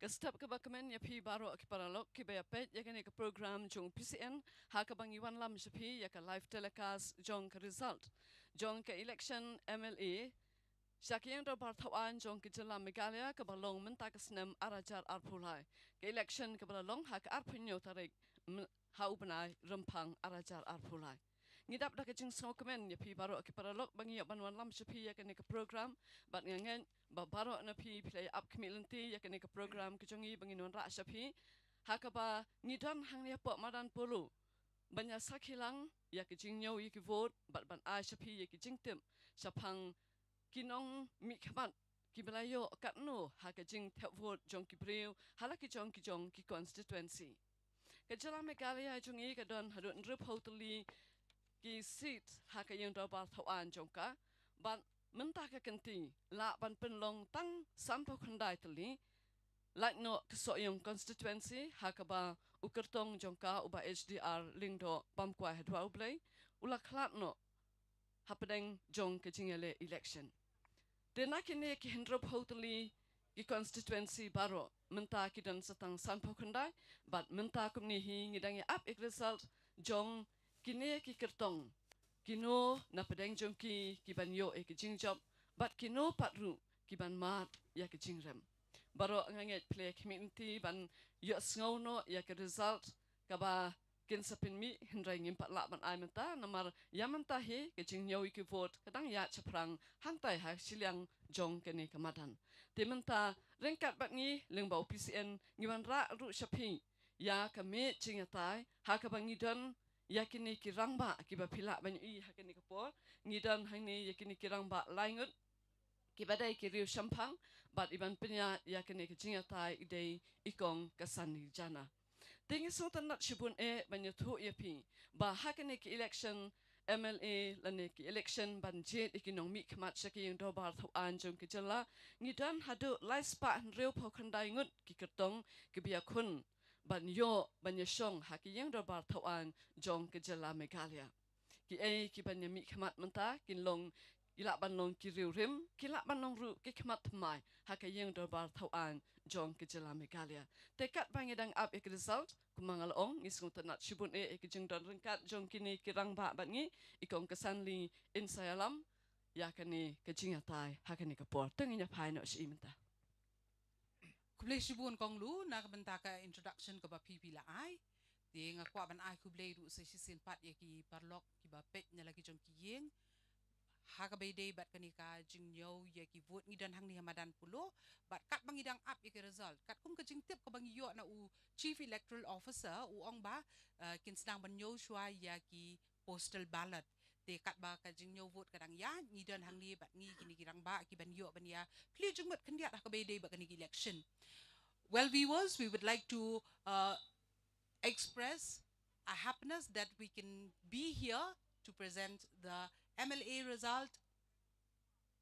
Kestap ke bakamen ya pi baru ke paralog ke bayapet ya kene ke program jong PCN ha ke bang iwan lam sepi ya ke live telecast jong ke result jong ke election MLA Syakiyang do partawan jong ke jelam Meghalaya ke balong menta ke senem arajar arpulai ke election ke balong ha ke arpunyo tarik ha ubenai rempang arajar arpulai ngidap dah kecing semua komen ya pi baru ke paralog bangi ya banwan lam sepi ya kene ke program bat ngangen ba baru na pi play up kemilenti ya kene ke program kejongi bangi non ra sepi hakaba ngidan hang ya pok madan pulu banyak sakilang ya kecing nyau ya ke vote bat ban a sepi ya kecing tem sapang kinong mi khamat ki belayo kat no ha kecing tep vote jong ki breu hala ki jong ki constituency Kejala Meghalaya jongi kadon hadut nrup hoteli ki seat ha ka yang do bal thawan jongka ban mentah ka kenti la ban penlong tang sampo khandai tali like no kesok yang constituency ha ka ba ukertong jongka uba HDR lingdo bam kwa hedwa ublay ula klat no hapedeng jong ke jingale election de nakine ki hendrop hoteli ki constituency baro mentah ki dan setang sampo khandai bat mentah kumni hi ngidangi up ik result jong kini ki kertong kino na pedeng jongki ki ban yo e ki jingjob bat kino patru ki ban mat ya ki jingrem baro nganget play community ban yo sngono ya ki result kaba kin sapin mi hindrai ngim pat la ban ai menta namar ya menta he ki jing yo ki vote kadang ya chaprang hantai ha siliang jong kene kamadan te menta rengkat bat ngi lengbau PCN ngiwan ra ru shapi ya kame jingatai ha ka bangidan yakini kirangba kiba pila banyu i hakini kapor ngidan hangni yakini kirangba laingut kibadai kiriu shampang bat iban penya yakini kijingatai idei ikong kasani jana tingi sultan nat shibun e banyu thu yapi ba hakini ki election MLA lane ki election banjet ikinong mi khamat shaki yung dobar thaw anjong ki jala ngidan hadu laispa reu phokhandai ngut ki kertong kibiya khun ban yo ban yashong haki yang dobar thawan jong ke jala Meghalaya ki ki ban yami khamat menta kin long ila ban long ki riu rim kila ban long ru ki khamat mai haki yang dobar thawan jong ke jala Meghalaya tekat bangedang up ek result kumangal ong ngisung tanat shibun ki jeng don rengkat jong kini kirang ba ban ngi ikong kesanli insayalam yakani ke jingatai hakani kapor tenginya pai no shi menta Kublai shibun kong lu na kabenta ka introduction ka ba pipi la ai. Di nga kwa ban ai kublai ru sa sisin pat ya ki parlok ki ba pet nya lagi jong ki yeng. Ha ka bay day bat kani ka jing yo ya ki vote ngidan hang ni hamadan pulo bat kat bangidang up ya ki result. Kat kum ka jing tip ka bangi yo na u chief electoral officer u ong ba kin sedang ban yo shwa ya ki postal ballot. Te kat ba ka jing yo vote kadang ya ngidan hang ni bat ngi kini kirang ba ki ban yo ban ya clear jung mat kandiat ha ka bay day ba kani ki election. Well, viewers, we would like to express our happiness that we can be here to present the MLA result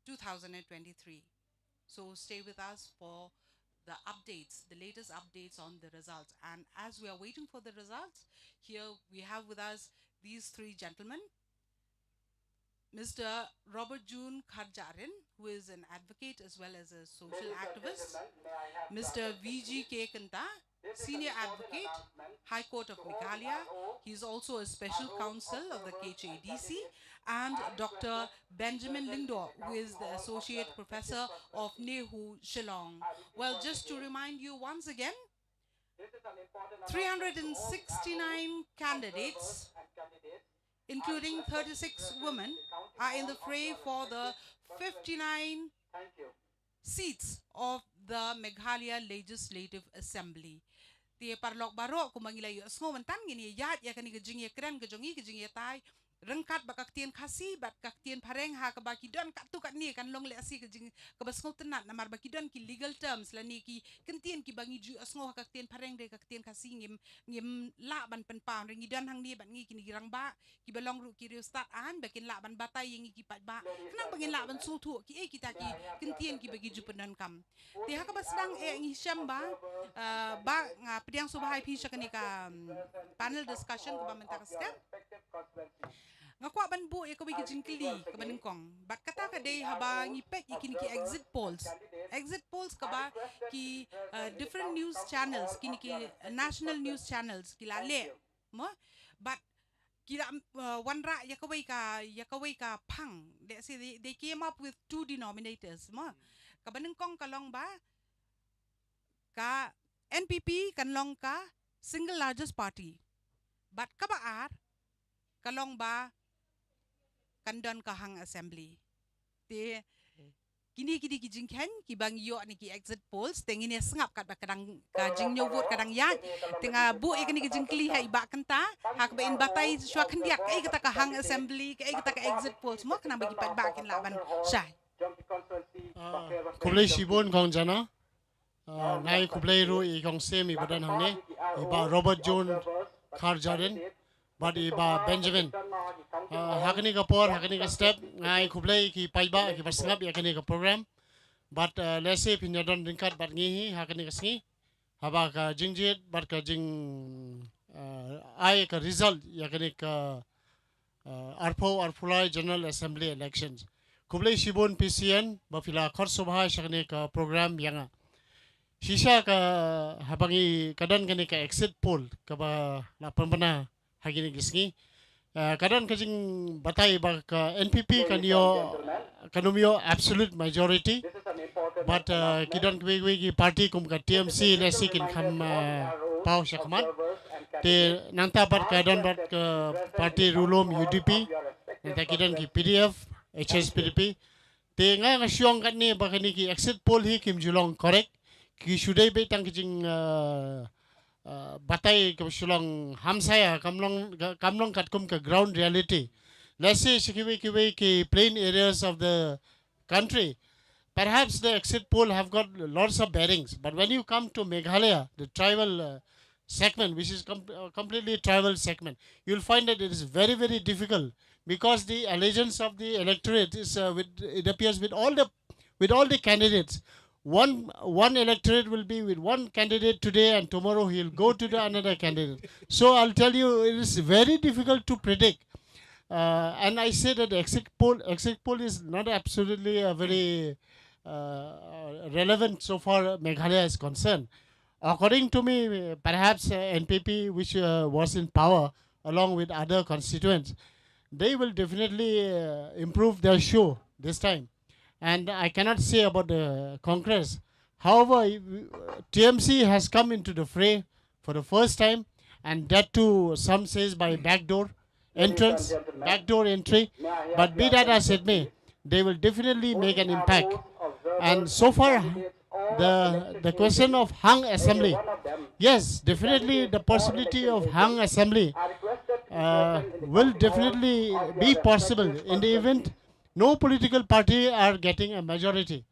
2023. So stay with us for the updates, the latest updates on the results. And as we are waiting for the results, here we have with us these three gentlemen. Mr. Robert June Kharjarin, who is an advocate as well as a social activist. Mr. VG.K. Kanta, Senior Advocate, High Court of Meghalaya. He is also a Special Counsel of the KHADC. And Dr. Benjamin Lingdor, who is the Associate Professor of Nehu, Shillong. Well, just to remind you once again, 369 candidates, including 36 women, are in the fray for the 59 seats of the Meghalaya Legislative Assembly. Ti parlok baro kumangila yu asngo mantan ngini yat ya kani kejing ya kran kejongi kejing ya tai rengkat bakak tien kasi bat kak tien pareng ha ka baki don kat tu kat ni kan long le asi kejing ka basngo tenat namar baki don ki legal terms la ni ki kentien ki bangi ju asngo kak tien pareng de kak tien kasi ngim la ban pen pa ringi don hang ni ban ngi kini girang ba ki balong ru ki riu start an bakin la ban batai yang ki pat ba kenang bangin la ban su tu ki kita ki kentien ki bagi ju penan kam ti ha ka basdang ngi syam ba nga pediang subahai pi syakani ka panel discussion ko ba mentak step ngakwa ban bu ya kawi jingkli ka banengkong bat kata ka dei haba ngipek ikini ki exit polls ka ba ki different news channels kini ki national news channels ki lale mo but kira wanra ya kawai ka pang they came up with two denominators mo ka banengkong kalong ba ka NPP kanlong ka single largest party but kabaar kalong ba kandon kahang assembly te kini kijingken ki bang yo ni ki exit polls tengini sengap kat kadang kajing nyo vote kadang ya tenga bu ikini kijingkli hai ba kanta hak ba in batai shwa khandiak kai kata kahang assembly kai kata ka exit polls mo kana bagi pat ba kin laban shai kublai shibon kong jana ngai kublai ru I kong semi badan hangne iba Robert John Kharjaren but iba Benjamin hakni ka por hakni ka step ngai kublai ki paiba ki basngap yakni ka program but let's say pinadon ringkat bat ngi hakni ka sngi haba ka jingjit bat ka jing ai ka result yakni ka arpo arpulai general assembly elections kublai shibon PCN bafila khor subha shakni ka program yanga sisa ka habangi kadan kani ka exit poll ka ba la pembana hagini gisngi kadan kajing batai ba ka NPP kanumio absolute majority but kidan kwe ki party kum ka TMC lesikin kham pau shakman te nanta bat kadan bat ka party rulom UDP nanta kidan ki PDF HSPDP te nga syong kan ni ba kani ki exit poll hi kim julong correct ki sudai be tang kijing batai ke sulong hamsaya kamlong katkum ke ground reality let's say kiwe ki plain areas of the country perhaps the exit poll have got lots of bearings but when you come to Meghalaya the tribal segment which is completely tribal segment you'll find that it is very very difficult because the allegiance of the electorate is it appears with all the candidates one electorate will be with one candidate today and tomorrow he'll go to the another candidate so I'll tell you it is very difficult to predict and I say that the exit poll is not absolutely a very relevant so far Meghalaya is concerned according to me perhaps NPP which was in power along with other constituents they will definitely improve their show this time and I cannot say about the Congress. However, TMC has come into the fray for the first time, and that too, some says by backdoor entry. But be that as it may, they will definitely make an impact. And so far, the question of hung assembly, yes, definitely the possibility of hung assembly will definitely be possible in the event no political party are getting a majority.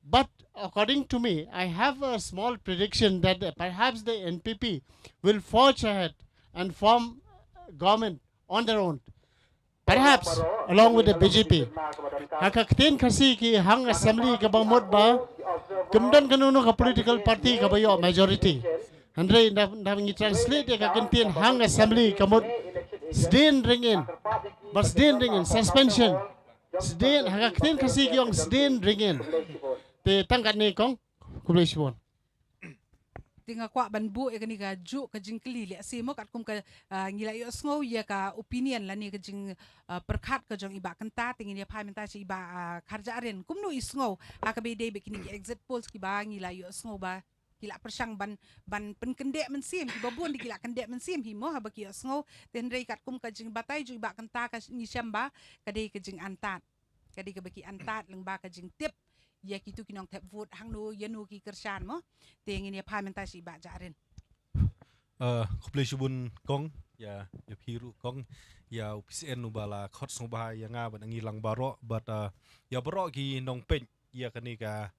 But according to me, I have a small prediction that perhaps the NPP will forge ahead and form government on their own. Perhaps along with the BJP. Hakaktin kasi ki hang assembly ka bang mod ba? Kumdan kanuno ka political party ka bayo majority. Andre nang translate ya kakintin hang assembly ka mod sdin ring in. But sdin ring in suspension. Sdin hakaktin kasi ki yung sdin ring in. Te tangkat ni kong kublai sibon. Tinga kwa banbu e kani ka ju ka jingkli le simo kat kum ka ngila yo sngo ya ka opinion la ni ka jing perkhat ka jong iba kanta tingin ya phai menta si iba kharjaren kum no isngo akabe de be kini exit polls ki ba ngila yo sngo ba kila persang ban pen kendek mensim ki babon di kila kendek mensim hi mo ha ba ki sngo ten rei kat kum ka jing batai ju iba kanta ka ni syamba ka de ka jing antat ka de ka baki antat leng ba ka jing tip ya kitu kinong tap vote hang no yanu ki kersan mo tengin ya pamenta si ba jarin kublai subun kong ya piru kong ya UPCN ubala khot song ba ya nga ban ngilang baro but ya baro ki nong pen ya kani ka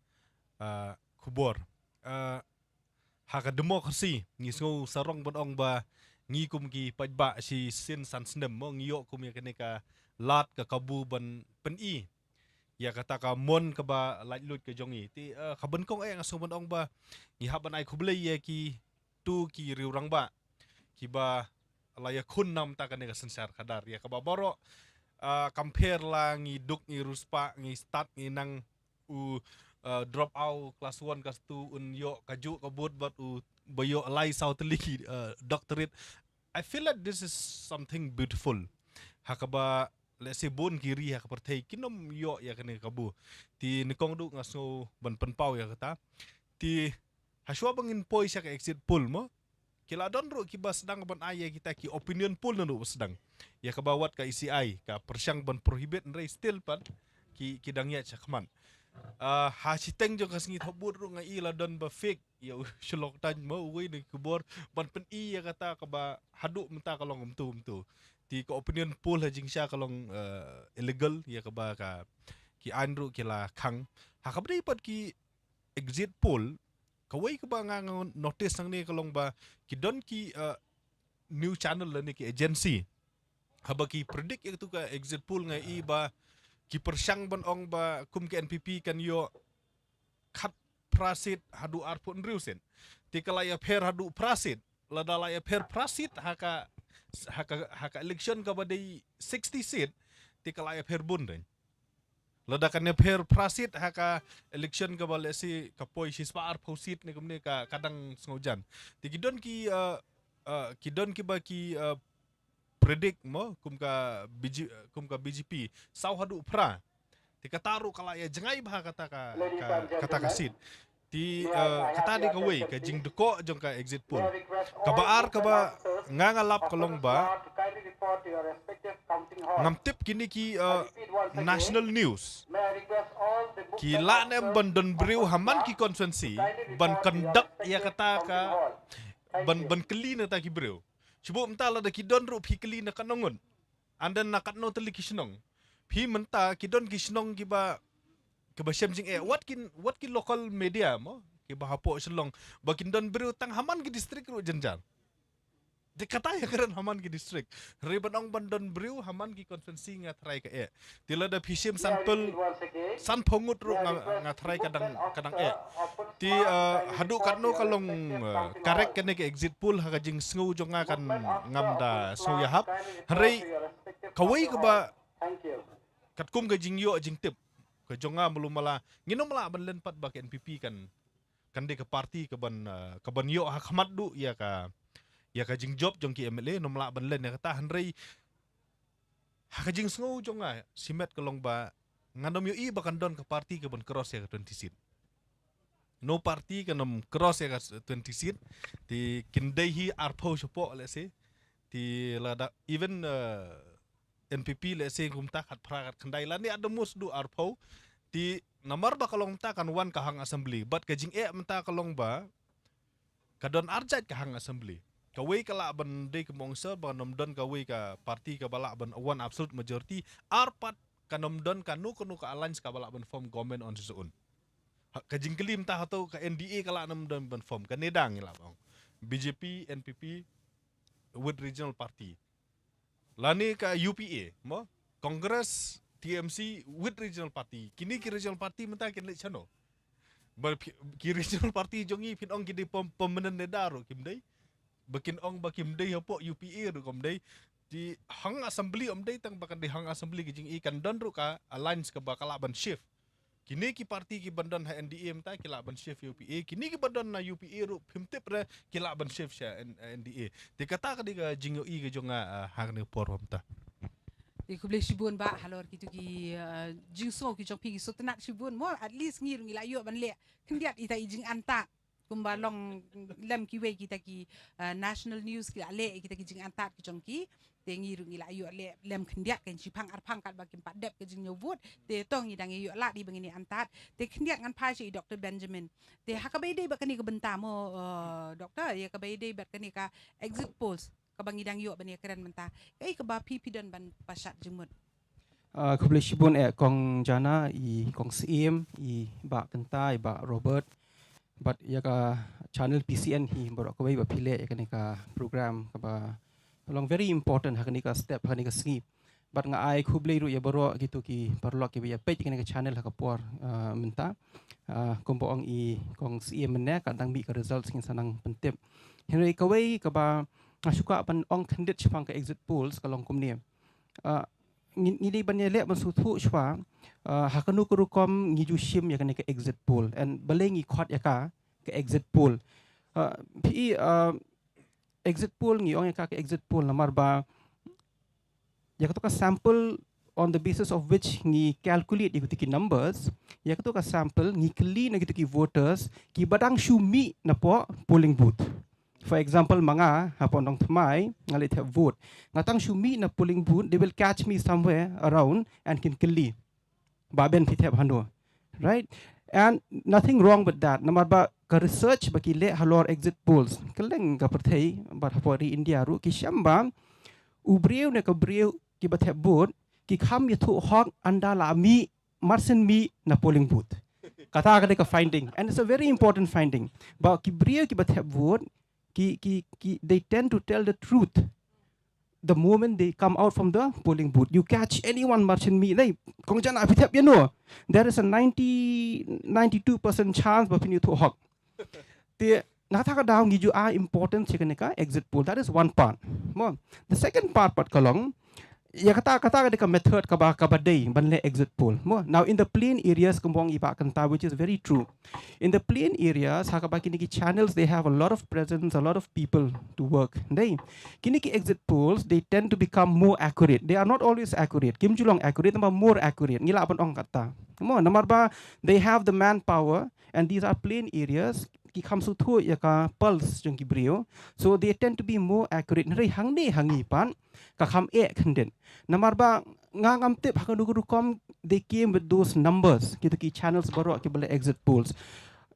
kubor ha ka demokrasi ngi so sarong ban ong ba ngi kum ki pajba si sin san snem mo ngi yo kum ya kani ka lat ka kabu ban pen I ya kata ka mon ka ba lait lut ka jongi ti khaban kong ay ngaso ban ong ba ni haban ay kublai ya ki tu ki riurang ba ki ba laya kun nam ta kan sensar kadar ya kaba boro compare la ngi duk ngi ruspa ngi start ngi nang drop out class 1 class 2 un yo kaju kabut but bayo lai south liki doctorate. I feel like this is something beautiful hakaba let's say bon kiri hakapertai kinom yo ya kan kabu ti nikong du ngaso ban penpau ya kata ti haswa bangin poi sia ka exit poll mo kila don ro ki bas sedang ban aya kita ki opinion poll no sedang ya ka bawat ka ECI ka persyang ban prohibit nrai still pan ki dangya chakman ha siteng jo kasngi thobur ro ngai la don ba fake ya shlok tan mo ui ni kubor ban pen i ya kata ka ba hadu menta kalong umtu ti ka opinion poll ha jingsha kalong illegal ya ka ba ka ki anru kila khang ha ka bri pat ki exit poll kawai ka ba nga notice ang ni kalong ba ki don ki new channel la ni ki agency haba ki predict itu ka exit poll nga i ba ki persyang ban ong ba kum ke NPP kan yo khat prasit hadu arpun riusen ti kalaya pher hadu prasit ladalaya pher prasit haka election ka ba dei 60 seat ti kalaya pher bun den ladakan pher prasit haka election ka bale si kapoi sispa ar phosit ni kumne ka kadang sngojan ti kidon ki ba ki predict mo kum ka BJP sau hadu pra ti kataru kala ya jengai bah kata kasit ti kata di kawai ka jing deko jong ka exit poll ka baar ka ba ngangalap kalong ba ngamtip kini ki national news ki lanem bandon briu haman ki konsensi ban kondak ya kata ka ban keli na ta ki briu cuba mentala da ki don ru phi keli na kanongon andan na katno teli ki snong phi menta ki don ki snong ki ba shamjing what kin local media mo ki ba hapo selong bakin don briu tang haman ki district ru jenjang de kata ya keren haman ki district riban ong bandon briu haman ki konvensi ngatrai ka tila da phishim sampel san phongut ru ngatrai kadang ti hadu katno kalong karek kene ke exit poll ha jing sngu jonga kan ngamda so ya hap hari kawai ka ba katkum ga jing yo jing tip ka jonga mulumala nginomla ban len pat ba ke NPP kan de ke parti ka ban yo ha khamat du ya ka jing job jong ki MLA nomla ban len ya kata hanrei ha ka jing sngu jonga simet kalong ba ngandom yo i bakan don ke parti ke ban cross ya ka 20 seat no party kanom cross ya ka 20 seat ti kindai hi arpo sopo let's say ti lada even NPP let's say kumta khat prakat khandai la ni ada mus du arpo ti namar ba kalong ta kan wan ka hang assembly but ka jing menta kalong ba kadon arjat ka hang assembly kawai kala ban de ke mongsa ba nom don kawai ka parti ka bala ban one absolute majority arpat kanom don kanu ka alliance ka bala ban form government on his own ka jingkelim ta atau ka NDA kala nom don ban form ka nedang la bang BJP NPP with regional party lani ka UPA mo Congress TMC with regional party kini ki regional party menta kin le chano bar ki regional party jongi pin ong ki pemenang nedaro kimdai bakin ong bakim dei hapo UPA ru kom dei di hang assembly dei tang bakan di hang assembly ki jing ikan don ru ka alliance ka bakala ban shift kini ki parti ki bandan ha NDA mta ki la ban shift UPA kini ki bandan na UPA ru phimtip re ki la ban shift sha NDA ti kata ka di ka jing i ka jonga hang ne por mta di kuble shibun ba halor kitu ki jingso ki jong pi so tenak shibun mo at least ngir ngila yo ban le kendiat ita ijing anta kumbalong lem ki we kita ki national news ki ale kita ki jing antat ki jongki te ngir ngila yo le lem kendiat kan chipang arpang kat bakim padep ke jing nyobut te tong ngidang yo la di bangini antat te kendiat ngan pa si Dr. Benjamin te hakabede bakani ke bentamo doktor ya kabede bakani ka exit polls kabangidang yo bani keren menta kai ke ba pipi dan ban pasat jemut kuble shibun kong jana I kong CM I ba kenta I ba Robert but ya ka channel PCN hi borok ko ba pile ya ka program ka ba long very important ha ka step ha ka skip but nga ai khuble ru ya borok gitu ki parlo ki ya page ka channel ha ka por menta kombo ong I kong CM ne ka dang bi ka results kin sanang pentip henry ka ka ba suka pan ong candidate chpang ka exit polls kalong kumni ngini banya le ban suthu chwa hakanu kurukom ngiju shim ya ka exit poll and balengi khot ya ka exit poll pi exit poll ngi ong ya ka exit poll namar ba ya ka sample on the basis of which ngi calculate ikuti numbers ya ka sample ngi clean ikuti voters ki badang shumi na po polling booth. For example, mga hapon dong tmai ngalit have vote. Ngatang shumi na polling booth, they will catch me somewhere around and can kill me. Baben fit have hano, right? And nothing wrong with that. Namar ba ka research ba kile halor exit polls. Kaleng ka perthei ba hapori India ru ki shamba ubriu ne ka briu ki ba have vote ki kham yathu hok anda la mi marsen mi na polling booth. Kata ka finding, and it's a very important finding. Ba ki briu ki ba have vote they tend to tell the truth the moment they come out from the polling booth. You catch anyone marching me, there is a 92% chance of you to hawk. The important exit poll. That is one part. The second part kalong. Kata method day banle exit poll. Now in the plain areas kumbong iba kanta, which is very true. In the plain areas kiniki channels, they have a lot of presence, a lot of people to work. They kiniki exit polls, they tend to become more accurate. They are not always accurate. Kim Julong accurate, but more accurate. Ngila apan ong kata. Namar ba they have the manpower, and these are plain areas. Ki kamsu thu yaka pulse jong kibrio, so they tend to be more accurate. Nari hangi pan kakam kenden. Namar ba ngam tip hakanuguru they came with those numbers. Gitu ki channels baru ki bale exit polls.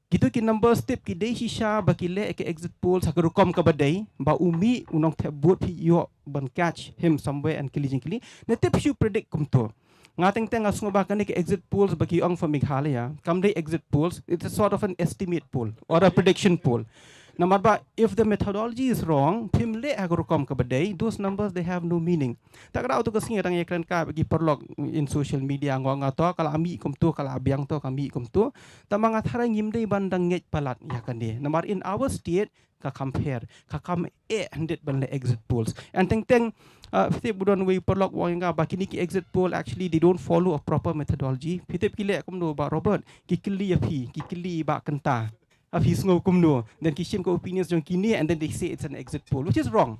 Gitu ki numbers tip ki dei hisha bakile ke exit polls hakarukom ka badai ba umi unong tep bot yo ban catch him somewhere and kili. Na tip you predict kumto. Ngating teng asung ba ke exit polls bagi ong for Meghalaya. Kamde exit polls, it's a sort of an estimate poll or a prediction poll. Number ba, if the methodology is wrong, pimle agrokom kabadai, those numbers they have no meaning. Takra auto kasing rang ekran ka bagi perlog in social media ngong ato kala ami kum tu kala abiang to kami kum tu. Tamang atharang yimdei bandang ngej palat yakane. Number in our state ka compare ka kam 100 banle exit polls. And teng Fitip budon we perlok wang nga bakini ki exit poll actually they don't follow a proper methodology. Fitip kile kumno ba Robert ki kili api ki kili ba kenta. Api sngo kumno then ki shim ko opinions jong kini and then they say it's an exit poll, which is wrong.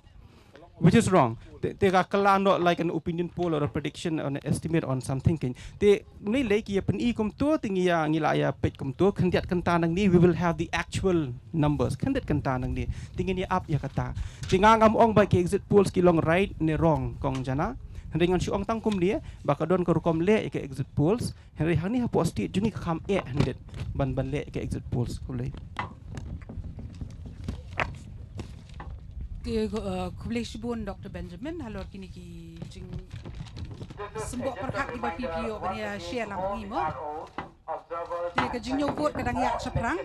They are not like an opinion poll or a prediction or an estimate on something. They like ya pen kum to tingi ya ngilaya pet kum to kandiat kanta nang ni we will have the actual numbers. Kandiat kanta nang ni tingi ni up ya kata. Tingangam ong ba ki exit polls ki long right ni wrong kong jana. Dengan si ong tangkum dia baka don ko rukom le ke exit polls. Henry hani ha posti juni kam 100 ban le ke exit polls kulay. Kubleshibun Dr. Benjamin halor kini ki jing sembok perkat di BPPO bania share lam ngimo kini ka jing vote kadang ya seprang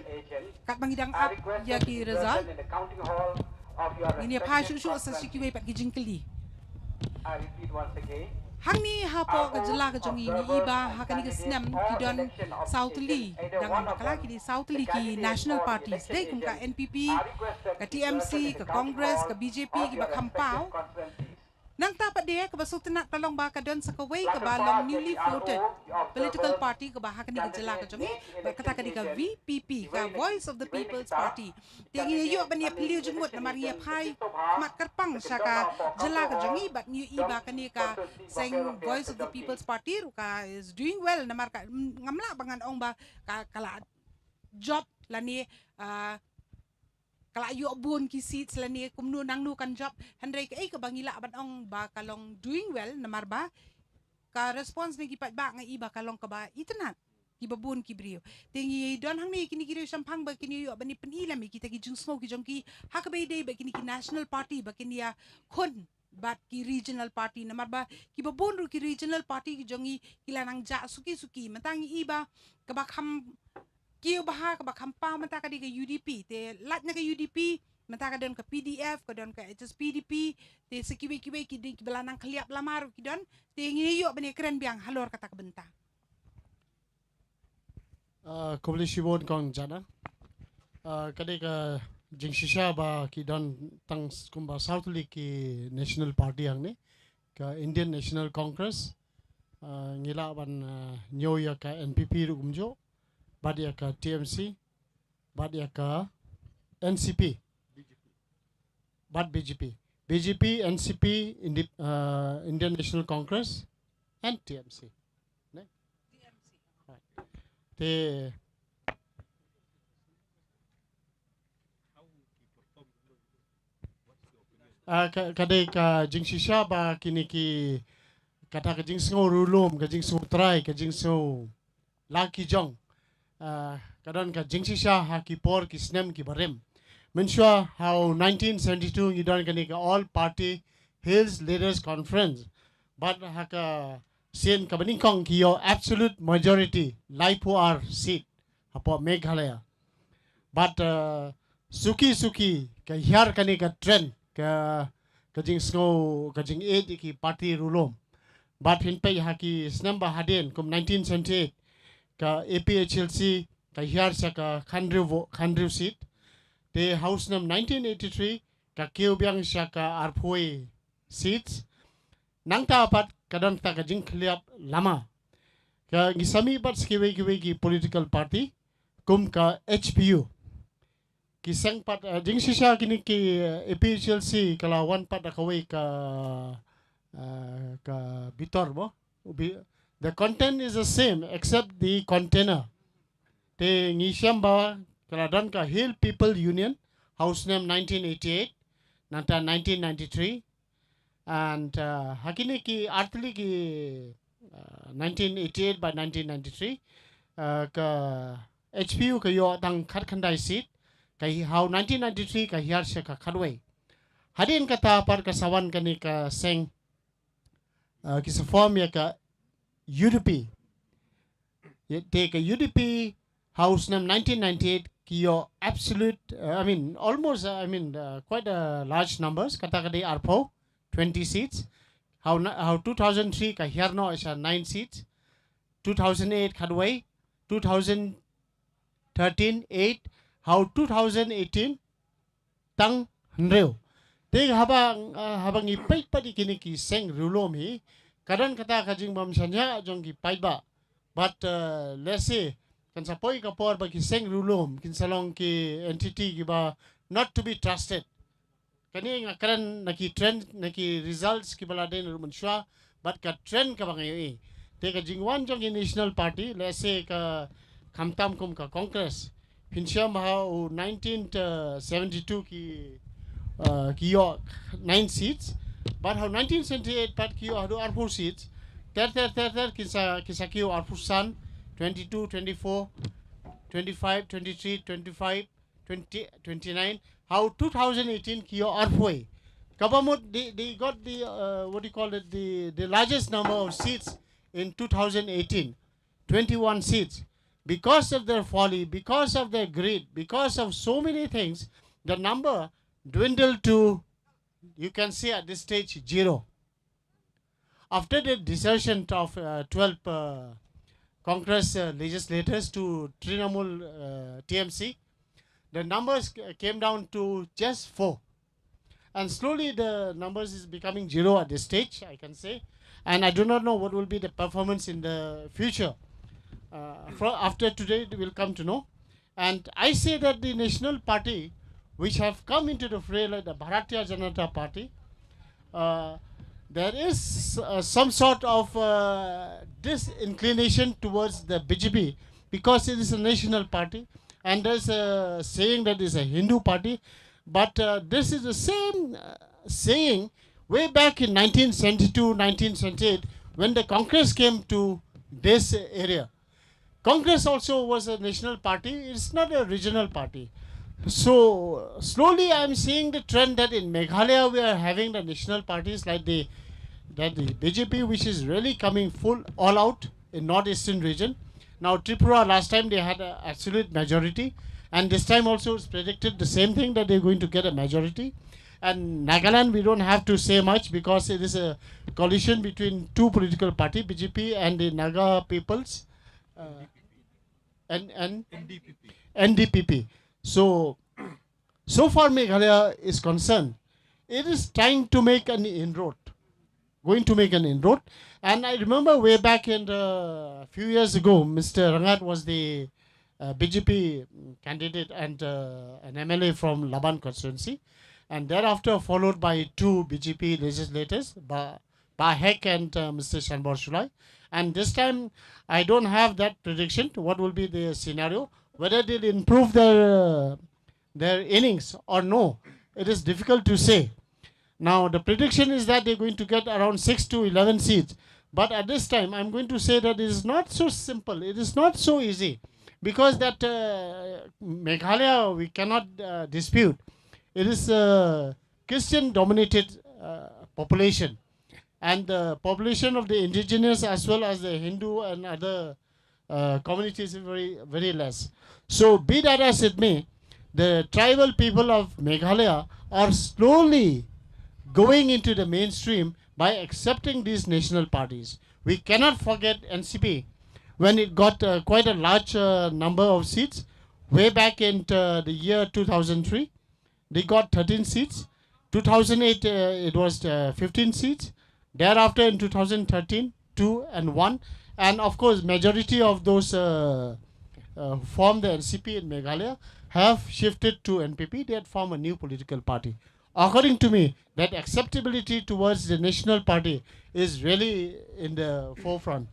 kat bangidang up ya ki result ini pa shu sa sikiwe pat ki jing keli hangni hapo ka jela ka jongi ni iba hakani ka snam ki don southly dangan bakala ki southly ki national parties dei kum ka NPP ka TMC ka Congress ka BJP ki ba kampau nang tapat dia ka basutna talong ba ka don sa kaway ka balong newly floated political party ka ba hakani ka jela ka jongi ba kata ka di ka VPP ka Voice of the People's Party tingi yo ba niya piliu jumut na maria pai mat karpang sa ka jela ka jongi but new iba kani ka saying Voice of the People's Party ka is doing well na marka ngamla bangan ong ba ka kala job lani kala yo bun ki seats lani kumnu nang nu kan job handre ka ka bangila ban ong ba kalong doing well na marba ka response ni gipat ba nga iba kalong ka ba itanat ibabun ki brio tingi don hang ni kini kiri sampang ba kini yo bani penila mi kita ki jung smoke ki jong ki hakabay day ba kini ki national party ba kini ya kon bat ki regional party na marba ki babon ru ki regional party ki jongi kilanang ja suki matangi iba ka ba kham kiyo baha ka ba khampa mata ka di ka UDP te lat na ka UDP mata ka don ka PDF ka don ka HSPDP te sekiwe ki di belanang kliap lamar ki don te ngiyo bani keren biang halor kata ka benta Kubleshibun kong jana. Kade ka jing shisha ba ki don tang kumba South League ki National Party ang ni ka Indian National Congress ngila ban nyo ya ka NPP ru kumjo bad ya ka TMC bad ya ka NCP bad BJP NCP Indian National Congress and TMC ne te kadai ka jing shisha ba kini ki kata ka jing singo rulum ka jing singo try ka jing singo laki jong kadon ka jing shisha ha ki por ki snem ki barem mensua how 1972 you don kani ka all party hills leaders conference but ha ka sen ka baning kong ki yo absolute majority lai po ar seat hapo Meghalaya but suki ka hiar kani ka trend ka kajing snow kajing ki party rulom but hin pay haki snamba haden kum 1978 ka APHLC ka hiar sa ka khandriv seat te house num 1983 ka keubyang sa ka arphoi seats nangta pat kadon ta kajing kliap lama ka ngisami pat skiwe ki political party kum ka HPU kisang pat jing sisha kini ki APHLC kalawan pat akaway ka bitor mo the content is the same except the container te ngisiam ba kaladan ka Hill People Union house name 1988 nanta 1993 and hakini ki artli ki 1988 by 1993 ka HPU ka yo tang khat khandai seat kai how 1993 ka hiar se ka khadway hadin kata par ka sawan kani ka seng ki sa form ya ka UDP te ka UDP house num 1998 ki yo absolute almost quite a large numbers kata kadi arpo 20 seats how 2003 ka hiar no is 9 seats 2008 khadway 2013 8 how 2018 tang hnreu te habang ipai padi kini ki seng rulom hi kadan kata kajing bam sanya jong ki paiba but let's say kan sapoi ka por ba ki seng rulom kin salong ki entity ki ba not to be trusted kani ngakaran naki trend naki results ki bala den rumun shwa but ka trend ka bangai te ka jingwan jong national party let's say ka khamtam kum ka congress Pincham how 1972 ki yo 9 seats, but how 1978 pat ki yo are 4 seats. Ter kisa ki yo are san 22, 24, 25, 23, 25, 20, 29. How 2018 ki yo are 4. Kabamut they got the what do you call it the largest number of seats in 2018, 21 seats. Because of their folly, because of their greed, because of so many things, the number dwindled to, you can see at this stage, 0. After the desertion of 12 Congress legislators to Trinamool TMC, the numbers came down to just 4. And slowly the numbers is becoming 0 at this stage, I can say. And I do not know what will be the performance in the future. After today we will come to know, and I say that the national party which have come into the fray like the Bharatiya Janata Party, there is some sort of disinclination towards the BJP because it is a national party and there's a saying that it is a Hindu party, but this is the same saying way back in 1972, 1978 when the Congress came to this area. Congress also was a national party. It's not a regional party. So slowly I'm seeing the trend that in Meghalaya we are having the national parties like the BJP, which is really coming full all out in northeastern region. Now Tripura last time they had an absolute majority, and this time also it's predicted the same thing that they're going to get a majority. And Nagaland we don't have to say much because it is a coalition between two political parties, BJP and the Naga Peoples. And NDPP. So so far Meghalaya is concerned, it is trying to make an inroad, going to make an inroad. And I remember way back in a few years ago, Mr. Rangat was the BJP candidate and an MLA from Laban constituency, and thereafter followed by two BJP legislators, Hek and Mr. Shanbor Shulai. And this time, I don't have that prediction to what will be the scenario, whether they'll improve their innings or no. It is difficult to say. Now, the prediction is that they're going to get around 6 to 11 seats. But at this time, I'm going to say that it is not so simple. It is not so easy. Because that Meghalaya, we cannot dispute. It is a Christian-dominated population. And the population of the indigenous as well as the Hindu and other communities is very, very less. So be that as it may, the tribal people of Meghalaya are slowly going into the mainstream by accepting these national parties. We cannot forget NCP when it got quite a large number of seats. Way back in the year 2003, they got 13 seats. 2008, it was 15 seats. Thereafter, in 2013, 2 and 1. And of course, majority of those who formed the NCP in Meghalaya have shifted to NPP. They had formed a new political party. According to me, that acceptability towards the national party is really in the forefront.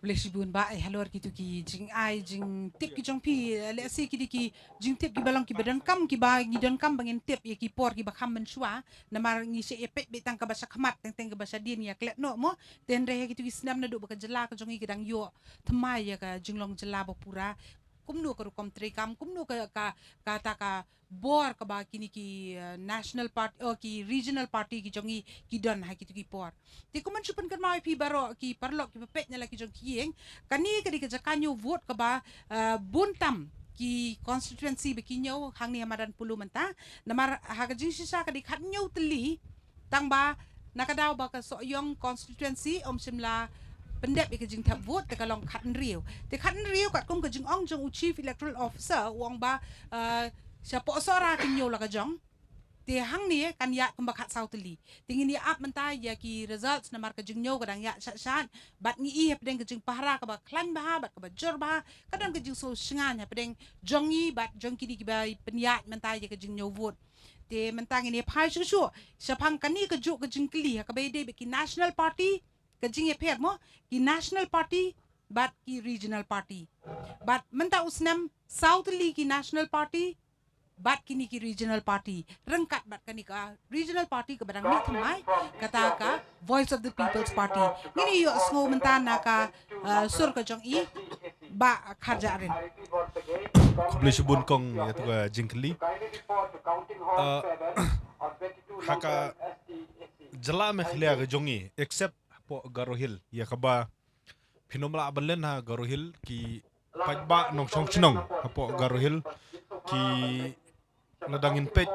Boleh sibun ba ai halor kitu ki jing ai jing tip ki jong pi le si ki di ki jing tip ki balong ki badan kam ki ba ngi don kam bangin tip ye ki por ki ba kam men shwa na mar ngi se epet be tang ka basa khamat teng teng ka basa din ya klet no mo ten re kitu ki snam na do ba ka jela ka jong ki dang yo thmai ya ka jinglong jela ba pura kumno ka rukom tre kam kumno ka ta ka bor ka ba kini ki national party o ki regional party ki jongi ki don ha ki por ti kuman chupan kan mai pi baro ki parlok ki pepet nyala ki jong kieng kani ka di ka jakanyo vote ka ba buntam ki constituency bekinyo hangni amadan pulu menta namar ha ka jing sisa ka di khatnyo teli tang ba nakadaw ba ka soyong constituency simla pendep ke jing thap vote te kalong khat riu kat kum ke jing ong jong chief electoral officer wong ba siapa sora kinyo la ka jong te hang ni kan ya kum bakhat sauteli tingin ni ap menta ya ki results na mar ka jing nyo kadang ya shan bat ni i pedeng ke jing pahra ka ba klan ba bat ka ba jor ba kadang ke jing so shingan ya pedeng jongi bat jong kini ki ba penya menta ya ke jing nyo vote te mentang ini phai shu sapang kani ke juk ke jing kli ka be de ki national party kajing ye pher mo ki national party but ki regional party but menta usnam southly ki national party but kini ki regional party rengkat bat kani ka regional party ka barang ni thamai kata ka voice of the people's party ngini yo sngo menta na ka sur ka jong i ba kharja ren Kublai Shubun Kong ya tu ka jingkli haka jala Meghalaya ka jongi except po Garohil ya kaba pinomla abalen ha Garohil ki pajba nong chong chnong po Garohil ki ladangin pet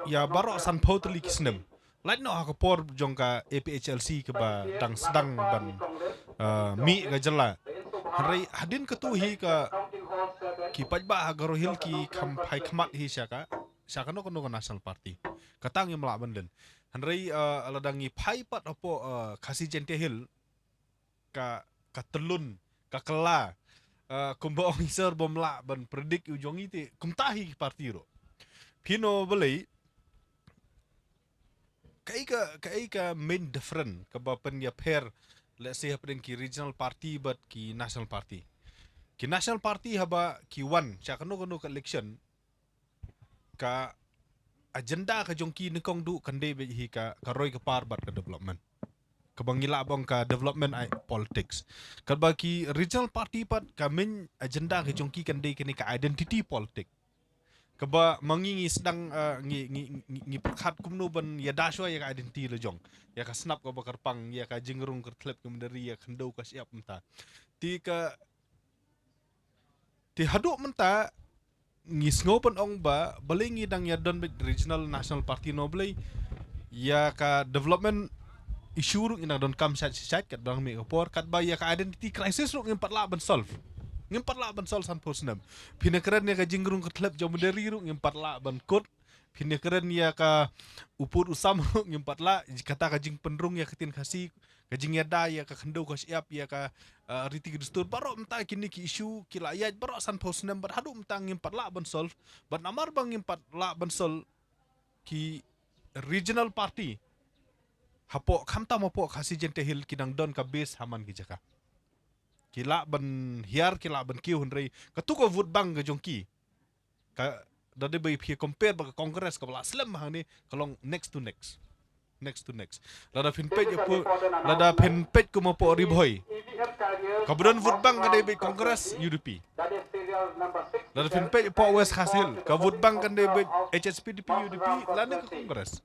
ya baro san potli kisnem lain no ha por jongka APHLC ke ba dang sedang ban mi ga jala hari hadin ketuhi ka ki pajba ha Garohil ki kham phai khmat hi syaka no kono national party katang yang mla banden Henry aladangi pai pat opo kasi jente hil ka telun ka kela kumba officer bomla ban predik ujongi ti kumtahi parti ro pino belai kai ka main different ka bapen ya pair let's say happening ki regional party but ki national party haba ki one chakano kono ka election ka agenda ka jongki nikong du kande be hi ka roy ka par bat ka development ka bangila bang ka development I politics ka baki regional party pat ka main agenda ka jongki kande kini ka identity politic ka ba mangingi sedang ngi perkhat kumno ban ya daswa ya ka identity le jong ya ka snap ka bakar pang ya ka jingrung ka tlep ka mendari ya khandau ka siap menta ti haduk menta ngis ngopen ong ba balingi dang ya don regional national party no blay ya ka development issue ru ina don kam sat kat bang me por kat ba ya ka identity crisis ru ngin patla ban solve ngimpat la ban sol san posnam phina keren ya ka jingrung ka thlep jom dari ru ngimpat la ban kot phina keren ya ka upur usam ru ngimpat la kata ka jing penrung ya ketin khasi ka jing yada ya ka khando ka siap ya ka riti gustur baro mta kini ki isu ki la ya baro san posnam bar hadu mta ngimpat la ban sol ban amar bang ngimpat la ban sol ki regional party hapo khamta mapo khasi jente hil kinang don ka base haman ki jaka kila ban hiar kila ban kiu hunrei katuko vote bang ga jongki ka dade bai phi compare ba congress ka bla slam hang ni kalong next to next lada fin page pu lada fin page ko mapo riboy kabron vote bang ga dai bai congress UDP lada fin page po west hasil ka vote bang kan dai bai HSPDP UDP lani ka congress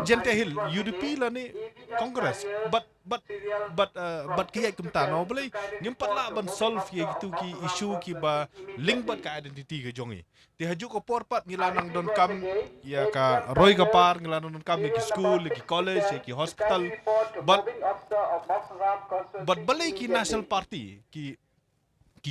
gente hil UDP lani congress but kiai kumta no boleh nyempat la ban solve ye gitu ki issue ki ba link bat ka identity ke jongi ti haju ko porpat ngilanang don kam ya ka roy ka par ngilanang don kam ki school ki college ki hospital but boleh ki national party ki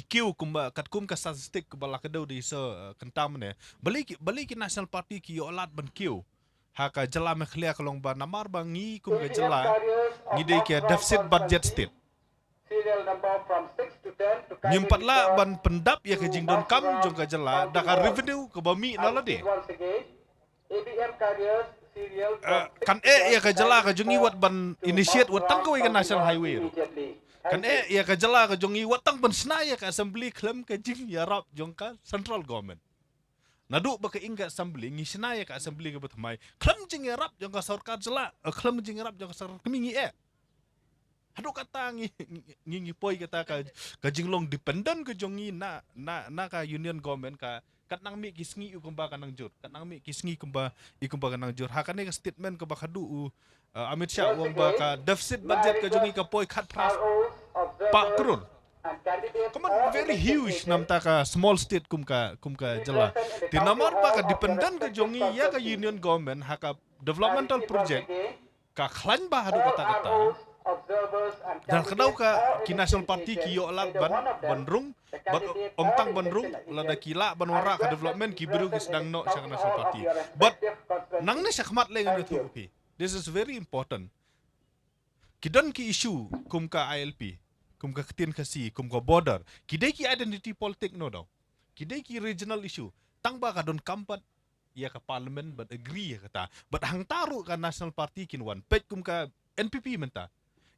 kiu kumba kat ka statistik ka bala kedau di so kentam ne boleh ki national party ki olat ban kiu haka jela mekhlia kalong ba namar bangi kum ga jela ngide ke deficit budget state nyempat la ban pendap ya ke jing don kam jong ka jela daka revenue ke bami nala de kan ya ka jela ka jongi wat ban initiate wat tang ko ke national highway kan ya ka jela ka jongi wat tang ban sna ya ka assembly klem ka jing ya rap jong ka central government naduk baka inga assembly ngisna ya ka assembly ke betmai klam jing rap jong ka sarkar jela klam jing rap jong ka sarkar kemi haduk kata ngi poi kata ka jinglong dependent ke jongi na ka union government ka katnang mi kisngi ukumba kanang jur katnang mi kisngi kumba ikumba kanang jur hakane ka statement ke bakadu Amit Shah wong ba ka deficit budget ke jongi ka poi khat pras pak krore Kaman very huge namta ka small state kum ka jela. Ti namar ba ka dependent ka jongi ya ka union government haka developmental project ka khlan ba hadu kata. Dan kedau ka ki national party ki yo alat bandrung bat omtang bandrung lada kila banwara ka development ki biru ki sedang no sa national party. But nang ne sakmat le ngan tu pi. This is very important. Kidon ki issue kum ka ILP kum ka ketin kasi kum ka border kidai ki identity politik no daw kidai ki regional issue tang ba ka don kampat ya ka parliament but agree ya kata but hang taru ka national party kin one page kum ka NPP menta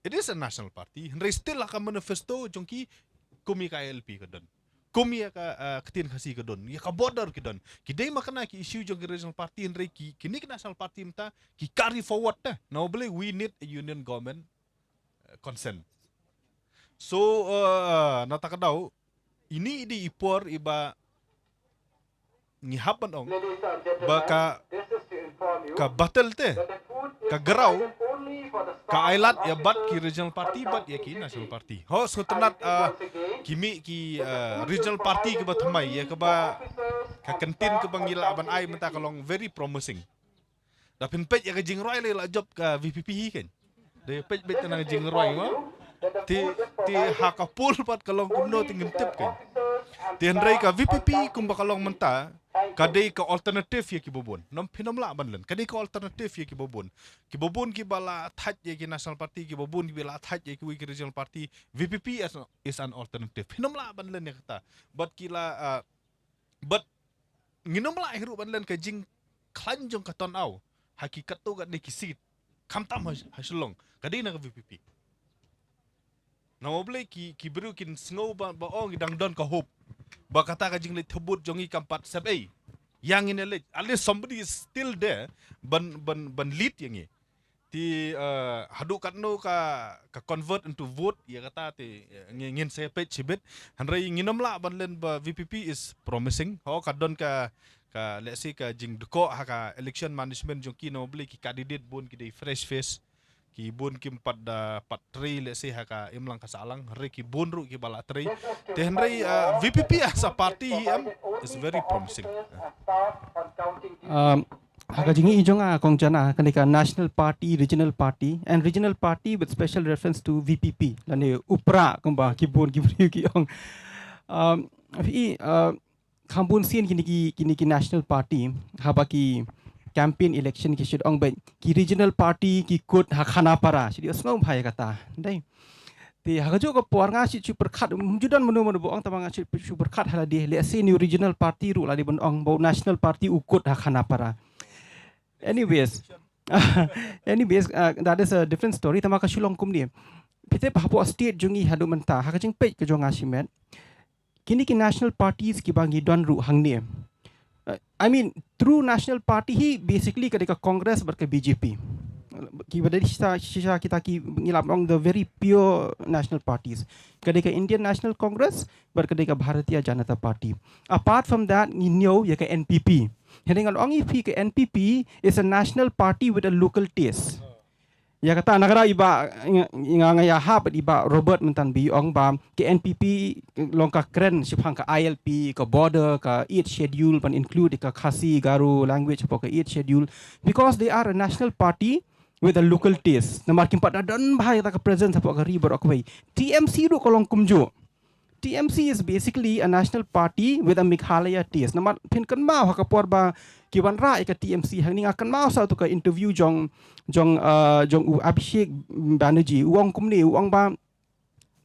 it is a national party henry still ka manifesto jongki kumi ka LP ka don kumi ya ka ketin kasi ka don ya ka border ka don kidai makana ki issue jong regional party henry ki kini ka national party menta ki carry forward no believe we need a union government consent. So, natakadaw, ini di ipor iba ngihapan ong baka ka battle te ka garaw ka ailat ya bat ki regional party bat ya ki national party. Ho so tenat kimi ki regional party ke batmai ya ke ba ka kentin ke bangila aban ai menta kalong very promising. Dapin pej ya ke jingroi le la job ka VPP kan. De pej bet nang jingroi ma. Ti hakapul pat kalong kumno tingin tip kan. Ti henrei ka VPP kumba kalong menta kadai ka alternative ya ki bobon. Nom pinam la banlen. Kadai ka alternative ya ki bobon. Ki bobon ki bala thaj ya ki national party ki bobon ki bala thaj ya ki regional party. VPP is an alternative. Pinam la banlen ya kata. But kila but nginom la hiru banlen ka jing klanjong ka ton au. Hakikat tu kat ni kisit. Kamtam hasulong. Kadai na ka VPP. Nama boleh ki beru kin snow ba ong idang don ka hope. Ba kata ka jing le thebut jongi kampat sab yang in le at least somebody is still there ban lead yang ti hadu katno ka convert into vote ya kata ti ngin saya page sibet hanrai nginom la ban len ba VPP is promising ho kadon ka let's say ka jing duko ha ka election management jongi no boleh ki candidate bun ki fresh face ki bun ki pat tri let's say haka imlang kasalang hari ki bun ru ki bala tri te henry VPP as a party is very promising. Haka jingi ijonga kong jana kanika national party, regional party with special reference to VPP lane upra kumba ki bun ki bri ki ong Fi Kambun Sin kini National Party habaki campaign election ki syid ong baik ki regional party ki kut hakana para syid osngau bhai kata dai ti hagajo ko pornga syid super khat judan menu boong tamang syid super khat hala di let's say new regional party ru la di bon ong bo national party ukut hakana para. Anyways, that is a different story. Tamaka shulong kum ni. Pite pahapo state jungi hadu menta hakajing page ke jonga simet. Kini ki national parties ki bangi don ru hang ni. I mean, through national party he basically ketika Congress berke BJP. Kita dari sisa kita ki ngilap ong the very pure national parties. Ketika Indian National Congress berketika Bharatiya Janata Party. Apart from that, ni nyo ya ke NPP. Hendengan ong ipi ke NPP is a national party with a local taste. Ya kata negara iba ngaya hab iba Robert mentan bi ong bam ke NPP longka keren sipang ke ILP ke border ke 8 schedule pan include ke Khasi Garu language ke 8 schedule because they are a national party with a local taste. Namar kimpat dan bahaya tak presence apa ke river ok TMC ru kolong kumjo. TMC is basically a national party with a Meghalaya taste. Namar pin kan mau hakapor ba kiwan ra ke TMC hang ni akan mau satu ke interview jong Abhishek Banerjee uang kumni uang ba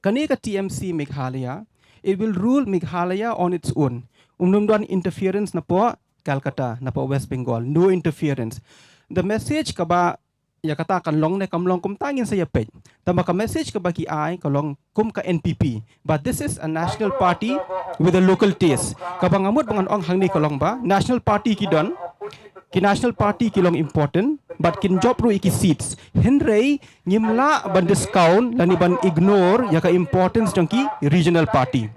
kani ke TMC Meghalaya it will rule Meghalaya on its own. Duan interference na po Calcutta na po West Bengal, no interference. The message ka ba ya kata kalong ne kamlong kum tangin saya pej tama ka message ka bagi ai kalong kum ka NPP, but this is a national party with a local taste. Kabang amut bangan ong hang ni kalong ba national party ki don ki national party ki long important but kin job ru iki seats henrei ngimla ban discount lani ban ignore ya ka importance jong ki regional party.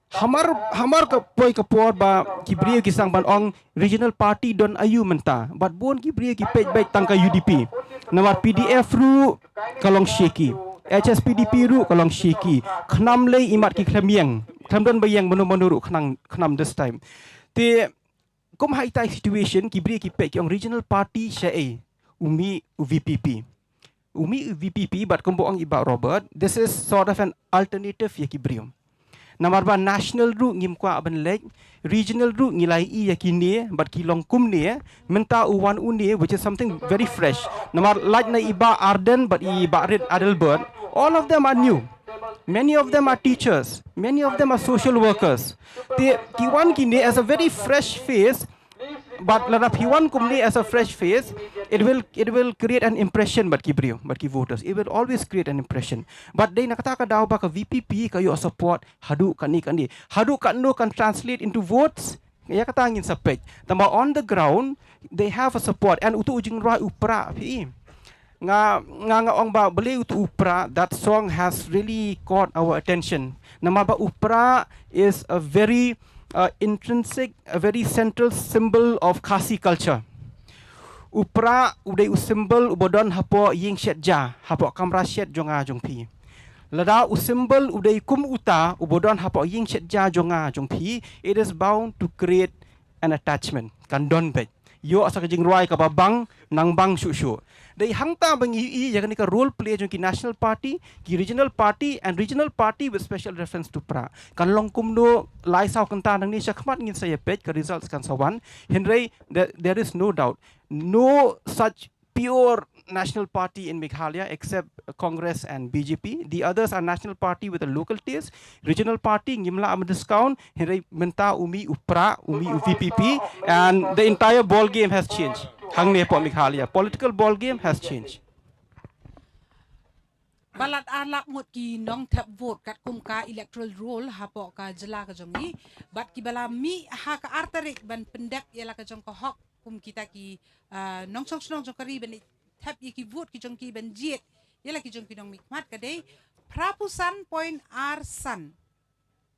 Hamar ka poi ka por ba kibriya ki sang ban ong regional party don ayu menta but bon kibriya ki pej baik tangka UDP nawar PDF ru kalong shaky HSPDP ru kalong shaky khnam lei imat ki khlamiang khamdon bayang menu ru khnam this time te kom hai tai situation kibriya ki pej ki ong regional party sha umi VPP but kombo ong iba Robert this is sort of an alternative ya kibrium. Namar ba national ru ngim kwa ban lek regional ru ngilai I yakini but kilong kum ni menta uwan uni which is something very fresh. Namar like na iba Arden but iba Red Adelbert all of them are new. Many of them are teachers, many of them are social workers. They kiwan kini as a very fresh face but ladap hiwan kumni as a fresh face it will create an impression but ki voters it will always create an impression but they nakata ka daw ba ka VPP kayo support hadu kani hadu kanno can translate into votes ya kata angin sa page tama on the ground they have a support and utu ujing roi upra pi nga ong ba beli utu upra that song has really caught our attention nama ba upra is a very intrinsic, a very central symbol of Khasi culture. Upra udai symbol ubodon hapo ying shet ja, hapo kamra shet jonga jongpi. Lada symbol udai kum uta ubodon hapo ying shet ja jonga jongpi. It is bound to create an attachment. Kandon bet. Yo asa kajing ruai ka babang nang bang shu. Dai hangta bangi I ya ka role play jong ki national party, ki regional party and regional party with special reference to pra. Kan long kumno lai saw kanta nang ni sakmat ngin saya page ka results kan sawan. Henry there is no doubt no such pure national party in Meghalaya except Congress and BJP. The others are national party with a local taste, regional party ngimla am discount, Henry menta umi upra, umi VPP and the entire ball game has changed. Hang ne po Meghalaya political ball game has changed. Balat alak ngot ki nong tap vote kat kum ka electoral roll hapo ka jela ka jongi bat ki bala mi ha ka artarik ban pendek yala ka jong ko hok kum kita ki nong chong jong kari ban tap ye ki vote ki jong ki ban jet yala ki jong ki nong mikmat ka dei prapusan point arsan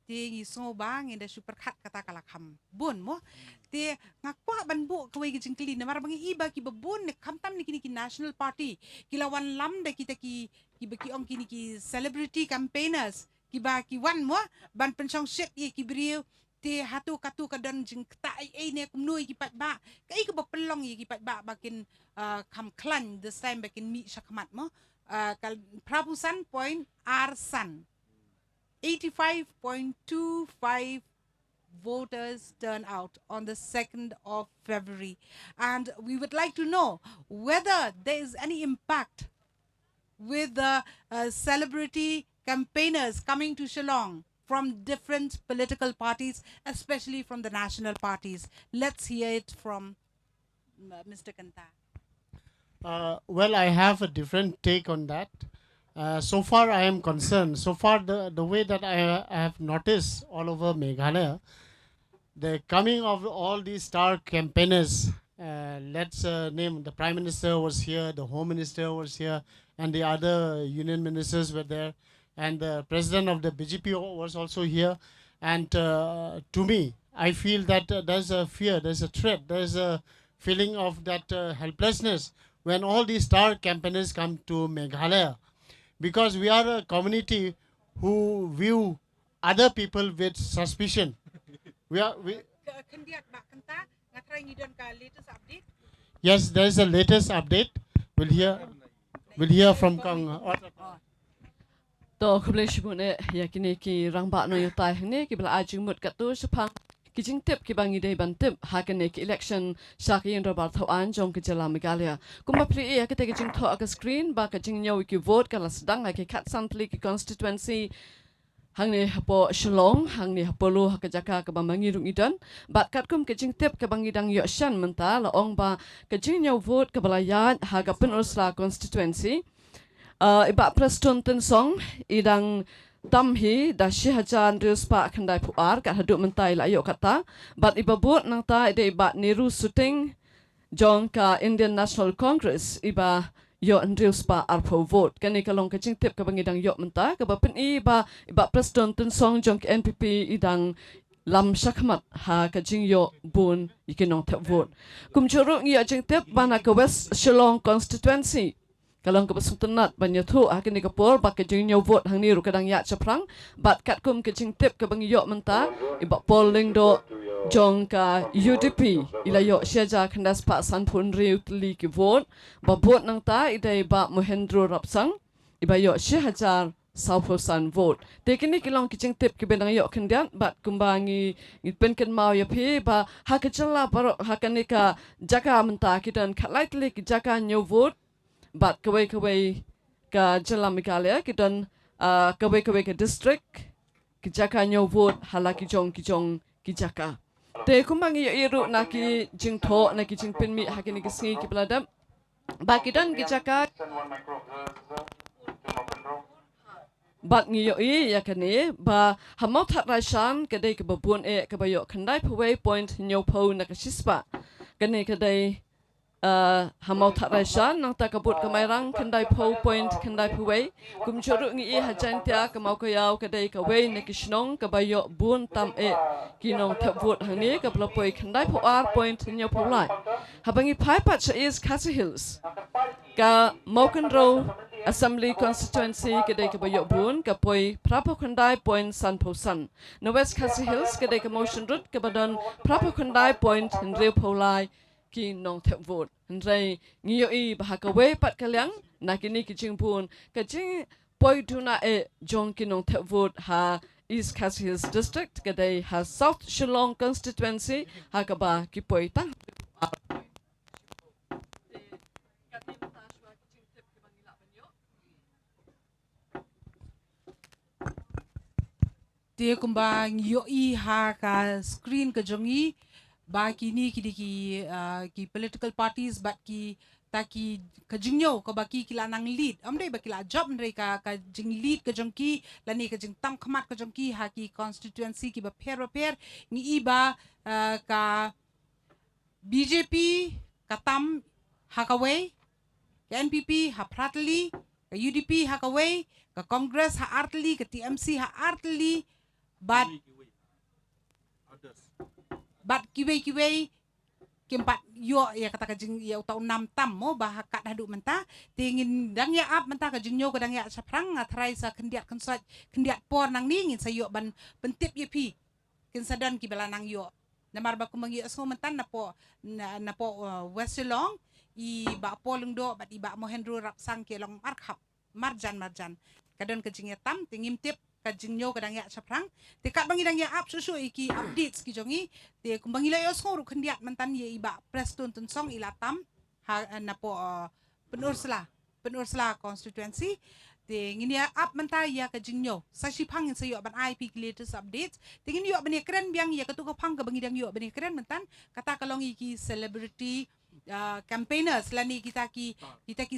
te ngi so bang inda super khat kata kala kham bun mo te ngakwa ban bu kawai ki jing kli na mar bang iba ki babun ne khamtam ni ki national party kilawan lam de kita ki baki ong kini ki celebrity campaigners ki ba ki wan mo ban pensong shit ye ki brio te hatu katu kadon jing ta ai ne kum noi ki pat ba kai ko ba pelong ye ki pat ba bakin kam klan this time bakin mi sakmat mo kal prapusan point arsan 85.25 voters turn out on the 2nd of February. And we would like to know whether there is any impact with the celebrity campaigners coming to Shillong from different political parties, especially from the national parties. Let's hear it from Mr. Kanta. Well, I have a different take on that. So far, I am concerned. So far, the way that I have noticed all over Meghalaya, the coming of all these star campaigners, let's name the Prime Minister was here, the Home Minister was here, and the other union ministers were there, and the President of the BJP was also here. And to me, I feel that there's a fear, there's a threat, there's a feeling of that helplessness when all these star campaigners come to Meghalaya, because we are a community who view other people with suspicion. Yes, there is a latest update. We'll hear from Kang. To kublai shibune yakini ki rangba no yutai hne ki bla ajing mut katu shapang ki jing tip ki bangi dei ban tip hakane ki election shaki in robar thawan jong ki jala Meghalaya kumba pli ya kete ki jing tho ka screen ba ka jing nyaw ki vote ka lasdang ha ki khat sampli ki constituency hangne hapo Shillong hangne hapolo hakajaka ka bamangi rung idan bat kat kum ke jing tip ka bangi dang yo shan menta la ong ba ka jing nyaw vote ka balaya ha ka pen ursla constituency iba preston ten song idang tamhi da shihajan rius pa khandai puar ka hadu mentai la yo kata bat iba bot nang ta ide iba niru shooting jong ka Indian National Congress iba yo andrius pa arpo vote kani kalong ka jing tip ka bangidang yo menta ka ba pen iba preston ten song jong ka NPP idang lam shakmat ha ka jing yo bun ikinong tap vote kum churu ngi jing tip bana ka West Shillong constituency kalong ka basung tenat banyak tu akan dikapur bak kejing nyaw vote hang ni ru kadang ya chaprang bat kat kum kejing tip ka bang yok menta ibak polling do jong ka UDP ila yok syaja kandas pak san pun riu tli ki vote ba vote nang ta ida ibak Mohendro Rapsang iba yok syajar South-San vote. Tekini kilong kicing tip ki benang yok kendian bat kumbangi pen mau ya pi ba hakachala parok hakanika jaka menta kidan khatlai tli ki jaka nyaw vote bat kawai ka jalan Meghalaya kidan kawai ka district kijaka nyaw vote halaki jong kijaka te kumbangi yo iru naki jingtho naki jingpin mi hakini kisngi ki peladam ba kidan kijaka bat ngiyo ya kani ba hamau that raishan kadai ka babun ka bayo kandai pawai point nyaw po nakasispa kani kadai hamau that raishan nang takabut kamairang kendai po point kendai puwei kum churu ngi hajan tia kamau kayau kadai kawei nakishnong kabayo bun tam kinong tapvut hangni kablapoi kendai po point nyo polai habangi pai pat is Castle Hills ka Mokenro Assembly constituency kadai kabayo bun kapoi prapo kendai point san po san no West Castle Hills kadai ka motion route kabadan prapo kendai point nreu polai ki nong tep vote ndrai ngiyo I bahakawe pat kalyang nakini kijing pun kajing poi duna jong ki nong tep vote ha East Castle Hills district kadai ha South Shillong constituency ha kaba ki poi tang dia kumbang yoi ha ka screen ka jongi ba kini ki political parties but ki taki ka jingyo ka baki kila nang lead amdai ba kila job ndai ka jing lead ka jongki lani ka jing tam khamat ka jongki ha ki constituency ki ba pher ngi iba ka BJP ka tam ha ka wei ka NPP ha pratli ka UDP ha ka wei ka Congress ha artli ka TMC ha artli but kiwei kimpat yo ya kata kajing ya utau 6 tam mo bah kat hadu menta tingin dang ya ap menta kajing nyo kadang ya saprang atrai sa kendiat kensat kendiat por nang ni ngin sayo ban pentip ye pi kin sadan ki bela nang yo namar ba kumangi aso mentan na po West Shillong I ba polung do bat I ba Mohendro Rapsang ke long markhap marjan kadon kajing ya tam tingim tip ka jingnyo kadang ya chaprang te kat bangi dang ya up susu iki updates ki jongi te kumbangi la yo song ru khandiat mantan ye iba preston tun song ilatam ha napo penursla constituency te ngini up manta ya ka jingnyo sa shi phang sa yo ban IP latest updates te ngini yo ban keren biang ya ka tu ka phang ka bangi dang yo ban keren mantan kata kalong iki celebrity campaigners lani kita ki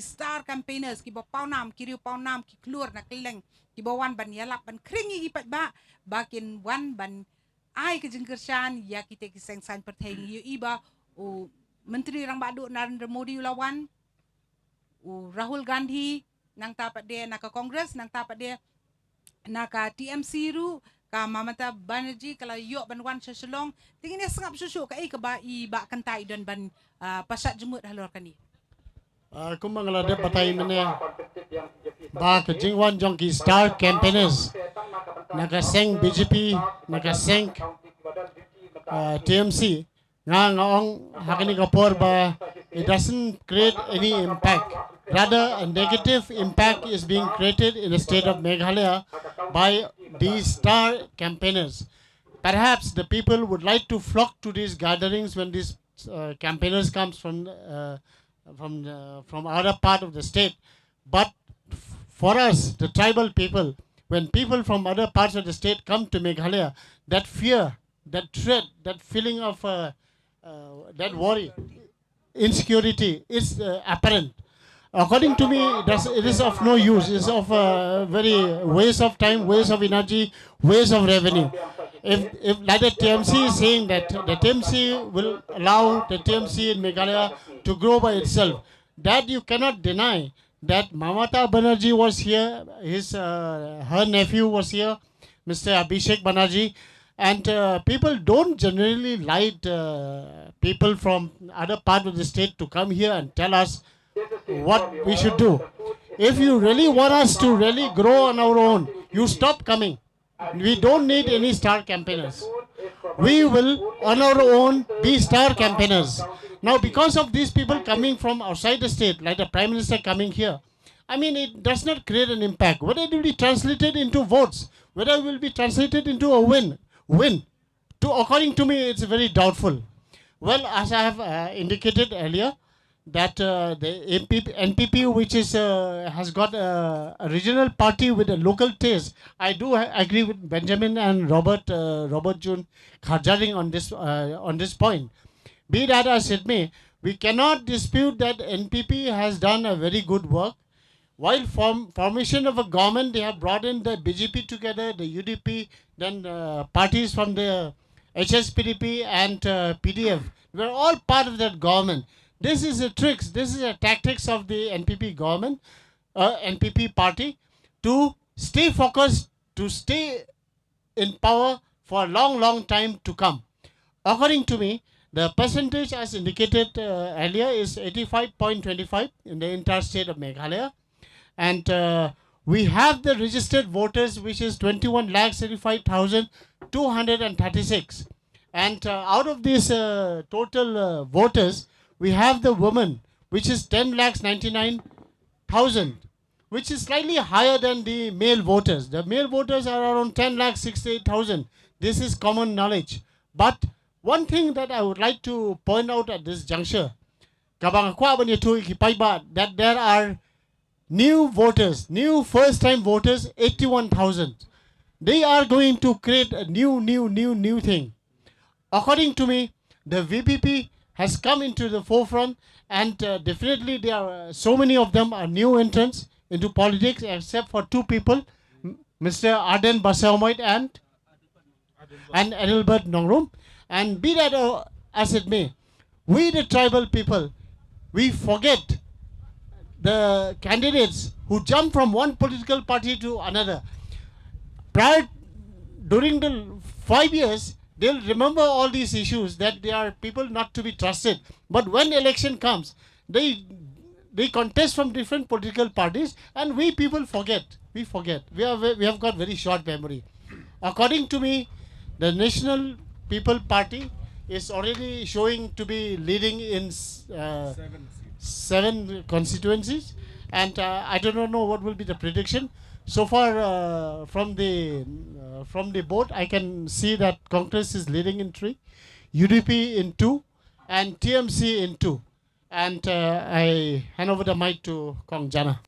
star campaigners ki bo paunam ki keluar na keleng ki bo wan ban yalap ban kringi ki pat bakin wan ban ai ke jengkershan ya kita ki sengsan pertheng yu iba o menteri rang badu Narendra Modi lawan o Rahul Gandhi nang tapat dia naka Congress nang tapat dia naka TMC ru ka Mamata Banerjee kalau yok ban wan seselong tingin dia sengap susu ka ke ba i ba kantai dan ban pasat jemut halor kani Kumbang la de batai mene ba ke jingwan jong ki star campaigners naka seng BJP naka seng TMC ngaong hakani kapor ba it doesn't create any impact. Rather, a negative impact is being created in the state of Meghalaya by these star campaigners. Perhaps the people would like to flock to these gatherings when these campaigners comes from other part of the state. But for us, the tribal people, when people from other parts of the state come to Meghalaya, that fear, that dread, that feeling of that worry, insecurity is apparent. According to me, it is of no use. It is of very waste of time, waste of energy, waste of revenue. If like the TMC is saying that the TMC will allow the TMC in Meghalaya to grow by itself, that you cannot deny. That Mamata Banerjee was here, her nephew was here, Mr. Abhishek Banerjee, and people don't generally like people from other part of the state to come here and tell us what we should do. If you really want us to really grow on our own, you stop coming. We don't need any star campaigners. We will on our own be star campaigners. Now because of these people coming from outside the state, like the Prime Minister coming here, I mean it does not create an impact. Whether it will be translated into votes, whether it will be translated into a win, according to me it's very doubtful. Well, as I have indicated earlier, that the NPP, which has got a regional party with a local taste, I do agree with Benjamin and Robert June Kharjaring on this point. Be that as it may, we cannot dispute that NPP has done a very good work. While formation of a government, they have brought in the BJP together, the UDP, then parties from the HSPDP and PDF. We are all part of that government. This is a tricks. This is a tactics of the NPP government, NPP party, to stay focused, to stay in power for a long time to come. According to me, the percentage as indicated earlier is 85.25 in the entire state of Meghalaya. And we have the registered voters, which is 21,35,236. And out of these total voters, we have the women, which is 10,99,000, which is slightly higher than the male voters. The male voters are around 10,68,000. This is common knowledge. But one thing that I would like to point out at this juncture, that there are new voters, new first-time voters, 81,000. They are going to create a new thing. According to me, the VPP has come into the forefront, and definitely there are so many of them are new entrants into politics, except for two people, Mr. Arden Basamoit and Adelbert Nongrum. And be that as it may, we the tribal people, we forget the candidates who jump from one political party to another. During the 5 years, they'll remember all these issues, that they are people not to be trusted. But when election comes, they contest from different political parties, and we people forget. We forget. We have got very short memory. According to me, the National People Party is already showing to be leading in 7 constituencies, and I do not know what will be the prediction. So far, from the board, I can see that Congress is leading in 3, UDP in 2, and TMC in 2. And I hand over the mic to Kong Jana.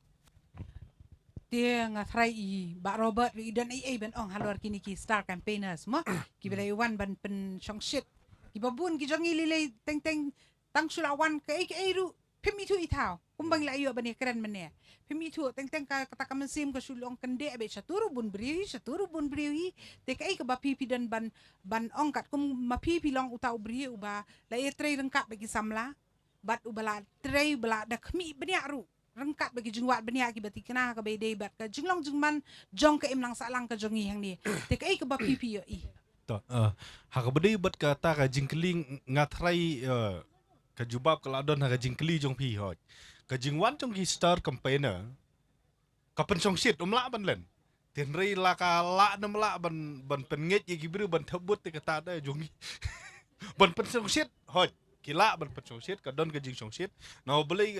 Dia ngathrai I Ba Robert wi dan ai ban ong halor kini ki star campaigners mo ki belai wan ban pen song shit ki babun ki jongi lilai teng teng tang sulawan ke ai ru pemi tu I thao kumbang la yo bani keren mane pemi tu teng teng ka kata kamensim ka sulong kende be saturu bun briwi te kai ka ba pipi dan ban ong kat kum ma pipi long utau bri uba la e trei rengkap bagi samla bat ubala trei bala da khmi bani ru rengkat bagi jengwat benia ki bati kena ka bede bat ka jenglong jengman jong ka imlang salang ka jongi hang ni te kai ka ba pipi yo I to ha ka bede bat ka ta ka jingkling ngatrai ka jubab ka ladon ha ka jingkli jong pi hoj ka jingwan jong ki star campaigner ka pen song shit la ban len ten rei la ka la nam la ban pen nget ye ki bru ban thabut te ka ta da jongi ban pen song shit hoj kila ban pen song shit ka don ka jing song shit now boleh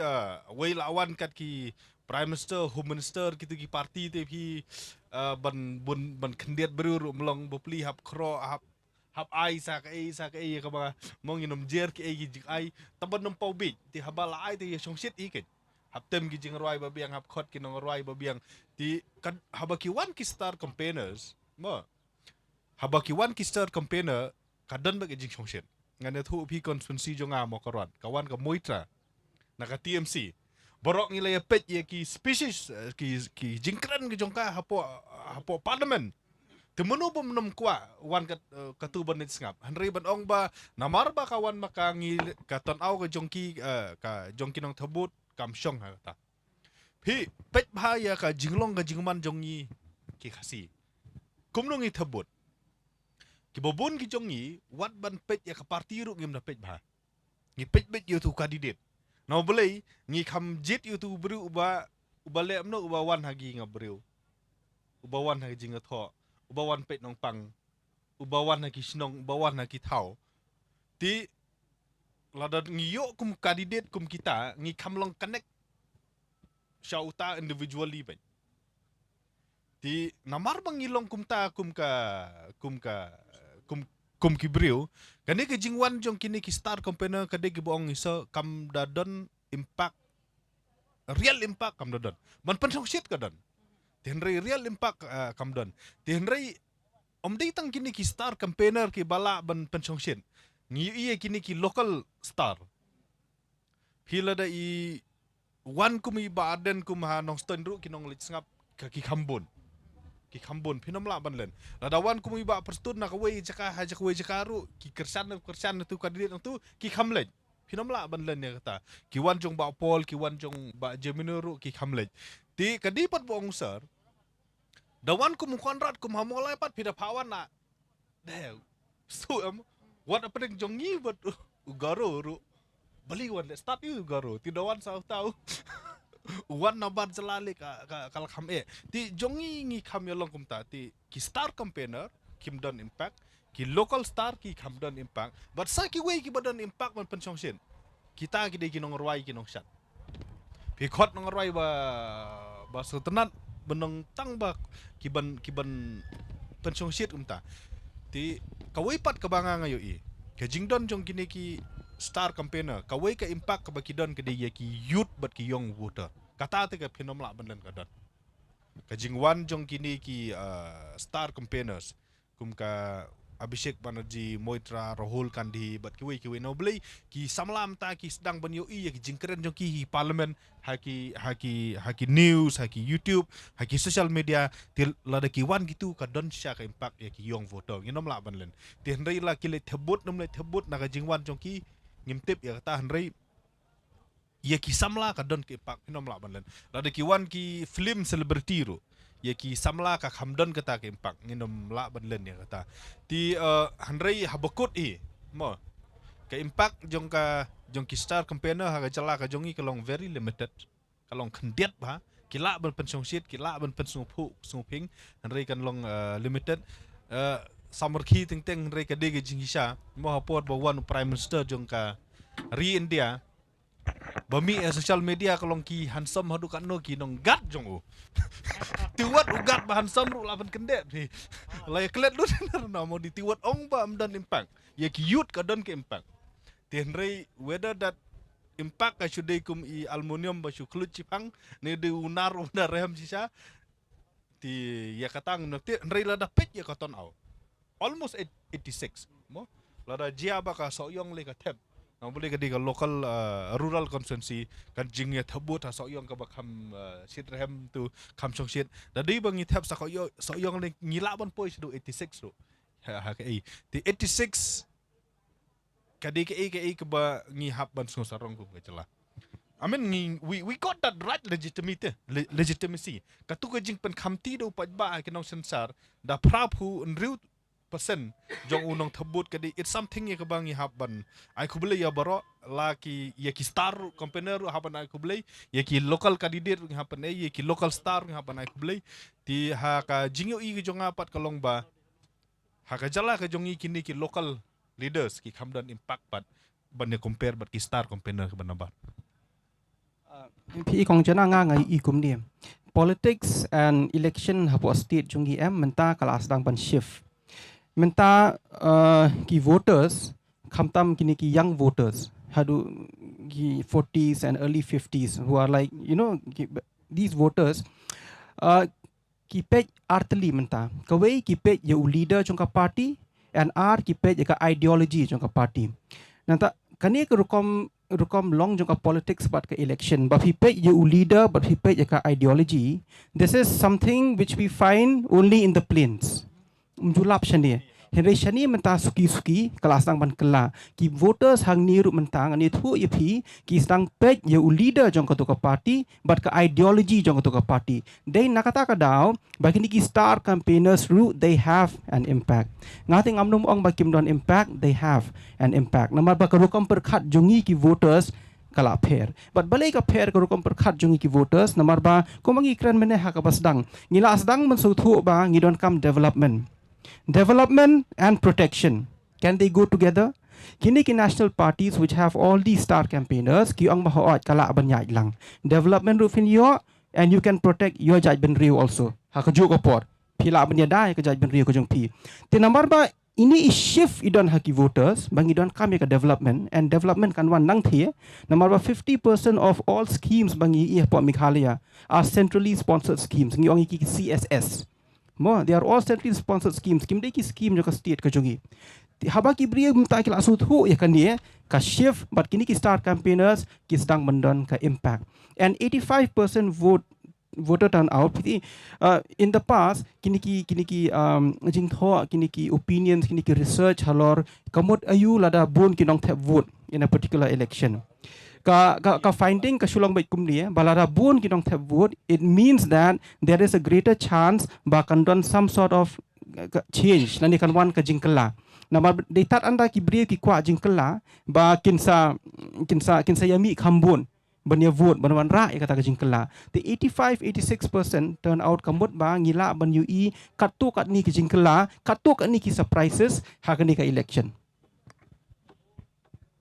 wei lawan kat ki prime minister home minister gitu ki parti te pi ban kendiat beru melong bopli hap kro hap ai sa ka ka ba mong inom jer ki ai jing ai taban nom pau bi ti habala ai te song shit iket hap tem ki jing roi ba biang hap khot ki nong roi ba biang ti kan habaki wan ki star campaigners mo habaki wan ki star campaigner kadan ba ki jing song shit ngane thu pi konspirasi jonga mo kawan kawan ka moitra naka TMC borok ngilay pet ye ki species ki jingkran ki jongka hapo parliament temono bom nom kwa wan ka tu banit ngap hanri ban ong ba namar ba kawan maka ngil ka ton au ka jongki nong thabut kam shong ha ta pi pet bha ya ka jinglong ka jingman jongi ki khasi kumnong I thabut ki bobon ki jongi wat ban pet ya ka parti ru ngim na pet bha ngi pet yu tu candidate now boleh ngi kham jet yu tu bru uba le amno uba wan hagi ngabreu uba wan hagi jinga tho uba wan pet nong pang uba wan hagi snong uba wan hagi thau ti lada ngi yo kum candidate kum kita ngi kham long connect shauta individually ben ti namar bang ngilong kum kibriu kani ke jingwan jong kini ki star campaigner kade ki bong iso kam dadon impact real impact kam dadon man pensong shit kadon tenrei real impact kam don tenrei omdei tang kini ki star campaigner ki bala ban pensong shit ngi iye kini ki local star pila da I wan kum I baden kum ha nong ston ru ki nong lit ngap ki khambon phinom la ban len ladawan kum iba perstun na kawai jaka ha jakaru ki kersan tu kandidat tu ki khamlej phinom la ban len ya kata ki wan jong ba pol ki wan jong ba jeminuru ki khamlej ti kadi pat bong sir dawan kum konrat kum hamolai pat phida phawan na de su what apa jong ni but ugaro ru bali wan start you ugaro ti dawan sa tahu wan nabar jalale kal kham ti jongi ngi kham yolong kumta ti ki star campaigner kim don impact ki local star ki kham don impact but sa ki way ki badon impact man pensong shin kita ki de ki nong roi ki nong shat pi khot nong roi ba sultanat benong tang ba ki ban pensong shit umta ti kawai pat kabanga ngayo ke jingdon jong kini ki star campaigner kawai ka impact ka bakidon ke dia ki youth bat ki young voter kata te ka phinom la ban len ka don ka jingwan jong kini ki star campaigners kum ka Abhishek Banerjee Moitra Rahul Gandhi bat ki wei no blei ki samlam ta ki sedang ban yo ki jingkren jong ki parliament haki news haki YouTube haki social media til lada ki wan gitu ka don sha ka impact ya ki young voter nginom la ban len ti hendrai la ki le thebut nom le thebut na ka jingwan jong ki ngimtip ya ta hendrai ya ki samla ka don ki impact nginom la ban len lada ki wan ki film celebrity ro ya ki samla ka khamdon kata ke impact nginom la ban len ya kata ti hendrai habakut mo ka impact jong ki star campaigner ha jala ka jongi kalong very limited kalong khendiat ba kila ban pensong shit kila ban pensong phu sungping hendrai kan long limited samar khi ting teng hendrai ka de ge jingisa mo hapot ba wan prime minister jong ka ri India bami social media kalong ki handsome hadu kan no ki nong gat jong ditiwat ugat bahan samru laban kendet ni lay klet lu na mau ditiwat ong ba amdan impact ya ki yut ka don ke impact tenrei whether that impact ka shudai kum I aluminium ba shu klut chipang ne de unar rem sisa ti ya katang na tenrei la da pet ya katon au almost 86 mo la da jia ba ka soyong le ka tep na boleh ka di ka local rural constituency kan jingnya thabut ha soyong ka ba kham sit rem tu kham chong sit da di bang ni tap sa ko soyong le ngila ban poi sdu 86 ro ha ka ti 86 kadi ke ba ngi hap ban so sarong ko chala I mean we got that right legitimacy katu ka jing pen khamti do pa ba ke nong sensar da prapu nriu persen jong unong thabut kadi it's something ye ka bang ngi hap ban ai kubule ya baro la ki ye ki star campaigner hapan ai kubule ye ki local candidate ngi hapan ye ki local star ngi hapan ai kubule ti ha ka jingyo I jong apat kalong ba ha ka jala ka jong I kini ki local leaders ki khamdan impact pat ban ye compare bat ki star campaigner ka banabat pi kong jana nga ngai I kum ni politics and election hapo state jong em menta kala asdang ban shift menta ki voters khamtam kini ki young voters hadu ki 40s and early 50s who are like these voters ki pej artli menta kawai ki pej ye leader jong ka party and ki pej ye ka ideology jong ka party nanta kani ke rukom long jong ka politics bat ka election but he pej ye leader but he pej ye ka ideology this is something which we find only in the plains julap shani henry shani menta suki kelas tang ban kela ki voters hang ni ru mentang ani thu yepi ki stang pej ye leader jong ka party but ka ideology jong ka party they nakata ka daw bagi ni ki star campaigners ru they have an impact ngating amnum ong ba kim don impact they have an impact namar ba ka rukom perkhat jongi ki voters kala pair but balai ka pair ka rukom perkhat jongi ki voters namar ba ko mangi kran mene ha ka basdang ngila asdang man su thu ba ngidon kam development and protection can they go together kini ki national parties which have all these star campaigners ki ong mahoat kala banyai lang development rufin yo and you can protect your judge ben riu also ha ka jo ko por phila banya dai ka judge ben riu ko jong pi ti number ba ini is shift idon haki voters bang idon kami ka development and development kan wan nang the number ba 50% of all schemes bang I po Meghalaya are centrally sponsored schemes ngi ong ki CSS mo they are all centrally sponsored schemes kim de ki scheme jo ka state ka jongi haba ki bria mta ki lasut hu ya kan ye ka shift but kini ki start campaigners ki sedang mendon ka impact and 85% voter turnout in the past kini ki jing tho kini ki opinions kini ki research halor kamot ayu lada bun kinong tap vote in a particular election ka finding ka sulong bait kumni balara bun kinong tap vote it means that there is a greater chance ba kan don some sort of change nani kan wan ka jingkala nama detat anda ki bri ki kwa jingkala ba kinsa yami khambun banya vote banwan ra kata ka jingkala the 85-86% turn out kamut ba ngila ban ui katu kat ni ki jingkala katu kat ni ki surprises hakani ka election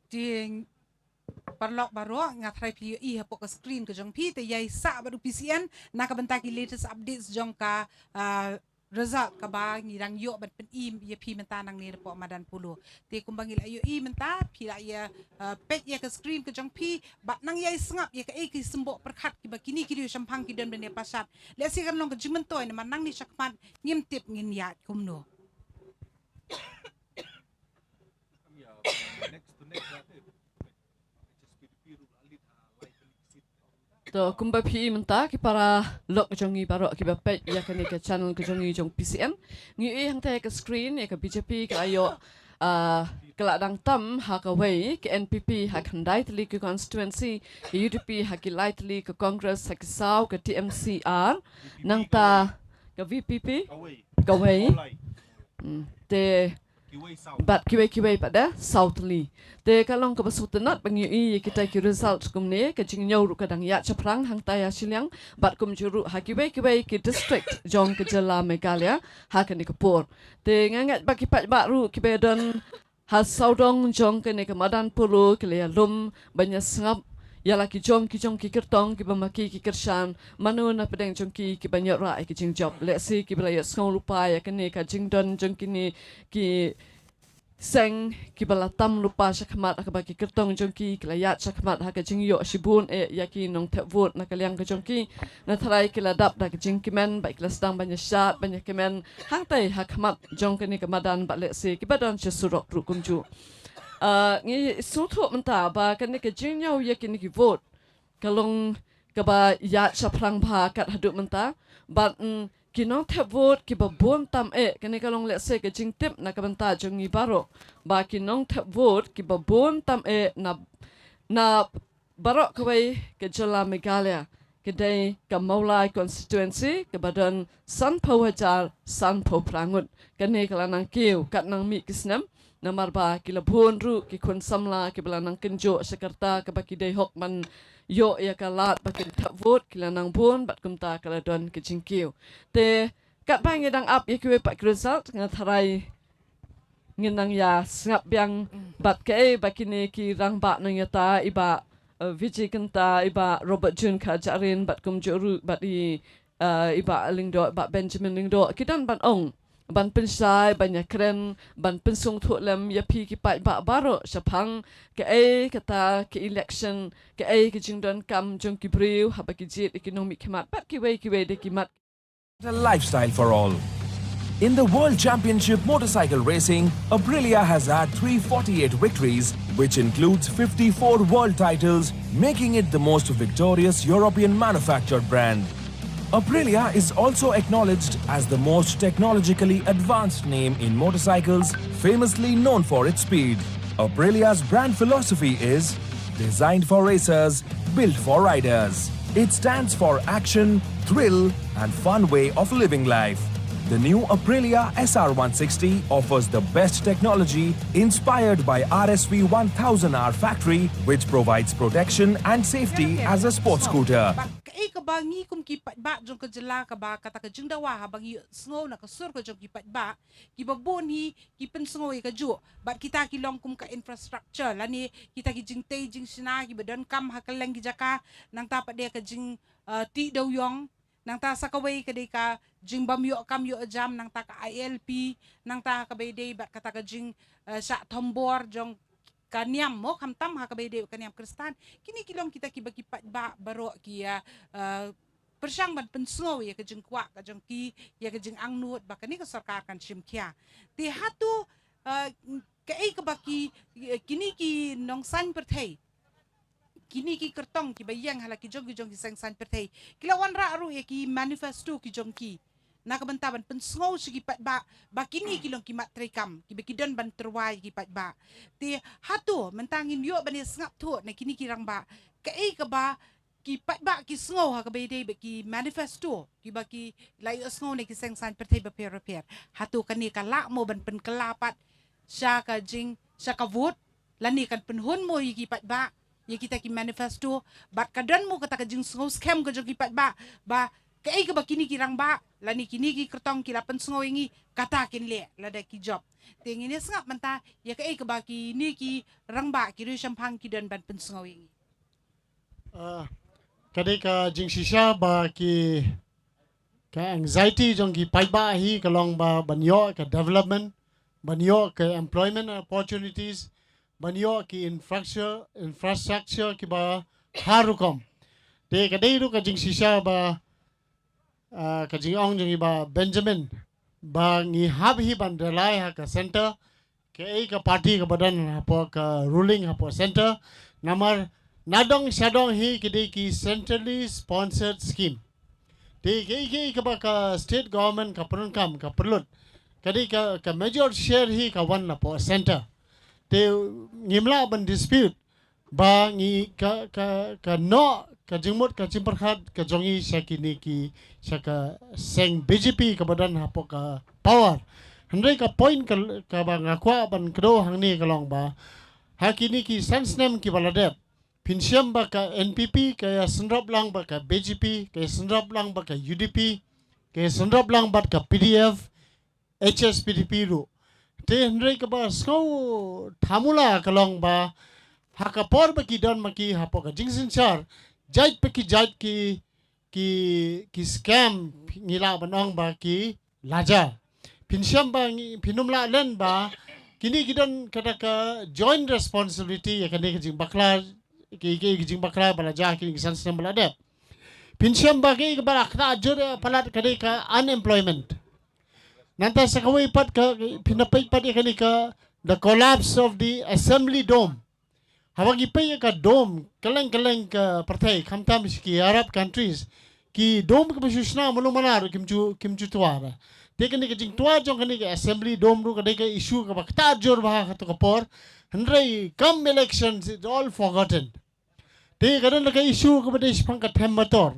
ding parlok baro ngatrai pi I hapo ka screen ke jong pi te yai sa baru PCN na ka benta ki latest updates jong ka result ka ba ngirang yo ban pen I pi menta nang ni po madan pulu te kumbangil ayo I menta pi la ya pet ya ka screen ke jong pi bat nang yai sengap ya ka ki sembo perkhat ki ba kini ki champang ki don bene pasat le si kan long ka jimentoy na manang ni sakman ngim tip ngin yat kumno to kumba pi menta ki para lok jongi baro ki bapet ya kan ke channel ke jongi jong PCN ngi hang te ke screen ya ke BJP ke ayo kelak dang tam ha ka wei ke NPP ha khandai tli ke constituency ke UDP ha ki lightly ke Congress ha ki sau ke TMCR nang ta ke VPP ka wei te bat kiwe pada southly te kalong ke basutenat bangi kita ki result kumne ke jingnyau ru kadang ya chaprang hang taya silang bat kum juru ha kiwe ki district jong ke jela Meghalaya ha kan ke por te ngangat baki pat ba ru ki bedon ha saudong jong ke ne ke madan pulu ke le lum banya sngap Yala ki jong ki kertong ki bamaki ki kershan manu na pedeng jong ki banyak rai ki jing job. Let's see ki bela ya skong lupa ya kene ka jing don jong kini ki seng ki bala tam lupa sakmat ka baki kertong jong ki layat sakmat ha ka jing yo shibun ya ki nong te vot na kaliang ka jong ki na tharai ki ladap da ka jing kimen ba ki sedang banyak syat banyak kimen hang tai ha khamat jong kini ka madan ba let's see ki badon chesurok ru kumju ngi sutu menta ba kan ni ke jinyo ye kini ki vote kalong ka ba ya chaprang pha kat hadut menta but kinong the vote ki ba bom tam kan ni kalong let's say ke jing tip na ka benta jongi baro ba kinong the vote ki ba bom tam na baro ka wai ke jala Meghalaya kedai ka maulai constituency ke badan san pawajar san po prangut kan ni kalanang kiu kat nang mi kisnam namar ba kila bun ru ki kun samla ki bala nang kenjo sekerta ke baki dei hok man yo ya kalat baki tak vote kila nang bun bat kumta kala don ki jingkiu te kat bang dang up ya ki pak result ngat harai nginang ya ngap biang bat ke baki ni ki rang ba nang yata iba Vijay kenta iba Robert Jun ka jarin bat kum juru bat iba lingdo bat Benjamin lingdo kidan ban ong ban pensai banyak keren ban pensung thuk lem ya pi ki pai ba baro sapang ke kata ke election ke ke jingdon kam jong ki briu ha ba ki jit economic kemat bat ki we de ki mat A lifestyle for all. In the World Championship motorcycle racing, Aprilia has had 348 victories, which includes 54 world titles, making it the most victorious European manufactured brand. Aprilia is also acknowledged as the most technologically advanced name in motorcycles, famously known for its speed. Aprilia's brand philosophy is designed for racers, built for riders. It stands for action, thrill, and fun way of living life. The new Aprilia SR160 offers the best technology inspired by RSV 1000R factory, which provides protection and safety as a sports scooter. Ba ngi kum ki pat ba jong ka jela ka ba kata ka jing dawa ha bang sngo na ka sur ka jong ki pat ba ki ba bon hi ki pen sngo ka ju bat kita ki long kum ka infrastructure la ni kita ki jing te jing sina ki badan kam ha ka leng ki jaka nang ta pa de ka jing ti do yong nang ta sa ka wei ka de ka jing bam yo kam yo jam nang ta ka ILP nang ta ka be de bat kata ka jing sa thombor jong kaniam mo kamtam ha kabede kaniam kristan kini kilong kita ki baki pat ba baro ki persang ban pensno ya ka jengkwa ka jengki ya ka jeng angnut ba kani ka sarkar kan simkya ti hatu ka baki kini ki nong san perthei kini ki kertong ki bayang hala ki jong ki sang san perthei kilawan ra ru ya ki manifesto ki jongki na kabantaban pensngo sigi pat ba kini kilong ki matrekam ki bekidan ban terwai ki pat ba ti hatu mentangin yo bani ngap tu na kini kirang ba ka ba ki pat ba ki sngo ha ka be de ki manifesto ki ba ki lai sngo ne ki seng san pertai ba per hatu kani ka la mo ban pen kelapat sya ka jing sya ka vote lani kan penhun mo ki pat ba ya kita ki manifesto bat kadan mo kata ka jing sngo scam ka jong ki pat ba ka ba kini kirang ba lani kini ki kertong ki lapan sngo ingi kata kin le lada ki job tingin ni sengap menta ya ka ba kini ki rang ba ki ru champang ki dan ban pen sngo ingi kadai ka jing shisha ba ki ka anxiety jong ki pai ba hi kalong ba banyo ka development banyo ka employment opportunities banyo ki infrastructure ki ba harukom te kadai ru ka jing shisha ba ka jing ong jong ba Benjamin ba ngi hab hi ban relai ha ka center ka party ka badan ha po ka ruling ha po center namar nadong shadong hi kidi ki centrally sponsored scheme te ka ba ka state government ka perun kam ka perlut kadi ka major share hi ka wan na po center te ngimla ban dispute ba ngi ka no ka jingmut ka chimperkhat ka jongi sakini ki saka seng BJP ka badan ha po ka power handai ka point ka ba ngakwa ban kro hangni kalong ba hakini ki sansnem ki baladep pinsiam ba ka NPP kaya senrap lang ba ka BJP kaya senrap lang ba ka UDP kaya senrap lang ba ka PDF HSPDP ru te handai ka ba sko thamula kalong ba hakapor baki don maki hapo ka jingsin char jait ki scam ngila banong ba ki laja pinsyam ba pinumla len ba kini gidon kata ka joint responsibility ya kani jing bakla ki jing bakla balaja ki san sem balade pinsyam ba ki bala kta jur palat kani ka unemployment nanta sa kawai pat ka pinapay pat ya kani ka the collapse of the assembly dome hawagi pay ka dome kaleng ka partai kamtam ki Arab countries ki dome ka basushna mulu manar kimchu tuara tekani ka jing tuar jong kani ka assembly dome ru kani ka issue ka bakta jor ba ka to kapor handrai come elections is all forgotten te karon ka issue ka bade spang ka them motor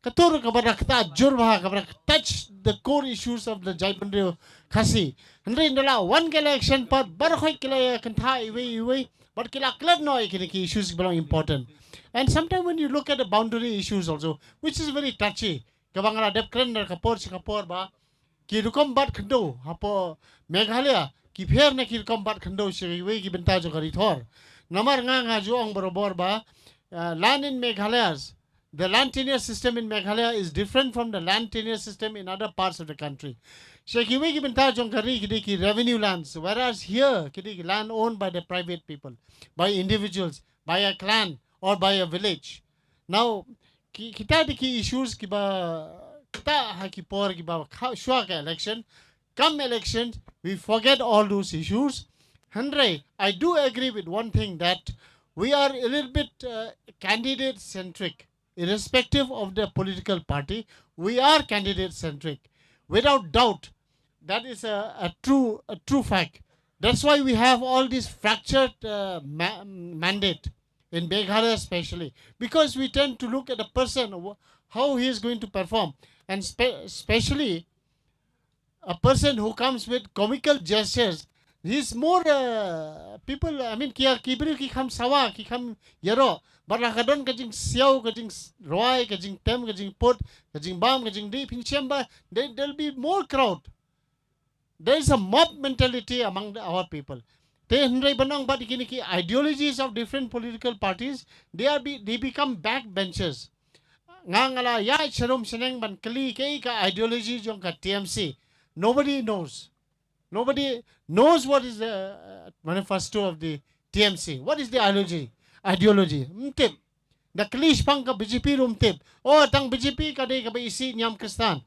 katur ka barakta jor ba ka touch the core issues of the Jaipur khasi handrai ndala one election pat bar khoi kila kan tha iwe but kila club no ki issues belong important and sometimes when you look at the boundary issues also which is very touchy kabangala dep krender kapor ba ki rukom bat khando hapo Meghalaya ki pher na ki rukom bat khando we ki benta jo gari thor namar nga jo ong barobor ba land in Meghalaya the land tenure system in Meghalaya is different from the land tenure system in other parts of the country. So kiwi ki benta jong kari ki revenue lands, whereas here ki land owned by the private people, by individuals, by a clan or by a village. Now kita ki issues ki ba kita haki por ki ba shwa ka election, come elections we forget all those issues. Henry, I do agree with one thing that we are a little bit candidate centric. Irrespective of the political party, we are candidate centric. Without doubt, that is a true fact. That's why we have all this fractured mandate in Meghalaya especially, because we tend to look at the person, how he is going to perform, and especially a person who comes with comical gestures. He's more people. I mean, kibri ki kham sawa ki kham yero. But kadon kajing siaw kajing roy kajing tem kajing pot kajing bam kajing deep in chamber. There'll be more crowd. There is a mob mentality among our people. They ideologies of different political parties. They become backbenchers. Ngangala ya charum seneng ban kali kei ka ideology jong ka TMC. Nobody knows. Nobody knows what is the manifesto of the TMC. What is the ideology? Mtip. The klish pang ka BJP rumtip. Oh, tang BJP ka day ka ba isi nyam kristan.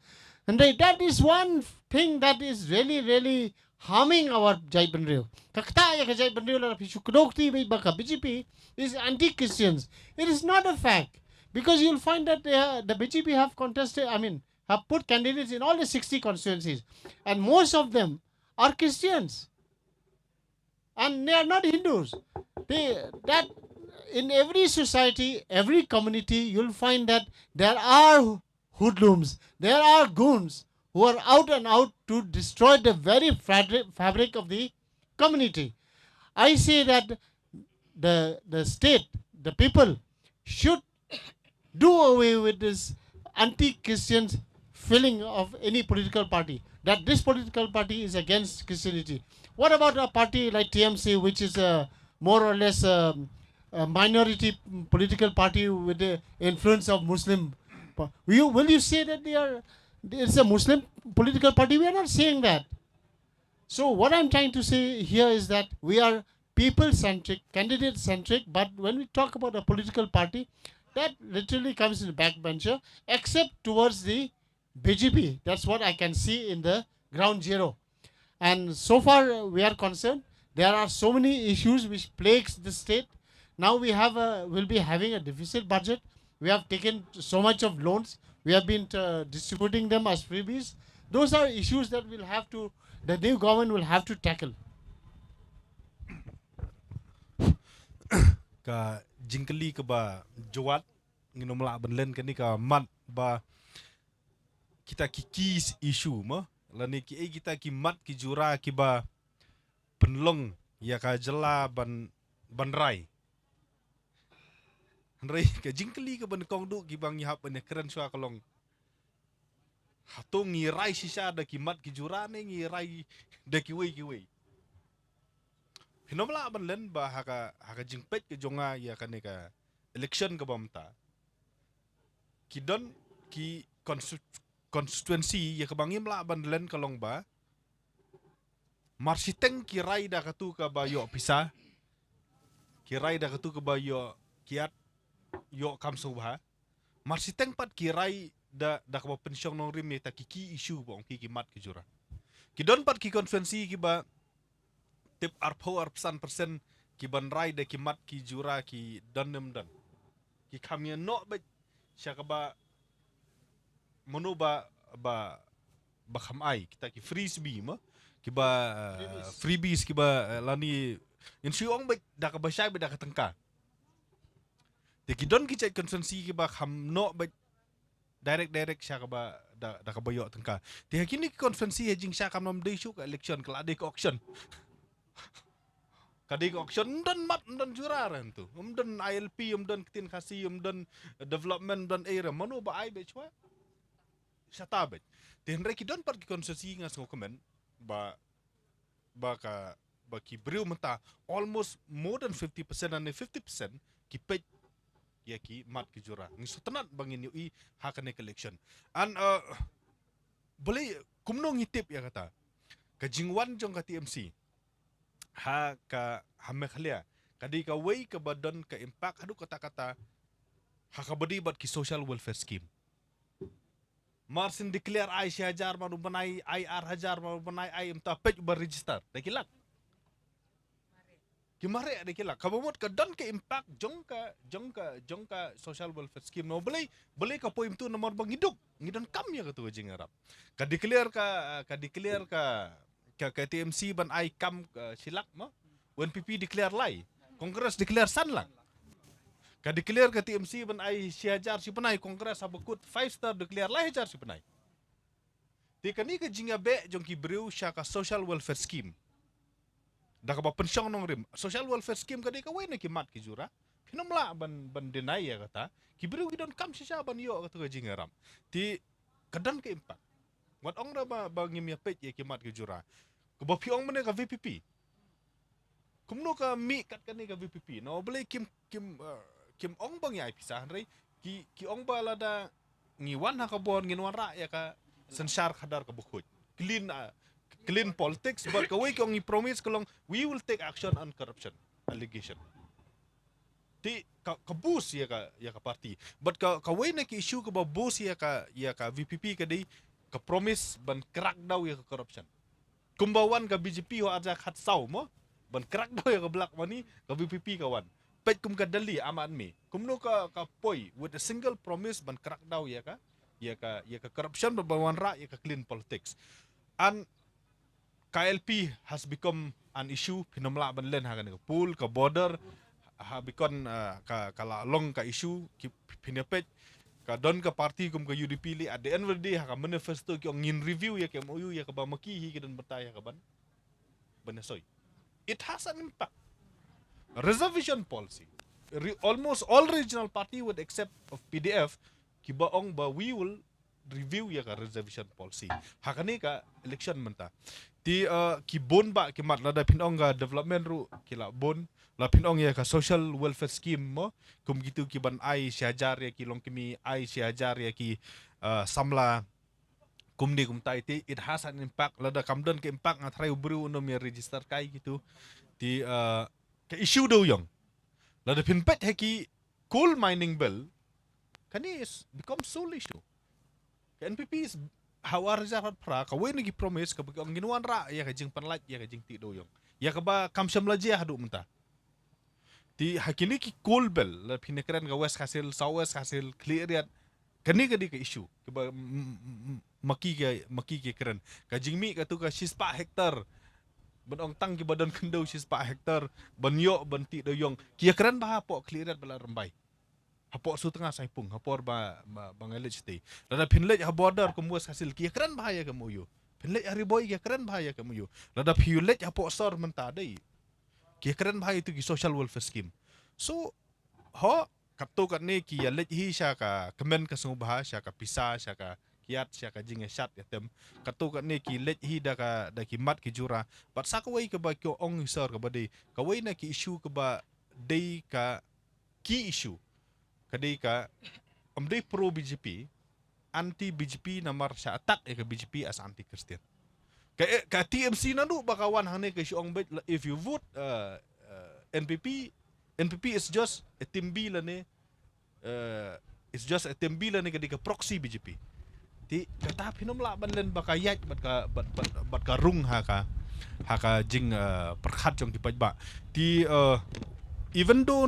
And that is one thing that is really harming our Jaipur. Kakta ka Jaipur la pisukdokti ba baka BJP is anti-Christians. It is not a fact because you'll find that the BJP have contested. I mean, have put candidates in all the 60 constituencies, and most of them are Christians, and they are not Hindus. That in every society, every community, you'll find that there are hoodlums, there are goons who are out and out to destroy the very fabric of the community. I say that the state, the people, should do away with this anti-Christian feeling of any political party, that this political party is against Christianity. What about a party like TMC, which is more or less a minority political party with the influence of Muslim? Will you say that it's a Muslim political party? We are not saying that. So what I'm trying to say here is that we are people-centric, candidate-centric, but when we talk about a political party, that literally comes in the backbencher, except towards the BJP. That's what I can see in the ground zero. And so far we are concerned, there are so many issues which plagues the state. Now we'll be having a deficit budget. We have taken so much of loans. We have been distributing them as freebies. Those are issues that the new government will have to tackle. Ka jingkali ka ba jawat nginomla benlen kani ka mat ba kita kikis isu ma lani ki kita ki mat ki jura ki ba penlong ya ka jela ban rai Rai ka jingkali ka ban kong du ki bang yahap ne keren swa kalong hatung ngi rai sisa da ki mat ki jura ne ngi rai da ki wei Pinomla ban len ba haka jingpet ke jonga ya kaneka election ke bamta. Ki don ki constituency ya kebangim la ban len kalong ba. Marsiteng kirai da katu ka ba yo pisah. Kirai da katu ka ba yo kiat yo kamsu ba. Marsiteng pat kirai da ka ba pensiong nong rim ta kiki isu bong ki mat ke jura. Ki don pat ki constituency ki ba tip arpo arpsan persen ki ban rai da ki mat ki jura ki danem dan. Ki kamya no ba syaka ba mono ba khamai kita ki freebie ma ki ba freebies ki ba lani in siong ba da ka ba syai ba da ka tengka. Te ki don ki cek constituency ki ba kham no ba direct syaka ba da ka ba yo tengka. Te hakini ki constituency hejing syaka nam dei syuk election kala de auction. Kadik auction dan mat dan juraran tu. Dan ILP dan ketin khasi dan development dan area mano ba ai be chwa. Syata be. Ten reki don part ki konstitusi ngas ngokomen ba ki briu menta almost more than 50% and 50% ki pej ya ki mat ki jura. Ngi sutanat bangin yu hakane election. And boleh kumno ngitip ya kata. Ka jingwan jong ka TMC. Ha Megahalaya kadi ka way ka badan ka impact hadu kata-kata ha ka badi bat ki social welfare scheme Marsin declare ai hajar manu banai ai hajar manu banai ai imta page bar register dekilak ki mare dekilak ka bomot ka dan ka impact jong ka social welfare scheme no boleh ka poim tu nomor bangiduk ngidan kam ya ka tu jing arab ka declare ka TMC ban ai kam silak ma when PP declare lai Congress declare san lang ka declare ka TMC ban ai siajar si panai Congress abakut 5 star declare lai hajar si panai ti kani ka jinga be jong ki breu sya ka social welfare scheme da ka ba pensiong nong rim social welfare scheme ka di ka wena ki mat ki jura pinomla ban deny ya kata ki breu idon kam sya ban yo ka jinga ram ti kadan ka impact wat ong ra ba ngim ya pet ye ki mat ki jura ko ba piong mene ka VPP kumno ka mi kat kani ka VPP no boleh kim ong bang ya pisah rei ki ong ba lada ngiwan ha ka bon nginwan ra ya ka sensar khadar ka bukhut clean politics but ka way ki ong promise kalong we will take action on corruption allegation ti ka boost ya ka party but ka way na ki issue ka ba boost ya ka VPP ka dei ka promise ban crack daw ya ka corruption kumbawan ka BJP ho aja khat saw mo ban crack daw ya ka black money ka VPP kawan pet kum ka dali aman me kumno ka poi with a single promise ban crack daw ya ka corruption bawan ra ya ka clean politics and KLP has become an issue pinomla ban len ha ka pool ka border ha become ka long ka issue ki pinapet ka don ka party kum ka UDP li at the end of the day ha ka manifesto ki ngin review ya ka MOU ya ka ba maki hi kidan bertaya ka ban benasoy it has an impact reservation policy almost all regional party would accept of PDF ki ba ong ba we will review ya ka reservation policy hakani ka election menta ti ki bon ba ki mat lada pinong ga development ru kila bon la pinong ya ka social welfare scheme mo kum gitu ki ban ai siajar ya ki long kimi ai siajar ya ki samla kumni kumtai ti it has an impact lada kamdan ke impact ngatrai ubru no mi register kai gitu ti ka issue do yong lada pinpet heki coal mining bill kani is become sole issue ka NPP is hawar jarat pra ka wen gi promise ka bagi nginuan ra ya ka jing panlat ya ka jing ti do yong ya ka ba kamsam laji hadu menta ti hakini ki coal bill la pinekran ka west hasil south west hasil clear yat kani ka di ka issue ka ba maki ke keren ka jingmi ka tu ka 6 hektar benong tang ki badan kendau 6 hektar banyo banti do yong ki keren ba po clear yat bala rembai hapo su tengah saipung hapor ba bangalej te lada pinlej ha border kemuas hasil ki keren bahaya kamu yo pinlej hari boy ki keren bahaya kamu yo lada piulej hapo sor menta dei ki keren bahaya itu ki social welfare scheme so ho kapto kat ne ki lej hi sya ka kemen ka sungbaha sya ka pisa sya ka kiat sia ka jing shat ya tem katu ka ne ki let hi da ki mat ki jura but sakawai ka ba ko ong sir ka ba dei ka wai na ki issue ka ba dei ka ki issue ka dei ka dei pro BJP anti BJP namar sa attack ka BJP as anti Christian ka TMC na do bakawan hane ka ong bet if you vote NPP is just a timbila ne it's just a timbila ne ka proxy BJP ti kata pinom la ban len bakayat bat ka rung ha ka jing perkhat jong ki ba ti even though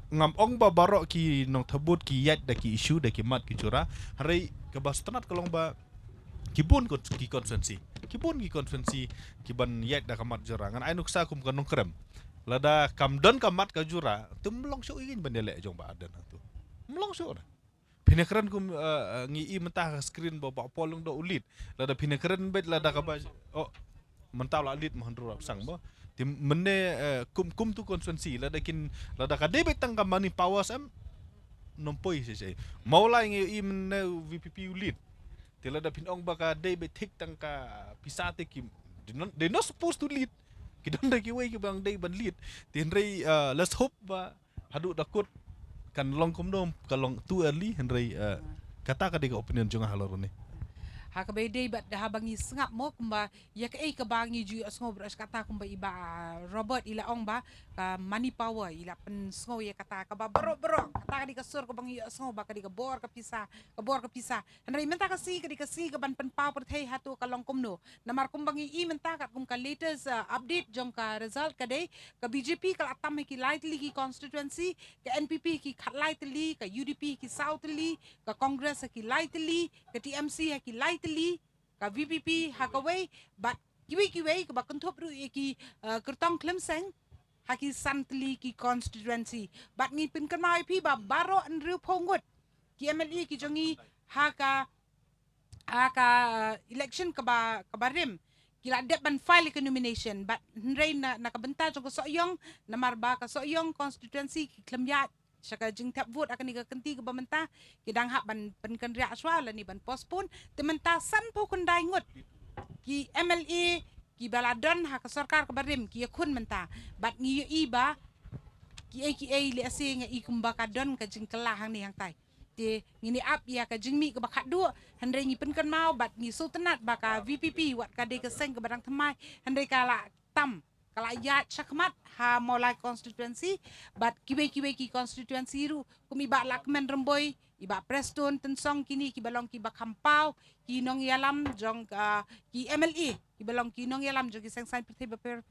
ngam ong ba barok ki nong thabut ki yat da ki issue da ki mat ki jura hari ka bastanat kalong ba kibun ki konferensi ki ban yat da kamat jura ngan ainuk sa kum kanong krem lada kam don kamat ka jura tum long sho ingin bandele jong ba adan tu mlong sho na pinekran kum ngi mentah screen ba polong do ulit lada pinekran bet lada ka ba oh mentah la ulit mahandro sang ba tim menne kum tu konferensi lada ka debet tang kamani powers am nompoi se maulai ngi menne VPP ulit tila da pinong baka debet tik tang ka pisate ki they not supposed to lead kidon da ki way ki bang day ban lead tinrei let's hope ba hadu dakut kan long komdom kalong too early henrei kata ka diga opinion jong halor ni Hakabai day bat dah bangi sengap mo kumba ya ke bangi ju asngo beras kata kumba iba Robert ila ong ba ka money power ila pen sngo ya kata ka ba bro kata di kasur ko bangi asngo ba ka di ka bor ka pisa henry menta ka si ka ban pen power thai hatu ka long komno namar kumbangi I menta ka kum ka latest update jong ka result ka day ka BJP ka atam ki lightly ki constituency ka NPP ki lightly ka UDP ki southly ka Congress ki lightly ka TMC ki lightly ka VPP hakaway but kiwi ka bakuntop ru ki kertong klemseng haki santli ki constituency but ni pin kan mai pi ba baro an ru pongut ki MLE ki jongi haka election ka barim kila det ban file ka nomination but nrei na nakabenta jong ko soyong namar ba ka soyong constituency ki klemya saka jing tap vote akan niga kenti ke bamenta kidang hak ban penkan ria swala ni ban postpone tementa san po kun dai ngut ki MLA ki baladon hak sarkar ke barim ki yakun menta bat ngi iba ki le asing i kumba kadon ka jing kelah hang ni hang tai te ngini ap ya ka jing mi ke bakat du handai ngi penkan mau bat ngi sultanat baka VPP wat ka de ke seng ke barang temai handai kala tam kalau ya cakmat ha mulai constituency but kiwe ki constituency ru kumi ba lakmen remboy iba Preston tensong kini ki balong ki bakampau ki nong yalam jong ki MLE ki balong ki nong yalam jong ki sengsan pete beper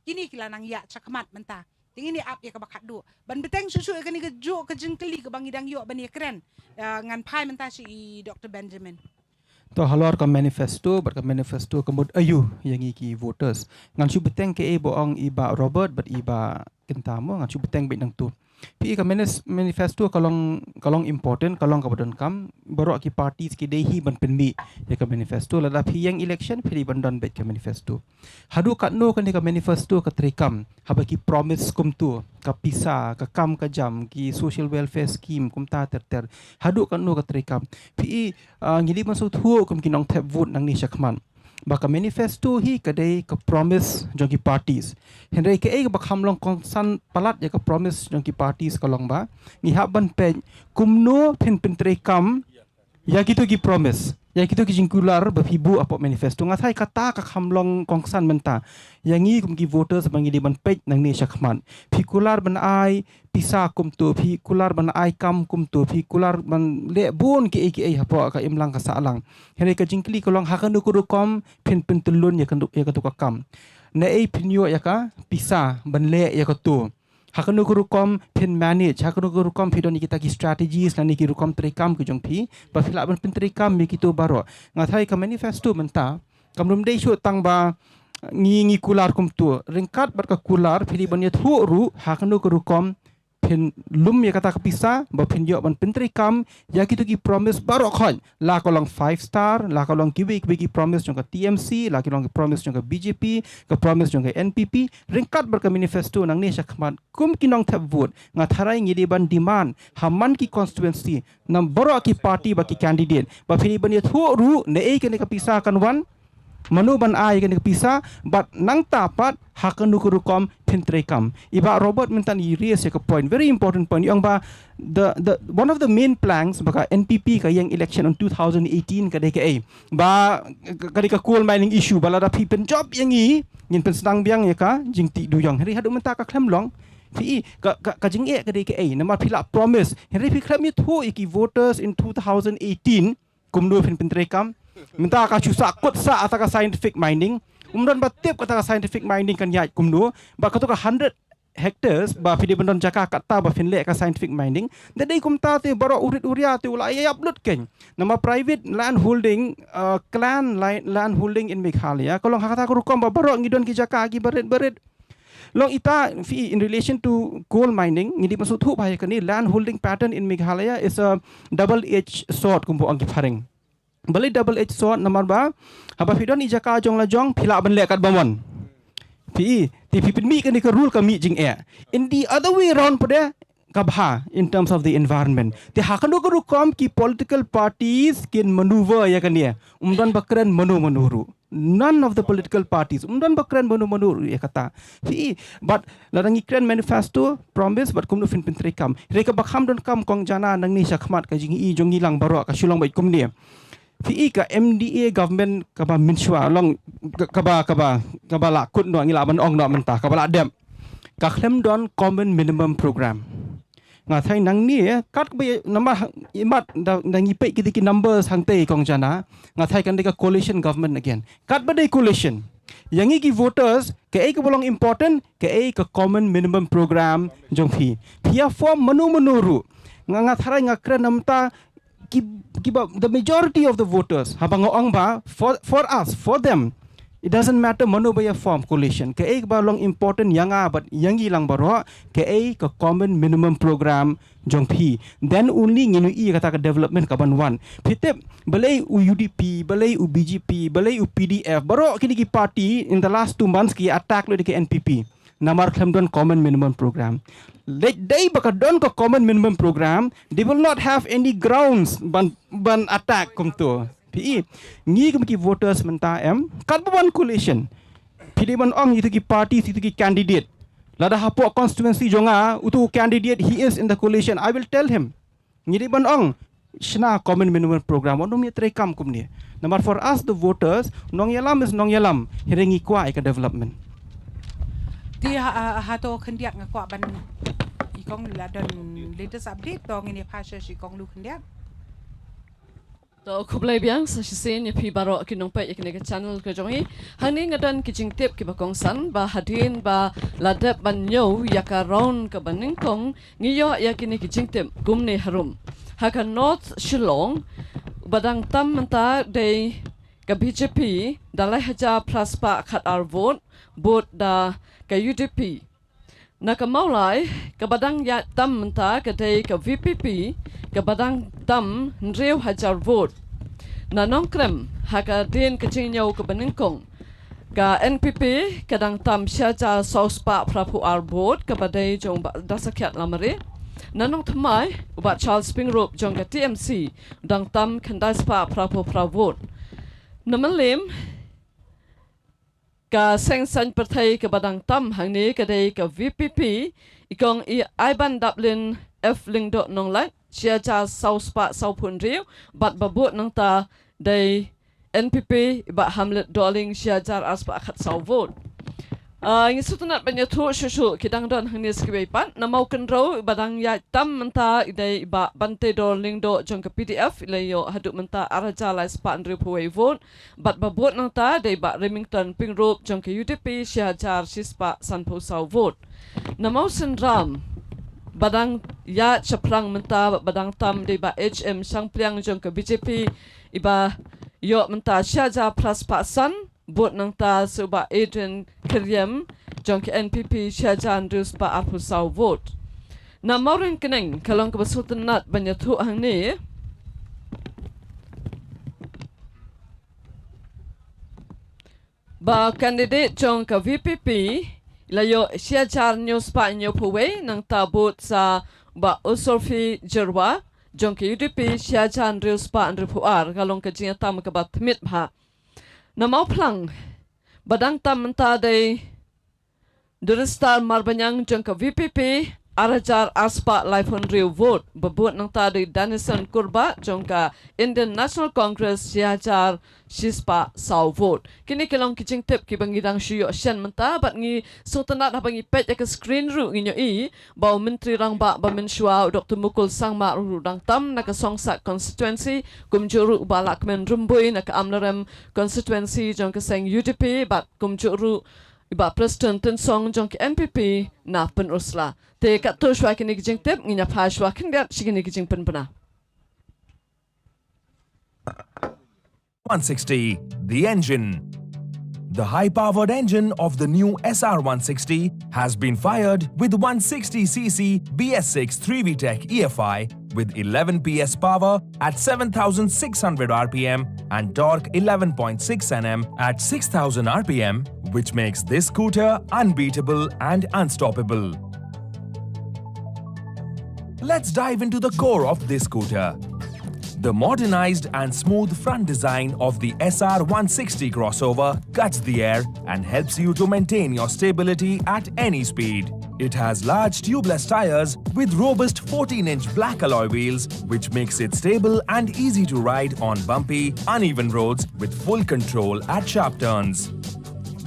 kini kila nang ya cakmat menta tingini ap ya ka bakat du ban beteng susu ka ni ke jo ke jengkeli ke bangidang yo bani keren ngan pai menta si Dr Benjamin to halor ka manifesto kemud ayu yang iki voters ngan chu beteng ke boong iba Robert but iba kentamo ngan chu beteng bet nang tu pi ka manifesto kalong important kalong ka badon kam borok ki party ki dehi ban penmi ya ka manifesto lada pi yang election pi bandan bet ka manifesto hadu kat no kan ka manifesto ka trikam haba ki promise kum tu ka pisa ka kam ka jam ki social welfare scheme kum ta ter hadu kat no ka trikam pi ngili masuk thu kum ki nong tap vote nang ni sakman baka manifesto hi kadai ka promise jong ki parties henry ke ba khamlong kongsan palat ya ka promise jong ki parties kalong ba ngi haban pe kumno pin trekam ya gitu ki promise ya gitu ki jingkular ba fibu apa manifesto ngathai kata ka khamlong kongsan menta yangi kum ki voters bangi di ban pe nang ni sakman pikular ban ai pisa kum tu pikular ban ai kam kum tu pikular ban le bon ki hapo ka imlang ka salang henry ka jingkli kolong hakan ku kom pin tulun ya kan ka kam na ai pinyo ya ka pisa ban le ya ka tu hakan ku kom pin manage hakan ku kom pidon kita ki strategies na ni ki kom trekam ku jong pi ba phila ban pin trekam mi ki tu baro ngathai ka manifesto menta kamrum dei shu tang ba ngi kular kum tu ringkat bar ka kular phili ban ya thu ru hakan ku kom pin lum ya kata kapisa ba pin yo ban pentri kam ya kitu ki promise barok khon la ko long 5 star la ko long ki promise jong ka TMC la ki long ki promise jong ka BJP ka promise jong ka NPP ringkat ber ka manifesto nang ni sakmat kum kinong thap vote nga tharai ngi ban demand haman ki constituency nam barok ki party ba ki candidate ba phini ban ye thu ru ne e ke ne kapisa kan wan manu ban ai kan pisa but nang tapat hakan nukurukom pintrekam iba Robert mintan raise a point very important point yang ba the one of the main planks baka NPP ka yang election on 2018 ka DKA ba ka coal mining issue bala da pipen job yang i ngin pen sedang biang ya ka jingti duyang hari hadu menta ka klem long pi ka jing e ka DKA nama pila promise hari pi klem itu iki voters in 2018 kumdu pintrekam minta ka chusa kot sa ataka scientific mining umdan batip kata scientific mining kan yai kumdu ba katu ka 100 hectares ba pidi bandon jaka kata ba finle ka scientific mining dadai kumta te baro urit uria te ula ya upload ken nama private land holding clan land holding in Meghalaya kolong kata ko rukom ba baro ngidon ki jaka gi berit long ita in relation to coal mining ngidi masuk thu bhai kan ni land holding pattern in Meghalaya is a double edged sword kumbo ang giparing balik double edged sword nomor ba haba pidon ijaka jong la jong phila ban le kat bamon pi ti pipin mi kan ka rule ka mi jing e in the other way around pada kabha in terms of the environment ti hakan do ko kom ki political parties can maneuver ya kan ya umdan bakran manuru none of the political parties umdan bakran manuru ya kata pi but larang ikran manifesto promise but kum no fin pentrekam reka bakham don kam kong jana nang ni sakmat ka jing i jong ilang baro ka sulong bai kum ni pi ka MDA government ka ba minshwa long ka ba la kut no ngila ban ong no menta ka ba la dem ka khlem don common minimum program nga thai nang ni kat ba nama imat nang ipe ki numbers hang te kong jana nga thai kan ka coalition government again kat ba dei coalition yang ki voters ke ai ka bolong important ke ai ka common minimum program jong pia form manu ru nga thai nga kren namta the majority of the voters habang ong ba for us for them it doesn't matter manu ba ya form coalition ke ek ba long important yanga but yangi lang baro ke ek ka common minimum program jong then only nginu i kata ka development ka ban wan pitep balai UDP balai BJP balai PDF baro kini ki party in the last 2 months ki attack lo di NPP namar khlem don common minimum program they baka don ko common minimum program they will not have any grounds ban attack kum to pi ngi kum ki voters menta kat ban coalition pidi ban ong itu ki party itu ki candidate lada hapo constituency jonga utu candidate he is in the coalition I will tell him ngi ban ong shna common minimum program ono mi trekam kum ni number for us the voters nong yalam is nong yalam hirengi kwa ka development ti hato khendiak ngakwa ban ikong la don latest update tong ini phasha shi kong lu khendiak to kublai biang sa sin ya pi baro kinong pa ikne ka channel ka jongi hani ngadan ki jingtep ki bakong san ba hadin ba ladap ban yo ya ka round ka baning kong ngiyo ya kini ki jingtep gumne harum haka north shillong badang tam manta de ka BJP dalai haja plus pa khat our vote da ka UDP naka maulai ka badang ya tam menta ka dei ka VPP ka badang tam nreu hajar vote na nongkrem haka din ka chinyo ka baningkong ka NPP kadang tam syaja sospa prapu our vote ka badai jong dasakyat lamare nanong thamai ubat Charles Pingrop jong ka TMC dang tam khandai spa prapu vote namalim ka sengsan partai ke badang tam hang ni ka dei ka VPP ikong i ban Dublin F lingdo nong lat sia cha south pa south pun riu bat babut nang ta dei NPP ba Hamlet Darling sia jar aspa khat south vote ngi sutunat banya thu shushu kidang don hang ni skibai pan namau kenro badang ya tam menta dei ba bante Darling do jong ka PDF ilayo hadu menta araja lai spa andri puai vote bat babut nang ta dei ba Remington Pingrop jong ka UDP sia jar sispa sanpo south vote namau sendram badang ya chaprang menta badang tam dei ba HM sangpliang jong ka BJP iba yo menta sia jar plus pa san bot nang ta suba Adrian Kiryam jong ka NPP sia jar ndus pa apu south vote Na maurin keneng kalong kabasutan nat banyathu hang ni. Ba candidate jong ka VPP layo siajar news pa nyo puwe nang tabut sa ba usolfi jerwa jong ka UDP siajar news pa ripuar kalong ka jinga tam ka batmit ha. Na mau plang badang tam menta day Duristar marbanyang jong ka VPP arajar aspa life on real vote babut nang tadi Danison Kurba jong ka Indian National Congress siajar shispa saw vote kini kelong kijing tip ki bangidang shuyo shan menta bat ngi sultanat habangi pet ya screen ru nginyo i baw menteri rang ba menshua Dr. Mukul Sangma ru dang tam naka songsat constituency kumjuru balak men rumbui naka amlarem constituency jong ka seng UDP bat kumjuru iba Preston Tensong jong ki MPP na penusla te kat to shwa kini kijing tip nginya pha shwa kingat shigini kijing penpena 160, the engine. The high-powered engine of the new SR160 has been fired with 160cc BS6 3VTEC EFI with 11 PS power at 7,600 RPM and torque 11.6 Nm at 6,000 RPM, which makes this scooter unbeatable and unstoppable. Let's dive into the core of this scooter. The modernized and smooth front design of the SR160 crossover cuts the air and helps you to maintain your stability at any speed. It has large tubeless tires with robust 14-inch black alloy wheels, which makes it stable and easy to ride on bumpy, uneven roads with full control at sharp turns.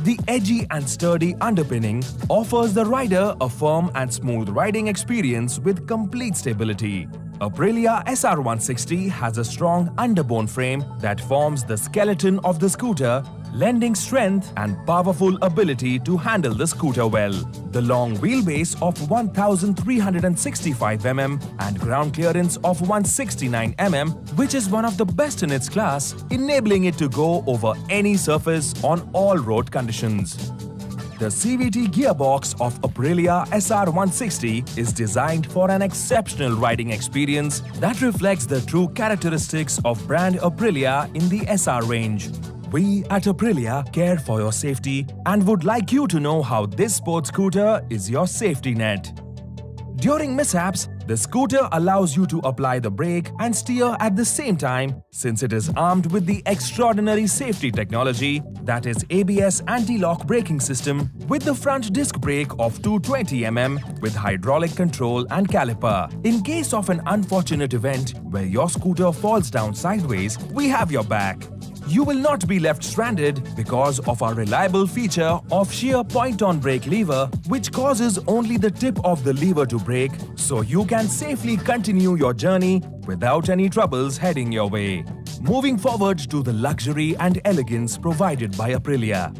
The edgy and sturdy underpinning offers the rider a firm and smooth riding experience with complete stability. Aprilia SR160 has a strong underbone frame that forms the skeleton of the scooter, lending strength and powerful ability to handle the scooter well. The long wheelbase of 1,365 mm and ground clearance of 169 mm, which is one of the best in its class, enabling it to go over any surface on all road conditions. The CVT gearbox of Aprilia SR160 is designed for an exceptional riding experience that reflects the true characteristics of brand Aprilia in the SR range. We at Aprilia care for your safety and would like you to know how this sports scooter is your safety net. During mishaps, the scooter allows you to apply the brake and steer at the same time since it is armed with the extraordinary safety technology that is ABS anti-lock braking system with the front disc brake of 220 mm with hydraulic control and caliper. In case of an unfortunate event where your scooter falls down sideways, we have your back. You will not be left stranded because of our reliable feature of sheer point-on brake lever, which causes only the tip of the lever to brake, so you can safely continue your journey without any troubles heading your way. Moving forward to the luxury and elegance provided by Aprilia.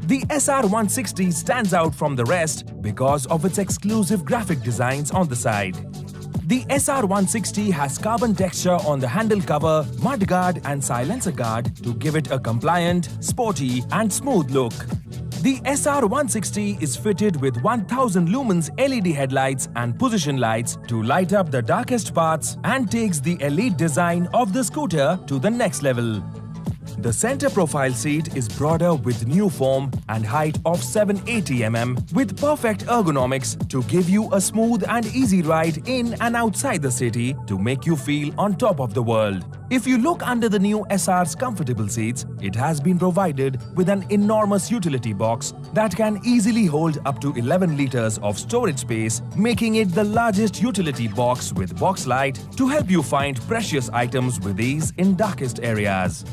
The SR160 stands out from the rest because of its exclusive graphic designs on the side. The SR160 has carbon texture on the handle cover, mudguard and silencer guard to give it a compliant, sporty and smooth look. The SR160 is fitted with 1000 lumens LED headlights and position lights to light up the darkest parts and takes the elite design of the scooter to the next level. The center profile seat is broader with new foam and height of 780 mm with perfect ergonomics to give you a smooth and easy ride in and outside the city to make you feel on top of the world. If you look under the new SR's comfortable seats, it has been provided with an enormous utility box that can easily hold up to 11 liters of storage space, making it the largest utility box with box light to help you find precious items with ease in darkest areas.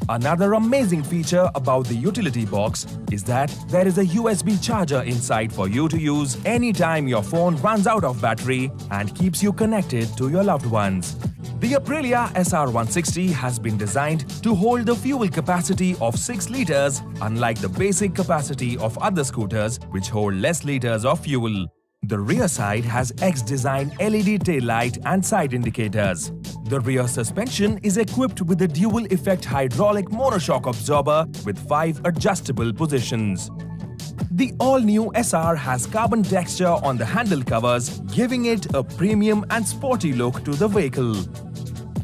Another amazing feature about the utility box is that there is a USB charger inside for you to use anytime your phone runs out of battery and keeps you connected to your loved ones. The Aprilia SR160 has been designed to hold the fuel capacity of 6 liters, unlike the basic capacity of other scooters which hold less liters of fuel. The rear side has X-design LED tail light and side indicators. The rear suspension is equipped with a dual-effect hydraulic monoshock absorber with 5 adjustable positions. The all-new SR has carbon texture on the handle covers, giving it a premium and sporty look to the vehicle.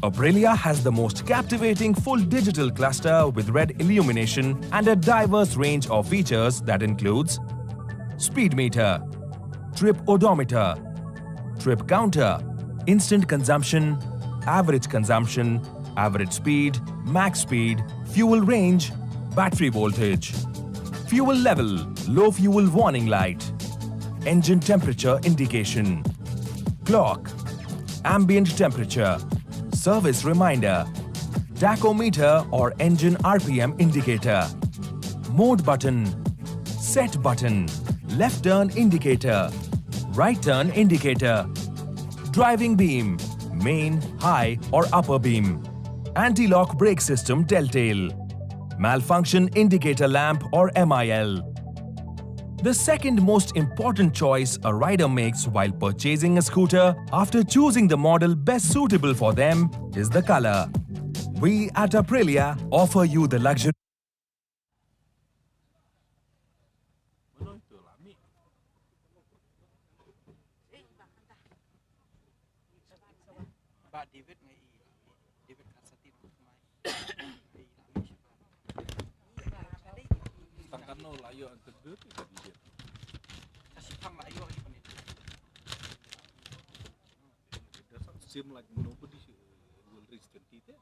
Aprilia has the most captivating full digital cluster with red illumination and a diverse range of features that includes speed meter, trip odometer, trip counter, instant consumption, average speed, max speed, fuel range, battery voltage, fuel level, low fuel warning light, engine temperature indication, clock, ambient temperature, service reminder, tachometer or engine RPM indicator, mode button, set button, left turn indicator, right turn indicator, driving beam, main, high or upper beam, anti-lock brake system telltale, malfunction indicator lamp or MIL. The second most important choice a rider makes while purchasing a scooter after choosing the model best suitable for them is the color. We at Aprilia offer you the luxury. Seem like nobody will reach 20 there.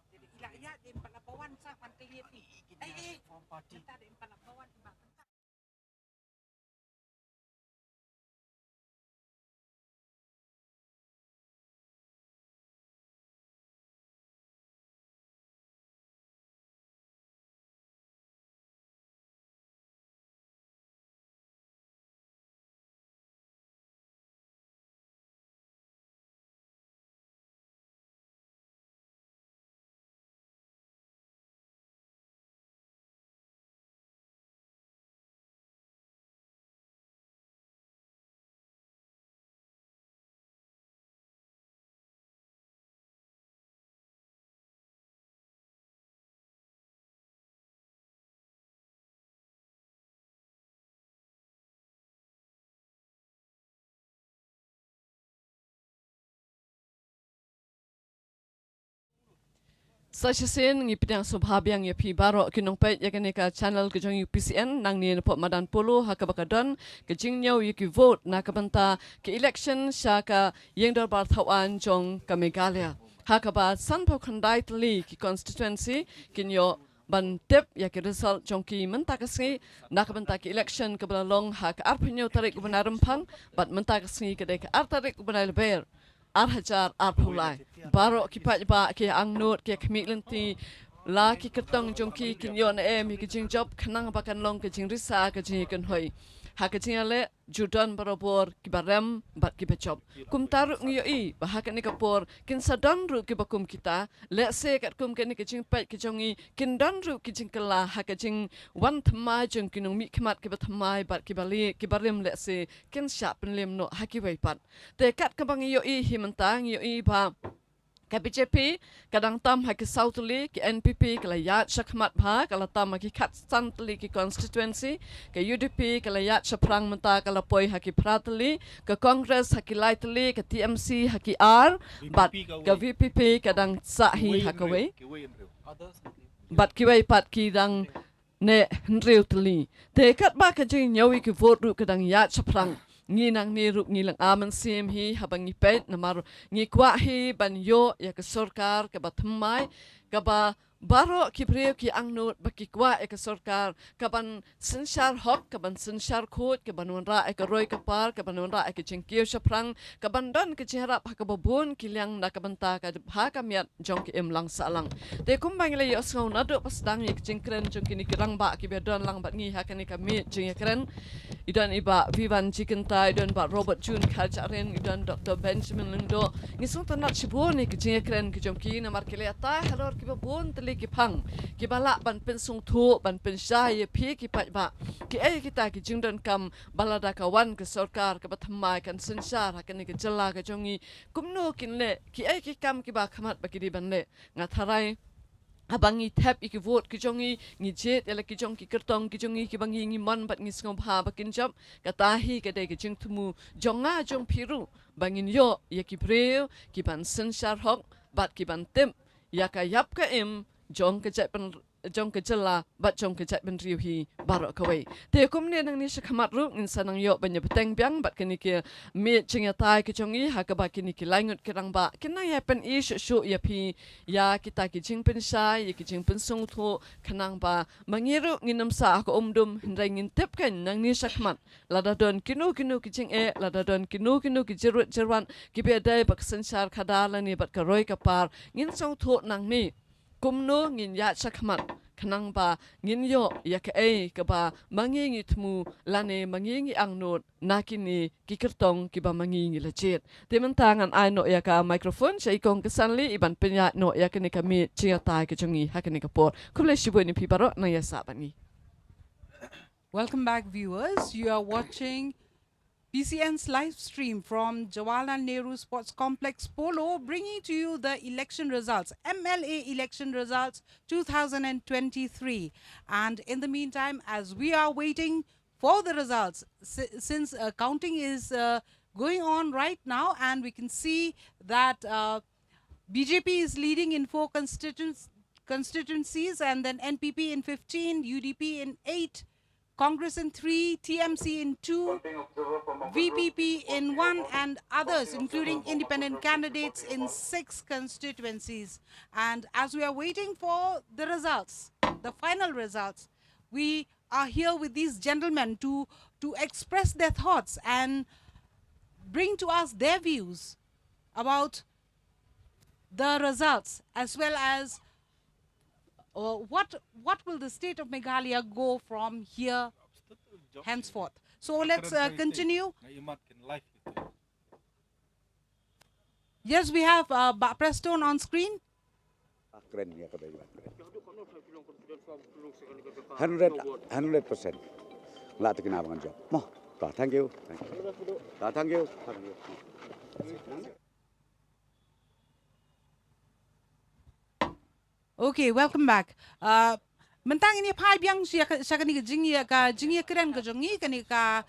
Saya sen ngi pidang subhabiang ya pi baro kinong pet ya ka channel ke jong UPCN nang ni nepot madan polo ha ka bakadon ke jing nyau ki vote na ka banta ke election sha ka yeng dor bar thawan jong ka Meghalaya ha ka ba san pho khandai tli ki constituency kinyo ban tep ya ke result jong ki menta ka si na ka banta ke election ka balalong ha ka arpinyo tarik gubernarum phang bat menta ka si ke de ka artarik gubernal ber Arhajar arpulai baro kipat ba ki angnut ki kemiklenti la ki ketong jongki kinyon mi ki jing job khnang bakan long ki jing risa ki jing kan hoi ha ki jing ale judan barobor ki barem bat ki bejob kum taru ngiyo I ba ha ni kapor kin sadan ru ki bakum kita le se kat kum ki jing pat ki jongi kin dan ru ki jing kala ha ki jing wan thma jong kinong mi khmat ki bathmai bat ki bali ki barem le se kin sha pen lem no ha ki wai pat te kat ka bang ngiyo I himantang ngiyo I ba Ka BJP kadang tam haki Southli ki NPP kala yat shakmat bha kala tam haki khat santli ki constituency ka UDP kala yat shaprang menta kala poi haki Pratli ka Congress haki Lightli ka TMC haki R but ka VPP kadang sahi hakawe but kiwai pat ki dang ne nreu tli te kat ba ka jing nyawi ki vote ru kadang yat shaprang ngi nang ni rup ngi lang aman sim hi habang ngi pet namar ngi kwa hi ban yo ya ke sarkar ke bathmai ka ba baro ki preo ki angnut baki kwa e ke sarkar ka ban sinshar hok ka ban sinshar khot ke ban ra e ke roi ka par ka ban ra e ke chingkio shaprang ka ban don ke chera pa ka babun ki lyang na ka banta ka ha ka miat jong ki em lang salang te kum bang le yo sngau na do pasdang ni chingkren jong ki ni kirang ba ki be don lang bat ngi ha ka ni ka mi jing kren idan iba Vivan Chikinta idan ba Robert Jun Khalcharen idan Dr. Benjamin Lindo ngisung tanat sibon ni kijing kren ki jom ki na markele ata halor ki babon teli ki phang ki bala ban pen sung thu ban pen sha ye phi ki pa ba ki ai kita ki jing don kam balada ka wan ke sarkar ka bathmai kan sinsar ha kan ni ki jalla ka jongi kumno kin le ki ai ki kam ki ba khamat ba ki di ban le nga tharai abangi tap iki vote ki jongi ngi jet ela ki jong ki kertong ki jongi ki bangi ngi man bat ngi ngom ha bakin jam katahi ke de ki jing tumu jonga jong piru bangin yo ya ki breu ki ban sen shar hok bat ki ban tem ya ka yap ka em jong ke jat pen jong ke jela bat jong ke jat ben riu hi barok kawai te kum ne nang ni shakamat ru in sanang yo banya beteng biang bat kini ki me chinga tai ki jongi ha ka ba kini ki langut kirang ba kina ya pen i shu ya pi ya kita ki jing pen sai ya ki jing pen sung tho kanang ba mangiru nginam sa ko omdum hindai ngin tep kan nang ni shakamat lada don kinu ki jing lada don kinu ki jirut jirwan ki be dai bak sanchar khadala ni bat ka roi ka par ngin sung tho nang ni kumno ngin ya shakamat kanang ba ngin yo ya ka ka ba mangingi tmu lane mangingi angnot nakini ki kertong ki ba mangingi lachet tementangan ai no ya ka microphone sai kong kesanli iban penya no ya kini kami chia tai ke jongi hakani ka por kule shibo ni pibaro na ya sabani. Welcome back, viewers. You are watching PCN's live stream from Jawaharlal Nehru Sports Complex Polo, bringing to you the election results, MLA election results 2023. And in the meantime, as we are waiting for the results, since counting is going on right now, and we can see that BJP is leading in 4 constituencies, and then NPP in 15, UDP in 8, Congress in 3, TMC in 2, VPP in 1, and others, including independent candidates in 6 constituencies. And as we are waiting for the results, the final results, we are here with these gentlemen to express their thoughts and bring to us their views about the results, as well as what will the state of Meghalaya go from here henceforth. So let's continue. Yes, we have Preston on screen. 100%. Thank you. Thank you. Okay, welcome back. Mentang ini pai biang siya kani ka jingi keren ka jongi kani ka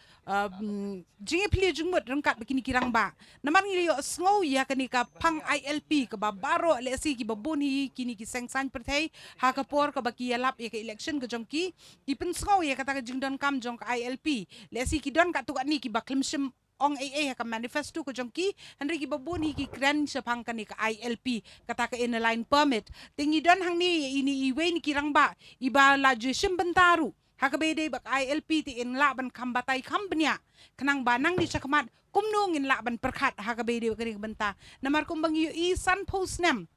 jingi pili jungmut rengkat begini kirang ba. Namar ngi yo sngow ya kani ka pang ILP ka ba baro le si ki baboni kini ki sengsan perthai ha ka por ka baki yalap ya ka election ka jongki ipen sngow ya kata ka jingdon kam jong ka ILP le si ki don ka tu ni ki ba klimshim ong ka manifesto ko jongki henry ki baboni ki kren sa pangkani ka ILP kata ka inline permit tingi don hang ni ini iwe ni kirang ba iba la jishim bentaru hakabede bak ILP ti in la ban kambatai kambnya kanang banang di sakmat kumnung in la ban perkhat hakabede kani benta namar kumbang yu isan postnem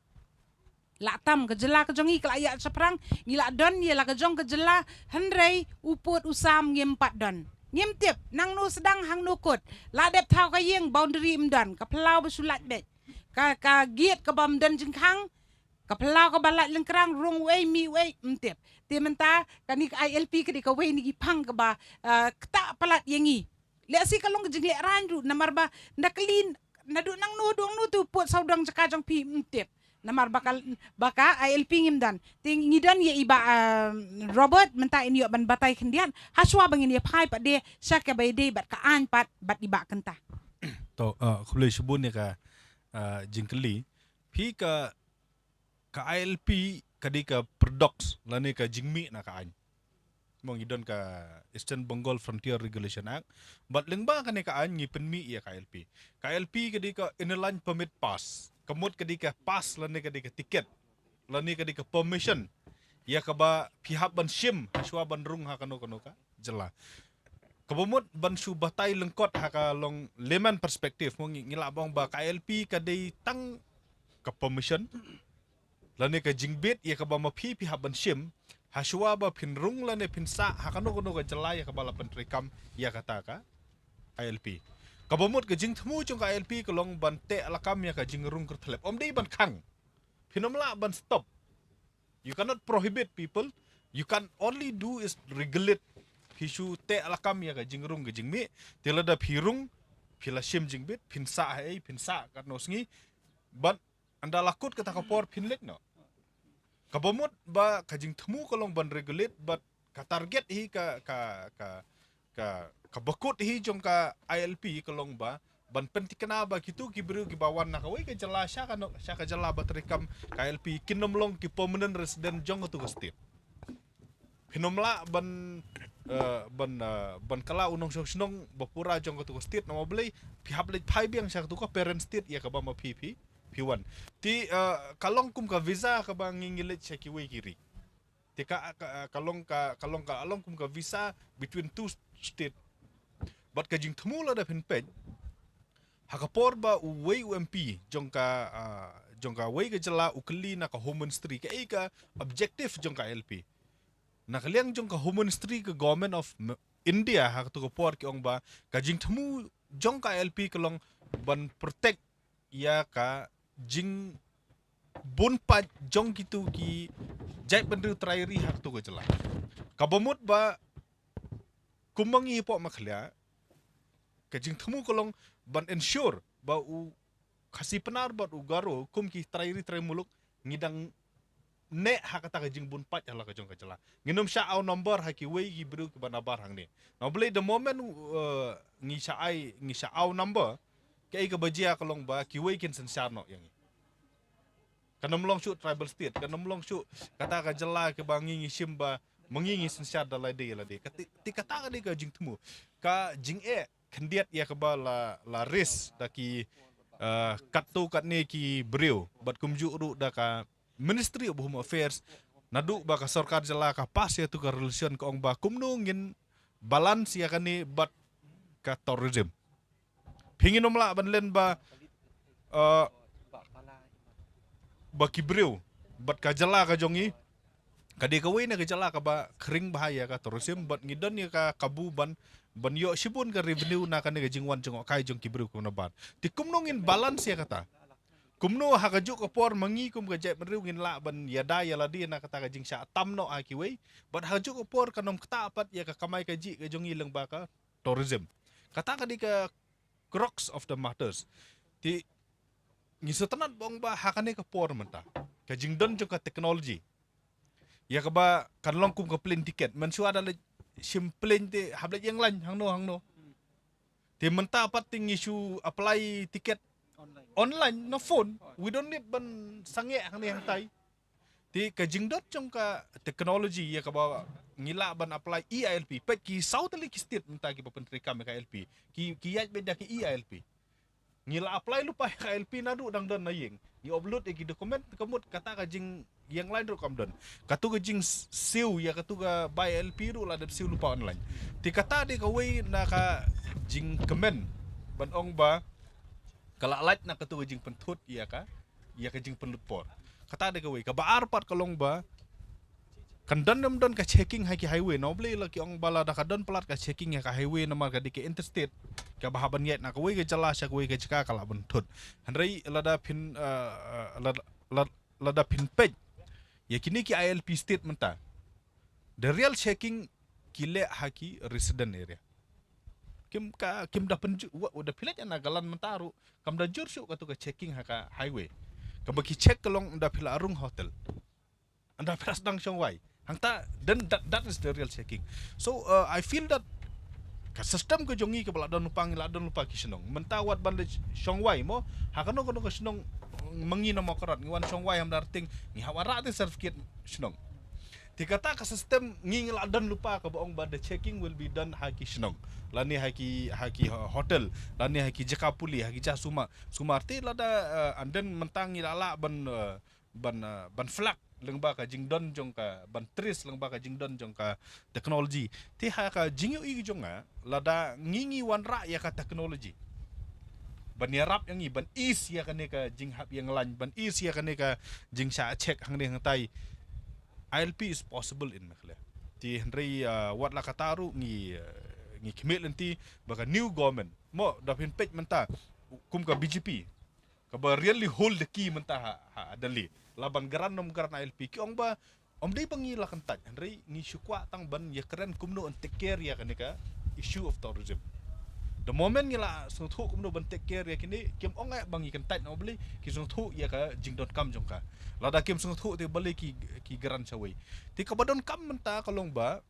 la tam ka jela ka jongi ka ya saprang ngila don ye la ka jong ka jela henry uput usam ngem 4 don Nyem tip nang no sedang hang no kot la dep thau ka yeng boundary imdan ka plau basulat bet ka giet ka bam dan jingkhang ka plau ka balat lengkrang rong wei mi wei mtip timenta kani ka ILP ka di ka wei ni pang ka ba kta palat yengi le si ka long jingle randu namar ba naklin nadu nang no dong no tu pot saudang jaka jong pi mtip namar baka ILP ngimdan ting ngidan ye iba Robert menta ini ban batai kendian haswa bangin ye pai pat de syaka bay de bat ka an pat bat iba kenta to khule shubun ne ka jingkli phi ka ILP kadi ka products lane ka jingmi na ka an mong idon ka Eastern Bengal Frontier Regulation Act but lengba ka ne ka an ngipen mi ya ka ILP kadi ka inline permit pass kemud ketika pas lani ketika tiket lani ketika permission ya kaba pihak ban shim haswa ban rung ha kano ka jela kabumut ban shu batai lengkot ha ka long layman perspektif mong ngilabong ba KLP kadai tang ka permission lani ka jingbit ya kaba mapi pihak ban shim haswa ba pin rung lani pin sa ha kano ka jela ya kaba lapan rekam ya kata ka KLP kabamut ka jing thmu chung ka LP ka long ban te alakam ya ka jing rung ker thlep om dei ban khang phinomla ban stop you cannot prohibit people you can only do is regulate hishu te alakam ya ka jing rung ka jing mi telada phirung phila shim jing bit phinsa hai phinsa ka nosngi ban anda lakut ka ta ka por phinlek no kabamut ba kajing temu kalong ban regulate but ka target hi ka bakut hi jong ka ILP kalong ba ban pentikana ba kitu ki bru ki bawan na kawai ka jala sya ka jala ba terikam ka ILP kinom long ki permanent resident jong tu state hinomla ban kala unong snong bapura jong tu state nama beli pihap lej phai biang syak tu ka parent state ya ka ba ma P1 ti kalong kum ka visa ka ba ngingilet sya ki wei kiri ti kalong along kum ka visa between two state but ka jing thmula da phin pej hakapor ba uwei UMP jongka wei ka jala ukli na ka home ministry ka objective jongka LP nakaliang jongka home ministry ka government of India hak tu ka por ki ong ba ka jing thmu jongka LP kalong ban protect ya ka jing bon pa jong kitu ki jai bandru trairi hak tu ka jala kabamut ba kumangi po makhlia kajing temu kolong ban ensure ba u kasi penar ba u garo kum ki trairi trai muluk ngidang ne hakata kajing bun pat hala kajong kajala nginum sha au number haki wei gi bru ki banabar hang ne now play the moment ngi sha au number kai ka bajia kolong ba ki wei kin sensar no yang kanam long shoot tribal state kanam long shoot kata ka jala ke bangi ngi simba mengingi sensar dalai de la de ti kata ka de ka jing temu ka jing kendiat ya keba la ris daki kat tu kat ni ki beriu bat kumju ru da ka Ministry of Home Affairs nadu ba ka sarkar jala ka pas ya tu ka relation ka ong ba kumnu ngin balance ya kan ni bat ka tourism pingin omla ban len ba ba ki beriu bat ka jala ka jongi kadi kawai na ka jala ka ba kering bahaya ka tourism bat ngidon ya ka kabu ban yo sibun ka revenue na kan ga jingwan jong kai jong kibru ko na ban ti kumnongin balance ya kata kumno ha ka juk por mangi kum ga jai menriu ngin la ban yada ya ladi na kata ga jing sha tamno a ki wei but ha juk por kanom kata apat ya ka kamai ka ji ga jong ileng ba ka tourism kata ka di ka crux of the matters ti ngisotanat bong ba ha kan ka por menta ka jing don jong ka technology ya ka ba kan long kum ka plane ticket man su ada simpleng te hablet yang lain hangno te menta apat ting issue apply tiket online no phone we don't need ban sange hang yang tai ti ka jingdot jong ka technology ya ka ba ngila ban apply EILP pet ki southly ki state menta ki papentri kam ka LP ki yat beda ki EILP ngila apply lupa ka LP nadu dang don na yeng ni upload ki dokumen kamut kata ka jing yang lain ru kam don katu ka jing siu ya katu ka by LP ru la da siu lupa online ti kata de ka wei na ka jing kemen ban ong ba kala light na katu ka jing pentut ya ka jing penlutpor kata de ka wei ka baar pat kalong ba kandan nam don ka checking ha ki highway no ble la ki ong bala da ka don plat ka checking ya ka highway na mar ka di ke interstate ka bahaban yet na ka wei ka jala sha ka wei ka jika kala bentut hanrei lada pin page ya kini ki ILP state menta the real checking kile haki resident area kim da penju udah pilat na galan mentaru kam da jursu ka tu ka checking haka highway ka bagi check kalong da pila arung hotel anda pila sedang shongwai hangta then that is the real checking so I feel that ka system ko jongi ka bala don lupa ki senong mentawat ban shongwai mo hakano kono ka senong mangi na makarat ngiwan shongwai ham darting ngi hawara te certificate senong dikata ka system ngingil adan lupa ka baong ba the checking will be done haki senong lani haki hotel lani haki jakapuli haki sumarti lada and then mentang ilala ban flak lengba ka jingdon jong ka ban tris lengba ka jingdon jong ka teknologi ti ha ka jingyu i jonga lada ngingi wan ra ya ka teknologi ban yarap yang ban is ya ka ne ka jing hap yang lan ban is ya ka ne ka jing sha check hang ne hang tai ILP is possible in Meghalaya. Ti henry wat la kataru ngi kimel nanti baka new government mo dapin page menta kum ka BJP ka ba really hold the key menta ha adali laban garan ILP ki ong ba dei pangila kan taj henry ngi syukwa tang ban ya keren kumno on take care ya kanika issue of tourism the moment ngila sung thu kum no ban take care ya kini kim ong ai bangi kan tait no beli ki sung thu ya ka jing.com jong ka lada kim sung thu te beli ki garan chawai ti ka badon kam menta kalong ba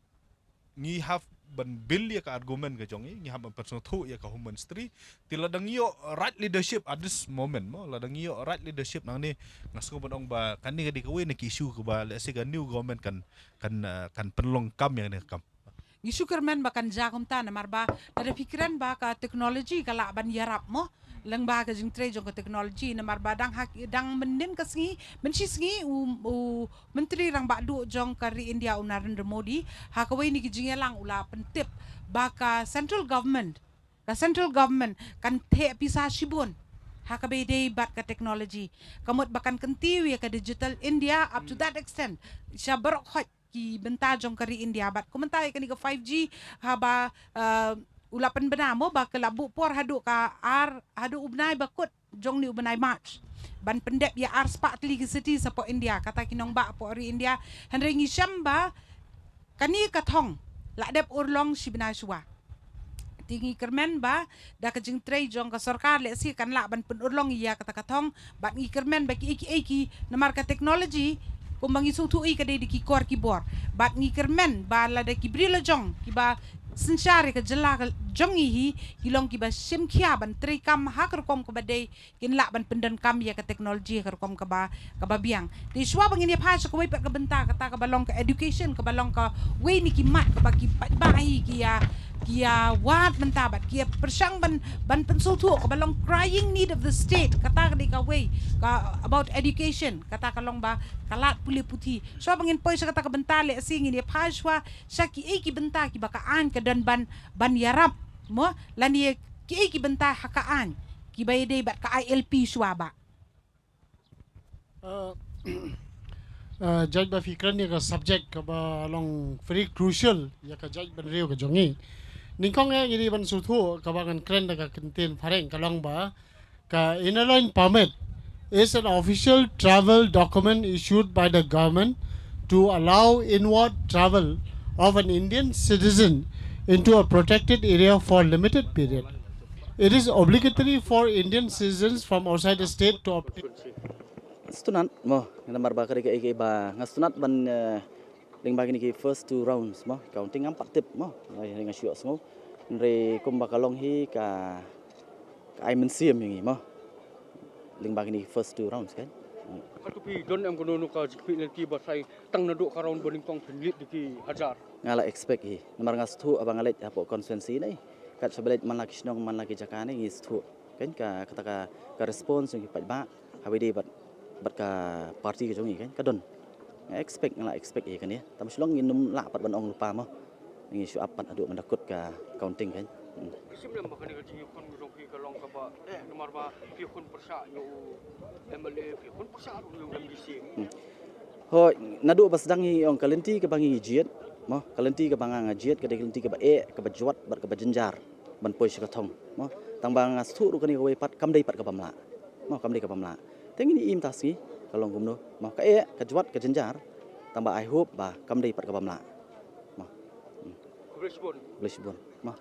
ngi have ban bill ya ka argument ka jong ngi have ban sung thu ya ka home ministry ti lada ngio right leadership at this moment mo lada ngio right leadership nang ni ngasko badong ba kan ni ka di ka we na ki issue ka ba let's say ka new government kan penlong kam yang ni kam Isu kermen bakan jakum ta na marba ada pikiran ba ka teknologi ka laban yarap mo lang ba ka jing tre jong ka teknologi na marba dang mendin ka singi mensi singi u menteri rang ba du jong ka ri India Narendra Modi ha ka we ni ki jing lang ula pentip ba ka central government kan the pisa shibun ha ka be dei bat ka teknologi kamot bakan kentiwi ka digital India up to that extent syabar khot ki benta jong kari India bat komentar ka ni ka 5G haba ulapan bena mo ba kelabu por hadu ka hadu ubnai bakut jong ni ubnai march ban pendep ya spa city sa po India kata kinong ba po ri India henry ngisham ba kani kathong ladep urlong si bena suwa tingi kermen ba da ka jing tray jong ka sarkar le si kan la ban pen urlong iya kata kathong bat ngi kermen ba ki iki namar ka technology kung bangi sung tui ka di ki kor ki bor bat ngi kermen ba la de ki brila jong ki ba sinsyari ka jela ka jong hi kilong ki ba sim khia ban tri kam ha kar kom ka ba de kin la ban pendan kam ya ka teknologi kar kom ka ba biang di shwa bangin ya phasa ko ka benta ka ta ka balong ka education ka balong ka we ni ki mat ka ba ki ba hi ki ya wat mentabat kia persang ban pensul tu ka balong crying need of the state kata ka we ka about education kata kalong ba kalat puli putih so bangin poy sa kata ka bentale singin ya phaswa saki ki benta ki bakaan ka dan ban yarap mo lani ki benta hakaan ki bayde bat ka ILP swaba judge ba fikran ni ka subject ka ba long very crucial ya ka judge ban reu ka jongi ningkong ya gini ban suthu ka ba kan kren da ka kintin fareng ka long ba ka inner line permit is an official travel document issued by the government to allow inward travel of an Indian citizen into a protected area for limited period. It is obligatory for Indian citizens from outside the state to obtain. Stunat mo namar ba kari ka ba ngastunat ban ling bagi ni first two rounds mo counting am patip mo ring asyo smo re kum bakalong hi ka ai mensiam yang mo ling bagi ni first two rounds kan Katupi don am kono ka jikpi lelki basai tang naduk ka round boning kong penlit diki hajar ngala expect hi namar ngastu abang alet apo konsensi nei kat sabelet man laki snong man laki jakane ngistu kan ka kata ka response ngi pat ba habide bat ka parti ke jongi kan kadon expect kan ya tam silong nginum la pat ban ong lupa mo ngi su apat aduk mendakut ka counting kan simlam makani ka jingi kon rong ki kalong ka ba nomor ba pi kon persa yo MLA pi kon persa yo MDC ho nadu bas dangi ong kalenti ka bangi jiet mo kalenti ka banga jiet ka kalenti ka ba ka ba juat bat ka ba jenjar ban poi ka thong mo tang bang astu ru kan ka we pat kam dei pat ka pamla mo kam dei ka pamla tengi ni im tasi kalong gumno ma ka ka juat ka jenjar tamba I hope ba kam dei pat ka pamla ma Lisbon ma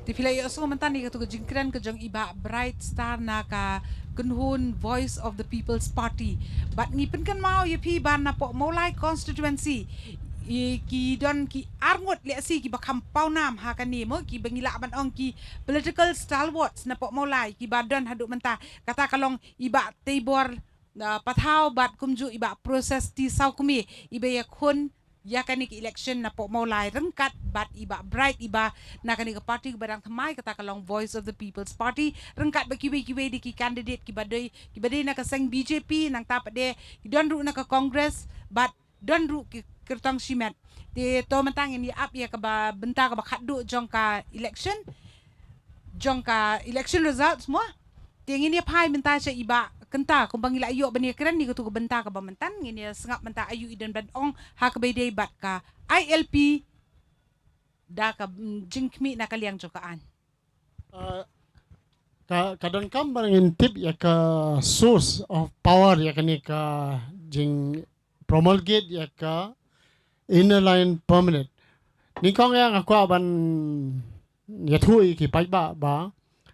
ti filay so mantani ka to jingkran ka jong iba bright star na ka kunhun voice of the people's party but ngipin kan mau ye pi ban na po molai constituency ki don ki arngot le si ki bakam pau nam ha kan ni mo ki bangila ban ong ki political stalwarts na po molai ki badon hadu menta kata kalong iba tibor pathau bat kumju iba proses ti sau kumi iba ya khun ya kani ki election na po molai rengkat bat iba bright iba na kani ka party barang thamai kata kalong voice of the people's party rengkat ba kiwe di ki candidate ki badai na ka sang BJP nang tapat de ki don ru na ka congress bat don ru ki kertang simet di to mentang ini up ya ka ba benta ka ba khadu jong ka election results mo ting ini pai benta sa iba kenta kung bangila ayo bani kran ni ko benta ka ba mentan ngini sengap menta ayu idan ban ong ha ka bede bat ka ILP da ka jingkmi na kaliang jokaan kadang kam barang intip ya ka source of power ya kani ka jing promulgate ya ka inner line permanent ni kong yang aku ban yathui ki pai ba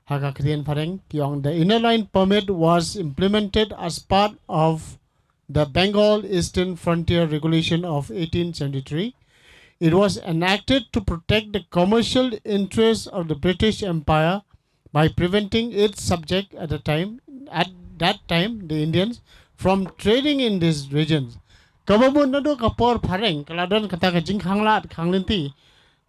haka krian fareng kiong the inner line permit was implemented as part of the Bengal Eastern Frontier Regulation of 1873. It was enacted to protect the commercial interests of the British Empire by preventing its subject at that time, the Indians, from trading in these regions. Kababun nado kapor pareng kaladon kata ka jingkhanglat khanglenti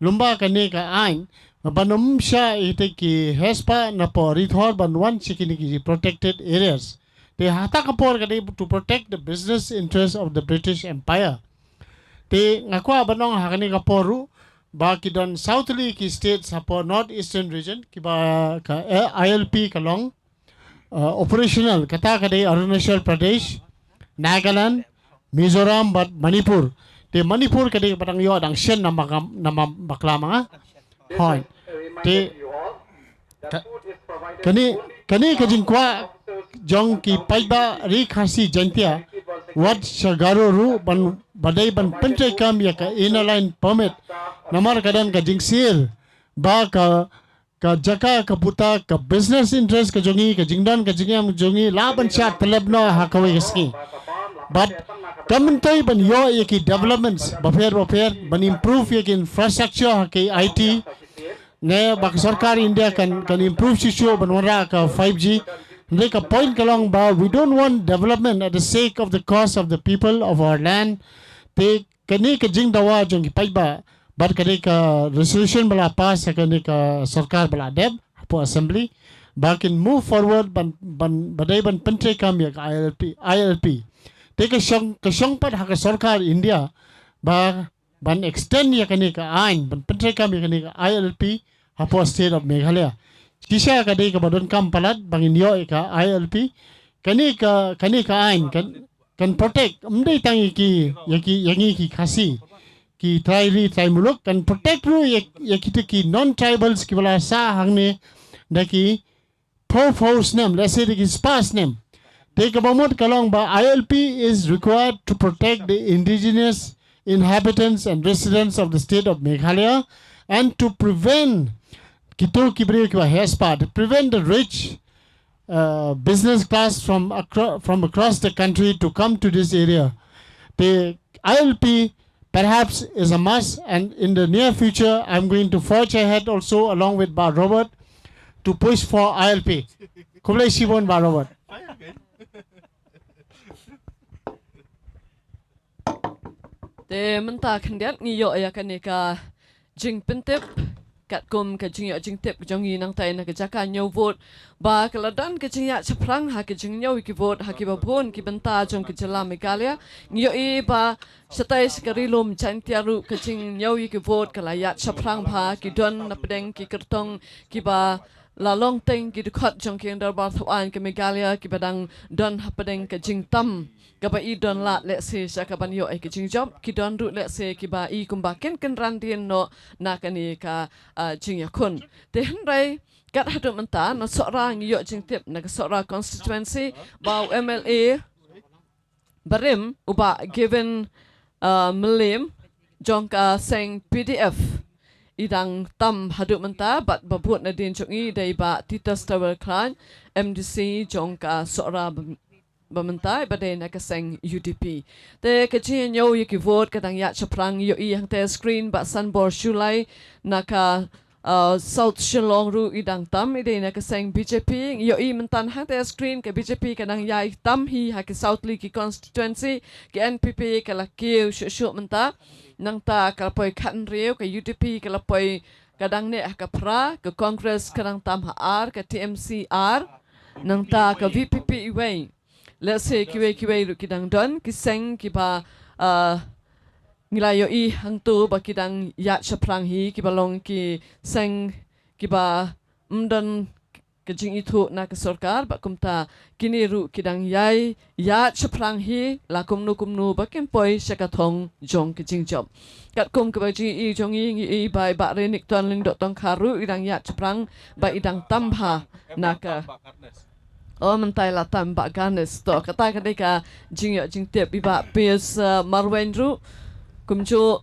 lumba kane ka ain banum sha ite ki hespa na por rithor banwan chikini ki protected areas. They hata kapor kade to protect the business interests of the British Empire. Te ngakwa banong hakani kaporu ba kidon southerly ki states hapo northeastern region ki ba ka ILP kalong operational kata kade Arunachal Pradesh, Nagaland, Mizoram but Manipur. Te Manipur kade patang yo dang shen na bakla mga hoy. Te kani kajingkwa jong ki paiba ri khasi jantia wat sagaro ru ban badai ban pentre kam ya ka inner line permit namar kadan ka jingsir ba ka jaka ka puta ka business interest ka jongi ka jingdan ka jingyam jongi laban chat telebno ha ka ski but kamuntai ban yo ye ki developments bafer ban improve ye ki infrastructure ha ki IT ne bak sarkar India kan improve sisyo ban wara ka 5G. Make a point along ba we don't want development at the sake of the cost of the people of our land. Te kani ka jing dawa jong pai ba but kani ka resolution bala pass kani ka sarkar bala deb po assembly ba can move forward ban badai ban pentre kam ya ILP. Te ka shong pat ha ka sarkar India ba ban extend ya kani ka ain ban pentre kam ya kani ka ILP hapo state of Meghalaya. Kisha kadai ka badon kam palat bangin yo ka ILP kani ka ain kan protect mdai tangi ki yangi ki khasi ki try muluk kan protect ru yakite ki non tribals ki bala sa hangne daki force name let's say the sparse name take about kalong ba ILP is required to protect the indigenous inhabitants and residents of the state of Meghalaya and to prevent Kitur Kibri Kiba Hespa to prevent the rich business class from across the country to come to this area. The ILP perhaps is a must, and in the near future, I'm going to forge ahead also along with Bar Robert to push for ILP. Kublai Shibon Bar Robert. Te menta kendiat ngiyo ya kanika jing pentip kat kum ka jing jing tip jong yi nang tai na ka jaka nyau vote ba kaladan ka jing ya chaprang ha ka jing nyau ki vote ha ki ba bon ki benta jong ki jala Meghalaya ngiyo i ba satai skarilum chantiaru ka jing nyau ki vote kala ya chaprang ba ki don na pedeng ki kertong ki ba la long teng ki khot jong ki ndar ba thwan ki Meghalaya ki badang don ha pedeng ka jing tam kaba I don la let's say saka ban yo ki jing job ki don ru let's say ki ba I kumbaken kan randien no na kani ka jing yakun te hendrai kat hadu menta no sora yo jing tip na sora constituency ba MLA barim uba given melim jong ka seng PDF idang tam hadu menta bat babut na din chungi dai ba titas tower klan MDC jong ka sora Bamantai badai nak seng UDP. Te kecil nyo yuki vote kadang ya chaprang yo I yang te screen ba sanbor shulai naka South Shillong ru idang tam ide nak seng BJP yo I mentan hang te screen ke BJP kadang ya tam hi ha ke Southly ki constituency ke NPP ke lakiu shuk menta nang ta kalpoi khan riu ke UDP ke lapoi kadang ne ka pra ke Congress kadang tam ha R ke TMC R nang ta ke VPP iway. Let's say kiwe ru kidang don kiseng kiba ngilayo I hang tu ba kidang ya chaprang hi kibalong ki seng kiba mdon kajing itu na ke sarkar ba kumta kini ru kidang yai ya chaprang hi la kumnu ba kempoi syakathong jong kajing job kat kum ke baji I jong I bai ba renik ton ling dot tong kharu idang ya chaprang ba idang tambha na ka Oh mentai la tambak ganes to kata kadeka jing tip iba pes marwenru kumju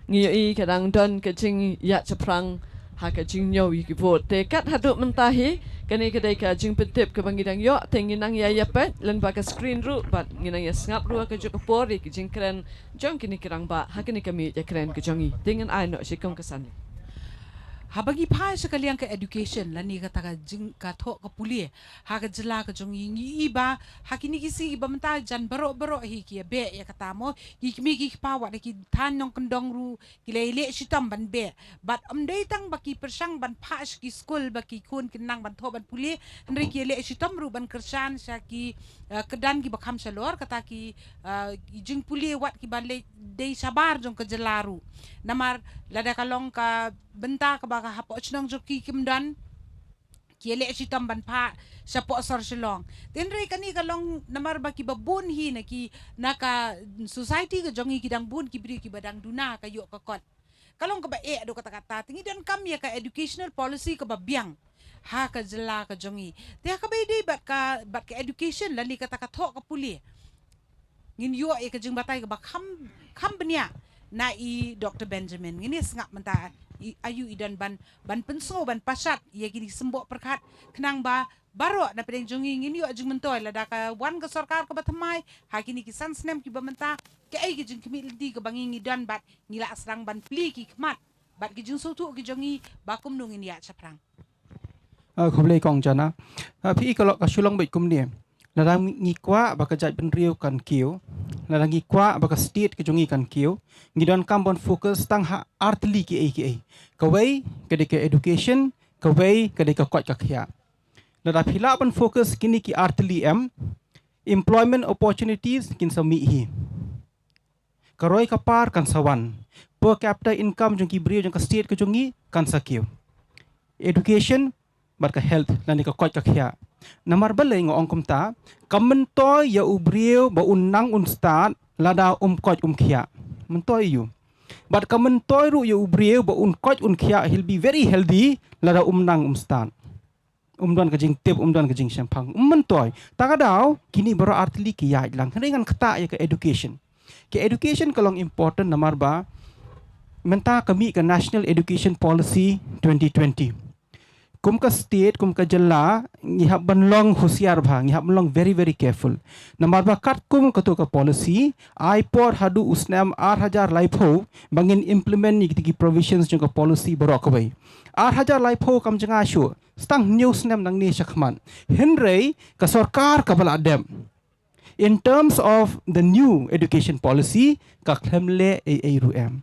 ngi kadang don ke jing ya chaprang ha ka jing nyo yi vote te kat haduk mentahi kani kedai ka jing petip ke bangidang yo tenginang ya yapet len ba ka screen ru bat nginang ya ngap ru ka juk pori ke jing kren jong kini kirang ba ha kini kami ya kren ke jongi dengan ai no sikom kesan habagi phai sekali yang ke education lani kata ka jing ka tho ka puli ha ka jela ka jong yi iba hakini kisi iba menta jan baro hi ki be ya kata mo ki mi ki pa wa ki than nong kendong ru ki le sitam ban be but dei tang baki persang ban phas ki school baki kun kinang ban tho ban puli ndri ki le sitam ru ban kersan sa ki kedan ki bakham salor kata ki jing puli wat ki ban le dei sabar jong ka jelaru namar lada kalong ka benta ka baka hapo chnong joki kimdan kiele sitam ban pha sapo sar silong tenre kani kalong namar baki babun hi na ki naka society ka jongi kidang bun ki bri ki badang duna ka yo ka kot kalong ka ba do kata-kata tingi dan kam ya ka educational policy ka ba biang ha ka jela ka jongi te ka ba di bat ka education lali kata ka tho ka puli ngin yo e ka jing batai ka ba kham benya na i Dr. Benjamin ini sengap menta ayu idan ban penso ban pasat ia gini sembok perkat kenang ba baro na pedeng jongi ini yo jing mentoy lada ka wan ka sarkar ka batamai ha kini kisan snem ki ba menta ke ai ki jing kimi di ka bangi dan bat ngila asrang ban pli ki khmat bat ki jing sotu ki jongi bakum nung ini ya chaprang khoblei kong jana phi kalau ka sulong bai kum ni lada ngi kwa ba ka jai ben riu kan kiu lada ngi kwa ba ka state ki jongi kan kiu ngi don kam bon focus tang ha artli ki ai kawai ke de education kawai ke de ka kwat ka khia lada phila ban focus kini ki artli employment opportunities kin sami hi karoi ka par kan sawan per capita income jong ki brio jong ka state ka jongi kan sakiu education bar ka health lani ka kwat ka khia namar balai ngo ongkom ta kamentoy ya ubrio ba unang unstat lada kwat khia mentoy yu but kamentoy ru ya ubrio ba kwat khia he'll be very healthy lada nang stat don ka jing tip don ka jing champang mentoy takadaw kini baro artli ki ya lang dengan kata ya ka education kalong important namar ba menta kami ka national education policy 2020 kum ka state kum ka jalla ngihap banlong husiar bha ngihap banlong very careful namar ba kat kum ka to ka policy ipod hadu usnam 8000 life ho bangin implement ni ki provisions jong ka policy borok bai 8000 life ho kam janga shu stang news nam nang ni shakman henry ka sarkar ka bala dem in terms of the new education policy ka khlemle rum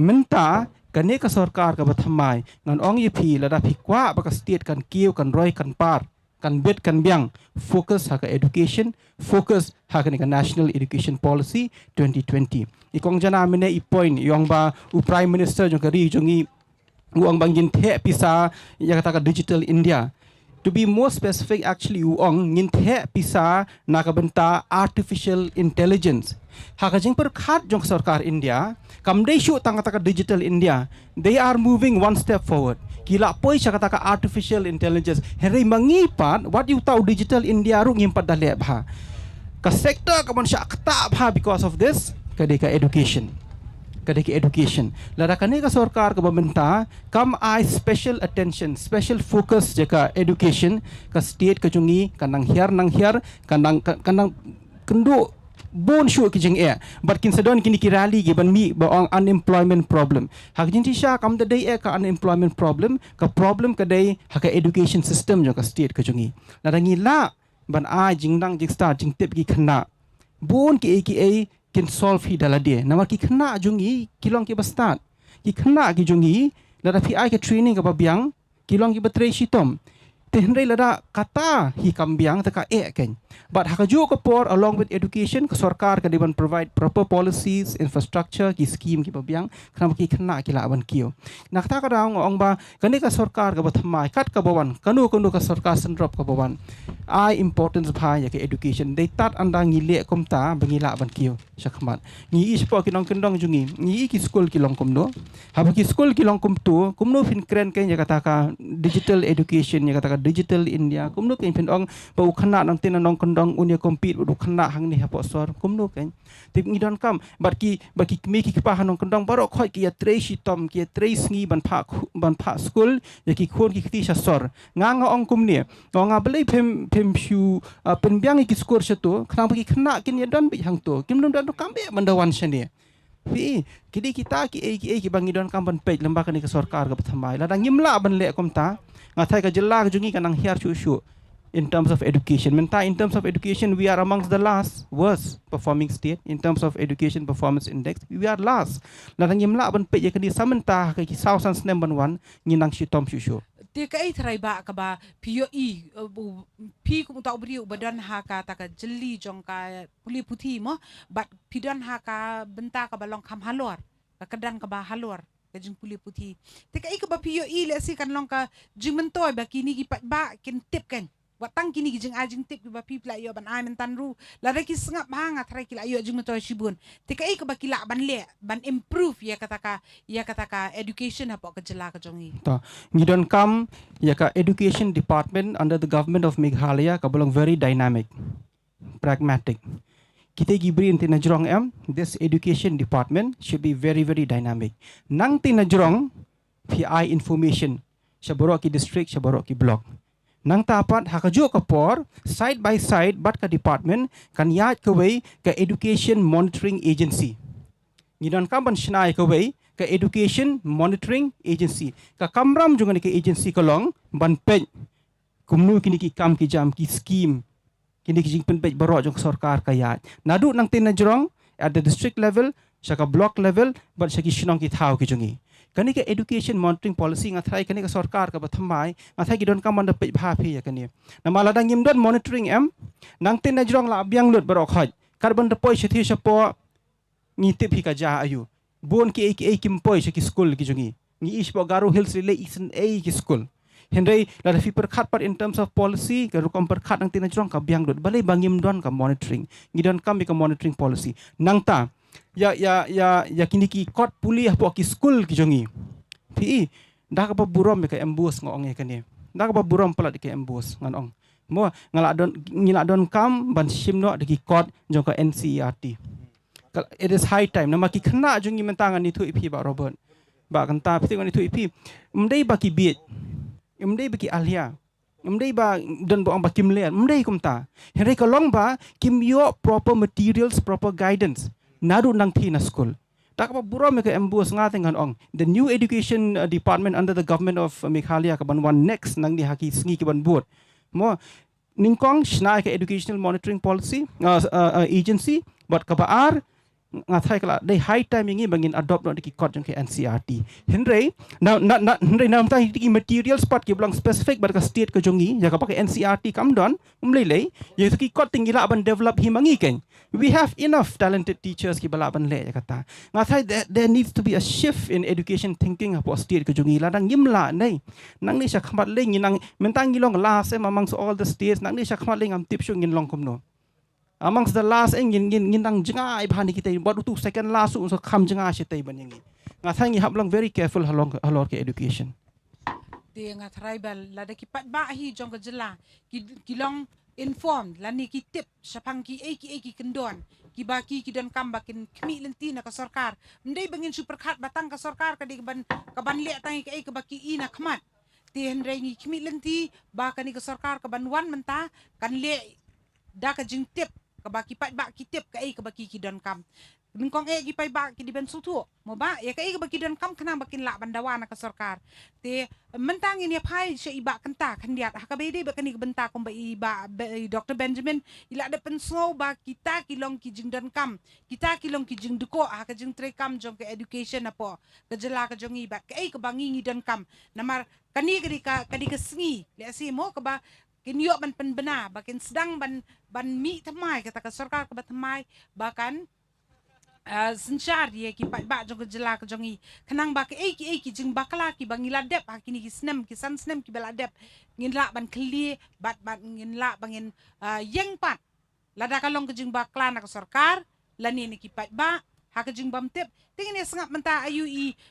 menta kane ka sarkar ka bathamai ngan ong yipi lada phikwa ba ka state kan kiu kan roi kan par kan bet kan biang focus ha ka education focus ha ka national education policy 2020 ikong jana mine I point yong ba u prime minister jong ka ri jongi uang bangin the pisa ya kata ka digital india to be more specific actually uang ngin the pisa na ka benta artificial intelligence ha ka jing per khat jong sarkar india kam dei shu tang kata digital india they are moving one step forward kila poi cha kata artificial intelligence heri mangipat what you tahu digital india ru ngimpat dale bha ka sector ka manusia kata bha because of this ka education lada kane ka sarkar ka bamenta kam ai special attention special focus jeka education ka state ka jungi kanang hiar kanang kendo bon shu ki jing but kin sedon kini kirali gi ban mi ba unemployment problem hak jin tisha kam da dei ka unemployment problem ka dei hak education system jo ka state ka jungi lada ngila ban a jingdang jing start jing tip gi khna bon ki kin solve hi dalade nama ki khna jungi kilong ki bastat ki khna ki jungi lada fi ai ka training ka babiang kilong ki batre shitom tenrei lada kata hi kambiang taka ken but hakaju ko por along with education ka sarkar ka diban provide proper policies infrastructure ki scheme ki babiang khna ki khna ki laban kiyo nakta ka daw ong ba kani ka sarkar ka bathmai kat ka bawan kanu ka sarkar sendrop ka bawan ai importance bha ya ka education dei tat anda ngile komta bangila ban kiyo sakmat ni ispo kinong kendong jungi ni ki school ki long komno haba ki school ki long komtu kumno fin kren ken ya kata ka digital education ya kata ka digital India kumno ken pen ong pau khana nang tin nong kondong unia compete du khana hang ni hapo sor kumno ken tip ngidon kam baki mi ki pa hanong kondong baro khoi ki ya tre shi tom ki tre sngi ban pha school ya ki khon ki ti sha sor nga ong kumni nga belai pem shu pen byang ki score setu khana baki khana kin ya don bi hang to kim dom don kambe mandawan shane pi kidi kita ki bangi don kampan pej lembaga ni ke sarkar ke pathamai la dang ngimla ban le komta ngathai ka jilla ka jungi kanang hiar chu in terms of education menta in terms of education we are amongst the last worst performing state in terms of education performance index we are last la dang ngimla ban pej ka ni samenta ka ki sausan snem ban wan nginang shi tom chu Tika ay try ba ka ba POE pi kung tao beri badan haka taka jeli jong ka puli putih mo but pidan haka benta ka balong kam halor ka kedan ka ba halor ka jing puli putih tika ay ka ba POE le si kan long ka jing mentoy ba kini gipat ba kin tip kan watang kini jing ajing tip ba pi pla yo ban ai men tanru la reki sengap hanga try kila yo jing mentoy shibun tika ay ka ba kila ban le ban improve ya kata ka education apa ka jela ka jongi to ngidon kam ya ka education department under the government of Meghalaya ka belong very dynamic pragmatic kita gibri inti najrong this education department should be very dynamic nang ti najrong PI information shaboro ki district shaboro ki block nang tapat hakajo ka por side by side bat ka department kan yat ka way ka education monitoring agency ngidon kam ban shnai ka way ka education monitoring agency ka kamram jungan ke agency kolong ban pej kumnu kini ki kam ki jam ki scheme kini ki jing pen pej baro jong sarkar kaya nadu nang tin najrong at the district level shaka block level but shaki shinong ki thau ki jungi kani ka education monitoring policy ngathai kani ka sarkar ka bathamai ngathai ki don kam ban pej bha phi ya kani namala dang yim don monitoring nang tin najrong la abyang lut baro khaj karbon deploy shathi shapo ngi tip hi ka ja ayu bon ki kim poi ki school ki jungi ni ispo garu hills rile isen ki school henry la fi per khat part in terms of policy ka rukom per khat nang tinajrong ka biang dot balai bangim don ka monitoring ngidon kam ka monitoring policy nang ta ya kini ki kot puli po ki school ki jungi pi da ka burom ka embus ngong e kani da ka burom pala di ka embus nganong mo ngila don kam ban shimno di kot jong ka NCERT it is high time nama ki khna jungi mentangan ni thu ipi ba Robert ba kan ta piti ni thu ipi mdei ba ki biet mdei ba ki alia mdei ba don bo ba kim le mdei kumta henry ka long ba kim yo proper materials proper guidance nadu nang thi na school tak ba buro me ka embus nga tengan ong the new education department under the government of Meghalaya ka ban one next nang ni haki sngi ki ban buat mo ningkong shnai ka educational monitoring policy agency but ka ba ngathai kala dei high time ngi bangin adopt no ki kot jong ke NCERT henry henry nam ta ki materials part ki belong specific bar ka state ka jongi ya ka pa NCERT kam don lei ye ki kot tingila ban develop hi mangi ken we have enough talented teachers ki bala ban le ya kata ngathai there needs to be a shift in education thinking apo state ka jongi la dang ngimla nei nang ni sha khamat le ngi nang mentang ngilong la se amongst all the states nang ni sha khamat le ngam tip shu ngin long kum no amongst the last ngin nang jinga ibhani kita buat tu second last so kham jinga shitai ban yangi ngathai ngi hablong very careful halor ke education de nga tribal la de ki pat ba hi jong ka jela ki long informed la ni ki tip sapang ki ki kendon ki ba ki don kam bakin kmi lenti na ka sarkar ndai bangin super khat batang ka sarkar ka di ban le tang ki ka baki ina khmat ti henry ni kmi lenti ba ka ni ka sarkar ka ban wan menta kan le da ka jing tip ka baki pat ba ki tip ka baki ki don kam ningkong gi pai ba ki di ben sutu mo ba ya ka baki don kam kana bakin la bandawana ka sarkar te mentang ini pai se iba kenta kan dia ka be de ba kani benta kom ba iba Dr. Benjamin ila de penso ba kita kilong ki jing don kam kita kilong ki jing duko ka jing tre kam jong ke education apo ka jela ka jong iba ka bangi don kam namar kani ka sngi le si mo ka ba kinyo ban penbena bakin sedang ban mi thamai kata ka sarkar ka thamai bahkan senchar dia ki ba jong jela ka jongi kanang ba ki jing bakla ki bangila dep hakini ki snem ki san snem ki bela dep ngin la ban kli bat ngin la bangin yeng pat lada kalong ka jing bakla na ka sarkar lani ni ki ba ha ka jing bam tep tingin ni sangap menta ayu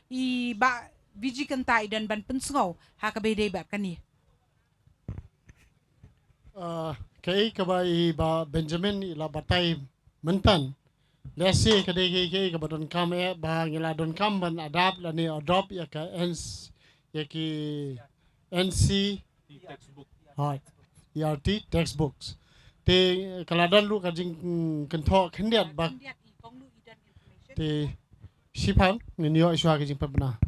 i ba biji kentai dan ban pensngau ha ka bede ba kani Kay kabai ba Benjamin ila batay mentan. Lesi kadai kay kabadon kam ba ngila don kam ban adapt la ni adopt ya ka ya ki NC textbook Hai ERT textbooks. Te kaladan lu kajing kentho khendiat ba te sipang ni yo iswa kajing pabna.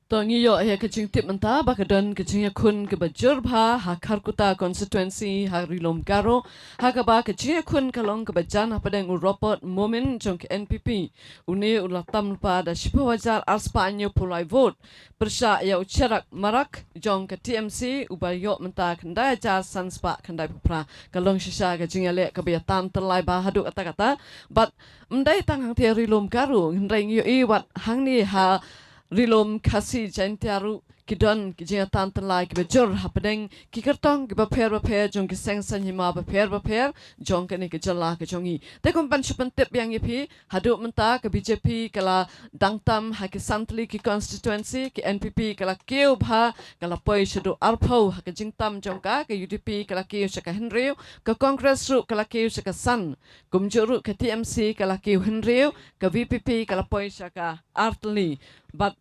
Tongi yo he kaching tip menta bakadan kaching kun ke bajur bha ha kharkuta constituency ha rilom garo ha ka ba kaching kun kalong ke bajan ha padang Robert Momin jong ke NPP uni ulatam pa da shipawajar arspanyo pulai vote persya ya ucharak marak jong ke TMC ubayo menta kandai jar sanspa kandai pupra kalong shisha kaching le ke bayatan terlai ba haduk kata-kata but mdai tang hang te rilom garo ngreng yo I wat hang ni ha rilom kasi jantiaru kidon kijinga tantan lai ki bejor happening ki kertong ki baper jong ki seng sanyima baper jong kani ki jalla ki jongi te kom pan chupan tip yang yipi haduk menta ke BJP kala dangtam ha ki santli ki constituency ki NPP kala keu bha kala poi shedu arpau ha ki jingtam jongka ke UDP kala keu shaka henriu ke Congress ru kala keu shaka san kumjuru ke TMC kala keu henriu ke VPP kala poi shaka artli but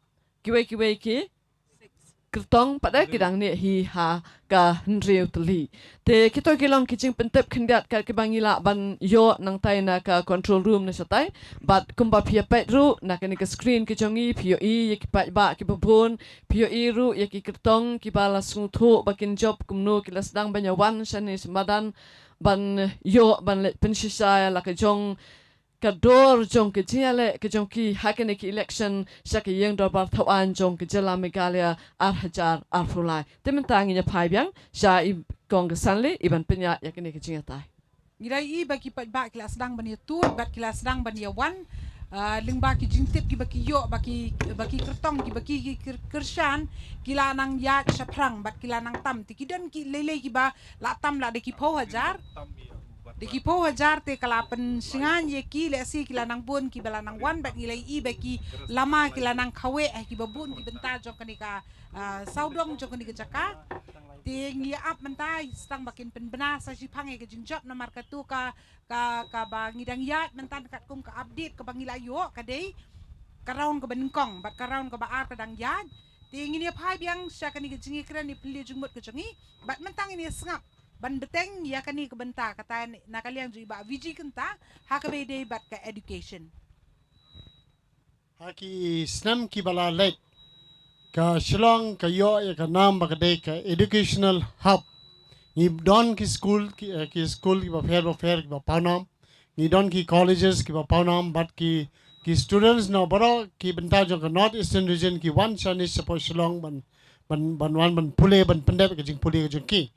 kiwe ki kertong pada kidang ni hi ha ka henriu teli te kita kilong kicing pentep kendiat ka kebangila ban yo nang tai na ka control room na satai but kumba pia pet ru na ka ni ka screen ki jongi pio I ye ki pa ba ki babon pio I ru ye ki kertong ki bala sungthu bakin job kumno ki lasdang banyawan shani semadan ban yo ban le pensisa la ka jong kador jong ke jiale ke jong ki hakene ki election shaka yeng do bar thawan jong ke jela Meghalaya ar hajar ar fulai tementang nya phai byang sha I kong ke sanle iban penya yakene ke jinga tai ngirai I baki ba kelas sedang bani tu bat kelas sedang bani wan ling baki jingtip ki baki yo baki kertong ki baki kershan kila nang ya shaprang bat kila nang tam tikidon ki lele ki ba la tam la de ki pho hajar de ki pho hajar te kalapan singan ye ki le si kila nang bun ki bala nang wan bat nilai I baki lama kila nang khawe ki babun ki benta jong kanika saudong jong kanika jaka ting ya up mentai stang bakin penbena sa sipang ke jingjop na markatu ka bangidang yat mentan kat kum ka update ka bangila yo ka dei karaun ka benengkong bat karaun ka baar ka dang yat ting ini phai biang sya kani ke jingi kran ni pli jungmut ke jongi bat mentang ini sngap ban beteng ya kani ke benta kata nakaliang ju ba viji kenta ha ka be dei bat ka education haki snam ki bala lek ka Shillong ka yo ya ka nam ba ka dei ka educational hub ni don ki school ki ba fair ki ba panam ni don ki colleges ki ba panam but ki students no baro ki benta jong ka north eastern region ki one Chinese support Shillong ban pule ban pendep ka jing pule ka jong ki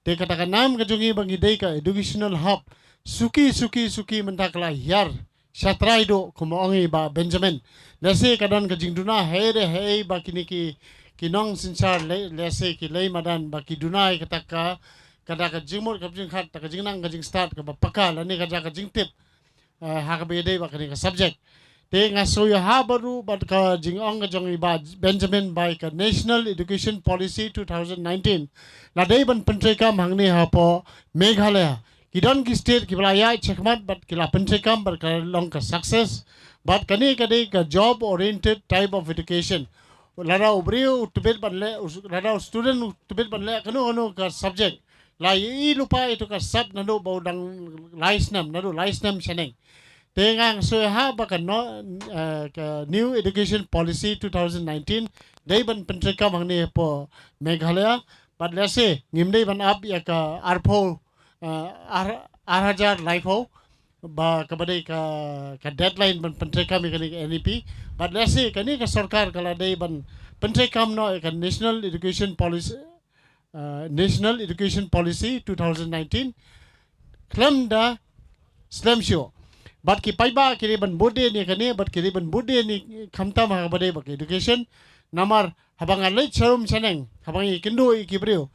te kata ka nam ka jongi bang idei ka educational hub suki mentakla yar syatrai do kumongi ba Benjamin lese kadan ka jingduna hei ba kini ki nong sinsar lese ki lei madan ba ki dunai kata ka jingmur ka jing khat ka jingnang ka jing start ka ba pakal ani ka jing tip ha ka be dei ba kini ka subject te ngaso ya ha baru bat ka jingong ka jongi ba Benjamin by ka National Education Policy 2019 la dei ban pentre kam hangni ha po Meghalaya kidon ki state ki balaya chekmat but ki la pentre kam bar ka long ka success but kani ka dei ka job oriented type of education lara ubriu utbet ban le lara student utbet ban le kanu ka subject la I lupa itu ka sub nado baudang laisnam chaneng tengang so ha ba ka new education policy 2019 dei ban pentre kam hangni po Meghalaya but let's say ngimdei ban up ya ka arpho arhajar life ho ba kabadai ka deadline ban pentre kam kani NEP but let's say kani ka sarkar kala dei ban pentre kam no ka national education policy 2019 klam slam show but ki paiba kiri ban bude ni kani but kiri ban bude ni khamta ma kabadai ba education namar habang alai charum chaneng habang ikindo ikibreo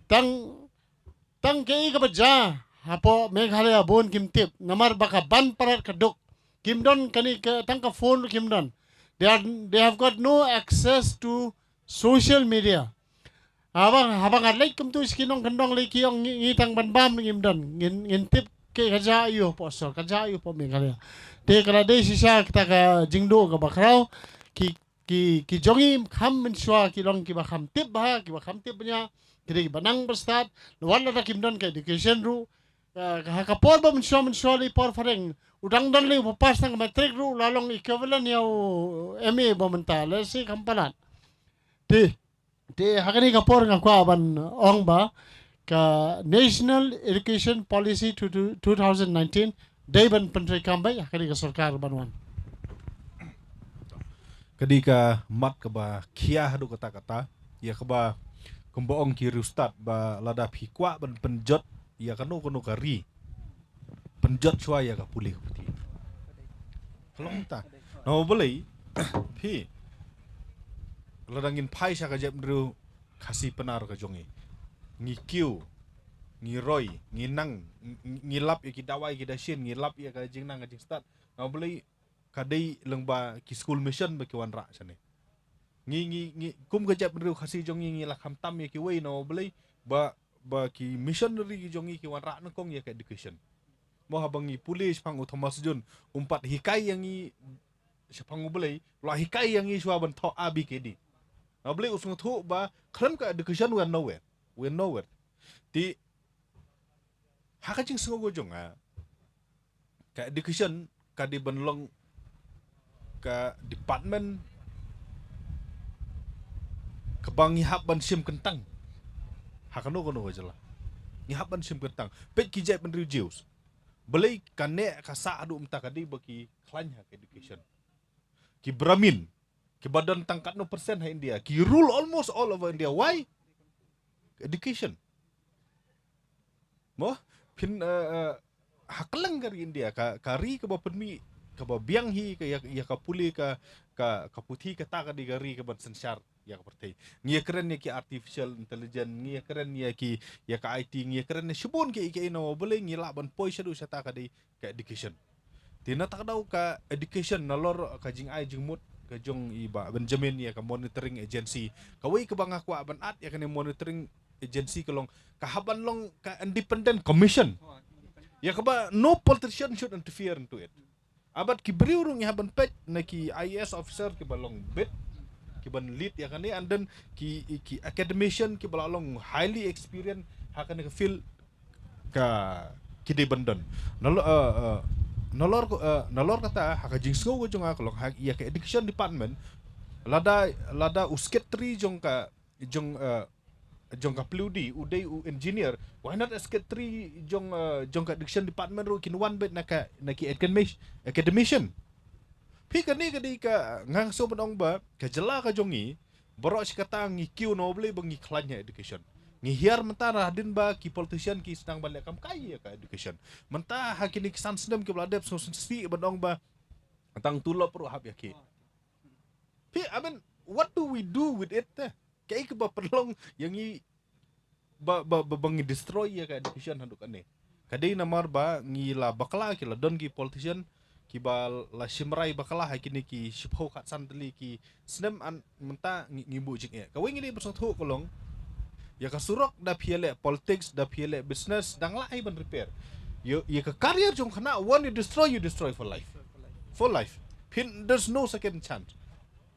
tang ke ka baja hapo Meghalaya bon kimtip namar baka ban parat kaduk kimdon kani ka tang ka phone kimdon they have got no access to social media habang adlay kum tu skinong kandong lay kiyong ngitang banbam ngimdan ngintip ke kaja iyo po so kaja iyo po Meghalaya te kala day siya kita ka jingdo ka bakraw ki jongi kham menswa ki long ki ba kham tip nya kiri banang berstat wala na kimdan ka education ru ka por ba menswa li por fareng udang dan li pas nang matric ru lalong equivalent yaw MA ba mental si kampalan te hakani kapor nga kwa ban ong ba ka National Education Policy 2019 day ban pentri kambay hakani ka sarkar banwan kadi ka mat ka ba kia hadu kata ya ka ba kumboong ki rustat ba lada phikwa ban penjot ya kanu kari penjot chua ya ka pulih puti kelong ta no boleh phi ladangin pai sya ka jep dru khasi penar ka jongi ngi kiu ngi roy ngi nang ngi lap ya ki dawai ki dasin ngi lap ya ka jing nang ka jing start no boleh kadai lengba ki school mission ba ki wan ra sane ngi kum ka jep dru khasi jongi ngi la kham tam ya ki wei no boleh ba ki missionary ki jongi ki wan ra na kong ya ka education mo habangi pulis pang Thomas Jun umpat hikai yang i sepang boleh la hikai yang i shwa ban tho abkd na boleh usung thu ba khan ka education we nowhere ti hakajing sengo jong ka education ka di benlong ka department kebangi hab ban sim kentang hakano kono jela ni hab ban sim kentang pet ki jai ban reduce belai kane kasa adu umta kadi baki klanya ke education ki bramin ki badan tangkat no persen ha India ki rule almost all over India why education mo pin haklang kari India kari ke ba permi ke ba biang hi ke ya ka puli ka puthi ka ta kadi kari ke ban sensar ya seperti ngia keren ya ki artificial intelligence ngia keren ya ki ya ka IT ngia keren ya shubun ki no boleh ngila ban poi shadu sata ka di ka education tina tak dau ka education nalor ka jing ai jing mut ka jong iba Benjamin ya ka monitoring agency ka wei ka banga kwa ban at ya ka monitoring agency ka long ka haban long ka independent commission ya ka ba no politician should interfere into it abat ki briurung ya haban pet na ki IAS officer ki balong bit ki ban lead ya kan and then ki academician ki balalong highly experienced hakan ka feel ka kide bandan nalor kata haka jingsko go jonga kolok ya ka education department lada usketri jong ka pludi udai engineer why not usketri jong ka education department ro kin one bit na ki academician Pika ni kadi ka ngang so benong ba ka jela ka jongi borok si kata ngi kiu no boleh bengi klanya education ngi hiar mentara hadin ba ki politician ki sedang balik kam kai ka education mentah hakini kisan sendem ki beladep so sensi benong ba tang tulop pro hab yaki pi I mean what do we do with it kai ke ba perlong yang i ba bengi destroy ya ka education handuk ane kadai namar ba ngi la bakla ki la don ki politician kibal la simrai bakalah kini ki shipho khat santli ki snem an menta ngibu jing e kawing ini bersang thu kolong ya ka surok da phiele politics da phiele business dang lai ban repair you ka career jong khana one you destroy for life pin there's no second chance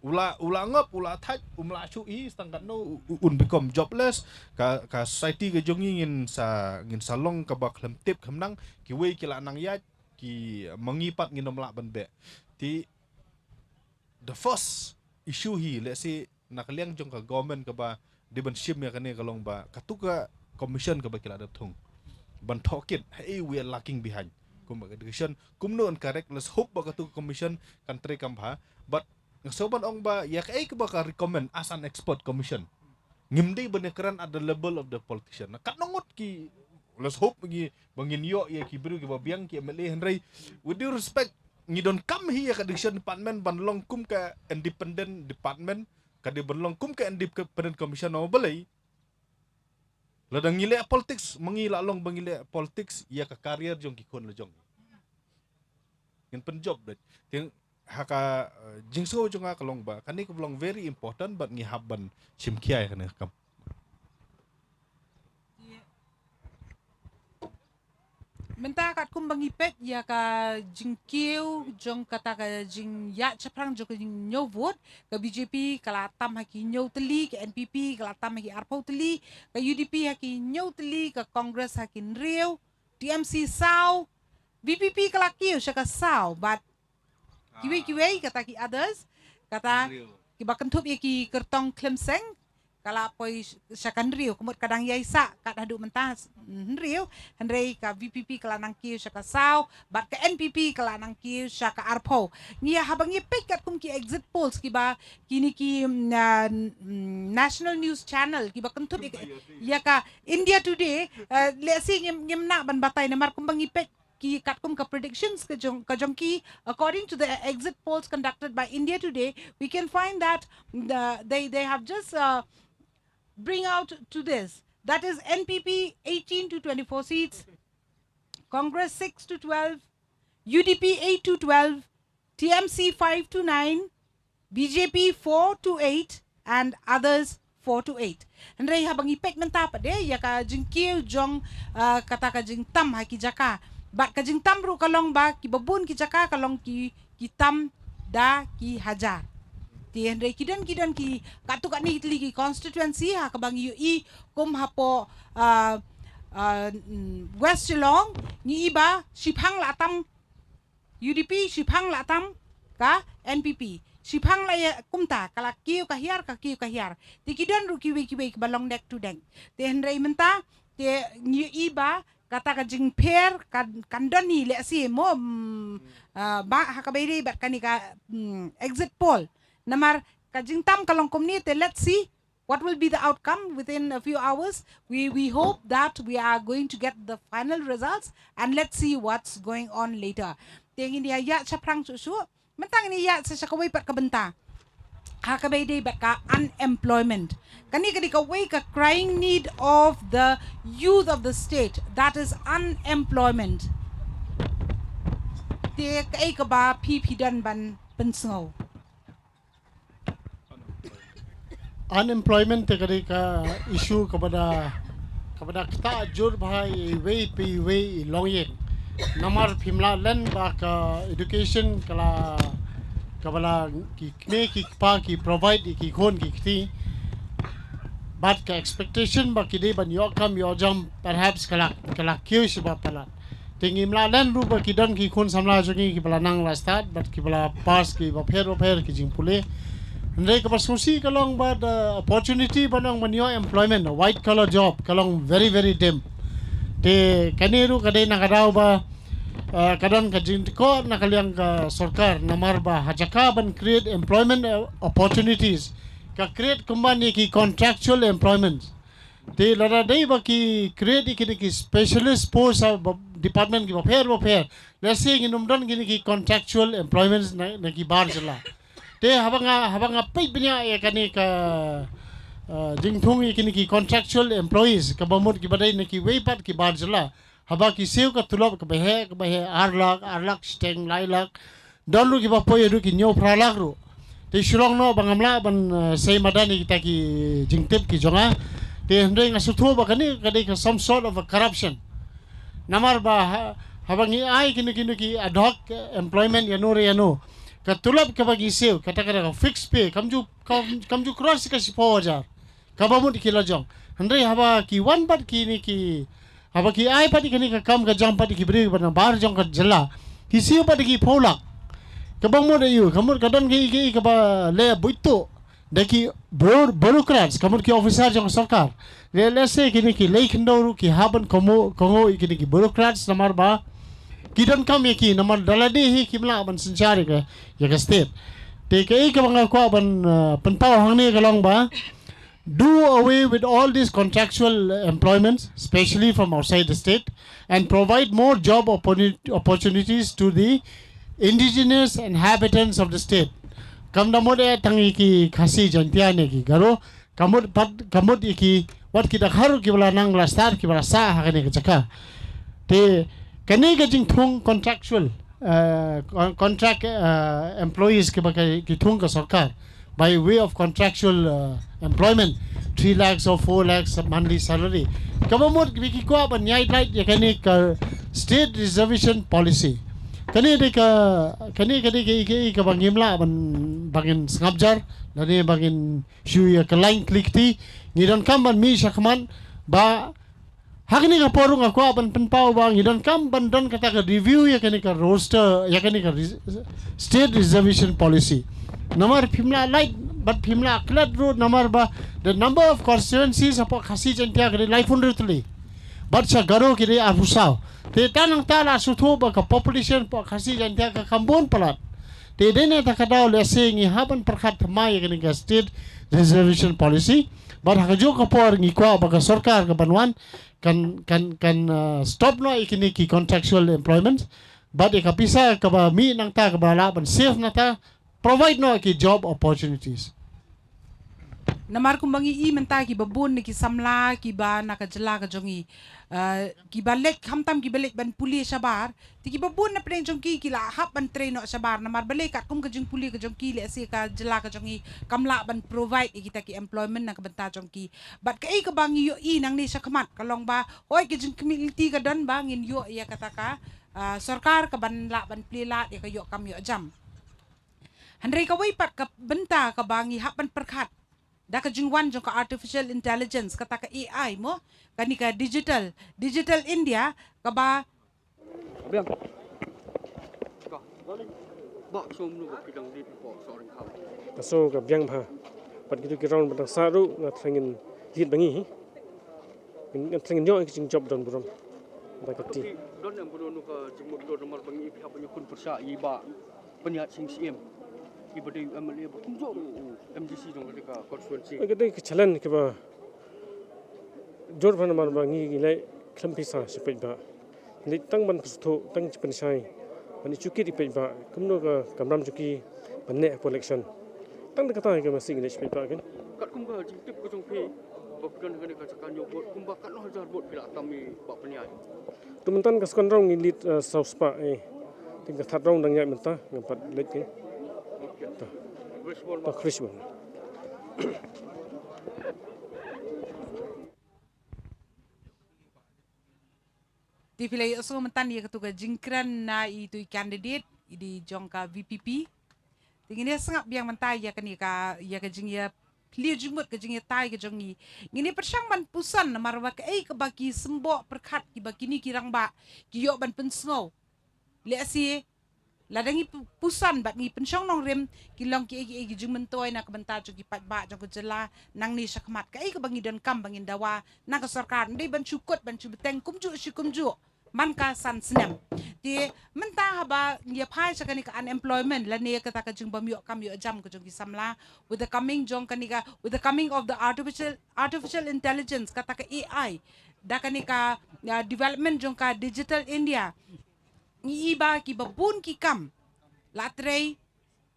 ula ngap ula thaj umla chu i stangkat no become jobless ka society ke jong ngin salong ka bak lem tip khamnang ki wei ki la nang ya ki mengipat nginom lak banbe ti the first issue hi let's say nakaliang jong ka government ka ba di ban shim ya kane kalong ba katuka commission ka ba kila dap thung ban thokit hey we are lacking behind kum education kum no correct let's hope ba katuka commission country kam ba but ngasoban ong ba ya kai ka ba ka recommend as an expert commission ngimdi benekaran at the level of the politician kat nongot ki let's hope bangin yo ya ki bru ki babiang ki MLA Henry with due respect ngi don come here ka education department ban long kum ka independent department ka di ban long kum ka independent commission no boleh ladang ngile politics mangila long bangile politics ya ka career jong ki kon la jong ngin pen job dat ting haka jingso jonga kalong ba kani ko long very important but ngi habban simkiai kana kam Menta kat kum bangi pet ya ka jing kiu jong kata ka jing ya chaprang jong jing nyo vote ka BJP kala tam haki nyo teli ka NPP kala tam haki arpau teli ka UDP haki nyo teli ka Congress haki nriu TMC sao BPP kala kiu syaka sao but kiwi kata ki others kata ki bakan tup ki kertong klemseng kala poi syakan riu kumut kadang yai sa kat hadu mentas riu hendrei ka VPP kala nang kiu syaka sao bat ka NPP kala nang kiu syaka arpo ngia habang ye pek kat kum ki exit polls ki ba kini ki national news channel ki ba kentup ya ka India Today le si ngem nak ban batai namar kum bang ipek ki kat kum ka predictions ka jong ki according to the exit polls conducted by India Today we can find that they have just bring out to this. That is NPP 18 to 24 seats, Congress 6 to 12, UDP 8 to 12, TMC 5 to 9, BJP 4 to 8, and others 4 to 8. Andai habang ipek mentapa de ya ka jingkiu jong kata ka jing tam ha ki jaka. Bat ka jing tam ru kalong ba ki babun ki jaka kalong ki tam da ki hajar. Hendrei kidan ki katu kat ni ki constituency ha kabang UI kum hapo West Geelong ni iba Shipang Latam UDP Shipang Latam ka NPP Shipang la ya kumta kala kiu kahiar ti kidan ru kiwi balong dek tu deng te hendrei menta te ni iba kata ka jing per kandon ni le si mo ba ha ka beri bat kani ka exit poll namar kajing tam kalong community. Let's see what will be the outcome within a few hours. We hope that we are going to get the final results and let's see what's going on later. Tingin dia ya chaprang susu mentang ni ya sa kawai pat kabenta. Ha kabay day bat ka unemployment. Kani ka way ka crying need of the youth of the state, that is unemployment. Te kai ka ba pipidan ban pensengaw. Unemployment tadi ka isu kepada kita jur bahai way long yen namar pimla len ba ka education kala kabala ki kne ki pa ki provide ki khon ki kti but ka expectation ba ki de ban yo kam yo jam perhaps kala kyu siba pala tingi mla len ru ba ki don ki khon samla jogi ki pala nang la start but ki pala pass ki ba pher ki jing pule Ndai ka pasusi kalong ba opportunity banong manyo employment white collar job kalong very dim te kaniru kadai nakadaw ba kadon ka jintiko nakaliang ka sarkar namar ba hajaka ban create employment opportunities ka create kumbani ki contractual employment te lara dai ba ki create ki specialist post department ki ba pher let's say inum don ki contractual employments na ki bar jala te habanga pay binya ya kani ka jingthung kini ki contractual employees ka bamut ki badai ki weipat ki barjala haba ki seu ka tulop ka behe 8 lakh steng lai lakh dolu ki bapoy ru ki nyo pralak ru te shurong no bangamla ban sei madani kita ki jingtip ki jonga te hendai ngasuthu ba kani kadai ka some sort of a corruption namar ba habangi ai kini ki ad hoc employment yano katulap ka bagi seu kata fixed pay kamju cross ka 4,000 kabamut ki lajong handai haba ki one bat ki ni ki haba ki ai pat ki ni ka kam ka jam pat ki bri ban bar jong ka jala ki seu pat ki pholak kabamut ayu kamut kadon ki ka ba le buito daki bureaucrats kamut ki officer jong sarkar le se ki ni ki le khndoru ki haban kongo ki ni ki bureaucrats namar ba Kidan kami ki namar dalade hi kimla ban sencari ke ya ke state te ke ka bang ko ban pentau hang ni kalong ba do away with all these contractual employments especially from outside the state and provide more job opportunities to the indigenous inhabitants of the state kam namode tangi ki khasi jantia ne ki garo kamut ki wat ki dakharu ki bala nang lastar ki bala sa ha ne ka jaka te kani ka jingthung contractual contract employees ki thung ka sarkar by way of contractual employment 3 lakhs or 4 lakhs monthly salary kabamot ki ko ban nyai right ya kani ka state reservation policy. Kani ke bangimla bangin ngabjar lani bangin shuya ke line klikti ngidon kam ban mi shakman ba hakni ka porung aku ban penpau bang ngidon kam ban don kata ka review ya kani ka roster ya kani ka state reservation policy namar pimla light but pimla klat road namar ba the number of constituencies apa khasi jantia kani life hundredly but sa garo kini arusau te tanang tala sutho ba ka population pa khasi jantia ka kambon palat te dene ta kadau le singi haban perkhat mai kini ka state reservation policy but hakajo ka por ngi kwa ba ka sarkar ka banwan kan stop no ikini ki contractual employment but ikapisa ka ba mi nang ta ka bala ban safe na ta provide no ki job opportunities. Namar kumbangi menta ki babun ki samla ki ba nakajala ka jongi ki balik hamtam ki balik ban puli sabar ti ki babun na preng jongki ki la hap ban train no sabar namar balik kat kum ka jong puli ka jongki le si ka jala ka jongi kamla ban provide kita ki employment na ka benta jongki but kai ka bangi yo nang ni sa kamat kalong ba hoy ki jong community ka don bangin yo ya kataka sarkar ka ban la ban plila ya ka yo kam yo jam handai ka wai pat ka benta ka bangi hap ban perkhat da ka jingwan jong ka artificial intelligence kata ka AI mo kani ka digital India ka ba biang ka ba som nu ba kidang dit po soring kau so ka biang ba pat gitu ki round batang saru na trengin dit bangi in trengin yo ki job don buram ba ka ti don yang buron ka jimut do nomor bangi pihak penyukun persa iba penyihat sing CM ibadai MLA ba kumjo MDC dong ka constituency agade ki chalan ki ba jor bana mar bangi gilai klampi sa sepet ba ni tang ban psto tang chipen sai ani chuki di pet ba kumno ka kamram chuki banne election tang da kata ka masing ni sepet ba kan kat kum ka jitip ko jong pe ba kan ka ka cakan yo bot kum ba kat no hajar bot pila kami ba peniyai tumentan ka skon rong ngilit south spa tinggal that rong dang nyai menta ngapat lek ke tak Christmas. Ti pilai so mentan ya ketuga jingkran na itu candidate di jongka VPP. Tingini sengap biang mentai ya kani ka ya ka jingya clear jumut ka jingya tai ka jongi. Ngini persang ban pusan marwa ka ke bagi sembok perkat ki bakini kirang ba ki yo ban pensno. Le si ladangi pusan bat ngi pensyong nong rem kilong ki jung mentoy na kabenta jong ki pat ba jong ko jela nang ni sakmat kai ka bangi don kam bangin dawa na ka sarkar ndai ban chukot ban chu beteng kumju shi kumju man ka san snam ti menta haba ngi phai sakani ka unemployment la ne ka ta ka jung bam yo kam yo jam ko jong ki samla with the coming of the artificial intelligence kata ka AI da kanika development jong ka digital India ni iba ki babun ki kam latrei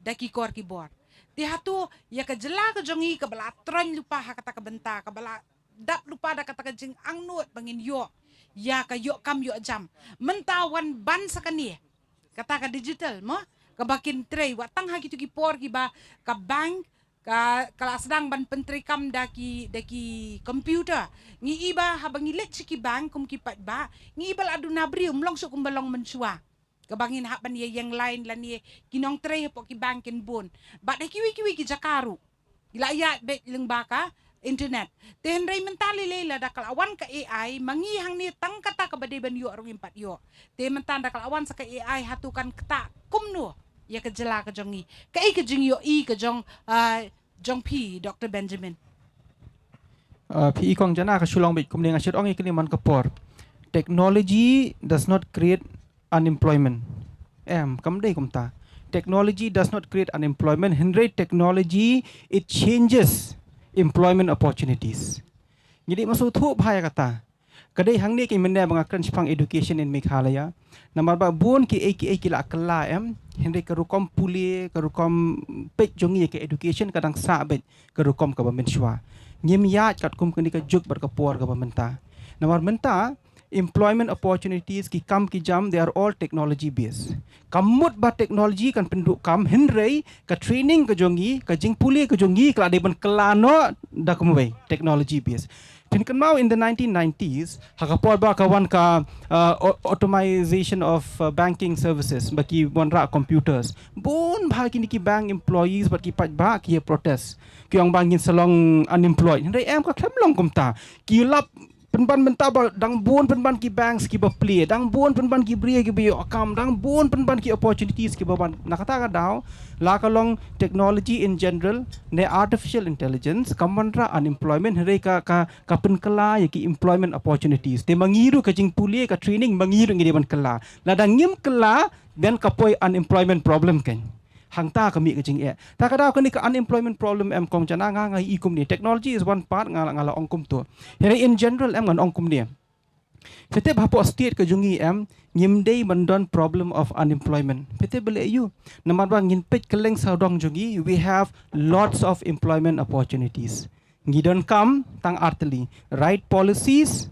da ki kor ki bor ti hatu ya ka jela ka jongi ka balatron lupa ha kata ka benta ka bala dap lupa da kata ka jing angnut bangin yo ya ka yo kam yo jam mentawan ban sakani kata ka digital mo ka bakin trei watang ha gitu ki por ki ba ka bank ka kala sedang ban pentri kam daki komputer ngi iba habang ilet ki bank kum ki pat ba ngi iba adu nabri umlong su kum balong mensua ka bangin ha ban ye yang lain lan ye kinong tre po ki bankin bon ba de kiwi ki jakaru ila ya bet leng baka internet ten ray mentali lela da kalawan ka AI mangi hang ni tang kata ka bade ban yo rong impat yo te mentan da kalawan sa ka AI hatukan kata kumno ya ka jela ka jongi ka ka jing yo ka jong jong P Dr. Benjamin P kong jana ka shulong bit kumning ashir ong ikini man kapor technology does not create unemployment kamdei kumta technology does not create unemployment henry technology it changes employment opportunities jadi masuk thu bhaya kata kadai hangni ki menda bangakran sipang education in Meghalaya namar ba bon ki la kala henry karukom puli karukom pek jongi ke education kadang sabet karukom ka bamenswa nyem ya kat kum kini ka juk bar ka por ka bamenta namar menta employment opportunities ki kam ki jam they are all technology based kamut ba technology kan penduk kam henry ka training ka jongi ka jing puli ka jongi kala de ban kelano da kumwei technology based Tin kan mau in the 1990s hakapor ba kawan ka automation of banking services baki bonra computers bon bha kini ki bank employees baki pat ba ki protest ki ang bangin salong unemployed ndai em ka khlem long komta ki lap penban menta ba dang bon penban ki banks ki ba play dang bon penban ki bria ki bio akam dang bon penban ki opportunities ki ba ban nakata ka daw la ka long technology in general ne artificial intelligence kamanra unemployment hre ka penkala ya ki employment opportunities te mangiru ka jing pulie ka training mangiru ngi ban kala la dang ngim kala then kapoi unemployment problem kan hangta kami ke jing ta kada kani ka unemployment problem em kong jana nga ngai ikum ni technology is one part ngala ongkum to here in general em ngan ongkum ni fete bhapo state ke jungi em ngimdei mandon problem of unemployment fete bele you namar bang ngin pet keleng saudong jungi we have lots of employment opportunities ngidon kam tang arteli right policies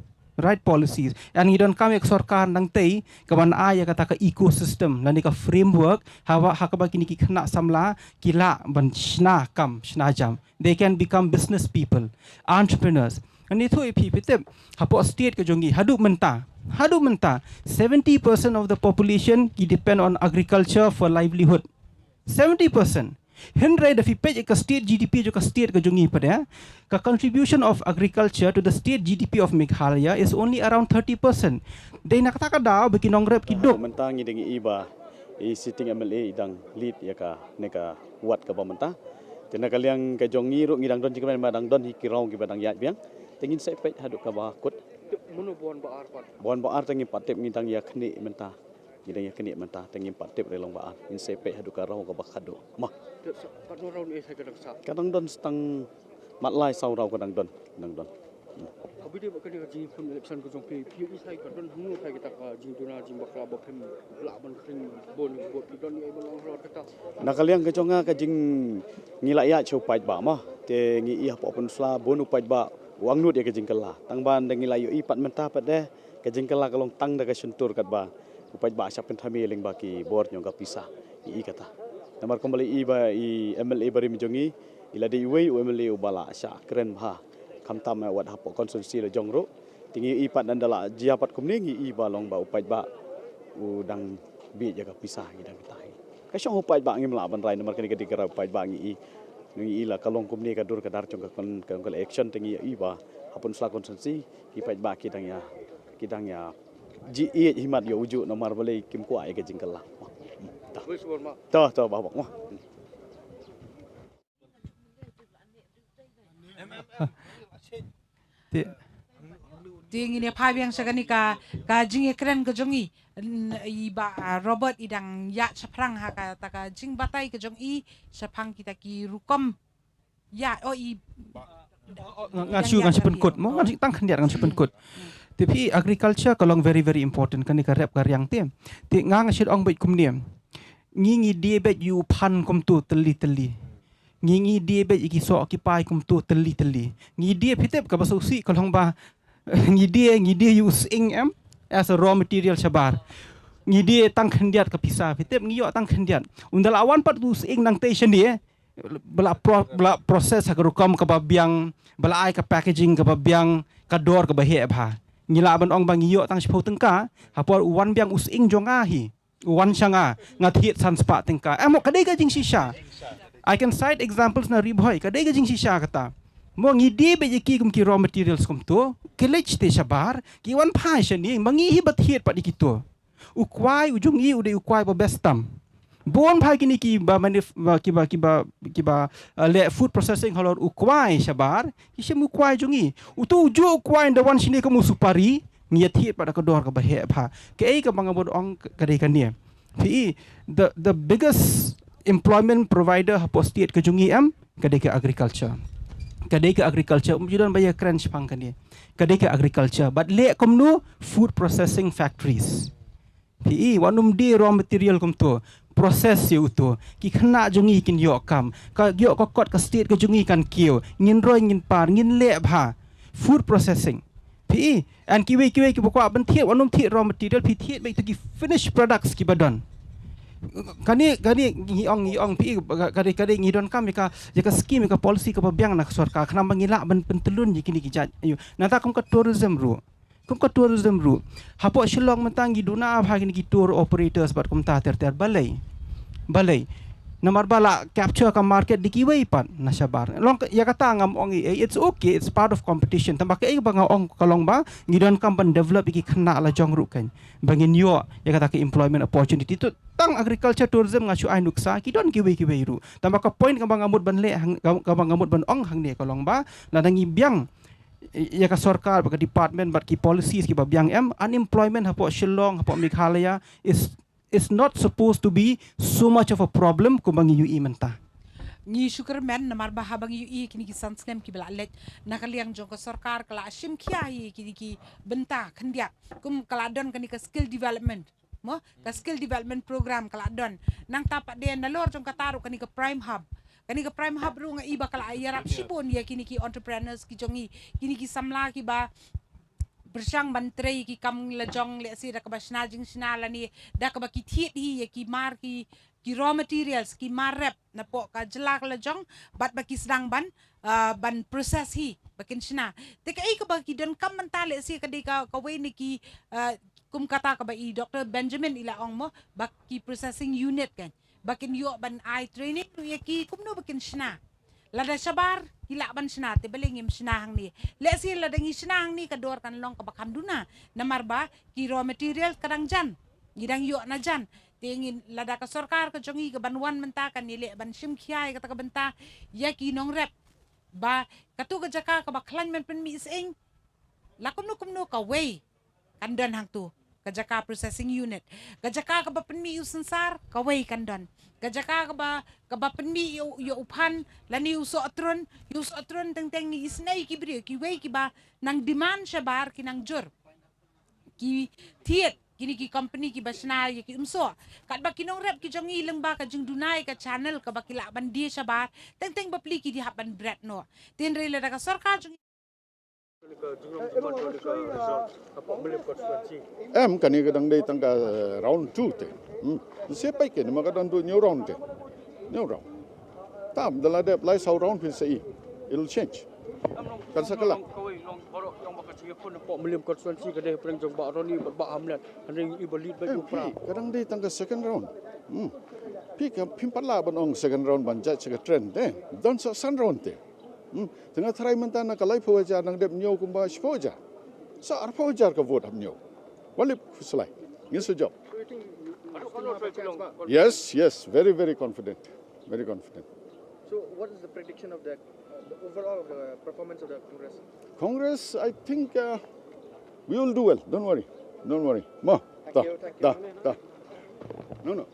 and ngidon kam ek sarkar nang tei kawan aya kata ka ecosystem lani ka framework hawa hakaba kini ki khna samla kila ban shna kam shna jam they can become business people entrepreneurs and itu ipi pitep hapo state ke jongi hadu menta 70% of the population ki depend on agriculture for livelihood 70%. Henry the page ka state GDP jo ka state ka jungi pada ka contribution of agriculture to the state GDP of Meghalaya is only around 30%. Dai nakata ka daw beki nongrep kiduk mentang ngi iba I sitting MLA idang lead ya ka neka wat ka pamenta tena kaliang ka jongi ru ngidang don jikman madang don hikirau ki badang yat biang tengin sai pet haduk ka ba kut Munu bon baar tengi patep ngidang ya khni menta ngidang ya khni menta tengi patep relong baar in sai pet haduk ka rau ka bakhado mah kadang don stang matlai sau rau kadang don Kabidi bakal dia ji pun election ko jong pi isai ka don hunu kai kita ka ji dona ji bakla ba phem la ban khring bon bot don ni ai long ro kata nakaliang ka jonga ka jing ngila ya chau pai ba ma te ngi I hapo pun sla bonu pai ba wang nut ya ka jing kala tang ban dang ngila yo I pat menta pat de ka jing kala ka long tang da ka suntur kat ba pai ba sya pen thami ling ba ki bor nyong ka pisah I kata namar kembali I ba I MLA bari mijongi ila de iwei MLA ubala sya keren ba kamtam wat hapo konstitusi le jongro tingi I pat nandala jiapat kumni ngi I ba long ba upai ba udang bi jaga pisah ngidang tai ka syong upai ba ngim la ban rai namar kani kadi kara upai ba ngi I la kalong kumni ka dur ka dar chong ka kon action tingi I ba hapun sla konstitusi I pai ba kidang ya ji I himat yo uju nomar boleh kim kwa ai ka jingkala ta ba ba Ting ini phabiang sagani ka jing ekran ka jongi iba Robert idang ya saprang ha ka ta ka jing batai ka jong I sapang kita ki rukom ya I ngachu penkut mo ngan tang khandiat ngachu penkut tapi agriculture kalong very important kan ka rep ka riang tem ti ngang shit ong bait kumniam ngi die bet you pan kom tu teli ngi die bet iki so occupy kom tu teli ngi die pitep ka basusi kalong ba ngi die use ing em as a raw material sabar ngi die tang khandiat ka pisa pitep ngi yo tang khandiat undal awan pat use ing nang station dia bela proses ha rukam ka babiang bela ai ka packaging ka babiang ka dor ka bahe bha ngila ban ong bang yo tang chpo tengka hapor wan biang us ing jonga hi wan changa ngathit san spa tengka amo kadai ka jing shisha I can cite examples na ribhoy kadai ka jing shisha kata mo ngidi be ki kum ki raw materials kum to kelech te shabar ki wan phai shani mangi hi bathit pa dikito ukwai ujung I ude ukwai ba bestam bon phai kini ki ba manif ki ba le food processing halor ukwai shabar ki shemu ukwai jungi utu uju ukwai the one shini kamu supari ngiathi pada kedor ka bahe pha ke ai ka bangabod ong kadai kania pi the biggest employment provider hapo state ka jungi am kadai ka agriculture judan baya crunch pang kania kadai ka agriculture but le komnu food processing factories pi wanum di raw material kum to proses ye uto ki khna jungi kin yo kam ka yo ko kot ka state ka jungi kan kio ngin roi ngin par ngin le bha food processing pi and ki bokwa ban thiet wanum thiet raw material pi thiet bai to ki finished products ki badon kani ngiong pi kadi ngidon kam jika scheme ka policy ka pabiang nak sarkar kana mangila ban pentelun yikini kijat ayo nata kum ka tourism ru hapo shillong mentang giduna bhagini ki tour operators bat kum ta ter balai Nomor bala capture ka market dikiway pan na sabar. Long ya kata ngam ong it's okay, it's part of competition. Tambah ke bang ong kalong ba ngidon kam ban develop iki kena la jong ru kan. Bangin yo ya kata ke employment opportunity tu tang agriculture tourism ngasu ai nuksa ki don kiway ru. Tambah ka point ka bang amut ban le ka bang amut ban ong hang ne kalong ba la dangi biang ya ka sarkar ba ka department bat ki policies ki ba biang unemployment hapo Shillong hapo Meghalaya is not supposed to be so much of a problem kumbang UI mentah. Ni syukur men namar bahabang UI kini ki sansnem ki belalet nakaliang jong ke sarkar kala asim kiai kini ki benta kendiak kum kala don kini ke skill development mo ke skill development program kala don nang tapak dia nalor jong kataru kini ke prime hub ru nga iba kala ayarap sibon ya kini ki entrepreneurs ki jongi kini ki samla ki ba bersang bantrei ki kam lejong le si da ka basna jing sinala ni da ka ba ki thiet hi ki mar ki raw materials ki marep na po ka jelak lejong bat ba ki sedang ban process hi bakin sina te ka ka ba ki don kam mentale si ka de ka we ni ki kum kata ka ba i Dr. Benjamin ila ong mo ba ki processing unit kan bakin yo ban eye training ya ki kumno bakin sina lada sabar hila ban sina te belengim sinahang ni le si lada ngi sinahang ni kador kan long kabakam duna namar ba ki raw material kadang jan gidang yo na jan tingin lada ka sarkar ka jongi ka banwan mentakan ni le ban sim khiai ka benta ya ki nong rep ba katu ka jaka ka baklan men pen mi ising lakumno ka way kandan hang tu ka jaka processing unit ka jaka ka ba pen mi usensar ka way kandan Kajaka ka ba penmi yo upan lani uso atron teng ni isnay ki bri ki way ki ba nang demand siya bar ki nang jur ki tiet kini ki company ki basna ki umso kat ba kinong rep ki jong ilang ba ka jing dunay ka channel ka ba kilaban di siya bar teng ba pli ki di hapan bread no tin re la ka sarkar jong kani kadang day tangka round 2 te siapa ikan maka dan tu new round tam dalam dia apply sau round pun sei it'll change kan sakala Million konstituensi kadang perang jong ba roni ba hamlat haning ibalit ba upra kadang day tangka second round pimparla banong second round banjat second trend don san round te tengah try mentana kalai phawaja nang dep nyo kumba shpoja sa ar phawaja ka vote ham nyo walip slai ngin so job yes very confident so what is the prediction of the overall of the performance of the congress I think we will do well don't worry ma ta no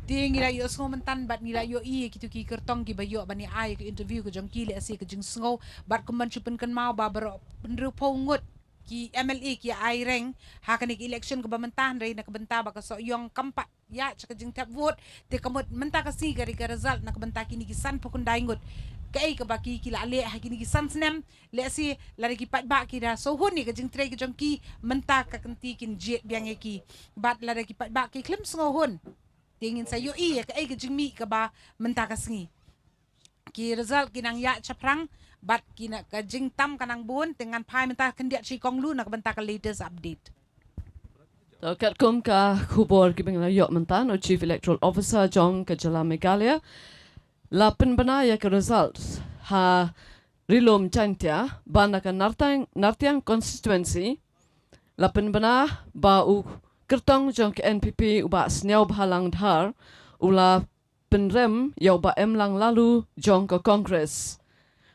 Ting ngira yo sngo mentan bat ngira yo I kitu ki kertong ki bayo bani ai ke interview ke jong ki le asi ke jing sngo bat kuman chupen kan mau ba bero penru pongut ki MLA ki ai reng ha kan election ke bamentan re na ke benta ba ka so yong kampat ya chaka jing tap vote te kamot menta ka si gari ka result na ke benta kini ki san pokun daingut kai ke baki ki la le ha kini ki san snem le asi la ki pat ba ki da so honi ke jing tre ke jong ki menta ka kenti kin jet biang ki bat la ki pat ba ki klim sngo hon tingin sa yo I ka ay kajing ka ba menta ka singi ki result kinang ya chaprang bat kina kajing tam kanang buon dengan pai menta kendiat si kong lu nak benta ka latest update to kat kum ka khubor ki bengla yo menta no chief electoral officer jong ka jala Meghalaya la penbana ya ka result ha rilom chantia bana ka nartiang constituency la penbana ba u kertong jong ke NPP uba sniaw bhalang dhar ula penrem yau ba emlang lalu jong ke Congress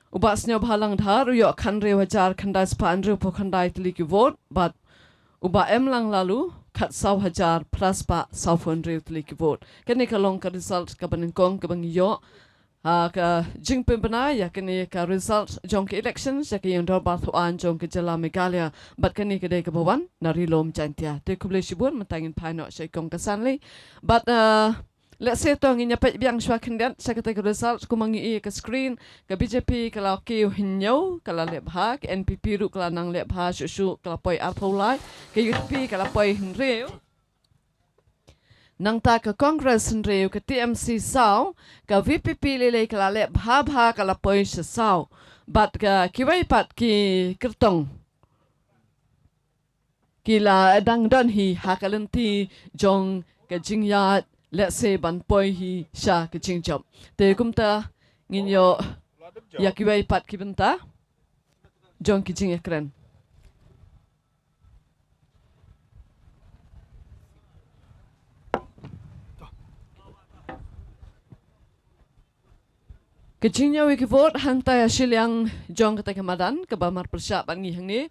uba sniaw bhalang dhar yo khanre hajar khandai spa andre po khandai tli ki vote but uba emlang lalu khat saw hajar plus pa saw fundre tli ki vote kene ka long ka result ka banengkong ka bang yo ka jing pembana ya kene ka result jong ke elections ya ke yang dor ba thuan jong ke jala Meghalaya but kene ke de ka bawan na rilom chantia te kuble shibun matangin phano shai kong ka sanli but let's say to nginya pe biang shwa khendan secretary result kumangi ka screen ka BJP kala ke hinyo kala le bha ke NPP ru kala nang le bha shu kala poi ar tholai ke UP kala poi hinreu nang ta ka Congress nreu ka TMC sau ka VPP lele ka lale bha ka la poi sau bat ka kiwai pat ki kertong kila dang don hi hakalenti jong ka jingya let's say ban poi hi sha ka jingjob te kumta nginyo ya kiwai pat ki benta jong ki jing ekran Kecingnya wiki vote hantai hasil yang jong kata kemadan kebamar persiap bangi hang ni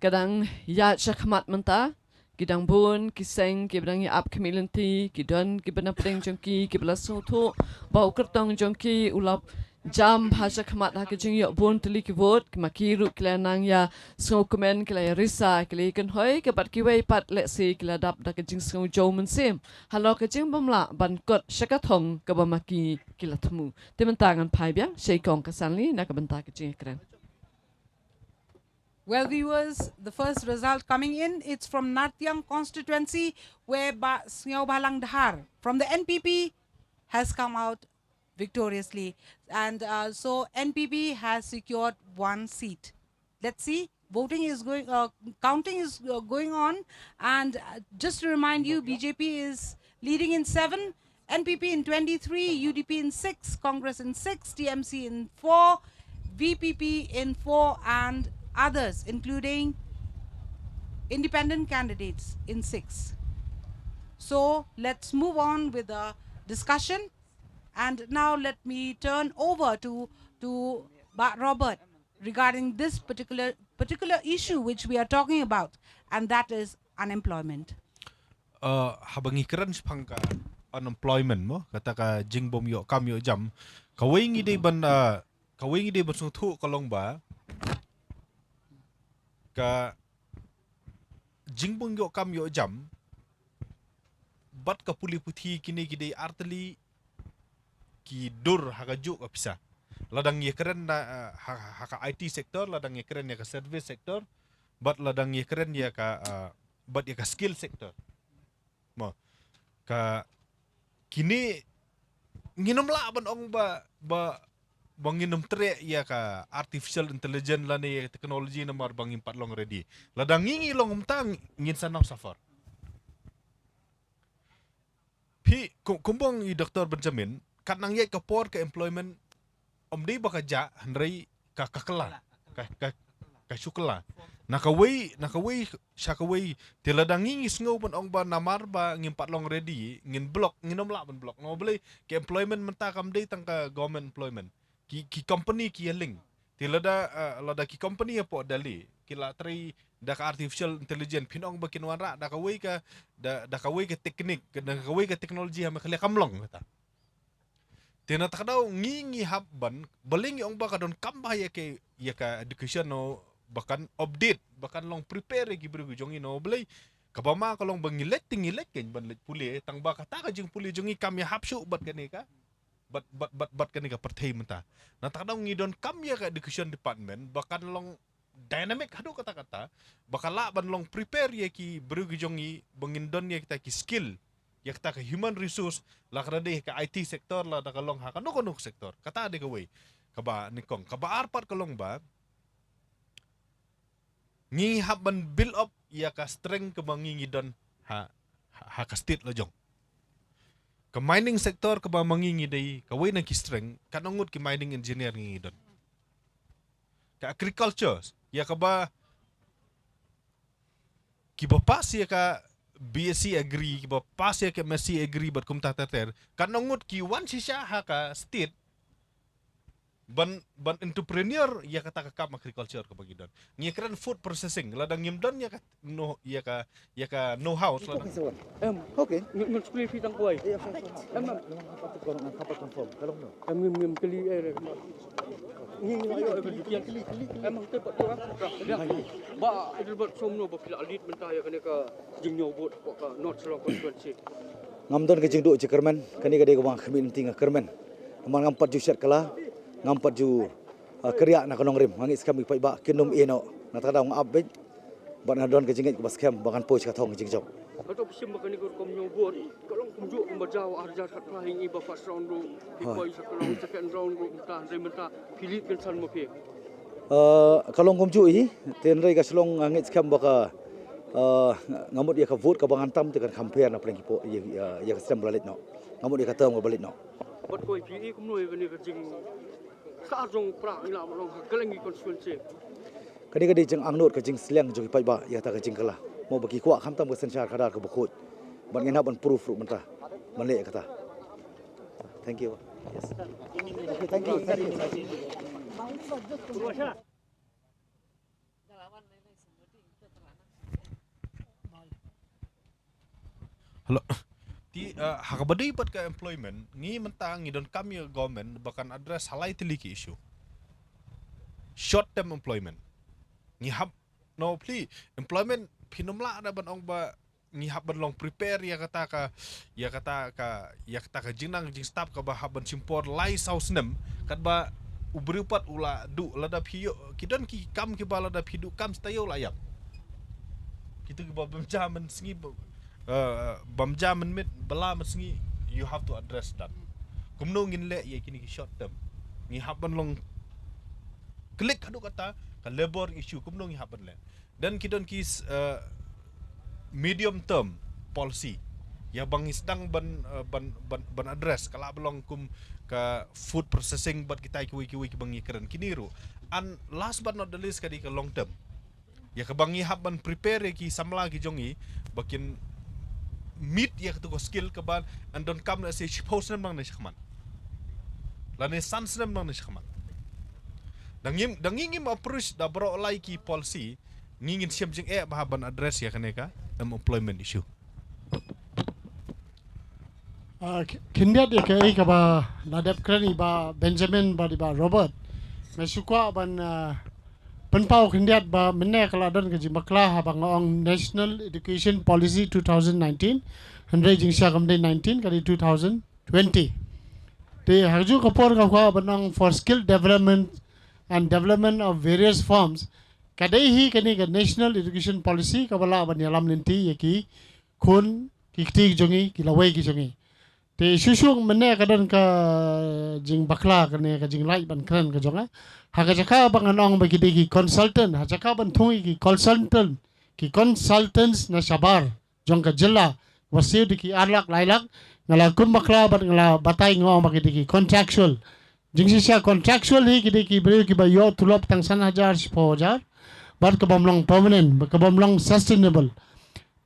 kadang ya syakmat menta kidang bun kiseng kibangi ap kemilanti kidon kibana pedeng jongki kiblasu tu bau kertong jongki ulap jam bahasa khamat ha kecing yok bun teli ki vote makiru kelanang ya so komen kila risa kila ikan hoi kepat kiwai pat let's say kila dap da kecing so jo mensim halo kecing bamla ban kot syakathong kabamaki kila temu tementangan pai biang sheikong kasanli nak bentar kecing keren. Well, viewers, the first result coming in, it's from Natyang constituency where Sngau Balang Dhar from the NPP has come out victoriously. And so NPP has secured 1 seat. Let's see, voting is going, counting is going on. And just to remind you, BJP is leading in 7, NPP in 23, UDP in 6, Congress in 6, TMC in 4, VPP in 4, and others, including independent candidates in 6. So let's move on with the discussion. And now let me turn over to Robert regarding this particular issue which we are talking about, and that is unemployment. Habangi keren sepangka unemployment mo kata ka jingbom yo kam yo jam kawingi de ban sung thu kalong ba ka jingbom yo kam yo jam bat ka puli puthi kini gide artli ki dur hagajuk apisa ladang ye keren na haka IT sektor ladang ye keren ya ka service sektor bat ladang ye keren ya ka bat ya ka skill sektor mo ka kini nginom la ban ong ba banginum tre ya ka artificial intelligence la ni teknologi na mar bangin patlong ready ladang ngi long umtang ngin sanau safar pi kumbong i Dr. Benjamin kat nang ye ka por ka employment omdi baka ja handrai ka kakela ka syukla nakawai syakawai tiladangi ngisngau ban ong ba namar ba ngin patlong ready ngin blok nginom la ban blok no boleh ke employment menta kam dei tang ka government employment ki company ki link lada ki company apo dali kila tri da ka artificial intelligence pinong ba kinwara da kawai ka teknik da kawai ka teknologi ha makhle kamlong kata tina takdaw ngi habban baling ong ba kadon kamba ya ka education no bahkan update bahkan long prepare gi bergu jongi no blay kabama kalong bangilek tingilek ken ban let puli tang ba kata ka jing puli jongi kam ya hapsu bat kani ka bat kani ka perthai menta na takdaw ngi don kam ya ka education department bahkan long dynamic hadu kata bakala ban long prepare ya ki bergu jongi bangindon ya kita ki skill ya kita ka human resource la krade ka IT sektor la da kalong ha kanok sektor kata de ka way kaba nikong kaba arpat kalong ba ngi haban build up ya ka strength ke mangingi don ha ka state la jong ka mining sektor ka ba mangingi dai ka way na ki strength kanongut ki mining engineer ngi don ka agriculture ya ka ba ki ba pas ya ka BSc agree ki ba pas ya ka MSc agree bat kum ta ter kanongut ki wan sisha ha ka state ban entrepreneur ya kata ka agriculture ka bagidon ngi kran food processing ladang ngimdon ya ka no ya ka know how okay ngim sekali fitang kuai Apa confirm kalau no ngim kali ngi ayo kali emang tepat tu ba itu buat somno ba pila alit mentah ya kena ka jingnyo bot ka not sero constituency ngamdon ke jingdu jekerman kani ka de wang khamin tinga kerman amal ngampat ju syat kala ngampat ju kerja nak nong rim mangis kami pai ba kinum eno na tada ng abet Buat nadon ke jingit ke baskem bahkan poi katong jing jong. Atau pisim makan ikut kom nyobot. Kalau kumjuk kumbajaw arja kat lahing iba first round ru. Ipoi sekalong second round ru mentah rementa pilit kan san mo pi. Kalau kumjuk i tenrei ka selong angit skam baka ngamut ya ka vote ka bangan tam tekan campaign apa lagi po ya ka sistem balik no. Ngamut ya ka term ka balik no. Buat koi pi kum noi kan jing sa jong pra ila long kelengi konstituensi. Kadi jeng angnut ke jing seliang jong ipai ba ya ta ke jing kala. Mau bagi kuat kham tam ke sensyar kadar ke bukut. Ban ngena ban proof ru mentah. Ban le kata. Thank you. Yes. Okay, thank you. Hello. Ti hakabadi pat ka employment ngi mentang ngi don kami government bahkan address halai tiliki issue. Short term employment. Ngi hab no pli employment pinumla ada ban ong ba ngi hab ban long prepare ya kata ka jinang jing staff ka ba hab ban simpor lai saus nem kat ba ubrupat ula du lada phiyo kidon ki kam ki bala da phidu kam stayo layak. Kita ki ba jaman singi bamjaman mit bala mesngi you have to address that. Kumno ngin le ye kini ki short term. Ngi hab ban long klik adu kata ka labor issue kumno ngi hab ban le. Dan kidon ki medium term policy ya bang sedang ban address kala belong kum ka food processing bat kita ki bang keren kiniru and last but not the least kadi ka long term ya ka bang hab ban prepare ki samla ki jongi bakin meet ya tu skill ka ban and don't come na say post nam nang na shikman la ne sans nam nang na shikman dangim approach da bro lai ki policy ngingin siap jing bahaban address ya kaneka employment issue. Kindiat ya ka ba ladap krani ba Benjamin ba di ba Robert mesukwa ban penpau kindiat ba menne kala don ke jimakla ba ngong National Education Policy 2019 handai jing sya kamde 19 kali 2020 te harju kapor ka kwa banang for skill development and development of various forms kadai hi kani ka National Education Policy kabala ban yalam linti yaki kun kikti jongi kilawai ki jongi te shusung menne kadon ka jing bakla kane ka jing lai ban kran ka jonga haga jaka bangan ong bagi ki consultant ha jaka ban thungi ki consultants na sabar jong ka jilla wasiu ki arlak lailak ngala kun bakla ban ngala batai ngong bagi ki contractual jing sisa contractual hi ki beri ki ba yo tulop tang san hajar 1000 bar ka bomlong permanent ka bomlong sustainable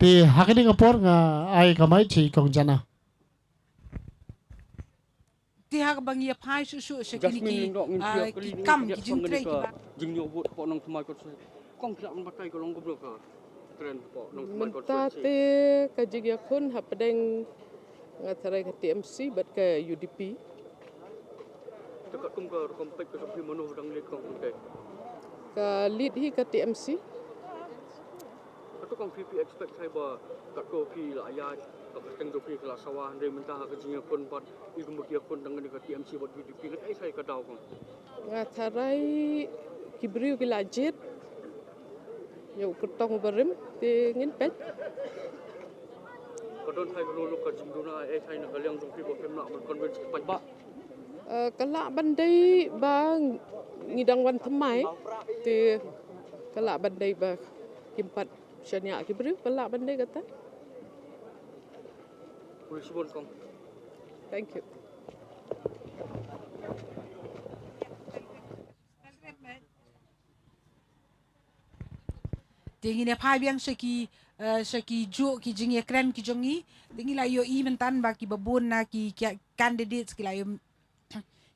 te hakini kapor nga ai kamai chi kong jana ti hak bang ya phai su shakini ki kam ki jing tre ki ba jing yo bot po nong thmai ko kong klam batai ko long ko bro ka tren po nong thmai ko mentate ka jing ya kun hapdeng ngatare ka TMC bat ka UDP dekat kum ka kompek ka pi mano dang le kong ke ka lead hi ka TMC atau kong PP expect sai ba kat ko pi la ya ka teng do pi kala sawah re mentah ka jing kon pat igum ki kon dang ka TMC bot UDP ka ai sai ka daw kong ngatarai kibriu ki lajit yo ketong berim te ngin pet kadon hai ko lo ka jing do na ai sai na ka liang do pi bo pem na man convince pa ba kala bandai ba ngidang wan thamai te kala bandai ba kimpat syanya kibriu kala bandai kata Polisi bon kong thank you tingi ne phai biang shaki jo ki jing ya kran ki jongi tingi la yo i mentan ba ki babun na ki candidates ki la yo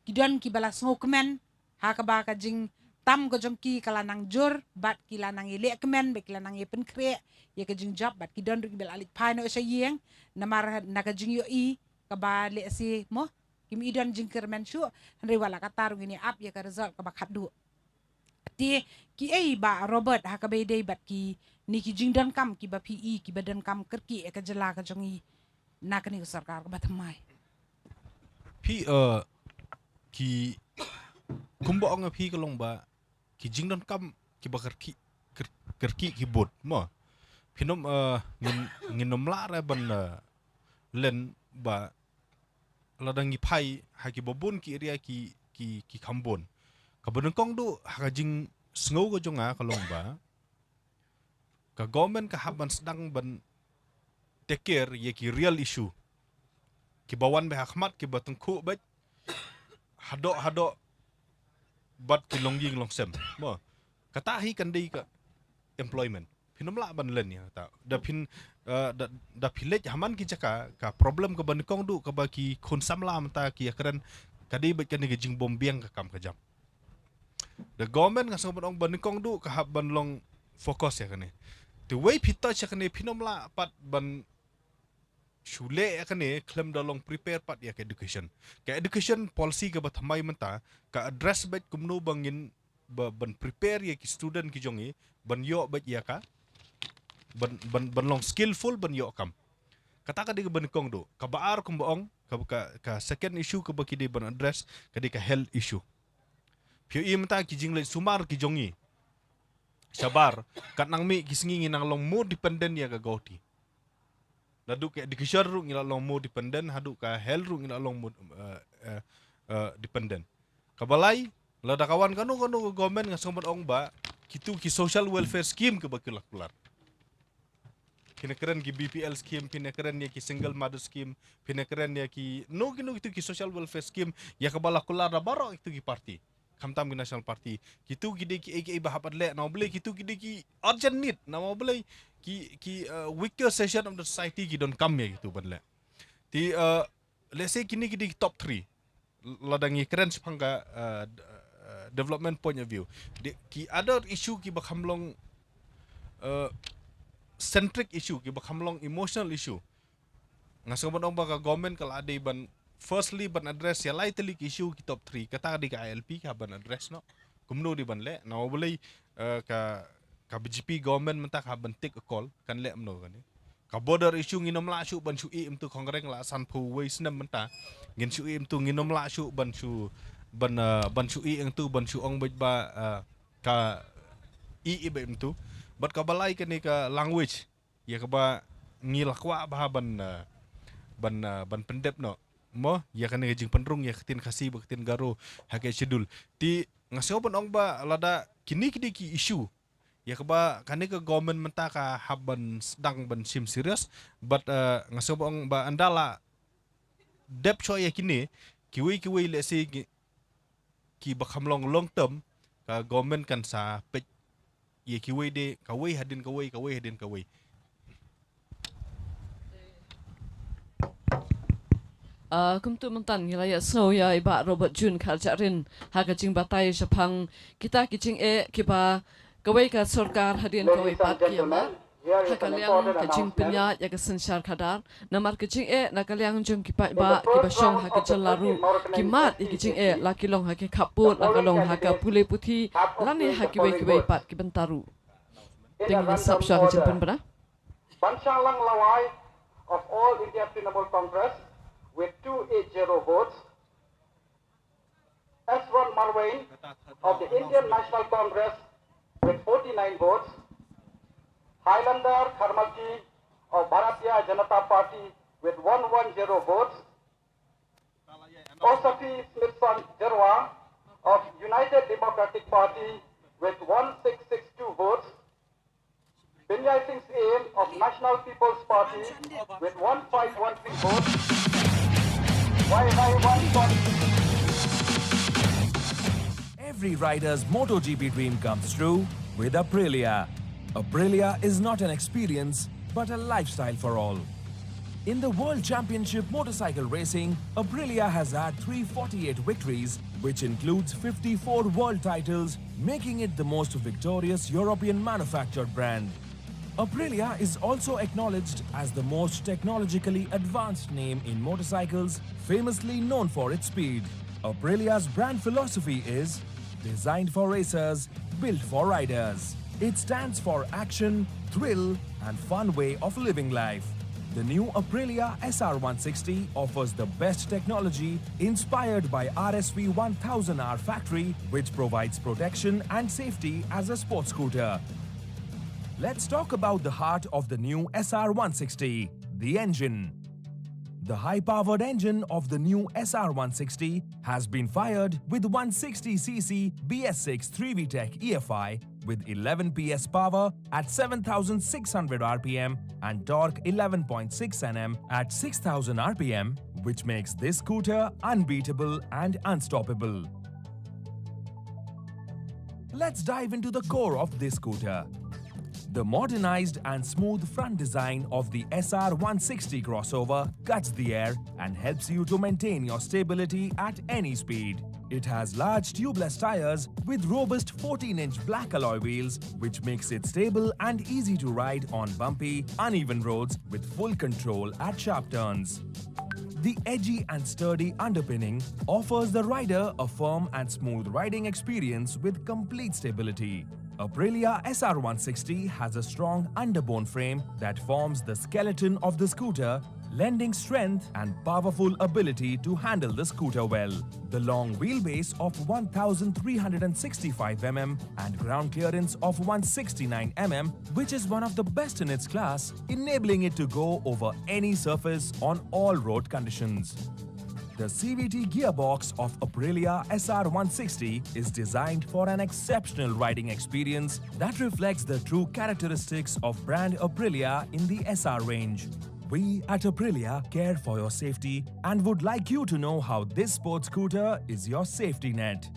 ki don ki bala smokeman ha ka ba ka jing tam ko jong ki kala nang jur bat ki la nang ile kemen be ki la nang ye pen kre ye ka jing job bat ki don ki bel alik phai no sa yeng namar na ka jing yo i ka ba le si mo kim i don jing kermen shu andre wala ka taru ngini ap ye ka result ka ba khadu ti ki ei ba Robert ha ka be dei bat ki ni ki jing don kam ki ba PE ki ba don kam ker ki e ka jala ka jong i na ka ni sarkar ka ba thamai pi ki kumbo ong pi ka long ba ki jing don kam ki bakar ki kerki kibut mo pinom nginom la ra ban len ba ladang ngi pai haki babun ki area ki kambon kabun kong du hakajing sngo ko jonga kalong ba ka government ka haban sedang ban take care ye ki real issue ki bawan be hakmat ki batengku bat hado bat ki longjing longsem mo kata hi kan dei ka employment pinom la ban len ya ta da pin da pilej haman ki jaka ka problem ka ban kong du ka ba ki khun samla mata ki akran kadi bat kan ni jing bombiang ka kam ka jam the government nga sobon ong ban kong du ka hab ban long focus ya kan the way pita cha kan pinom la pat ban shule kan claim da long prepare pat ya ka education policy ka ba thamai mata ka address bat kumno bangin ban prepare ya ki student ki jongi ban yo bat ya ka ban long skillful ban yo kam kata ka di ban kong do ka baar kum boong ka second issue ka ba ki di ban address ka di ka health issue pio i mata ki jingle sumar ki jongi sabar kat nang mi ki singi nang long more dependent ya ka goti ladu ka education ru ngila long more dependent hadu ka health ru ngila long more dependent kabalai lada kawan kanu government nga sombon ong ba kitu ki social welfare scheme ke bakilak pular pinakeren ki BPL scheme pinakeren ya ki single mother scheme pinakeren ya ki no kitu ki social welfare scheme ya kabala kular da baro itu ki party kamtam ki national party kitu ki de ki aka bahapat le na boleh kitu ki de ki urgent need na boleh ki weaker section of the society ki don come ya gitu badle ti let's say kini ki de top 3 ladangi keren sepangga development point of view ki other issue ki bakhamlong centric issue ki bakhamlong emotional issue ngasobon ong baka government kala ade ban firstly ban address ya lightly issue ki top 3 kata di ka ILP ka ban address no kumno di ban le na boleh ka BGP government menta ka ban take a call kan le mno kan ka border issue nginom la shu ban shu im tu kongreng la san phu wei snam menta ngin shu im tu nginom la shu ban shu ban shu i ang tu ban shu ong ba ka i be tu bat ka balai kan ka language ya ka ba ngilakwa ba ban pendep no mo ya kan jing penrung ya ketin kasih baktin garo hake schedule ti ngasio pun ong ba lada kini ki issue ya ka ba kan ka government menta ka haban sedang ban sim serious but ngasio ong ba andala dep choy ya kini kiwi le si ki bakhamlong long term ka government kan sa pej ye kiwi de kawai hadin kawai kumtu mentan ngilaya snow ya iba Robert Jun kharjarin haga jing batai japang kita kicing kiba kawai ka sarkar hadin kawai pat kiama hakaliang kajing penya ya ka sensyar kadar namar kicing nakaliang jung kipa ba kiba shong hakijal laru kimat ikicing lakilong haki kaput lakalong haka pule puthi lani hakiwe pat kibentaru dengan sabsha kajing penbara Banchalang Lawai of All India Trinamool Congress with 280 votes, S1 Marwain of the Indian National Congress with 49 votes, Highlander Kharmalki of Bharatiya Janata Party with 110 votes, Osafi Smithson Jerwa of United Democratic Party with 1662 votes, Binyai Singh Aim of National People's Party with 1513 votes, Every rider's MotoGP dream comes true with Aprilia. Aprilia is not an experience, but a lifestyle for all. In the World Championship motorcycle racing, Aprilia has had 348 victories, which includes 54 world titles, making it the most victorious European manufactured brand. Aprilia is also acknowledged as the most technologically advanced name in motorcycles, famously known for its speed. Aprilia's brand philosophy is designed for racers, built for riders. It stands for action, thrill, and fun way of living life. The new Aprilia SR160 offers the best technology inspired by RSV 1000R factory, which provides protection and safety as a sports scooter. Let's talk about the heart of the new SR160, the engine. The high-powered engine of the new SR160 has been fired with 160cc BS6 3VTEC EFI with 11 PS power at 7,600 RPM and torque 11.6 Nm at 6,000 RPM, which makes this scooter unbeatable and unstoppable. Let's dive into the core of this scooter. The modernized and smooth front design of the SR160 crossover cuts the air and helps you to maintain your stability at any speed. It has large tubeless tires with robust 14-inch black alloy wheels, which makes it stable and easy to ride on bumpy, uneven roads with full control at sharp turns. The edgy and sturdy underpinning offers the rider a firm and smooth riding experience with complete stability. Aprilia SR160 has a strong underbone frame that forms the skeleton of the scooter, lending strength and powerful ability to handle the scooter well. The long wheelbase of 1,365 mm and ground clearance of 169 mm, which is one of the best in its class, enabling it to go over any surface on all road conditions. The CVT gearbox of Aprilia SR160 is designed for an exceptional riding experience that reflects the true characteristics of brand Aprilia in the SR range. We at Aprilia care for your safety and would like you to know how this sports scooter is your safety net.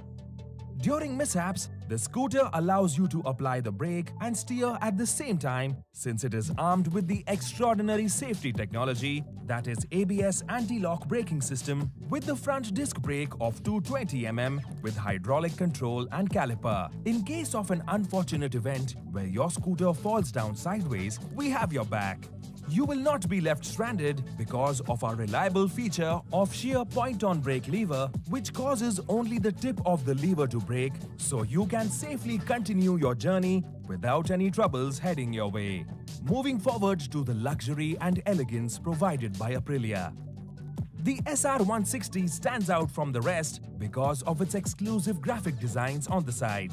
During mishaps, the scooter allows you to apply the brake and steer at the same time since it is armed with the extraordinary safety technology that is ABS anti-lock braking system with the front disc brake of 220 mm with hydraulic control and caliper. In case of an unfortunate event where your scooter falls down sideways, we have your back. You will not be left stranded because of our reliable feature of sheer point-on brake lever, which causes only the tip of the lever to brake, so you can safely continue your journey without any troubles heading your way. Moving forward to the luxury and elegance provided by Aprilia. The SR160 stands out from the rest because of its exclusive graphic designs on the side.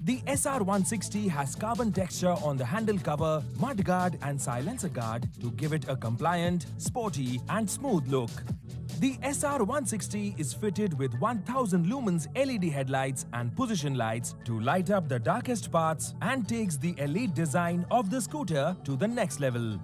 The SR160 has carbon texture on the handle cover, mudguard and silencer guard to give it a compliant, sporty and smooth look. The SR160 is fitted with 1000 lumens LED headlights and position lights to light up the darkest parts and takes the elite design of the scooter to the next level.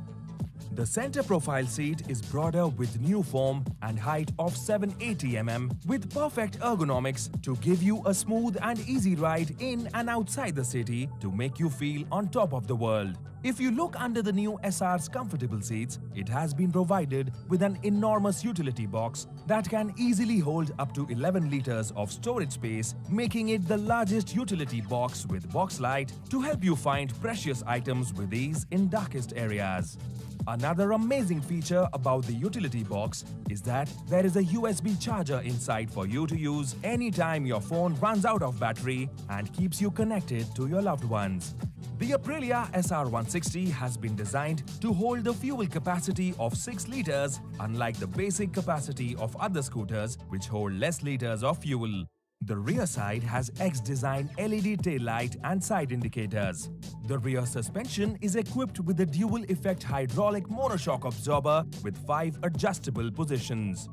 The center profile seat is broader with new form and height of 780 mm with perfect ergonomics to give you a smooth and easy ride in and outside the city to make you feel on top of the world. If you look under the new SR's comfortable seats, it has been provided with an enormous utility box that can easily hold up to 11 liters of storage space, making it the largest utility box with box light to help you find precious items with ease in darkest areas. Another amazing feature about the utility box is that there is a USB charger inside for you to use anytime your phone runs out of battery and keeps you connected to your loved ones. The Aprilia SR160 has been designed to hold a fuel capacity of 6 liters, unlike the basic capacity of other scooters which hold less liters of fuel. The rear side has X-design LED taillight and side indicators. The rear suspension is equipped with a dual-effect hydraulic monoshock absorber with 5 adjustable positions.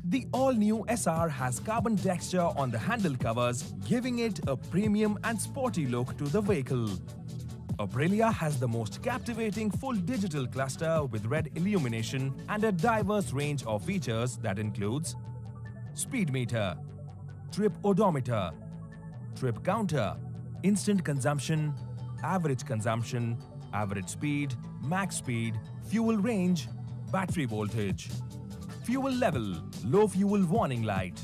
The all-new SR has carbon texture on the handle covers, giving it a premium and sporty look to the vehicle. Aprilia has the most captivating full digital cluster with red illumination and a diverse range of features that includes speed meter, trip odometer, trip counter, instant consumption, average speed, max speed, fuel range, battery voltage, fuel level, low fuel warning light,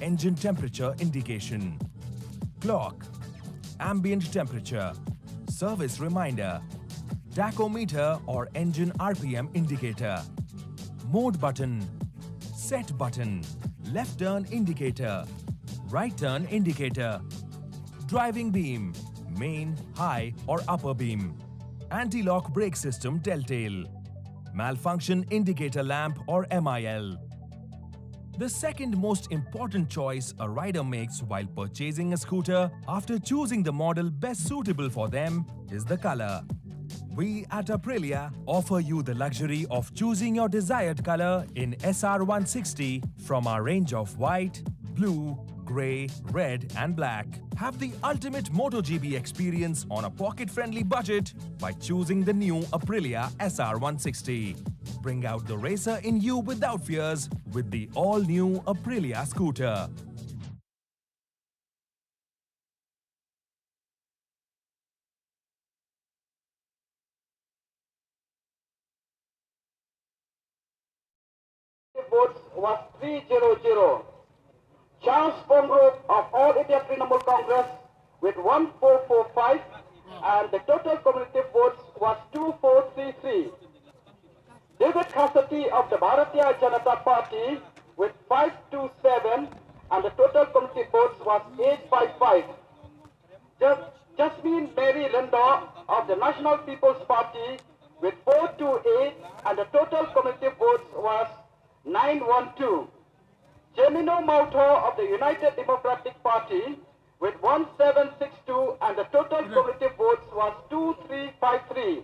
engine temperature indication, clock, ambient temperature, service reminder, tachometer or engine RPM indicator, mode button, set button, left turn indicator, right turn indicator, driving beam, main, high or upper beam, anti-lock brake system telltale, malfunction indicator lamp or MIL, The second most important choice a rider makes while purchasing a scooter after choosing the model best suitable for them is the color. We at Aprilia offer you the luxury of choosing your desired color in SR160 from our range of white, blue, grey, red and black. Have the ultimate MotoGP experience on a pocket-friendly budget by choosing the new Aprilia SR160. Bring out the racer in you without fears with the all-new Aprilia scooter. Votes was 300. Charles Pongrove of All India Trinamool Congress with 1445 and the total cumulative votes was 2433. David Cassidy of the Bharatiya Janata Party with 527 and the total cumulative votes was 855. Jasmine Mary Lindor of the National People's Party with 428 and the total cumulative votes was 912. Gemino Mauto of the United Democratic Party with 1762 and the total cumulative votes was 2353.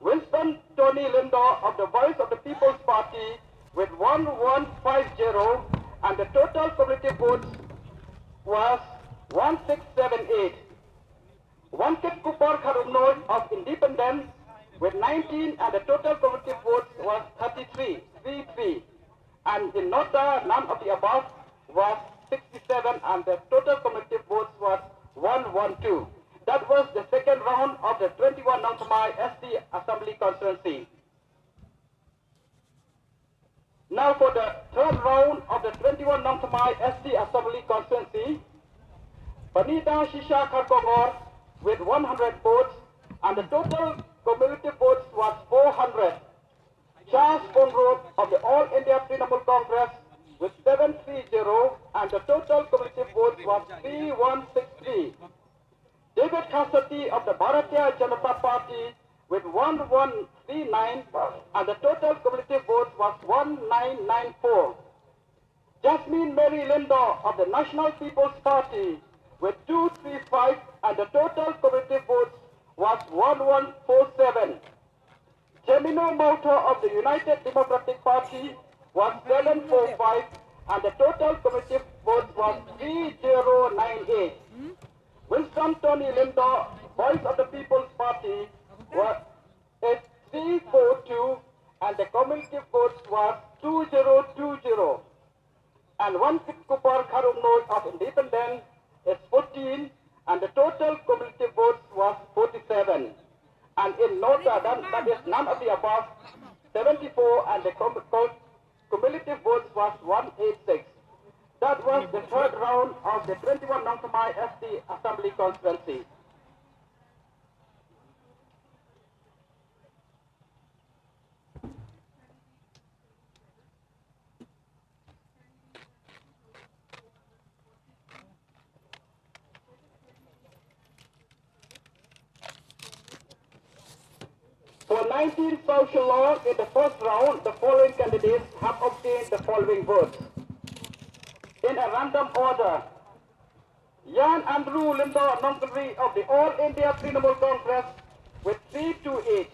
Winston Tony Lindor of the Voice of the People's Party with 1150 and the total cumulative votes was 1678. Wankit Kupar Karumnoy of Independence with 19 and the total cumulative votes was 33. And in Nota, none of the above was 67 and the total cumulative votes was 112. That was the second round of the 21 Nangkamai SD Assembly Constituency. Now for the third round of the 21 Nangkamai SD Assembly Constituency, Panita Shisha Karkongor with 100 votes and the total cumulative votes was 400. Charles Pongrove of the All India Trinamool Congress with 730 and the total cumulative votes was 3163. David Cassidy of the Bharatiya Janata Party with 1139 and the total cumulative votes was 1994. Jasmine Mary Lindor of the National People's Party with 235 and the total cumulative votes was 1147. Gemino Mauto of the United Democratic Party was 745 and the total cumulative votes was 3098. Winston Tony Lindor, Voice of the People's Party, was 342 and the cumulative votes was 2020. And Wankit Kupar Karumnoy of Independence is 14 and the total cumulative votes was 47. And in Nota, that is none of the above, 74 and the cumulative votes was 186. That was the third round of the 21 Nangkamai SD Assembly Constituency. For 19 South Shillong, in the first round, the following candidates have obtained the following votes. In a random order, Jan Andrew Lindor Nongkri of the All India Trinamool Congress with 328.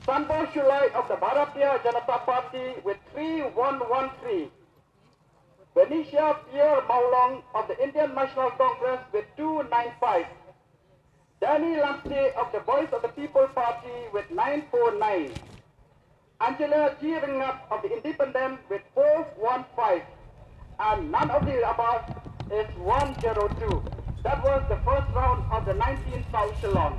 Sanbo Shulai of the Bharatiya Janata Party with 3113. Benicia Pierre Maulong of the Indian National Congress with 295. Danny Lamse of the Voice of the People Party with 949. Angela G. Ringat of the Independent with 415. And none of the above is 102. That was the first round of the 19th South Shillong.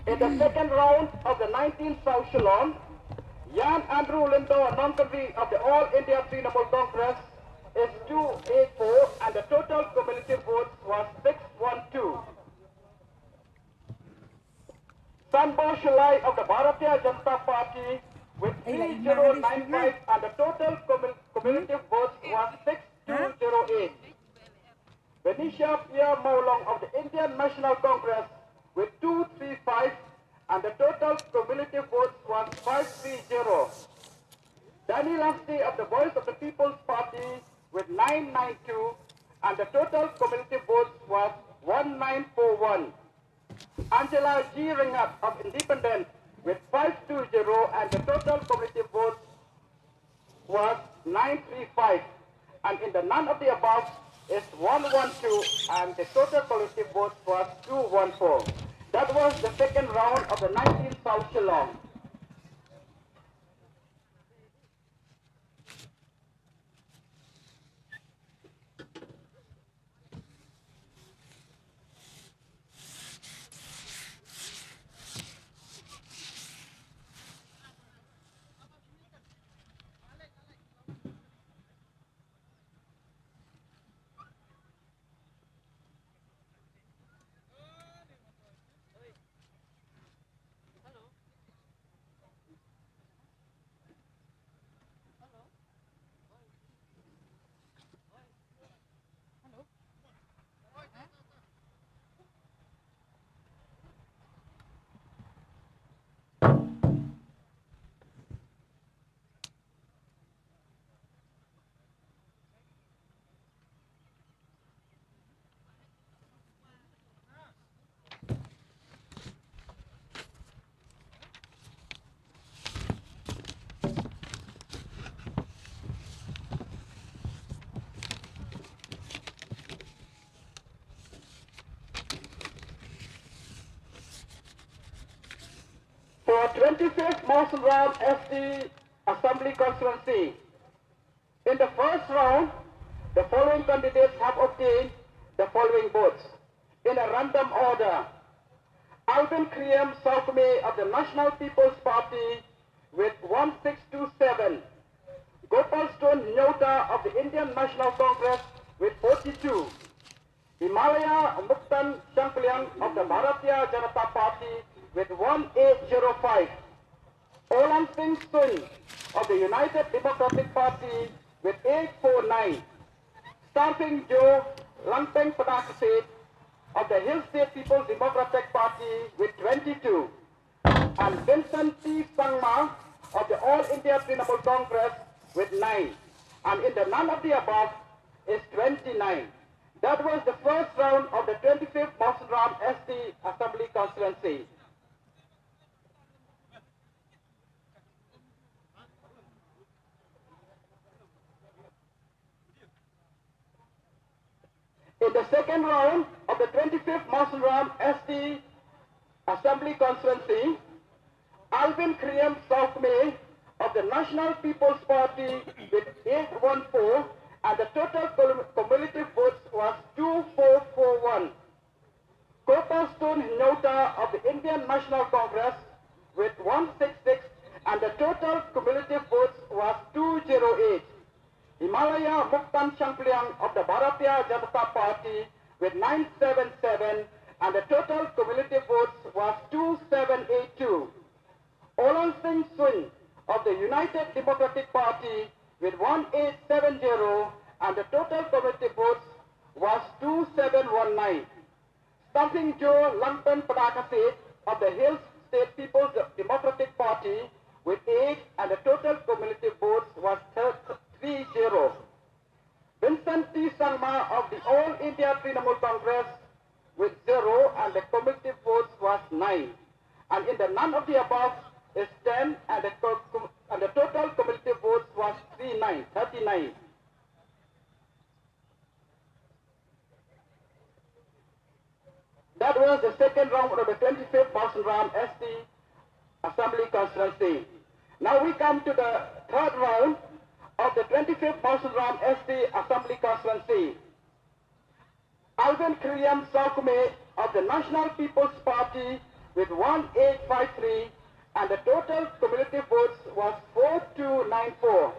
In the second round of the 19th South Shillong, Jan Andrew Lindor Nongkri of the All India Trinamool Congress is 284 and the total cumulative votes was 612. Sanbo Shulai of the Bharatiya Janata Party with 3095 and the total cumulative votes was 6208. Benicia Pierre Maulong of the Indian National Congress with 235 and the total cumulative votes was 530. Danny Lasty of the Voice of the People's Party with 992, and the total cumulative votes was 1941. Angela G. Ringat of Independent with 520, and the total cumulative votes was 935. And in the none of the above is 112, and the total collective votes was 214. That was the second round of the 19th South Shillong. For 25th Motion Round SD Assembly Constituency, in the first round, the following candidates have obtained the following votes in a random order. Alvin Kriem Salkme of the National People's Party with 1627. Gopal Stone Nyota of the Indian National Congress with 42. Himalaya Muktan Shankliang of the Bharatiya Janata Party with 1805. Olan Singh Sun of the United Democratic Party with 849. Starting Joe Langpeng Padaksit of the Hill State People's Democratic Party with 22. And Vincent T. Sangma of the All India Trinamool Congress with 9. And in the none of the above is 29. That was the first round of the 25th Motion Round SD Assembly Constituency. In the second round of the 25th Motion Round SD Assembly Constituency, Alvin Kriem Salkme of the National People's Party with 814, and the total cumulative votes was 2441. Gopal Stone Nyota of the Indian National Congress with 166, and the total cumulative votes was 208. Himalaya Muktan Shankliang of the Bharatiya Janata Party with 977, and the total cumulative votes was 2782. Olan Singh Sun of the United Democratic Party with 1870, and the total cumulative votes was 2719. Stumping Joe Langpen Padaksit of the Hill State People's Democratic Party with 8, and the total cumulative votes was 30. Vincent T. Sangma of the All India Trinamool Congress with 0, and the cumulative votes was 9. And in the none of the above is 10, and the total cumulative votes was 39. That was the second round of the 25th Motion Round SD Assembly Constituency. Now we come to the third round of the 25th Motion Round SD Assembly Constituency. Alvin Kriem Salkme of the National People's Party with 1853, and the total cumulative votes was 4294.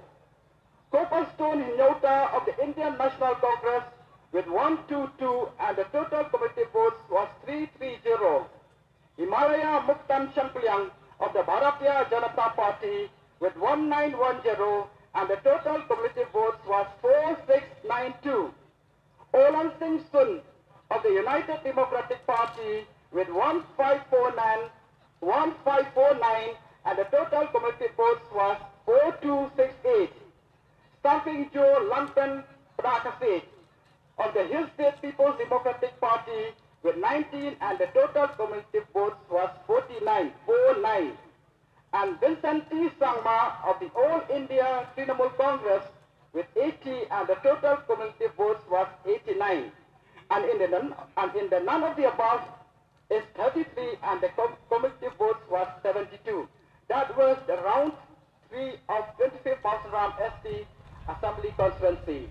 Gopal Stone Nyota of the Indian National Congress with 122, and the total cumulative votes was 330. Himalaya Muktan Shankliang of the Bharatiya Janata Party with 1910, and the total cumulative votes was 4692. Olan Singh Sun of the United Democratic Party with 1549, and the total cumulative votes was 4268. Stamping Joe Lampen Prakasik of the Hill State People's Democratic Party with 19, and the total cumulative votes was 49. And Vincent T. Sangma of the All India Trinamool Congress with 80, and the total cumulative votes was 89. And in the none of the above is 33, and the cumulative votes was 72. That was the round 3 of 25th Mausaram ST Assembly Constituency.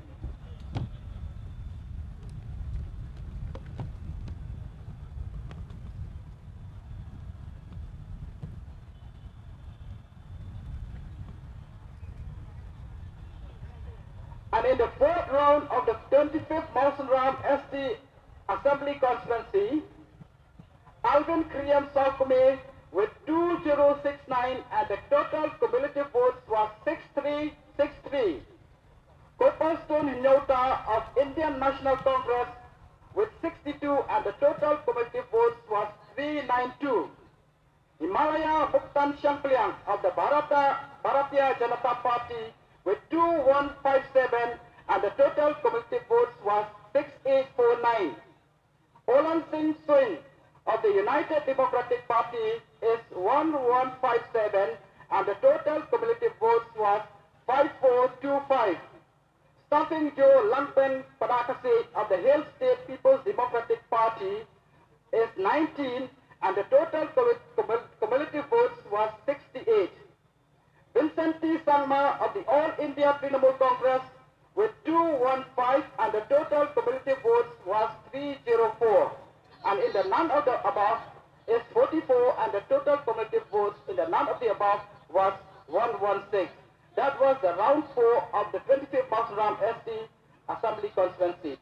And in the fourth round of the 25th Mausaram ST Assembly Constituency, Alvin Kriyam Saukume with 2069, and the total cumulative votes was 6363. Copperstone Hinyota of Indian National Congress with 62, and the total cumulative votes was 392. Himalaya Buktan Shankliang of the Bharatiya Janata Party with 2157, and the total cumulative votes was 6849. Olan Singh Swing of the United Democratic Party is 1157, and the total cumulative votes was 5425. Stuffing Joe Lampen Padakasi of the Hill State People's Democratic Party is 19, and the total cumulative votes was 68. Vincent T. Sangma of the All India Trinamool Congress with 215, and the total cumulative votes was 304. And in the none of the above is 44, and the total cumulative votes in the none of the above was 116. That was the round 4 of the 25th Mausaram ST Assembly Constituency.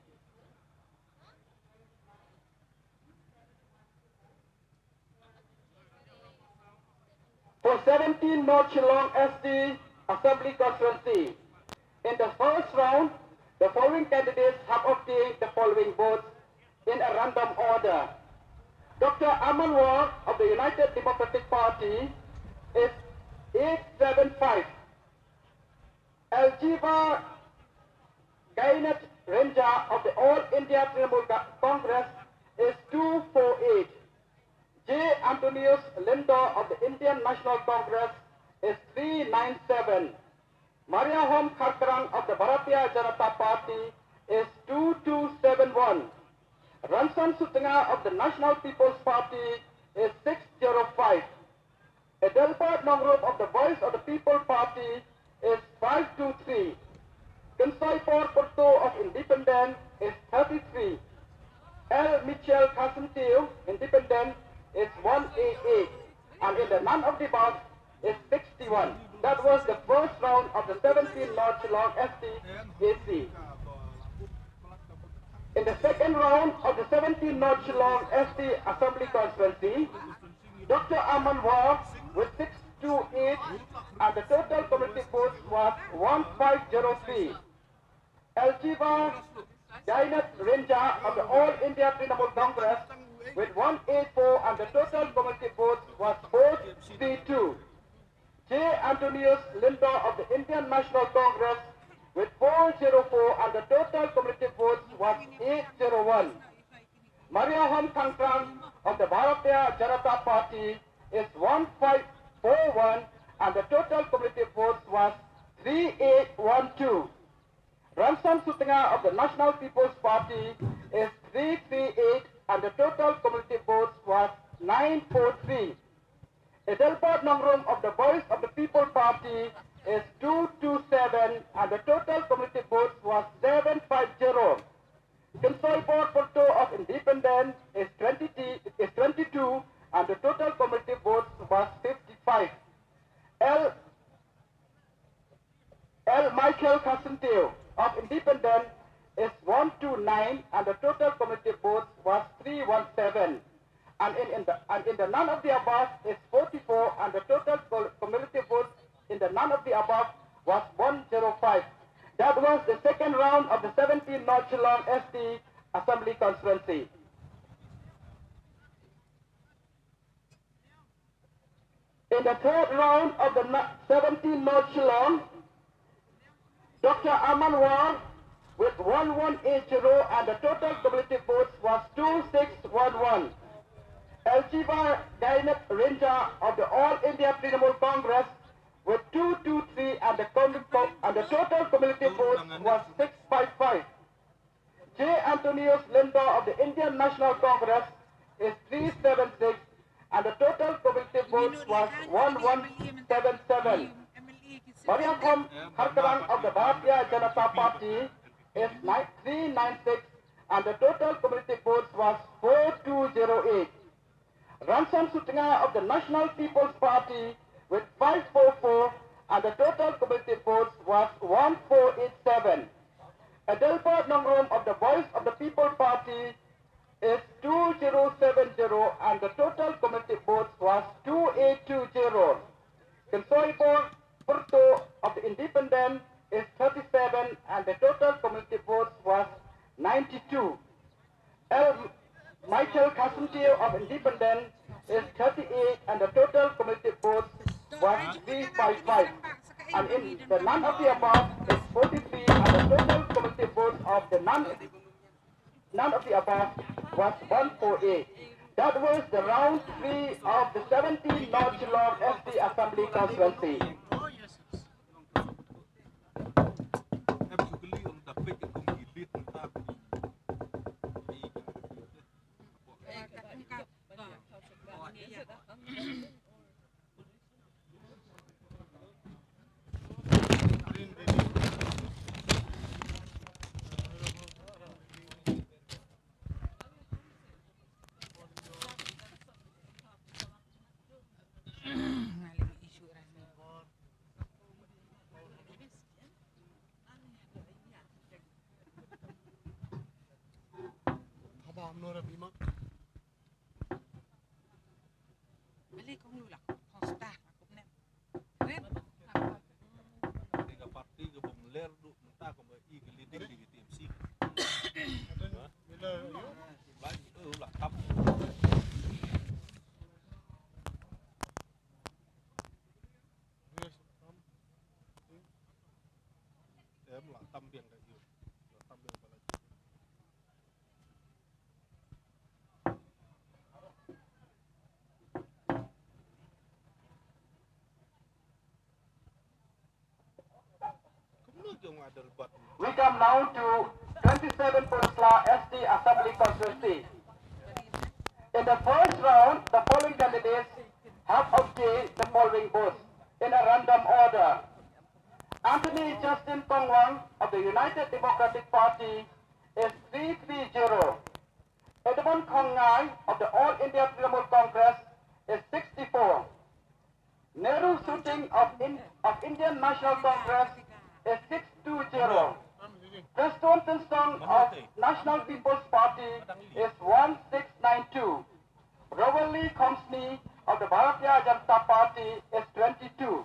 For 17 North Shillong ST Assembly Constituency, in the first round, the following candidates have obtained the following votes in a random order. Dr. Aman War of the United Democratic Party is 875. Aljiva Gainet Renja of the All India Trinamool Congress is 248. J. Antonius Lindor of the Indian National Congress is 397. Maria Hom Kharkarang of the Bharatiya Janata Party is 2271. Ransan Sutinga of the National People's Party is 605. Edelbert Nongrup of the Voice of the People Party is 523. Consoy Porto of Independent is 33. L. Michel Casentil, Independent, is 188. And in the none of the above is 61. That was the first round of the 17 North Shillong ST-AC. In the second round of the 17 North Shillong ST Assembly Constituency, Dr. Aman War with 628, and the total cumulative votes was 1503. Aljiva Jainet Renja of the All India Trinamool Congress with 184, and the total cumulative votes was 432. J. Antonius Lindor of the Indian National Congress with 404, and the total cumulative votes was 801. Maria Hom Kangtrang of the Bharatiya Janata Party is 1541, and the total cumulative votes was 3812. Ramsan Sutinga of the National People's Party is 338, and the total cumulative votes was 943. Edelbert Nongrum of the Voice of the People Party is 227, and the total cumulative votes was 750. Consoy Porto of Independent is 22, and the total cumulative votes was 55. L. Michael Casentil of Independent is 129, and the total cumulative votes was 317. And in the none of the above is 44, and the total cumulative votes in the none of the above was 105. That was the second round of the 17 North Shillong ST Assembly Constituency. In the third round of the 17 North Shillong, Dr. Amanwar with 1180 and the total cumulative votes was 2611. Elchiva Gainet Rinja of the All India Trinamool Congress with 223 and the total cumulative votes was 655. J. Antonius Linda of the Indian National Congress is 376 and the total cumulative votes was 1177. Mariakham Harkarang of the Bharatiya Janata Party is 396 and the total cumulative votes was 4208. Ransom Sutinga of the National People's Party with 544 and the total cumulative votes was 1487. Adelpa Nongrom of the Voice of the People Party is 2070 and the total cumulative votes was 2820. Consoibo Porto of the Independent is 37 and the total cumulative votes was 92. Michael Kasumtio of Independent is 38 and the total cumulative votes was 355. And in the none of the above is 43 and the total cumulative votes of the none of the above was 148. That was the round 3 of the 17th North Shillong SD Assembly Constituency. We come now to 27 Purusla SD Assembly Constituency. In the first round, the following candidates have obtained the following votes in a random order. Anthony Justin Kongwang of the United Democratic Party is 330. Edmund Kongai of the All India Trinamool Congress is 64. Nehru Suting of Indian National Congress is 620. Preston Song of National People's Party is 1692. Roverly Komsni of the Bharatiya Janata Party is 22.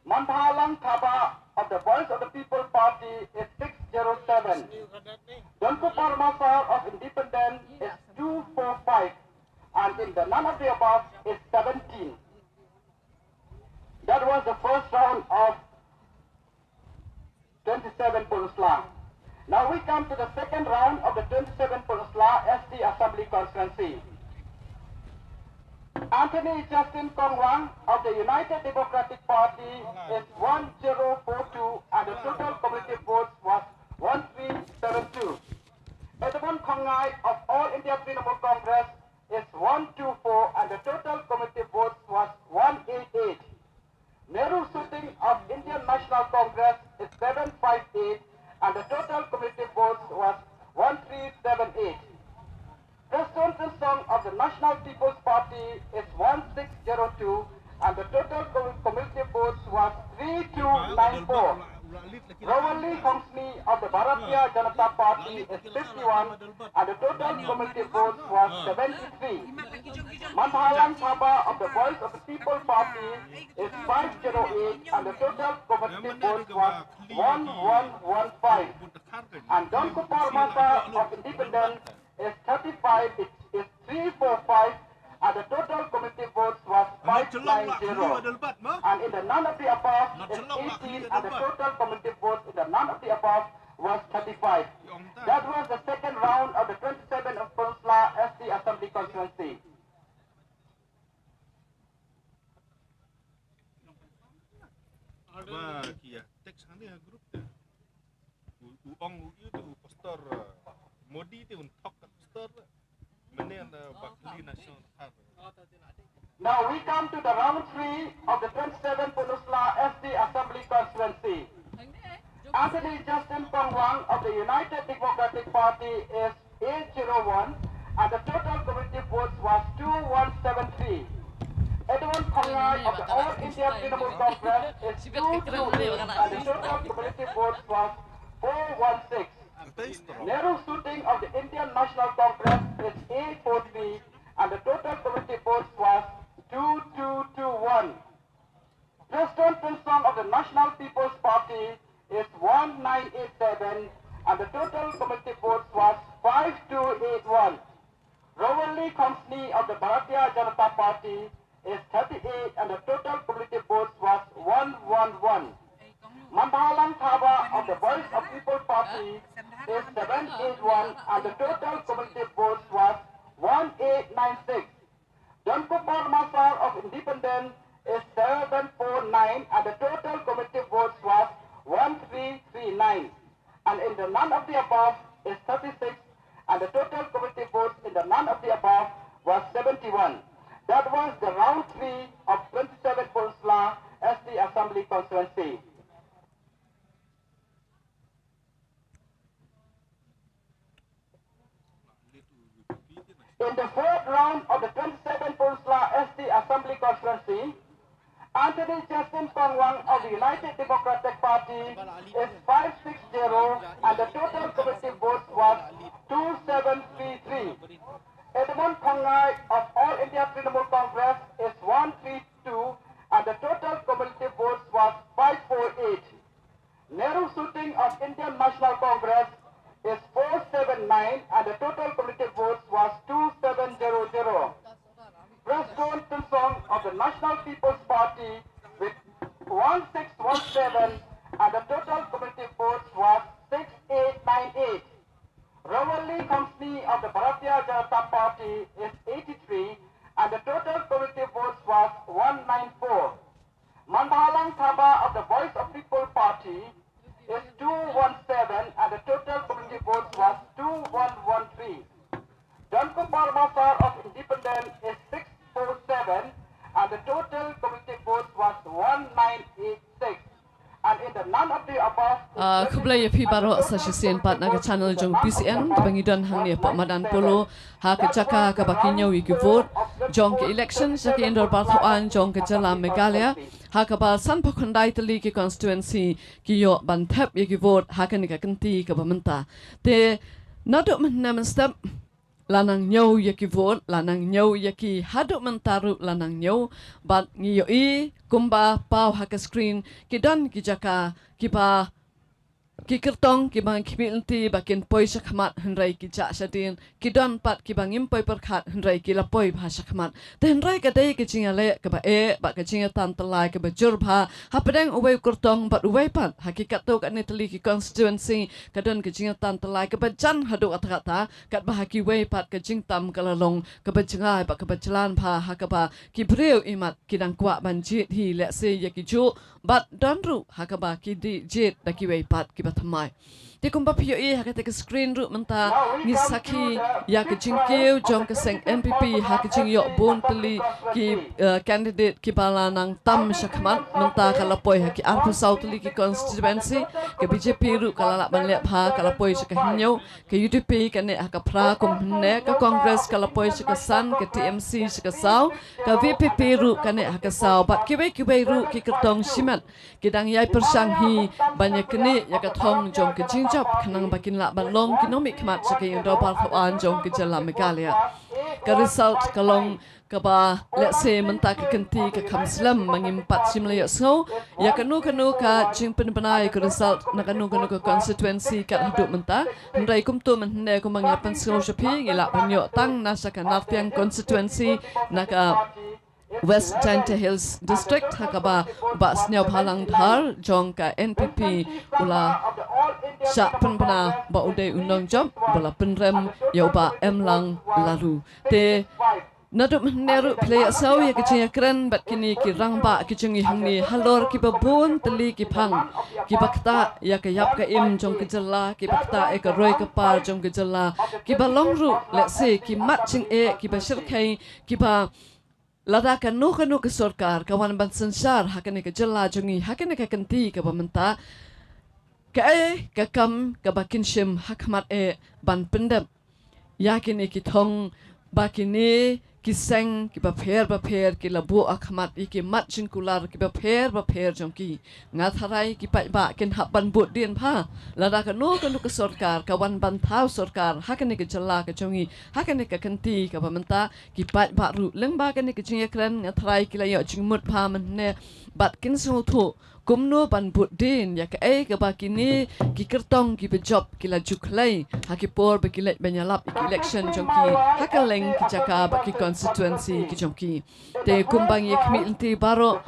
Mandhalang Thaba of the Voice of the People Party is 607. Jankupar Masar of Independent is 245. And in the none of the above is 17. That was the first round of 27 Purusla. Now we come to the second round of the 27 Purusla SD Assembly Constituency. Anthony Justin Kongwang of the United Democratic Party is 1042 and the total cumulative votes was 1372. Edmund Kongai of All India Trinamool Congress is 124 and the total cumulative votes was 188. Nehru Suting of Indian National Congress is 758 and the total cumulative votes was 1378. Preston Song of the National People's Party is 1602 and the total cumulative votes was 3294. Roverly Komsni of the Bharatiya Janata Party is 51 and the total cumulative votes was 73. Mandhalang Thaba of the Voice of the People Party is 508 and the total cumulative votes was 1115. And Jankupar Masar of Independent is 35, it is 345 and the total cumulative votes was 590. And in the none of the above is 18, and the total cumulative votes in the none of the above was 35. That was the second round of the 27 of Peninsula SC Assembly constituency. Now we come to the round 3 of the 27 Peninsula SC Assembly constituency. Anthony Justin Pangwang of the United Democratic Party is 801, and the total cumulative votes was 2173. Edwin Pangai of the All India Trinamool Congress is 222, and the total cumulative votes was 416. Nehru Suting of the Indian National Congress is 843, and the total cumulative votes was 2221. Preston Pinsong of the National People's Party is 1987, and the total cumulative votes was 5281. Rowanley Company of the Bharatiya Janata Party is 38, and the total cumulative votes was 111. Mandhalang Thaba of the Voice of People Party is 781, and the total cumulative votes was 1896. Jankupar Masar of Independent is 749, and the total cumulative votes was 1339. And in the none of the above is 36, and the total cumulative votes in the none of the above was 71. That was the round 3 of 27 Peninsula SC Assembly constituency. In the fourth round of the 27 Peninsula SC Assembly constituency, Anthony Justin Pangwang of the United Democratic Party is 560, and the total cumulative votes was 2733. Edmund Pangai of All India Trinamool Congress is 132, and the total cumulative votes was 548. Nehru Suting of Indian National Congress is 479, and the total cumulative votes was 2700. Preston Pinsong of the National People's Party with 1617, and the total cumulative votes was 6898. Rowanley Company of the Bharatiya Janata Party is 83, and the total cumulative votes was 194. Mandhalang Thaba of the Voice of People Party is 217, and the total cumulative votes was 2113. Jankupar Masar of Independent is 647, and the total cumulative votes was 1986. And in the none of the above, Kublai pi baro sa sisen pat naga channel jong PCN tabangi don hang ne pa madan polo ha ke chaka ka bakinyo wi ki vote jong ke election sa ke indor par thoan jong ke jala Meghalaya ha ka ba san phokhandai tali ki constituency ki yo ban thap ye ki vote ha ka ni ka kanti ka bamanta te naduk man naman step lanang nyau yaki vote lanang nyau yaki haduk mentaru lanang nyau bat ngiyo I kumba pau haka screen kidan kijaka kipa kikertong kibang kimilti bakin poi sakhamat henrai kijak sadin kidan pat kibang impoi perkhat henrai kilapoi bhasa khamat te henrai kadai kicingale kaba ba kicinga tan telai kaba jurba hapadang uwei kurtong bat uwei pat hakikat tu kat netali ki constituency kadan kicinga tan telai kaba jan haduk atakata kat bahaki wei pat kicing tam kalalong kaba jengai ba kaba jalan pha hakaba kibreu imat kidang kwa banjit hi let's say yakiju bat danru hakaba kidi jet daki wei pat kiba thamai te kumba pio hakate ke screen ru menta ni sakhi ya ke jingkeu jong ke seng NPP ha ke jing yo bon teli ki candidate ki balanang tam sakhamat menta kalapoi ha ki arpu south teli ki constituency ke BJP ru kalala banle pha kalapoi sa hinyo ke UDP ke ne ha ka phra kum ne ka congress kalapoi sa san ke TMC sa sau ka VPP ru ke ne ha ka sau bat ki wei ru ki kertong simat kidang yai persang hi banyak ni ya ka thong jong ke jing job kanang bakin la balong kinomik kmat sa kayong dobal an jong ke jala Meghalaya ka result kalong kaba let's say menta ka kanti ka kamslam mangimpat simlayo so ya kanu ka jing penbanai ka result na kanu ka constituency ka haduk menta ndai kumtu menne ko mangyapan so shapi ngila panyo tang nasa ka nartiang constituency na ka West Giant Hills District hakaba ba snyau halang thar jong ka NPP ula sya penpena ba udai undang job bala penrem yau ba emlang lalu te Naduk meneru play asau ya kecil keren bat kini kirang ba kecungi hangni halor kibabun teli kipang kibakta ya kayap ka im jong kejela kibakta e ka roy kapar jong kejela kibalongru let's say kimat ching e kibashirkai kiba lada kanu ke sorkar kawan ban sensar hakane kejela jongi hakane ka kenti ka bamenta ka e ka kam ka bakin shim hakmat e ban pendem yakin e kitong bakini kiseng ki bapher ki labu akhamat ki mat jingkular ki bapher jongki ngatharai ki ba ken haban bot dien pha lada ka no ka sorkar kawan ban thau sorkar hakane ke jalla ka jongi hakane ka kanti ka bamenta ki ba ru leng ba kane ke jingekran ngatharai ki la yo jingmut pha man ne bat kin su thu kumno ban bot din ya ka e ka ba kini ki kertong ki bejob ki la juklai hakipor be ki let banyalap ki election jongki hakaleng ki jaka ba ki constituency ki jongki te kumbang ye kmilti baro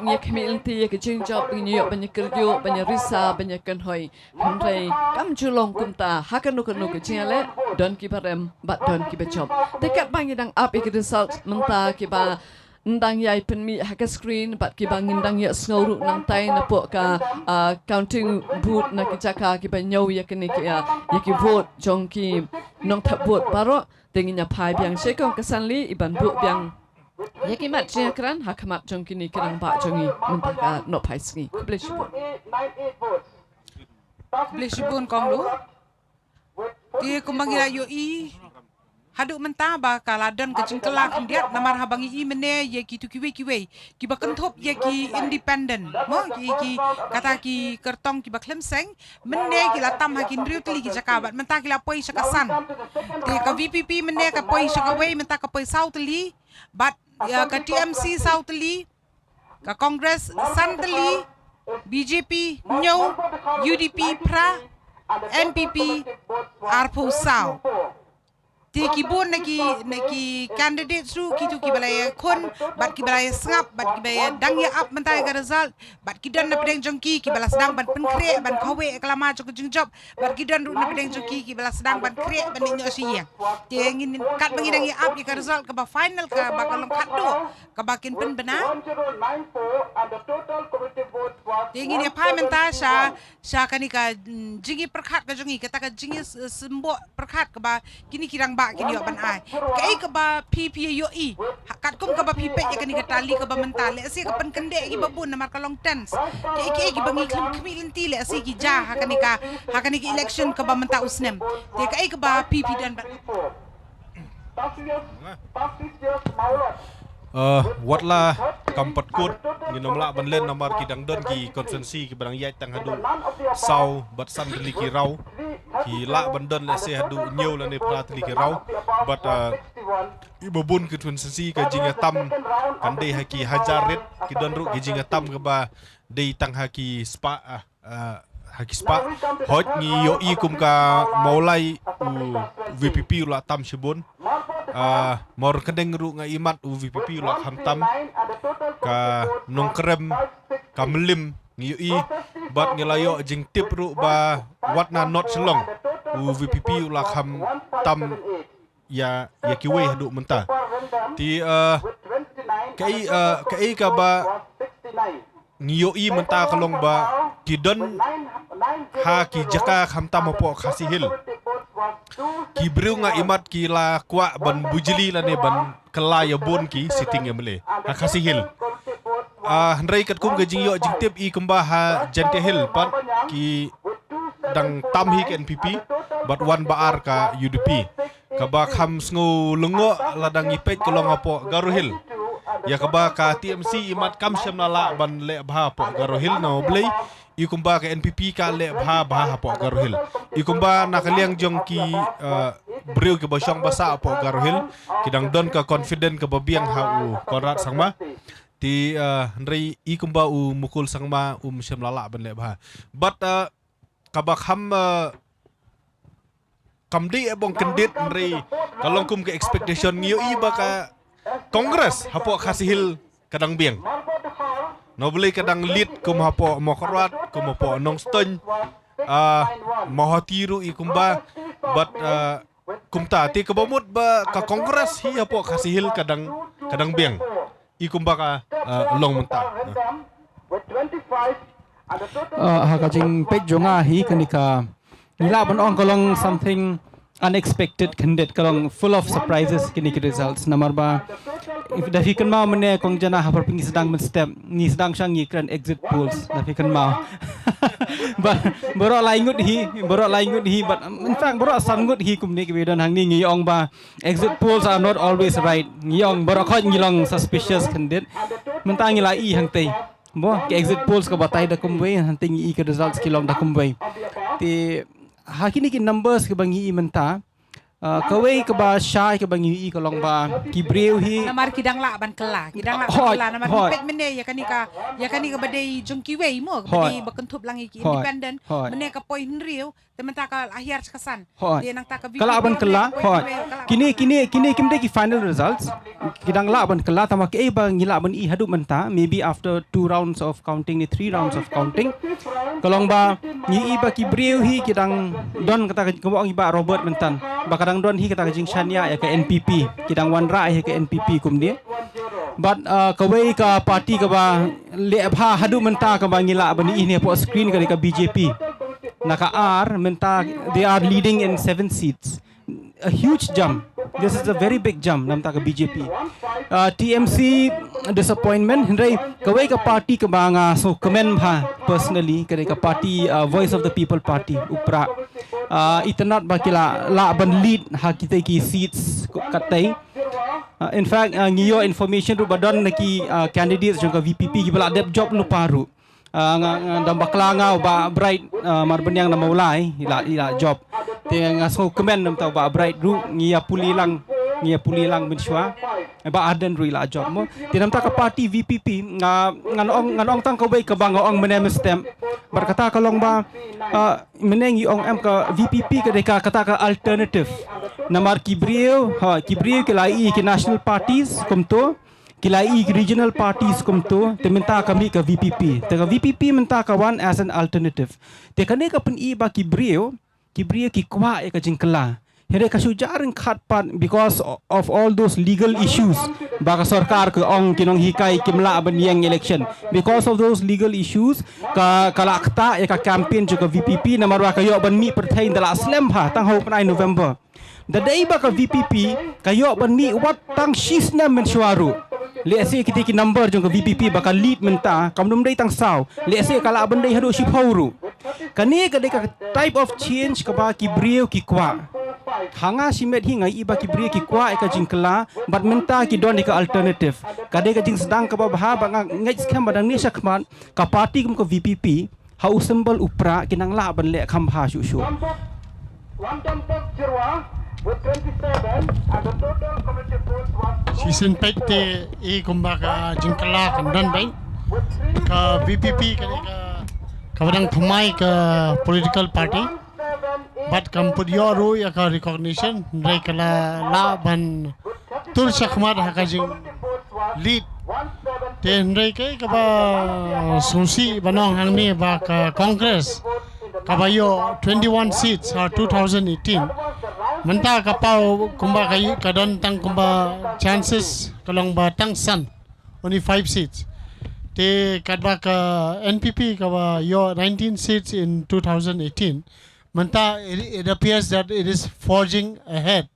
ye kmilti ye ki jinjob ni yo banya kerjo banya risa banya kanhoi hamrei kam julong kumta hakanu kanu ki jingale don ki barem bat don ki bejob te kat bang dang up ki result menta ki ba ndang yai penmi haka screen bat ki bangin dang ya sngoru nang tai na po ka counting booth na ki jaka ki banyau ya kini ki ya ki vote jong ki nong thap vote baro tengin ya phai biang sekong kasanli iban bu biang ya ki mat je kran hakamat jong kini kirang ba jongi mentaka no phai sngi bleshibun konglu ti kumbangira yo I haduk mentah ba kaladon ke jingkelak hendiat namar habangi I mene ye ki tu kiwe ki bakentop ye ki independent mo ki kata ki kertong ki baklem seng mene ki latam hakin riu tli ki jakabat mentah ki lapoi sakasan te ka VPP mene ka poi sakawe mentah ka poi sau tli bat ya ka TMC sau tli ka Congress san tli BJP nyau UDP pra NPP arpo sau ti kibun naki candidate su kitu ki balaya kon bat ki balaya sngap bat ki balaya dang ya up mentai ka result bat ki don na pedeng jongki ki balas dang ban penkre ban kawe klama jok jingjob bat ki don na pedeng jongki ki balas dang ban kre ban nyo siya ti ngin kat bangi dang ya up ki ka result ka ba final ka ba kalong kado ka bakin pen bena ti ngin ya pai mentai sha kanika jingi perkhat ka jongi kata ka jingi sembo perkhat ka ba kini kirang kini ban ai kai ka ba PP yo I kat kum ka ba pipe ya kani katali ka ba mental le si ka pen kende ki babun na marka long tens kai ki bangi klim kmi linti le si ki ja hakani ki election ka ba menta usnem te kai ka ba PP dan ban watla kampat kut nginomla banlen nomor kidang don ki konsensi ki barang yai tang hadu sau bat san deli ki raw ki la bandon le se hadu nyeu la ne prat li ki raw bat ibobun ki konsensi ka jinga tam kan de haki hajaret ki don ru ki jinga tam ka ba de tang haki spa hot ni yo I kum ka maulai VPP la tam shibun mor kedeng ru nga imat VPP la hamtam ka nongkrem ka melim ngi I bat ngelayo jing tip ru ba watna not selong VPP la ham tam ya kiwe hadu menta ti kai ka ba ngiyo I menta kalong ba kidon ha ki jaka khamta mopo khasi hil ki briu nga imat ki la kwa ban bujili la ne ban kala ya bon ki sitting ya mele ha khasi hil handrai kat kum ga jingyo jingtep I kumba ha jante hil pat ki dang tam hi ke NPP bat wan baar ka UDP ka ba kham sngo lungo la dang ipet kolong apo garuhil ya ka ba ka TMC imat kam syam nala ban le bha po garuhil no blei ikumba ka NPP ka le bha po garuhil ikumba nakaliang jong ki breu ke bosong basa po garuhil kidang don ka confident ka babiang ha u korat sangma ti ndrei ikumba u mukul sangma syam lala ban le bha but kabak ham kamdi ebong kendit ndrei kalong kum ke expectation ngiyo I baka Kongres hapo kasihil kadang biang. No boleh kadang lead kum hapo mokrat kum hapo nong stun mahatiru ikumba but kumta ti kabamut ba ka kongres hi hapo kasihil kadang biang ikumba ka long munta. Hakajing pet jonga hi kanika nila ban ong kalong something unexpected kandet kalong full of surprises kini results namar ba if dafikan mau mene kong jana hapar pingi sedang men step ni sedang sang ni kran exit polls dafikan mau but borok laingut hi but in fact borok sangut hi kumni ke bedan hang ni ngiong ba exit polls are not always right ngiong borok khoj ngilong suspicious kandet mentang ngila I hang tei bo ke exit polls ka batai da kumwei hanting I ke results kilong da kumwei ti hakini ki numbers ke bangi I menta kawai ke ba syai ke bangi I kalong ba kibreu hi namar kidang la ban kela namar pet mene ya kanika badai jongkiwei mo badai bakentup langi ki independent mene ka point riu tementa ka akhir kesan dia nang ta ka kala ban kela kini kimde ki final results kidang la ban kela tama ke ba ngila ban I hadu menta maybe after 2 rounds of counting ni 3 rounds of counting kalong ba ni I ba kibreu hi kidang don kata kebok iba Robert mentan ba kadang don hi kata jing Shania ya ke NPP kidang wanra ya ke NPP kum dia but kawai ka party ka ba le bha hadu menta ka ba ngila ban I ni po screen ka BJP naka R menta they are leading in 7 seats a huge jump. This is a very big jump namta ka BJP. TMC disappointment hendrai kawai ka party ka banga so comment bha personally kare ka party voice of the people party upra itanat bakila la ban lead ha kita ki seats katai in fact ngiyo information ru badon naki candidates jong ka VPP ki bala dep job lu paru dam baklanga ba bright marben yang nama ulai ila job te ngaso comment nam tau ba bright ru ngia puli lang menshwa ba aden ru ila job mo te nam ta ka party VPP ngan ong tang ka bai ka bang ong menem stem berkata kalong ba menengi ong am ka VPP ka deka kata ka alternative namar kibrieu ke lai ki national parties kumto kilai regional parties kumto te minta kami ke VPP te ka VPP minta kawan as an alternative te kane ka pen I ba kibreu ki kwa e ka jingkla here ka sujaran khat pat because of all those legal issues ba ka sarkar ke ong kinong hikai kimla ban yang election because of those legal issues ka kalakta e ka campaign jo ka VPP na marwa ka yo ban mi pertain dala slam ha tang ho 9 November the day ba ka VPP ka yo ban mi wat tang shisna men shwaru let's say kita ki number jong ka VPP bakal lead menta kam dum dai tang saw let's say kala bandai hadu shi phawru kani ka deka type of change ka ba ki breu ki kwa hanga simet hi ngai ba ki breu ki kwa e ka jingkla but menta ki don ka alternative ka de ka jing sedang ka ba ba ngai skam badang ni sakman ka party kum ka VPP hau symbol upra kinang la ban le kham ha shu shu with 27 and the total committee votes was season pet te e kumbaka jingkala kandan bai ka VPP ka kadang thumai ka political party but kampudyo ro ya ka recognition dai kala la ban tur sakmar ha jing lead te ndai ke ka ba susi banong hang ni ba ka congress kabayo 21 seats or 2018 menta kapau kumba kai kadon tang kumba chances kalong ba tang san only 5 seats te kadba ka NPP kawa yo 19 seats in 2018 menta it appears that it is forging ahead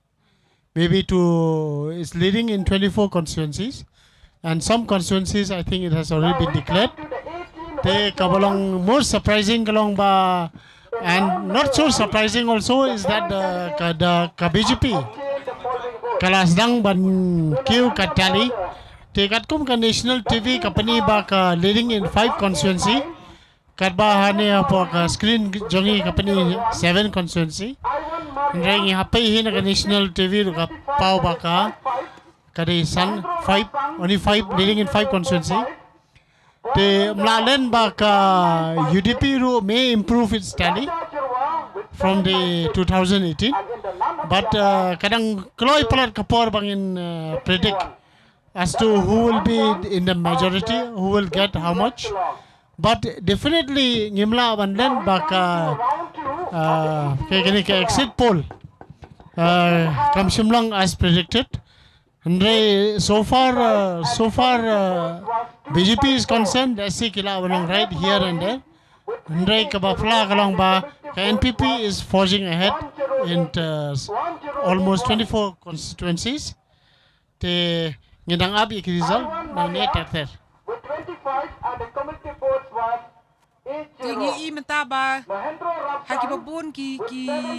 maybe to is leading in 24 constituencies and some constituencies I think it has already been declared te kabalong more surprising kalong ba and not so surprising also is that the BJP kalasdang ban kiu katali te katkum ka national TV company ba ka leading in 5 constituency katba hane apo ka screen jongi company 7 constituency nrengi hapai hin ka national TV ka pau ba ka kadi san 5 only 5 leading in 5 constituency te mlalen ba ka UDP ru may improve its tally from the 2018 but kadang kloy palat kapor bangin predict as to who will be in the majority, who will get how much. But definitely ngimla bandan baka exit poll kam shimlang as predicted. And so far BJP is concerned, let's see kila wanang right here and there. And kabafla kalong ba NPP is forging ahead in almost 24 constituencies. Te ngidang abi ki result na net there. With 25 and the committee votes was Tingi mentaba haki babun ki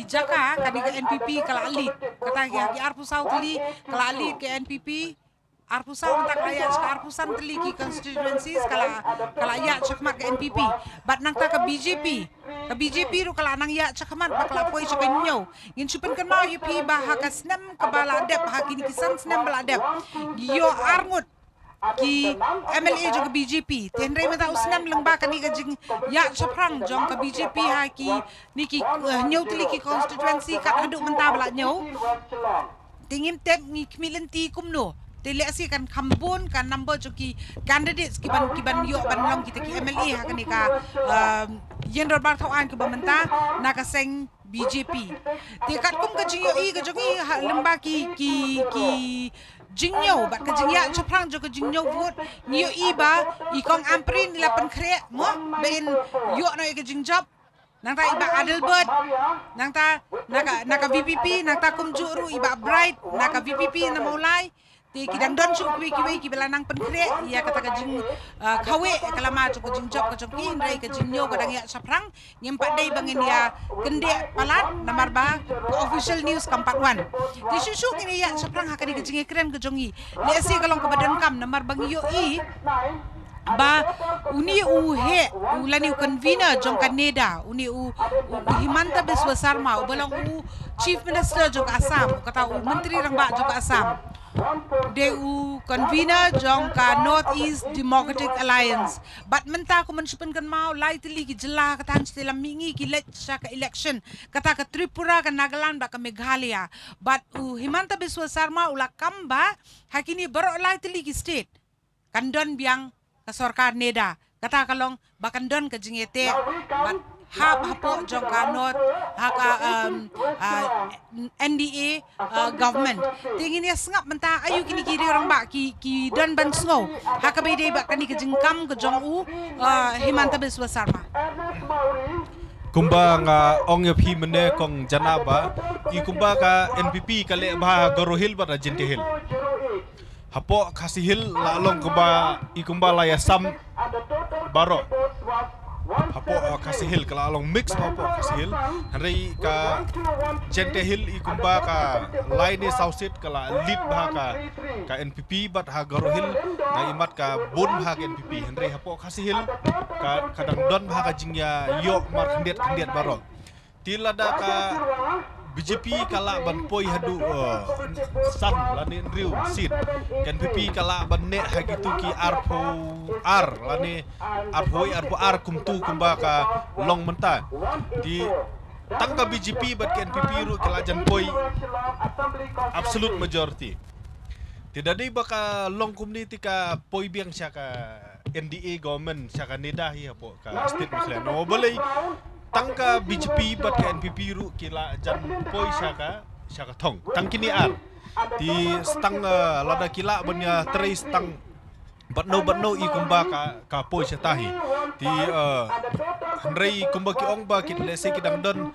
jaka kadi ke NPP kala alit kata ki arpusau tali kala alit ke NPP arpusau mentak layak ska arpusan tali ki constituencies kala ya cakmat ke NPP bat nang ta ke BJP ru kala nang ya cakmat bakla poi cakap nyau ngin chupen kan mau UP bah ka snem ke baladep haki ni kisan snem baladep yo arngut ki MLA jong BJP tenre mata usnam lengba kani ka jing ya chaprang jong ka BJP ha ki niki nyau tili ki constituency kat haduk menta bala nyau tingin tep ngi kmilenti kumno te leksi kan khambon kan number jo ki candidates ki ban yo ban long kita ki MLA ha kani ka yenrol bar thau an ki bamenta na ka seng BJP te kat kum ka jing yo i ka jong i lengba ki jingyo bat ka jingya chaprang jo ka jingyo vote niyo iba ikong amprin nila pankre mo ben yo no ka jingjab nang ta iba adelbert nang ta naka VPP nang ta kumjuru iba bright naka VPP na maulai ti kidang don chu ki bela nang pankre ya kata ka jing khawe kalama jo ka jingjab ka jong indrai ka jingyo ka dang ya chaprang nyempat dai bangin ya kende palat namar ba official news kampat wan ti susu kini ya chaprang hakani ka jingi keren ka jongi lesi kalong ka badan kam namar bang yo i ba uni he ulani convener jong Canada uni Himanta Biswa Sarma belong chief minister jong Assam kata menteri rang ba jong Assam DU convener jong ka Northeast Democratic Alliance but menta ko man supen kan mau lai tili ki jela ka tan stela mingi ki ka election kata ka Tripura ka Nagaland ba ka Meghalaya but Himanta Biswa Sarma ula kamba hakini baro lai tili ki state kandon biang ka sarkar neda kata kalong bakandon ka jingete but hapo jong ka North haka NDA government tingin ya sengap menta ayu kini kiri orang ba ki don ban snow haka bede ba kani ke jingkam ke jong Himanta Biswa Sarma kumba nga ong yapi mene kong janaba i kumba ka NPP kale ba gorohil ba jente hil hapo kasihil lalong kumba i kumba laya sam baro hapo kasihil kala along mix hapo kasihil hari ka jente hil i kumba ka line south state kala lead ba ka NPP bat ha gorohil na imat ka bon ha ka NPP hari hapo kasihil ka kadang don ba ka jingya yo mar kandidat baro tilada ka BJP kala ban poi hadu san lani riu sit NPP kala ban ne hagitu ki arpo ar lani arpo ar kumtu kumba ka long menta di tangka BJP bat NPP ru kala jan poi absolute majority tidak ada baka long community ka poi biang syaka NDA government syaka neda hi apo ka state muslim no boleh tangka BJP bat ka NPP ru kila jan poi syaka thong tang kini ar di stang lada kila banya teri stang batno i kumba ka poi syatahi di hendrei kumba ki ong ba kit lese kidang don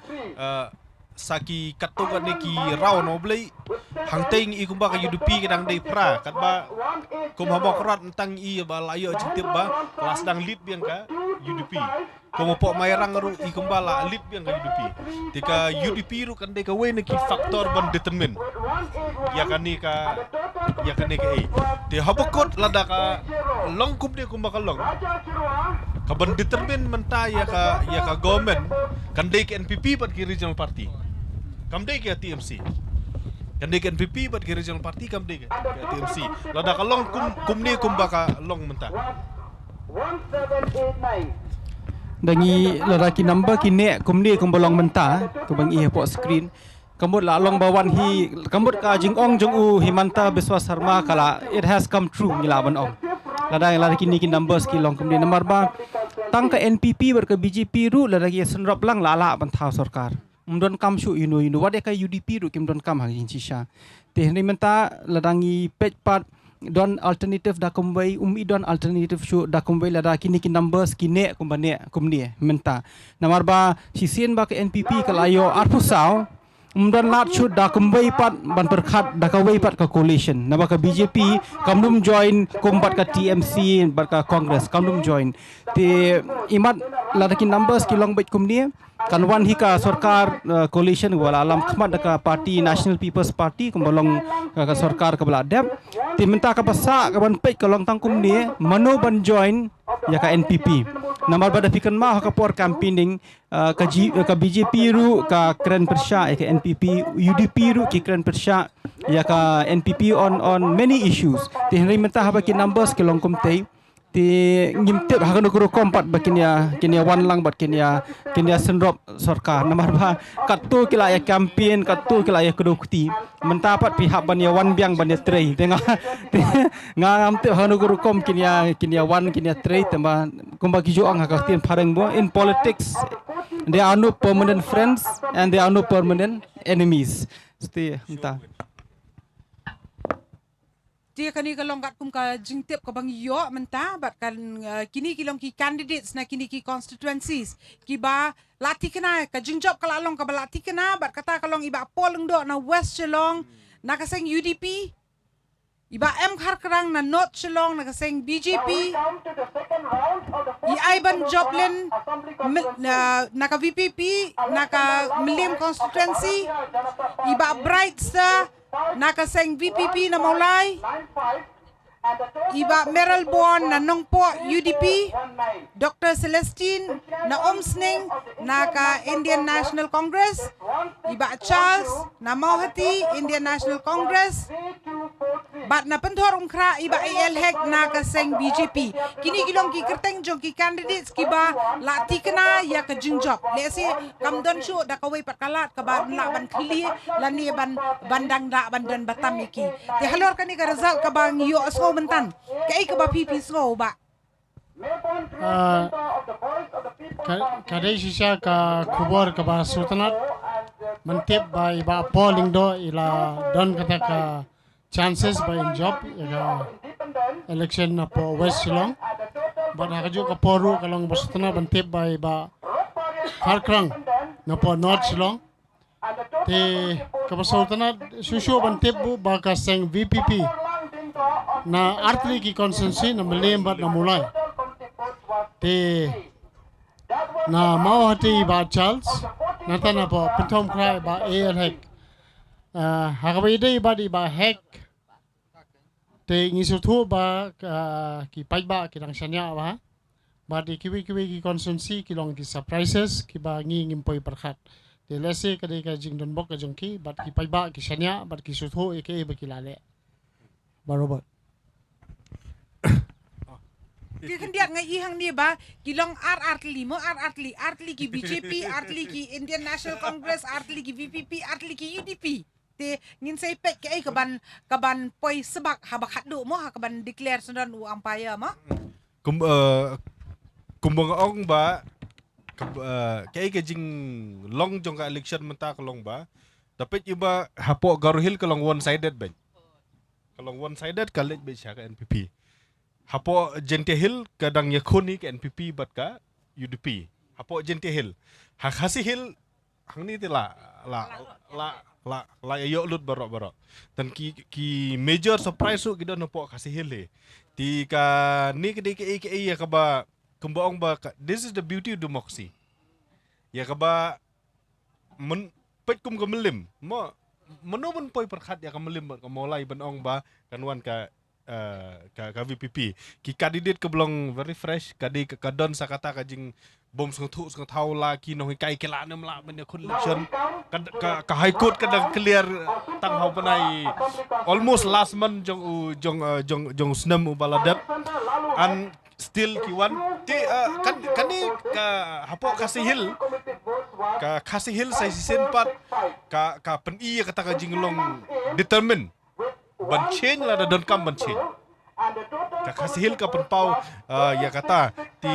saki katukan ni ki raw no blei hangteng i kumba ka UDP kidang dei pra kat ba kumha ba krat tang i ba layo jitip ba las dang lead biang ka UDP komo po mayrang ru i kumba la lead biang ka UDP tika UDP ru kan dei ka we ki faktor ban determine ya kan ni ka te habakot lada ka long kup de kumba ka long ka ban determine menta ya ka government kan dei ka NPP pat ki regional party kam dei ka TMC kan dei ka NPP pat ki regional party kam dei ka TMC lada ka long kumni kumba ka long menta 1789 dangi lalaki number kini kumni kumbolong menta kubang iha po screen kambut la long bawan hi kambut ka jingong jong u Himanta Biswa Sarma kala it has come true ngila ban ong ladang la kini kin numbers ki long kemudian nomor ba tang ka NPP ber ka BJP ru la lagi senrap lang lala ban thau sarkar umdon kam shu you know wade ka UDP ru kim don kam hang chisha te ni menta ladangi page part don alternative da kumbai don alternative shu da kumbai lada kini kin numbers kine kumne menta nomor ba sisien ba ka NPP kala yo arpusau umdan lat shoot da kumbai pat ban perkhat da kawai pat ka coalition naba ka BJP kamnum join kumbat ka TMC bat ka Congress kamnum join te imat ladakin numbers ki long bait kumni kanwan hika sarkar coalition wala alam khmat da ka party National People's Party kumbalong ka sarkar ka bala dep te minta ka pasa ka ban pait ka long tang kumni mano ban join ya ka NPP namar bada fikan ma ka por campaigning ka BJP ru ka keren persya ya ka NPP UDP ru ki keren persya ya ka NPP on many issues te henry menta haba ki numbers ki long kumtei ti ngimtep hakan ukuru kompat bakinya kinya wan lang bat kinya senrop sarkar namar ba katu kila ya campaign katu kila ya kedukti mentapat pihak bania wan biang bania trei tengah ngam tep hakan ukuru kom kinya wan kinya trei tema kumba kijo ang hakatien pareng bo in politics there are no permanent friends and there are no permanent enemies sti entah dia kani kalong kat kum ka jingtep ka bang yo menta bat kan kini kilong ki candidates na kini ki constituencies ki ba lati kena ka jingjob kala long ka balati kena bat kata kalong iba poleng do na West Chelong na kaseng UDP iba M khar kerang na North Chelong na kaseng BJP i Iban Joplin na ka VPP na ka Milim constituency iba Bright Star nakaseng VPP na Maulay iba Meryl Bon na Nongpo UDP Dr. Celestine na Omsning naka Indian National Congress iba Charles na Mauhati Indian National Congress bat na pentor umkra iba ALHEC nakaseng BJP kini gilong ki kerteng jong ki candidates kiba lati kena ya ka jingjob lesi kamdon shu da kawai pat kalat ka ban la ban khli lani ban bandang da bandan batam iki te halor kani ka result ka bang yo so mentan kai ka ba PP so ba kadai sisa ka kubor ka ba sultanat mentip ba iba polling do ila don kata ka chances by job ya election na po West Shillong but hakajo ka poru kalong basutana bantip by ba Harkrang na po North Shillong te kapasutana susu bantip bu ba kaseng VPP na artli ki consensus na melembat na mulai te na mau hati ba Charles nata na po pentom krai ba ALHEC hakabai dai ba di ba hack te ngisutu ba ki paiba ki dang sanya ba ba di kiwi ki consensus ki long ki surprises ki ba ngi ngimpoi perkhat te lese ka dei ka jingdon bok ka jongki ba ki paiba ki sanya ba ki sutu ke ba ki lale barobat dia kan dia ngai ihang ni ba kilong artli ki BJP artli ki Indian National Congress artli ki VPP artli ki UDP te ngin sai pek ke kaban poi sebak habak hadu mo ha kaban declare sundan u ampaya mo kumbang ong ba ke jing long jong ka election menta kalong ba dapat iba hapo garuhil kalong one sided ben kalong one sided kalit be sya ka NPP hapo Jentehil kadang yakuni ke NPP bat ka UDP hapo Jentehil hakasi hil hang ni la ayo lut barok dan ki major surprise su gido nopo kasih hil ti ka ni ke ya ka ba kumbaong ba this is the beauty of democracy ya ka ba pet kum ka melim mo menobon poi perkhat ya ka melim ka mulai benong ba kanwan ka VPP ki kandidat ke belong very fresh kadi ka don sakata ka jing bom sengtu sengtau la ki no kai kela nem la ben election ka high court ka clear tang hau panai almost last month jong snem u baladat an still kiwan kan ni ka hapo kasih hil saya sempat ka peni kata ka jinglong determine ban change lah don kam ban change ka kasih hil ka penpau ya kata ti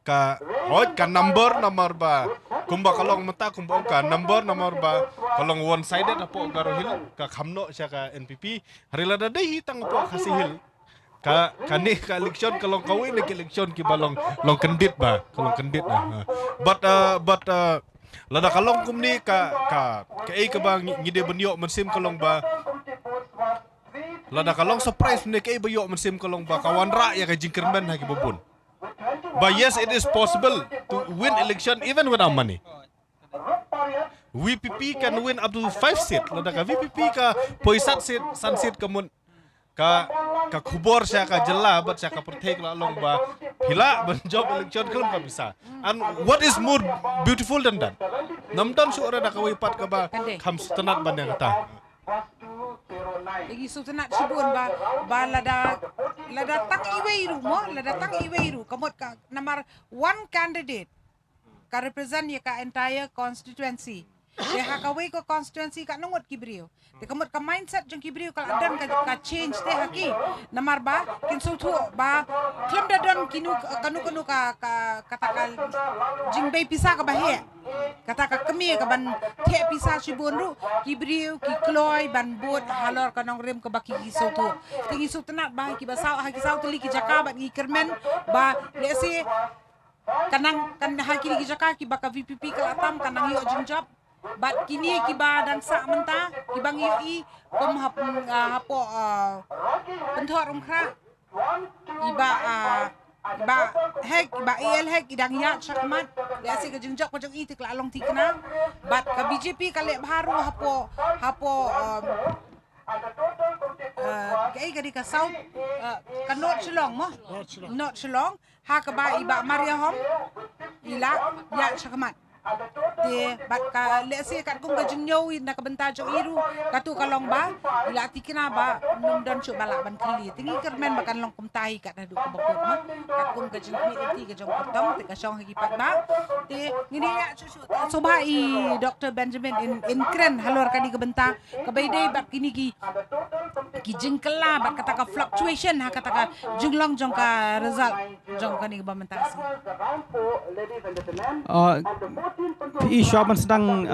ka hoj ka number ba kumba kalong mata kumba ka number ba kalong one sided hapo garo hil ka khamno sya ka NPP harila dai hitang hapo kasih hil kani ka election kalong kawin ke election ki balong long kendit ba kalong kendit na but lada kalong kumni ka bang ngide benyo mensim kalong ba lada kalong surprise ne ke benyo mensim kalong ba kawan ra ya ka jingkerman ha ki bobon but yes it is possible to win election even without money. VPP can win up to 5 seat lada ka VPP ka poisat seat san seat kamun ka kubor siya ka jela but siya ka pertek la long ba hila ban job election kelam ka bisa and what is more beautiful than that namdan su ora da ka wipat ka ba kham sutanat ban yang kata lagi sutanat sibun ba lada tang iweiru kamot ka number 1 candidate ka represent ya ka entire constituency dia hakawai ko constituency ka nungot kibrio te kamot ka mindset jeng kibrio kal adan ka change te haki namar ba kin so thu ba klem dadon kinu kanu ka katakal jingbei pisa ka bahe kata ka kemi ka ban the pisa sibon ru kibrio ki kloy ban bot halor ka nong rem ka baki ki so thu tingi so tenat ba ki basau haki sau tuli ki jaka ba ki kermen ba lesi kanang kan haki ki jaka ki baka VPP ka atam kanang yo jingjab but kini kiba dan sa menta kibang yoi kom hapo penthor umkra iba hek iba el hek idang ya chakmat lesi ke jingjak pajang iti kla along tikna but ka BJP kale baru hapo kai kadi ka south ka not Shillong mo not Shillong ha ka ba iba Maria Hom ila ya chakmat de bat ka lesi kat kum ka jingyo na ka benta jo iru katu kalong ba ila tikina ba num don chu bala ban kali tingi kermen bakan long kum tai kat hadu ka bakut ma kat kum ka jingmi ti ka jong potong te ka song hagi pat ba te ngini ya chu so ba I Dr. Benjamin in kren halor ka di ka benta ka baydai bat kini ki jingkela bat kata ka fluctuation ha kata ka jinglong jong ka result jong ka ni ba mentasi Isyaban sedang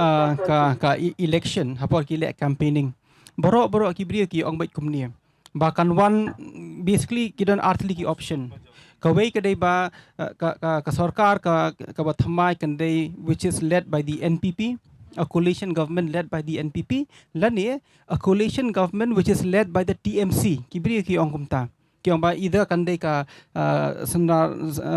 ka election hapor ki elect campaigning borok ki ki ong baik kumni bahkan one basically kidan artli ki option kawai kadai ba ka sarkar ka bathamai kandai which is led by the NPP a coalition government led by the NPP lani a coalition government which is led by the TMC kibri ki ong kumta kiong ba either kandai ka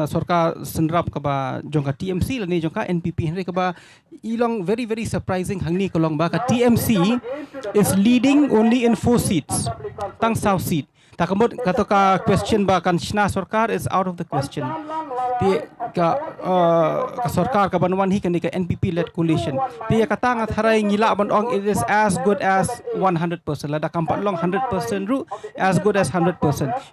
sarkar senrap ka ba jongka TMC lani jongka NPP henry ka ba ilong very surprising hangni kolong ba ka TMC is leading only in 4 seats tang south seat takamot kato ka question ba kan shna sarkar is out of the question ti ka sarkar ka banwan hi kan ka NPP led coalition ti kata ngat harai ngila ban ong it is as good as 100% lada kampat long 100% ru as good as 100%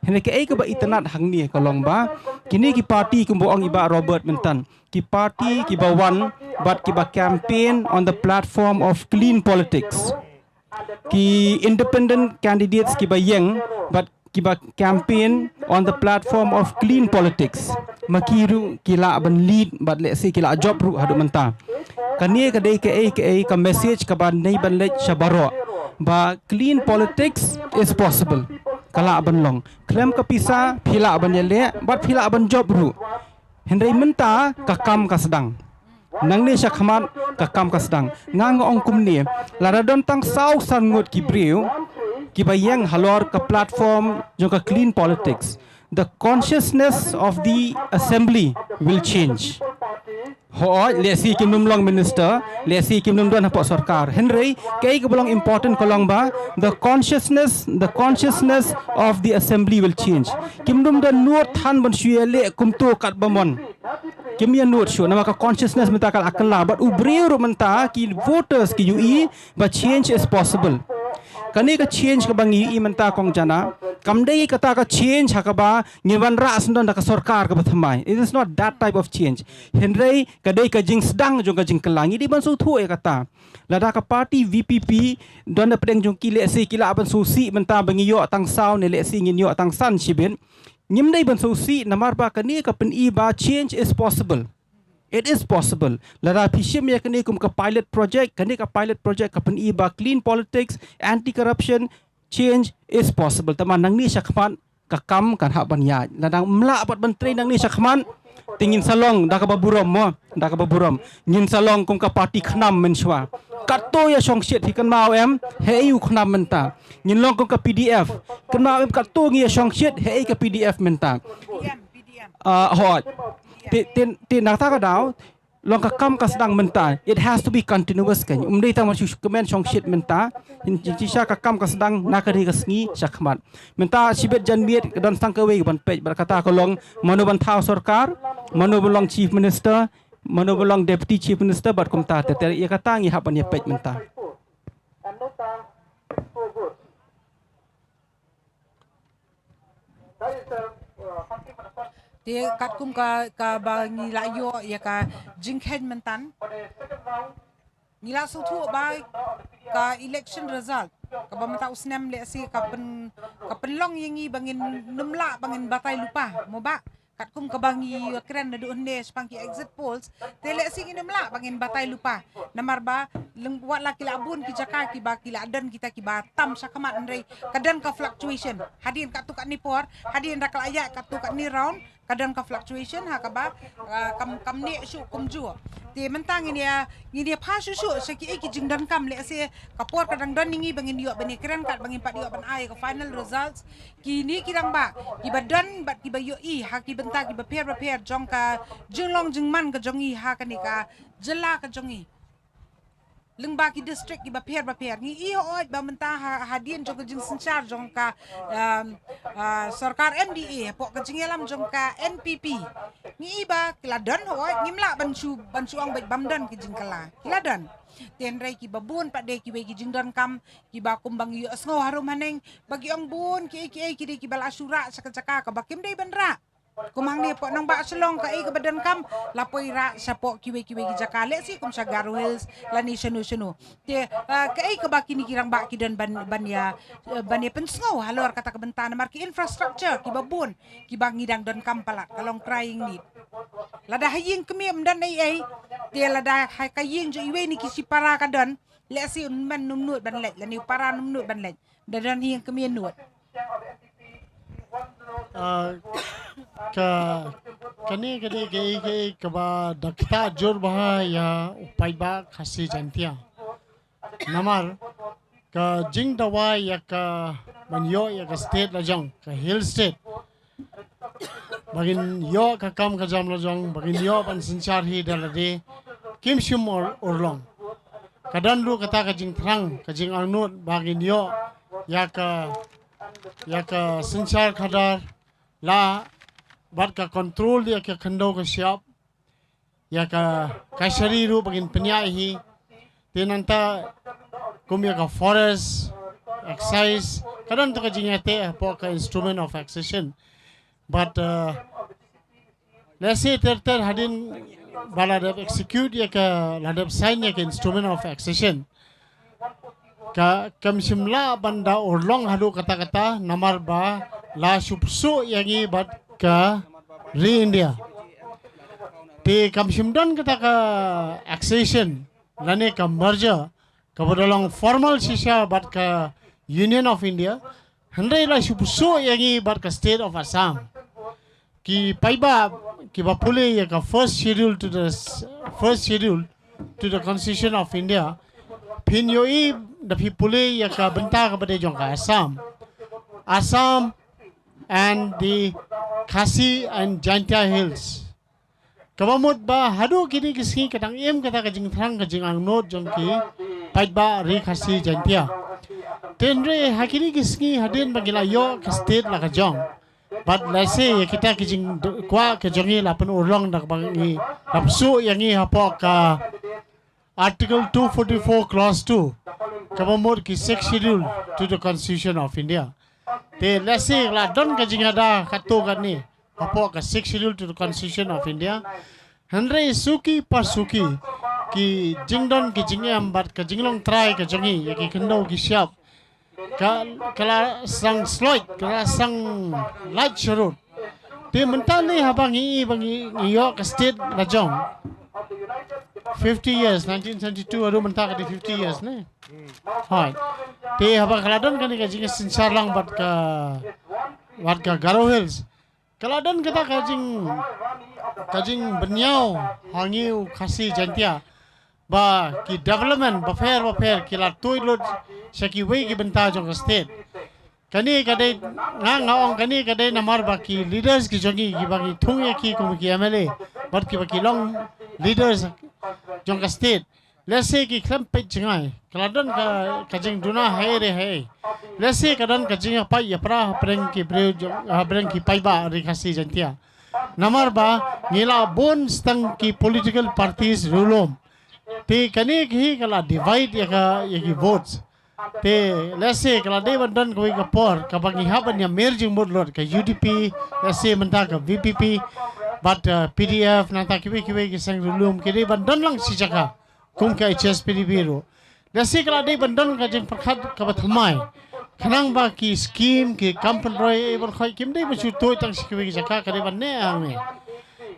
hene ke ka ba itanat hangni kolong ba kini ki party kumbo ong iba Robert mentan ki party ki ba one but ki ba campaign on the platform of clean politics ki independent candidates ki ba yang but kiba campaign on the platform of clean politics makiru kila ban lead but let's say kila job ru hadu menta kanie kadai ka message ka ban nei ban lech shabaro ba clean politics is possible kala ban long klem ka pisa phila ban yele but phila ban job ru hendai menta ka kam ka sedang nang ni sya khamat ka kam ka sedang ngang ong kumni lara don tang sau sangut ki breu ki bayang halor ka platform jo ka clean politics the consciousness of the assembly will change ho lesi kimnum long minister lesi kimnum don hapok sarkar henry kai ka belong important kolong ba the consciousness of the assembly will change kimnum don nuot than bon syele kumtu kat bamon kimia nuot shu nama ka consciousness menta kal akalla but ubreu menta ki voters ki ui but change is possible kani ka change ka bangi I menta kong jana kamdei kata ka change hakaba ngiwan ra sendon ka sarkar ka bathamai. It is not that type of change. Hendrei kadai ka jing sedang jong ka jing kelangi di bansu thu e kata lada ka party VPP don da pedeng jong kile si kila ban susi menta bangi yo tang sau ne le si ngin yo tang san sibin ngimdei ban susi namar ba kani ka pen I ba change is possible. It is possible. Lara pishim ya kani kum ka pilot project, kani ka pilot project kapan iba clean politics, anti-corruption, change is possible. Taman nang ni syakman kakam kan hak banya. Ladang mla apat menteri nang ni syakman tingin salong dah ka baburom mo, dah ka baburom. Ngin salong kum ka parti khnam menshwa. Kato ya song shit hikan mau em, hei u khnam menta. Ngin long kum ka PDF. Kan mau em kato ngi ya song shit hei ka PDF menta. Hot. Tin nak tak ada, long kakam kasdang menta. It has to be continuous kan. Umdei ta masuk kemen song shit menta. Jika kakam kasdang nakari kasngi syakmat. Menta sibet janbiet dan sangkawe ban pej berkata kolong manu ban thau sarkar, manu belong chief minister, manu belong deputy chief minister bat kumta ter ia kata ngi hapan ya pej menta. Dia kat kum ka bangi layo ya ka jingkhen mentan. Nila sutu ba ka election result. Ka ba mata usnam le si ka penlong yangi bangin numla bangin batai lupa mo ba kat kum ka bangi keren na doon ne spangki exit polls tele si numla bangin batai lupa namar ba lengbuat la kila abun ki jaka ki ba kila adan kita ki ba tam sakamat ndrei kadan ka fluctuation hadin kat tu kat ni por hadin dak layak kat tu kat ni round kadang ka fluctuation ha ka ba kam ne shu kum ju ti mentang ini pa shu seki ki jingdan kam le se kapor kadang don ningi bangin yo bani keren kat bangin pat yo ban ai ka final results kini kirang ba ki badan bat ki ba yo I ha ki benta ki ba prepare jong ka jinglong jingman ka jongi ha ka ni ka jela ka jongi lengba ki district ki ba prepare ni I oi ba menta hadien jong ka jing senchar jong ka sarkar MDA pok ka jingelam jong ka NPP ni iba kiladan oi ngimla bansu ang bet bamdan ki jingkala kiladan tenrai ki babun pak de ki we ki jingdan kam ki ba kumbang yu asngo harum haneng bagi ang bun ki de ki bal asura sakacaka ka bakim dei bandra kumang ni po nang ba selong ka ke badan kam lapoi ra sa po kiwe ki jakale si kum sa Garo Hills lani sunu te ka ke baki ni kirang ba ki dan banya pensngo halor kata ka bentana marki infrastructure ki babun ki bang ngidang dan kam palat kalong crying need lada haying kemiem dan ai te lada hay kaying jo iwe ni ki si para ka dan le si man numnut ban let lani para numnut ban let dan hing kemien nut kani ke ba dakta jor bah ya upai ba khasi jantia namar ka jing dawa ya ka banyo ya ka state lajong ka hill state bagin yo ka kam ka jam lajong bagin yo ban sinchar hi dalade kim shum orlong kadan lu kata ka jing thrang ka jing arnut bagin yo ya ka sinchar khadar la bat ka control dia ka khando ka siap ya ka kasari ru bagin penyai hi tenanta kumya ka forest excise kadang to ka jingate po ka instrument of accession but let's say ter hadin baladab execute ya ka ladab sign ya ka instrument of accession ka kamsimla banda orlong hadu kata-kata namar ba la supsu yangi bat ka re India te kamsimdan kata ka accession lane ka merger ka bodolong formal sisha bat ka Union of India handai la supsu yangi bat ka state of Assam ki paiba ki ba pule ya ka first schedule to the Constitution of India pin yoi the people ya ka benta ka bade jong ka Assam and the Khasi and Jantia Hills kabamot ba hadu kini kiski katang em kata ka jing thrang ka jing ang not jong ki pait ba ri Khasi Jantia tenre hakini kiski hadin bagila yo ka state la ka jong but let's say kita ki jing kwa ka jongi la pen urlong dak bangi lapsu yangi hapok ka Article 244 Clause 2 kabamur ki 6th schedule to the Constitution of India. Te lesi la don ka jingada kato kani apo ka 6th schedule to the Constitution of India. Henry suki pasuki ki jingdon ki jingyam bat ka jinglong try ka jangi ki kendo ki siap kala sang sloit kala sang light shurut te mentani habangi bangi iyo ka state lajong 50 years 1972 aru mentaka di 50 years ne hai te habang kaladon kani ka jing sinsar lang bat ka Garo Hills kaladon kita kajing benyau hangiu kasi jantia ba ki development ba fair ki la toilet saki wei ki benta jong state kani kadai ngaong kani kadai namar ba ki leaders ki jongi ki bagi thungye ki kum ki MLA bat ki ba ki long leaders jong state let's say ki klam pe jingai kaladon ka kajing duna hai re hai let's say kadon kajing pa ya pra preng ki breu breng ki pai ba ri kasi jantia namar ba ngila bon stang ki political parties rulom te kani ki kala divide ya ki votes te let's say kala de bandon koi ka por ka bangi haban ya merging mod lord ka UDP let's say menta ka VPP but PDF nanta kiwe ki sang rulum ki de bandon lang si jaka kum ka HSPDB ro let's say kala de bandon ka jeng prakhat ka bathmai khanang ba ki scheme ki kampan roi ber khoi kim de bachu toy tang sikiwe ki jaka ka de ban ne ame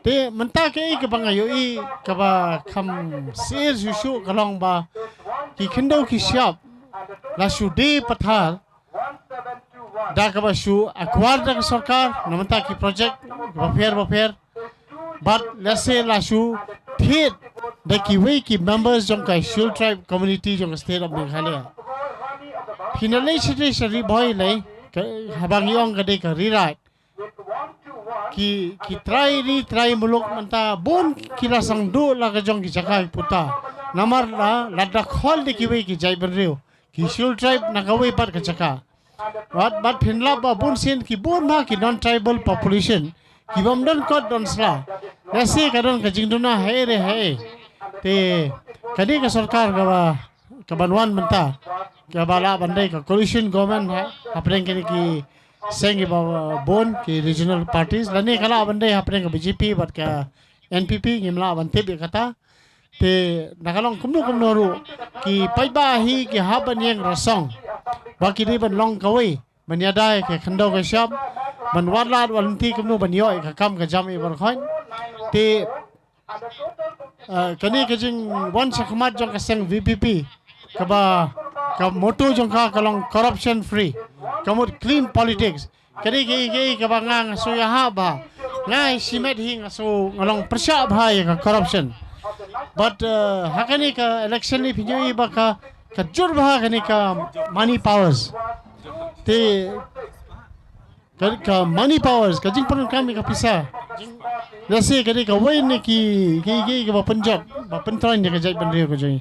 te menta ke ke bangayo I ka ba kham ser jushu kalong ba ki khindo ki siap la shu de pathar da ka ba shu akwar da sarkar namanta ki project ba fair but let's say la shu thit da ki wei ki members jong ka Shul tribe community jong state of Meghalaya finally shari boy lai habang yong ka de ka rewrite ki try muluk manta bon kila sang do la ka jong ki jakai puta namar la da khol de ki wei ki jai ban reu ki Shul tribe na ka wei par ka jaka but phinla ba bon sen ki bon ma ki non tribal population ki bam don kot don sla lesi ka don ka jingduna hai re hai te kadi ka sarkar ka banwan manta ka bala bandai ka coalition government hai apreng ki sengi ba bon ki regional parties lani kala bandai apreng ka BJP bat ka NPP ngimla bante be kata te nakalong kumno ru ki paiba hi ki haban yang rasong baki ri ban long kawai banyadai ke khando ka shop ban warlat walanti kumno ban yoi ka kam ka jam I bar khoin te kani ka jing wan sakmat jong ka seng VPP ka moto jong ka kalong corruption free kamut clean politics kani ke ka bangang so ya ha ba ngai simet hi ngaso ngalong persya ba ya ka corruption but hakani ka election ni pinjoi ba ka jur ba kani ka money powers te ka money powers ka jing pun kami ka pisa lasi kani ka wai ne ki ba Punjab ba pentran je ka jai ban reu ka jai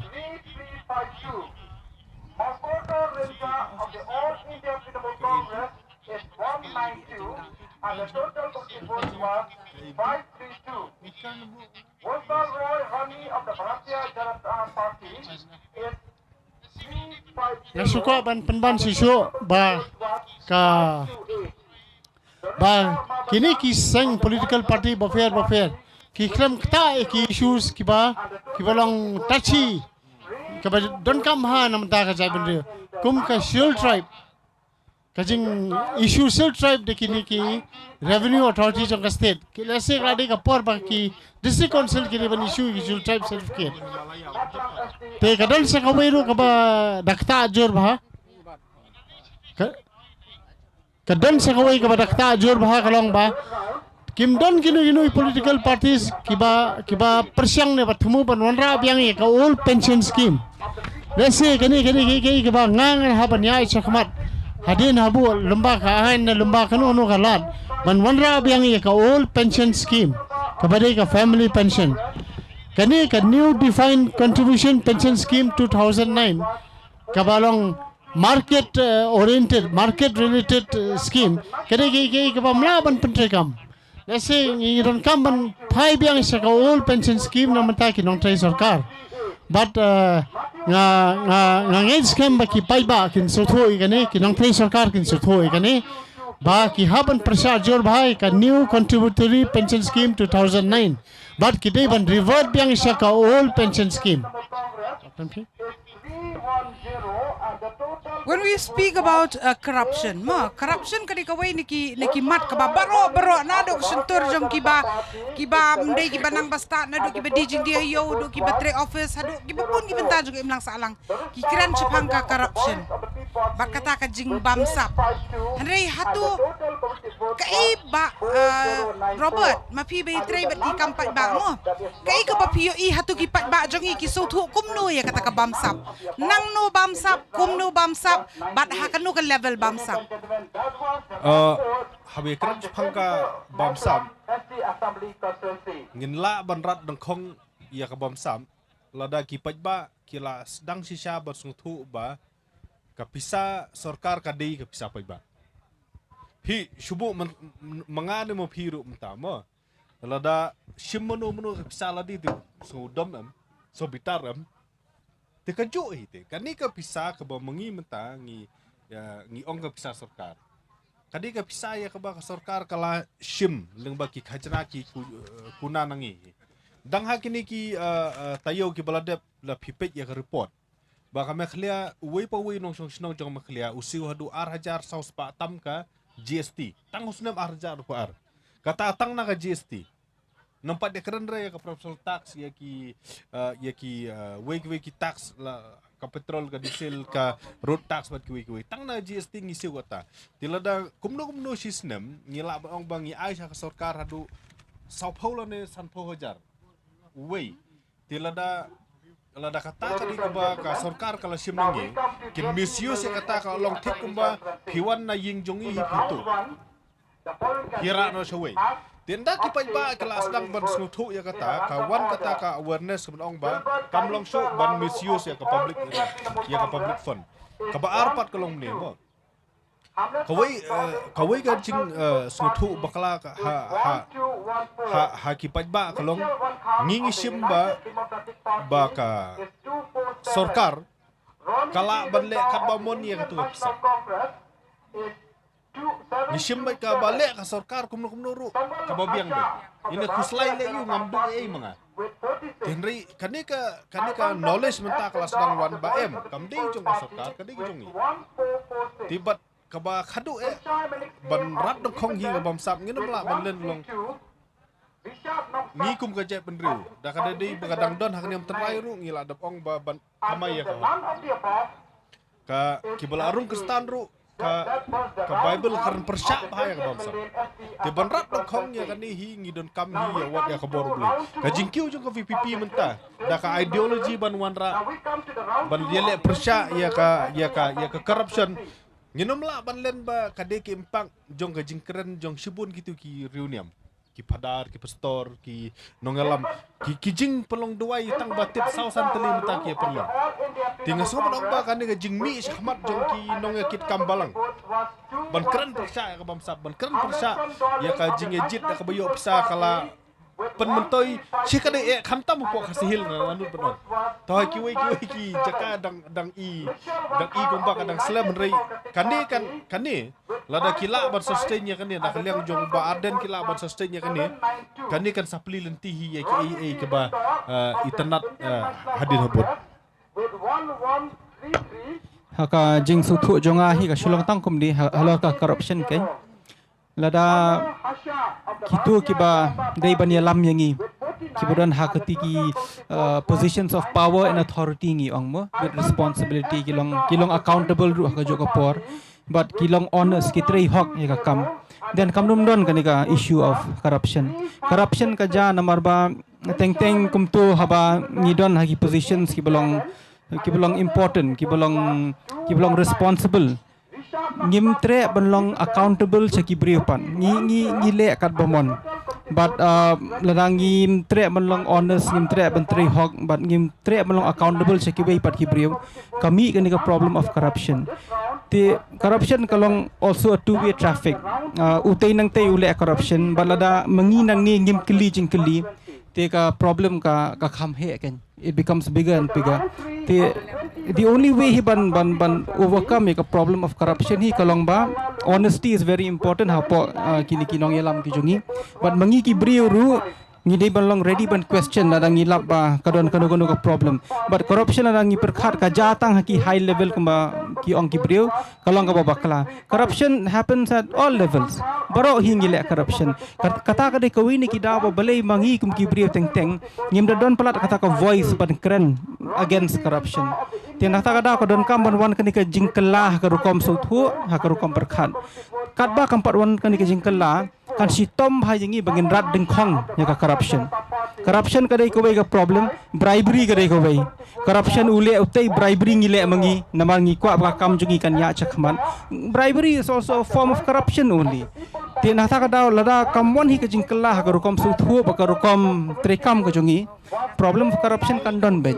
and the total vote was 532. Gosal Roy Rani of the Bharatiya Janata Party is 352. Nasuko ban penban sisu ba kini ki seng political party ba fair ki kram kta ki issues ki ba long tachi ka ba don kam ha nam ta ka jai ban re kum ka Shul tribe kajing issue Shul tribe de kini ki revenue authority jong ka state ki lese grade ka por ba ki district council ki ban issue ki Shul tribe certificate te kadal sa ka wairu ka ba dakta jor ba kadal sa ka wai ka ba dakta jor ba kalong ba kim don kinu political parties ki ba persyang ne batmu ban wanra biang ka old pension scheme lese kani ki ba ngang ha ban yai chakmat hadin habu lembah kahan na lembah kanu kalat ban wanra biang ka old pension scheme kabade ka family pension kani ka new defined contribution pension scheme 2009 kabalong market oriented market related scheme kani ki ka mla ban pentrekam lese ngiron kam ban phai biang sa ka old pension scheme na mata ki nong trai sarkar but ngay scam ba ki pai ba kin so thoi kane ki nang thei sarkar kin so thoi kane ba ki haban prasad jor bhai ka new contributory pension scheme 2009 but ki dei ban revert biang shaka old pension scheme. When we speak about corruption, corruption kadi kawai niki mat kaba baro nadok sentur jong kiba mde kiba nang basta nadok kiba dijing dia yo do kiba tre office hadok kiba pun kiba ta juga imlang salang kikiran chepang ka corruption bat kata ka jing bamsap hanrei hatu kai ba Robert mapi be tre bat ki kampat ba mo kai ka papio i hatu ki pat ba jong i ki so thu kumno ya kata ka bamsap nang no bamsap kumno bamsap but hakanu ka level bamsap habe kran phangka bamsam ngin la banrat dang khong ya ka bamsam lada ki pajba kila sedang sisa bersung thu ba kapisa sarkar ka dei kapisa pajba hi shubu mangane mo phiru mtama lada shimmono mono kapisa ladi tu so dom so bitaram te kaju ite kani ka pisa ka ba mangi menta ngi ong ka pisa sarkar kadi ka pisa ya ka ba ka sarkar kala shim leng ba ki khajna ki kuna nangi dang ha kini ki tayo ki baladep la phipet ya ka report ba ka mekhlia uwe pa uwe nong snong jong mekhlia usiu hadu 8000 saus pa tam ka GST tang usnem 8000 rupiah kata tang na ka GST nampak dia keren raya ke professional tax ya ki wake tax la ka petrol ka diesel ka road tax bat ki wake tang na GST ngisi kota tilada kumno sistem ngila ba ong bangi ai sa sarkar hadu Sao Paulo ne San Hajar we tilada kata kadi ka ba ka sarkar kala simnangi kin misuse kata ka long thik kumba phiwan na ying jongi hi pitu hira no shaway tinda ki pajba kelas dang ban snuthu ya kata kawan kata ka awareness ong ba kamlong show ban misuse ya ka public fund ka ba arpat kalong ne mo kawai ka jing snuthu bakla ka ha ki pajba kalong ngingi simba ba ka sarkar kala ban le kat ba mon ya ka tu pisa Nishim baik ka balik ka sarkar kumno ru ka babiang ba ina kuslai le yu ngamdu ei manga Henry kani ka knowledge menta kelas dang wan ba em kam dei jong sarkar kadi jong ni tibat ka ba khadu ban rat dong khong hi ka bam sap ngin mla ban len long ni kum ka je penriu da kada dei begadang don hakni am tenrai ru ngila dap ong ba ban kamai ya ka kibala arung kristan ru ka Bible karan persyak bahaya ka bangsa te banrat dong khong ya kan hi ngidon kam hi ya wat ya ka boru bli ka jingkiu jong ka VPP menta da ka ideology ban wanra ban yele persyak ya ka corruption nginom la ban len ba ka de ki impang jong ka jingkren jong shibun gitu ki reuniam ki padar ki pastor ki nongalam ki jing pelong duai tang batip sausan teli menta ki perlu tinga sobat dong ba kan ga jing mi shahmat jong ki nonga kit kambalang ban keren persya ka bamsa ban keren persya ya ka jing ejit da ka bayo pisa kala pen mentoi chikade e khantam po khasihil na anut benon toy ki jaka dang i gomba kadang slam rei kani lada kila ban sustain ya kani da kaliang jong ba arden kila ban sustain ya kani kan sapli lenti hi ya ki ke ba internet hadir habot haka jing suthu jonga hi ka shulong tang kum di halo ka corruption kai lada kitu kiba dei bania lam yangi kibudan hakati ki positions of power and authority ngi ongmo with responsibility kilong accountable ru ka joka por but kilong honest kitrei hok ya kam then kamnum don kanika issue of corruption ka ja namar ba teng kumtu haba ngidon hagi positions kibolong important kibolong responsible ngimtre benlong accountable sa kibriupan ngi le kat bomon but ladang ngimtre benlong honest ngimtre bentre hok but ngimtre benlong accountable sa kibai pat kibriu kami kani ka problem of corruption the corruption kalong also a two-way traffic utay nang tay ule corruption balada manginang ni ngim kili jing kili te ka problem ka kham he ken it becomes bigger and bigger. The only way he ban overcome a problem of corruption he kalong ba honesty is very important ha po kini kinong yalam ki jungi but mangi ki brio ru ngidai balong ready ban question na ngilap ba kadon ka problem but corruption na ngi perkhat ka jatang ki high level kamba ki ong ki brio kalong ka bakla corruption happens at all levels baro hingile corruption kata ka de kawini ki dawa balai mangi kum ki brio teng teng ngim da don palat kata ka voice ban keren against corruption tiang kata ka da ka don kam ban wan kani ka jingkelah ka rukom suthu ha ka rukom perkhat kat ba kampat wan kani ka jingkelah kan si tom hai jingi bangin rat deng khong ya ka corruption kadai ko ka problem bribery kadai ko corruption ule utai bribery ngile mangi namangi kwa ba kam jungi kan ya chakman bribery is also a form of corruption only tin hata ka daw lada kamwan hi ka jingkelah ka rukom suthu ba ka rukom trekam ka jungi problem of corruption kan don ben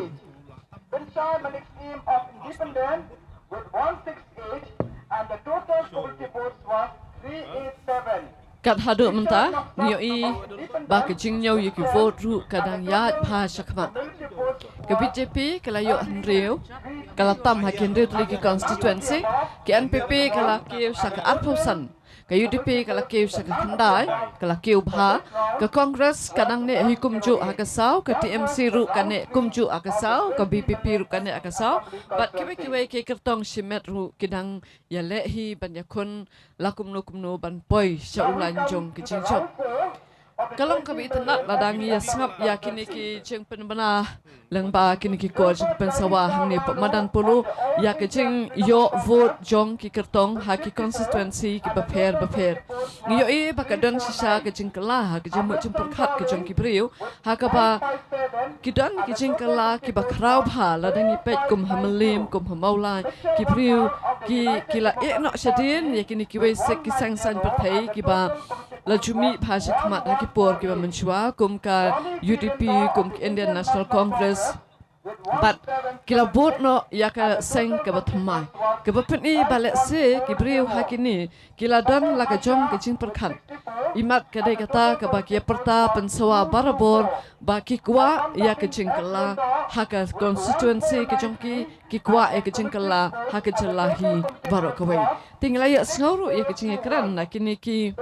with 168 and the total community votes was 387. Kat haduk mentah, nioi bagi jingnyau yaki vote ru kadang yat pa syakmat. Ke BJP kalayok henriu, kalatam hakin riu lagi constituency, ke NPP kalaki syaka arpausan, ke UDP kalaki syaka kendai, kalaki ubha, ke Kongres kadang ne hikum ju akasau, ke TMC ru kane kumju akasau, ke BPP ru kane akasau, but kiwe ke kertong simet ru kidang ya lehi banyakun lakum no ban poi syaulan jong ke jingjong. Kalau kami tenat ladang ya sengap ya kini ki jeng penbana lengba kini ki ko jeng pensawah hang ni pemadan pulu ya ke jeng yo vote jong ki kertong ha ki constituency ki beper yo bakadon sisa ke jeng kelah ke jeng jeng perkhat ke jong ki priu ha ka ba kidan ki jeng kelah ki bakrau bha ladang ipet kum hamelim kum hamaulai ki priu ki la nok sadin ya kini ki we sek ki sang san perthai ki ba lajumi bhasha khamat ha ki por ki ba menchua kum ka UDP kum ki Indian National Congress but kila vote no ya ka seng ke bathmai ke bapni balek se ki briu hakini kila dan la ka jong ke jing perkhan imat kadai kata ke baki perta pensawa barabor baki kwa ya ke jing kala ha ka constituency ke jong ki kwa e ke jing kala ha ke jelahi barok kawai tinggal ya ngauru ya ke jing kran na kini ki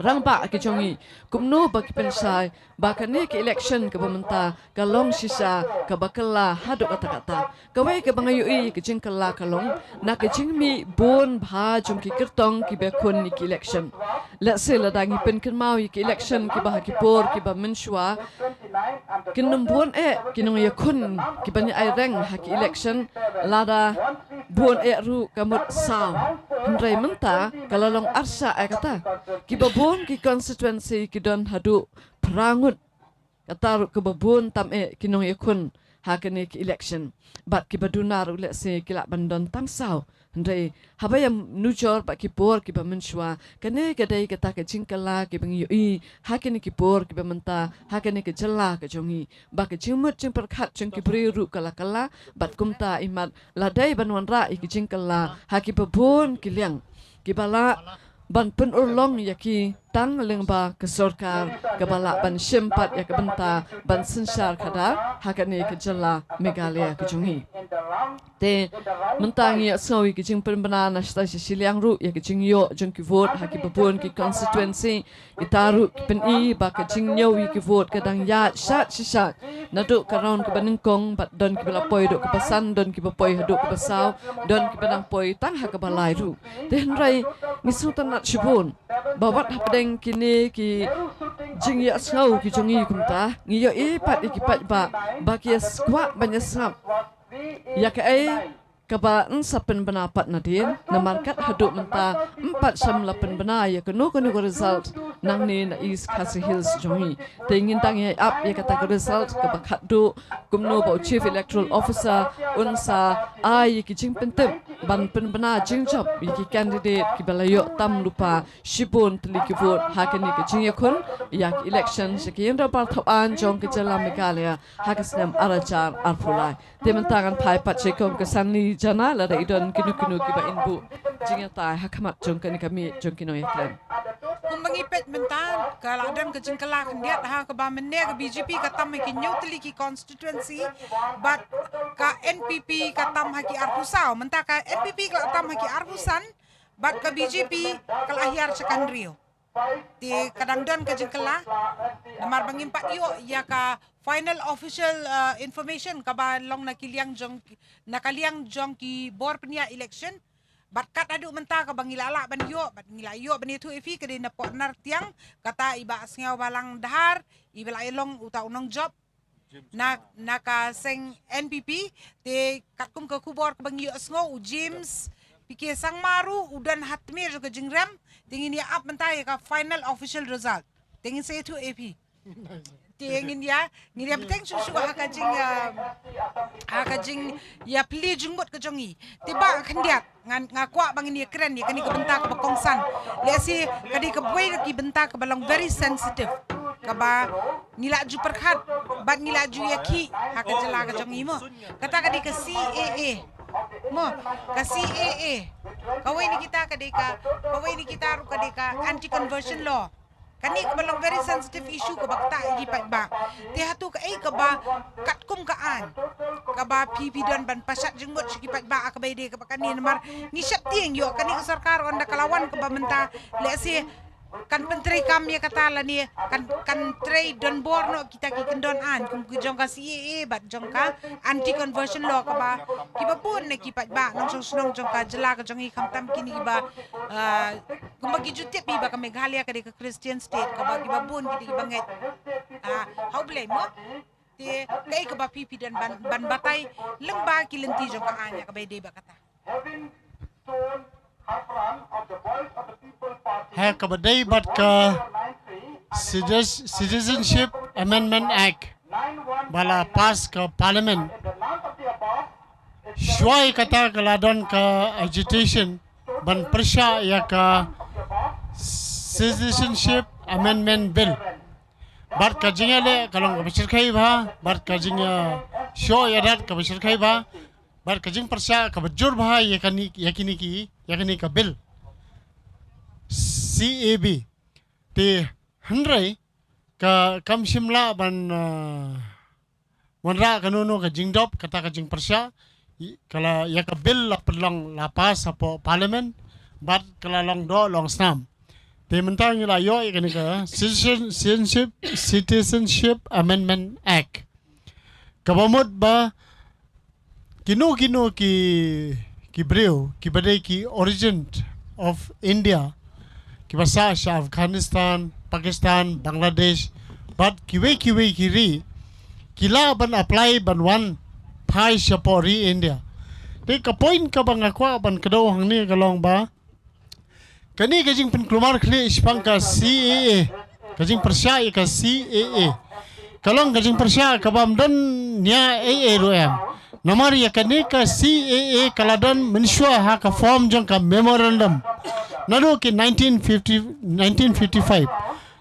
rangba ke jongi kumno baki pensai bakane ke election ke pementa kalong sisa ke bakala haduk kata-kata kawai ke bangayui ke jingkala kalong na ke jingmi bon bha jongki kertong ki bekon ni ke election let's say ladangi pen kenmau ki election ki bah ki por ki ba menshwa kinum bon kinong yakun ki banya ai rang ha ki election lada bon ru kamut saw hendrai menta kalau long arsa kata ki babon ki constituency ki don hadu perangut kata ke babon tam kinong yakun ha kene ki election but ki badunar let's say ki lak bandon tang saw hendrai habayam nujor ba ki por ki ba menshwa kene kadai kata ke jingkala ki bangi yui ha kene ki por ki ba menta ha kene ke jela ke jongi ba ke jingmut jing perkhat jing ki briru kala bat kumta imat ladai banwan ra ki jingkala ha ki babon ki liang ki bala ban pen urlong yaki tang lengba ke sorkar ke bala ban sempat ya ke benta ban sensar kada hakane ke jela Meghalaya ke jungi te mentangi sawi ke jing penbana nasta siliang ru ya ke jing yo jong ki vote haki babon ki constituency ki taru ki pen I ba ke jing nyaw ki vote kadang ya sat sisa naduk karon ke banengkong bat don ki bala poi duk ke pasan don ki bapoi haduk ke basau don ki banang poi tang ha ke balai ru te rai ngisutan nat shibun bawat hapdeng kini ki jing ya sau ki jongi kumta ngiyo pat ikipat ba ki skwa banyak sap ya ke kaba sapen benapat nadin namarkat haduk menta 4 bena ya kenu result nang ni na East Khasi Hills jongi tingin tangi up ya kata result kaba khadu kumno bo chief electoral officer unsa ai ki jing pentem ban pen bena jing job ki candidate ki balayo tam lupa shibun tli ki vote hakani ki jing yakun ya election sekian dapat thawan jong ke jela Meghalaya hakasnam arajar arpulai tementangan pai pat chekom ke sanni jana la da idon kinu ki ba inbu jinga tai hakamat jong kani kami jong kino yaklan kumbangi pet mentan kaladan ke jingkala kendiat ha ke bamene ke BJP katam ki neutral ki constituency but ka NPP katam ha ki arkusau menta ka NPP katam ha ki arkusan but ka BJP kalahiar secondary di kadangdan ke jingkala namar bangimpat yo ya ka final official information ka ba long nakaliang jong ki bor penia election bat kat adu menta ka bangilala ban yo bat ngilayo ban itu ifi ke dina partner tiang kata iba asngau balang dahar ibala ilong uta unong job na ka seng NPP te katkum ke kubor ke bangi asngau James pikir sang maru udan hatmir ke jingram tingin ya up menta ya ka final official result tingin saya tu AP tingin ya ngiria beteng susu hakajing ya pli jungbot ke jongi tiba kendiat ngakwa bang ini keren ya kani ke bentak ke kongsan lesi kadi ke boy ki bentak ke balong very sensitive ka ba ngila ju perkhat bat ngila ju yaki hakajela ke jongi mo kata kadi ke CAA mo ka CAA kawai ni kita ru kadeka anti conversion law kani ka balong very sensitive issue ka bakta igi ba te hatu ka ka ba katkum ka an ka ba pipi don ban pasat jengbot sigi ba ka bayde ka kani namar ni syap tieng yo kani ka sarkar onda kalawan ka ba menta lesi kan menteri kami kata lah ni kan trade don borno kita ki kendon an kum ki jong ka CAA bat jong ka anti conversion law ka ba ki ba pun ne ki pa ba nong song jong ka jela ka jong i kam tam kini ba kum ba ki jutip ba ka Meghalaya ka de ka Christian state ka ba ki ba pun ki banget how blame mo te kai ka ba pipi dan ban batay lengba ki lenti jong ka anya ka ba de ba kata hai kabadai bat ka Citizenship Amendment Act bala pas ke parliament syuai kata keladon ke agitation ban persya ya ka Citizenship Amendment Bill bat ka jingale kalong ka besirkai ba bat ka jinga syuai adat ka besirkai ba bat ka jing persya ka bejur ba yakini ka bill CAB te handrai ka kam shimla ban wanra kanuno ka jingdop kata ka jing persya kala ya ka bill la pelong la pas apo parliament bat kala long do long snam te mentang la yo ikani ka Citizenship Amendment Act kabamot ba kino ki breu ki badai ki origin of India ki basa Afghanistan Pakistan Bangladesh but kiwe kiri kila ban apply ban wan thai sapori India te ka point ka bang akwa ban kado hangni kalong ba kani kajing pen klumar khli ispang ka CAA kajing persya ka CAA kalong kajing persya ka bam dan nya AA roem nomor ya kani ka CAA kaladan mensua ha ka form jong ka memorandum nado ki 1955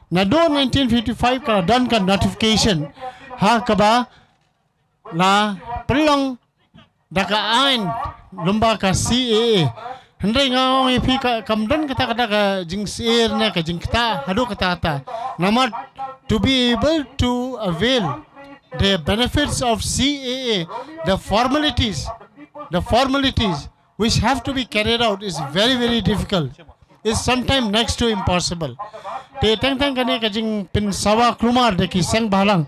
nado 1955 kaladan ka notification ha ka ba la pelong daka ain lomba ka CAA hendai ngau ipi ka kamdan kata ka jing sir ne ka jing kata hadu kata nomor to be able to avail the benefits of CAA, the formalities which have to be carried out is very, very difficult. It's sometimes next to impossible. Te tang kani kajing pin sawa klumar deki sang balang,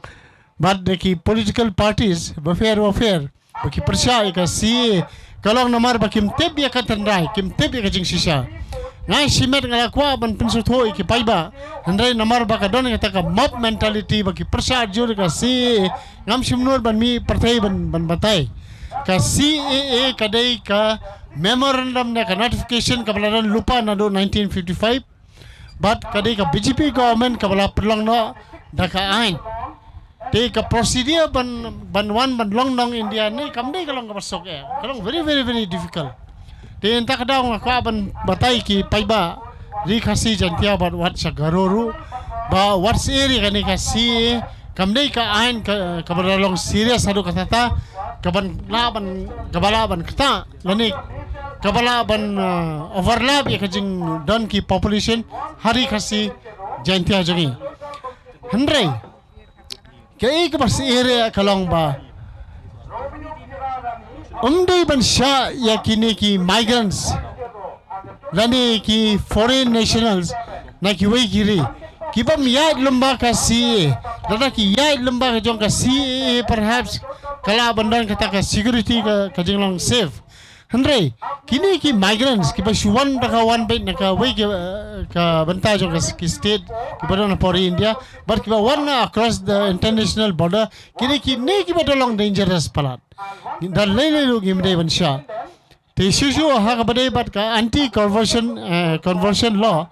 but deki political parties baffair baki persya ka CAA kalong nomor bakim tep ya katandai kim tep ya kajing sisa. Ngai simet ngalakwa ban pinsutho iki paiba handai namar baka don kata ka mob mentality baki persya jur ka CAA ngam simnur ban mi partai ban batai ka CAA kadai ka memorandum ne ka notification ka baladan lupa na do 1955 but kadai ka BJP government ka bala perlong no daka ain te ka procedure ban long nong India ni kamdai kalong ka pasok kalong very very very difficult te entak daw nga ban batay ki paiba ri khasi jantia bat wat sa garoru ba what's area kani ka si kamdai ka ain ka baralong serious adu katata kaban laban kabalaban kata lani kabala ban overlap ya kajing don ki population hari kasi jantia jangi Henry kay ka bas area kalong ba umday ban sha ya kini ki migrants lani ki foreign nationals na ki wei kiri kibam ya lembah kasi lada ki ya lembah jong kasi perhaps kala bandan kata ka security ka kajing long safe Henry kini ki migrants ki basuan bakawan baik naka wei ka banta jong ka state ki badan for India but ki one across the international border kini ki ne ki badalong dangerous palat dan lele lu gimde bansha te shuju ha ka badai bat ka anti conversion law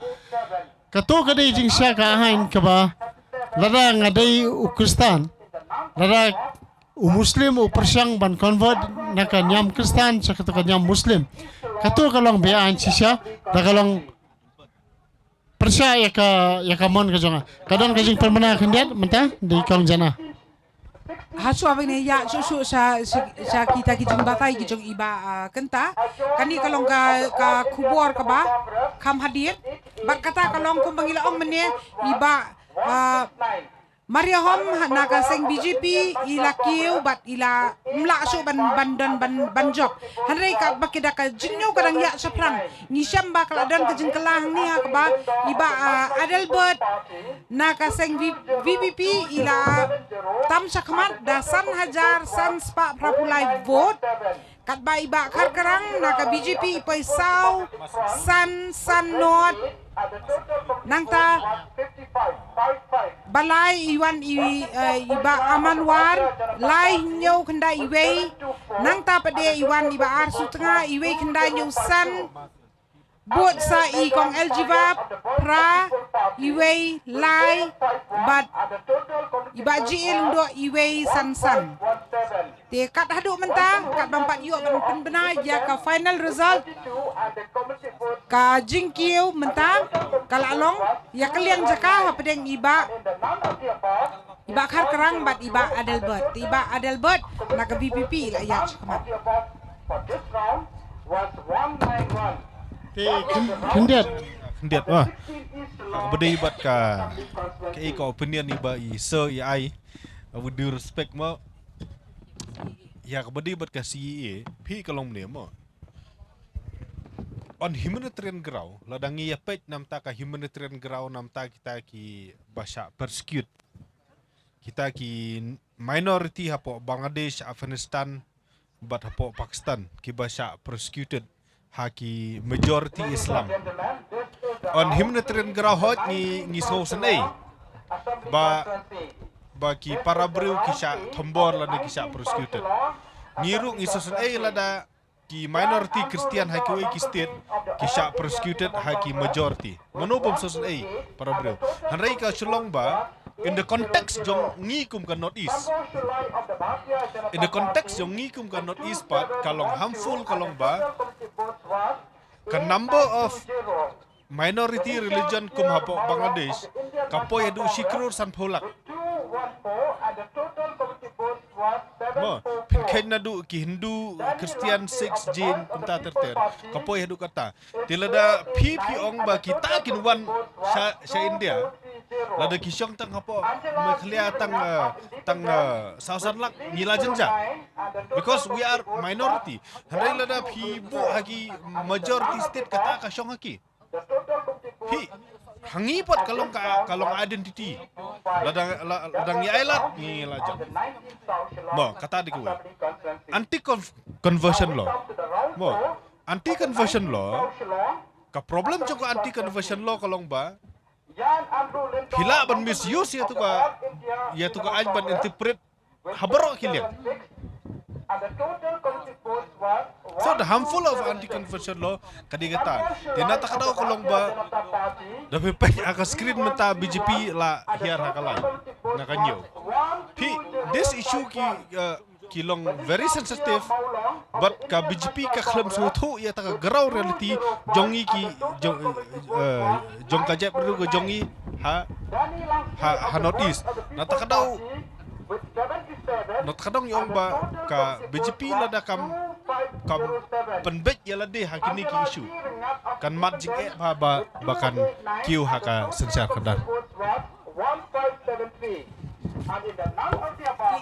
ka to ka dei jing sha ka hain ka ba lada ngadai ukristan lada Muslim persang ban convert naka nyam Kristen sa kato nyam Muslim kato kalong beaan sisya da kalong persya ya ka mon ka jonga kadon kajing permana kandiat menta di kalong jana hasu abang ni ya susu sa kita kijing batai kijong iba kenta kani kalong ka kubur ka ba kam hadir bat kata kalong kum bangilaong mene iba Maria Hom naga seng BJP ila kiu bat ila mla so ban job hanrei ka bakida ka jinyo kadang ya saprang ni syamba kaladan ka jengkelang ni ha ba iba Adelbert naga seng VPP ila tam sakmat dasan hajar san spa prapulai vote kat ba iba karkarang naga BJP paisau san not nangta balai iwan iba amanwar lai nyau kenda iwei nangta pade iwan iba arsu tengah iwei kenda nyau san buat sa i kong LGVAP pra iwei lai bat iba jil ndo iwei san te kat haduk mentang kat bampat yuk ban benar ya ka final result ka jingkiu mentang kalalong ya kalian jaka pedeng iba khar kerang bat iba Adelbert nak ke BPP lah ya cakamat te kendiat wah bedai bat ka opinion iba i sir ai with due respect mo ya kabadi bat ka CEA pi kalong ne mo on humanitarian ground ladangi ya pet namta ka humanitarian ground namta kita ki basha persecute kita ki minority hapo Bangladesh Afghanistan bat hapo Pakistan ki basha persecuted haki majority Islam on humanitarian ground hot ni so senai bagi para beriu kisah tombor lada kisah persecuted ngiru ngisosun lada ki minority Christian haki ki state kisah persecuted haki majority monobom sosun para beriu hanrai ka sulong ba in the context jong ngikum ka northeast in the context jong ngikum ka northeast part kalong harmful kalong ba ka number of minority religion kum hapo Bangladesh kapo yadu shikrur san pholak mo pinkain na du ki Hindu Christian Sikhs Jain kumta terter kapo yadu kata tilada pipi ong ba kita kin wan sa India lada kisyong tang hapo Meghalaya tang sausan lak nila jenja because we are minority handai lada pibu hagi majority state kata ka syong haki pi hangipat kalong identity ladang yailat ni lajang mo kata di kuwe anti conversion law mo anti conversion law ka problem joko anti conversion law kalong ba pila ban misuse ya tu ka aj ban interpret habaro kilian so the harmful of anti-conversion law kadi kata tina takadaw kolong ba dapat pay aka screen mata BJP la hiar hakalay nakanyo pi this issue ki long very sensitive but ka BJP ka klam soto ya taka garau reality jongi ki jong kajap beru ko jongi ha notice na takadaw not kadang yung ba ka BJP lada kam kam penbet yala deh hakini ki isu kan mat jing ba bakan kiu haka sensar kadar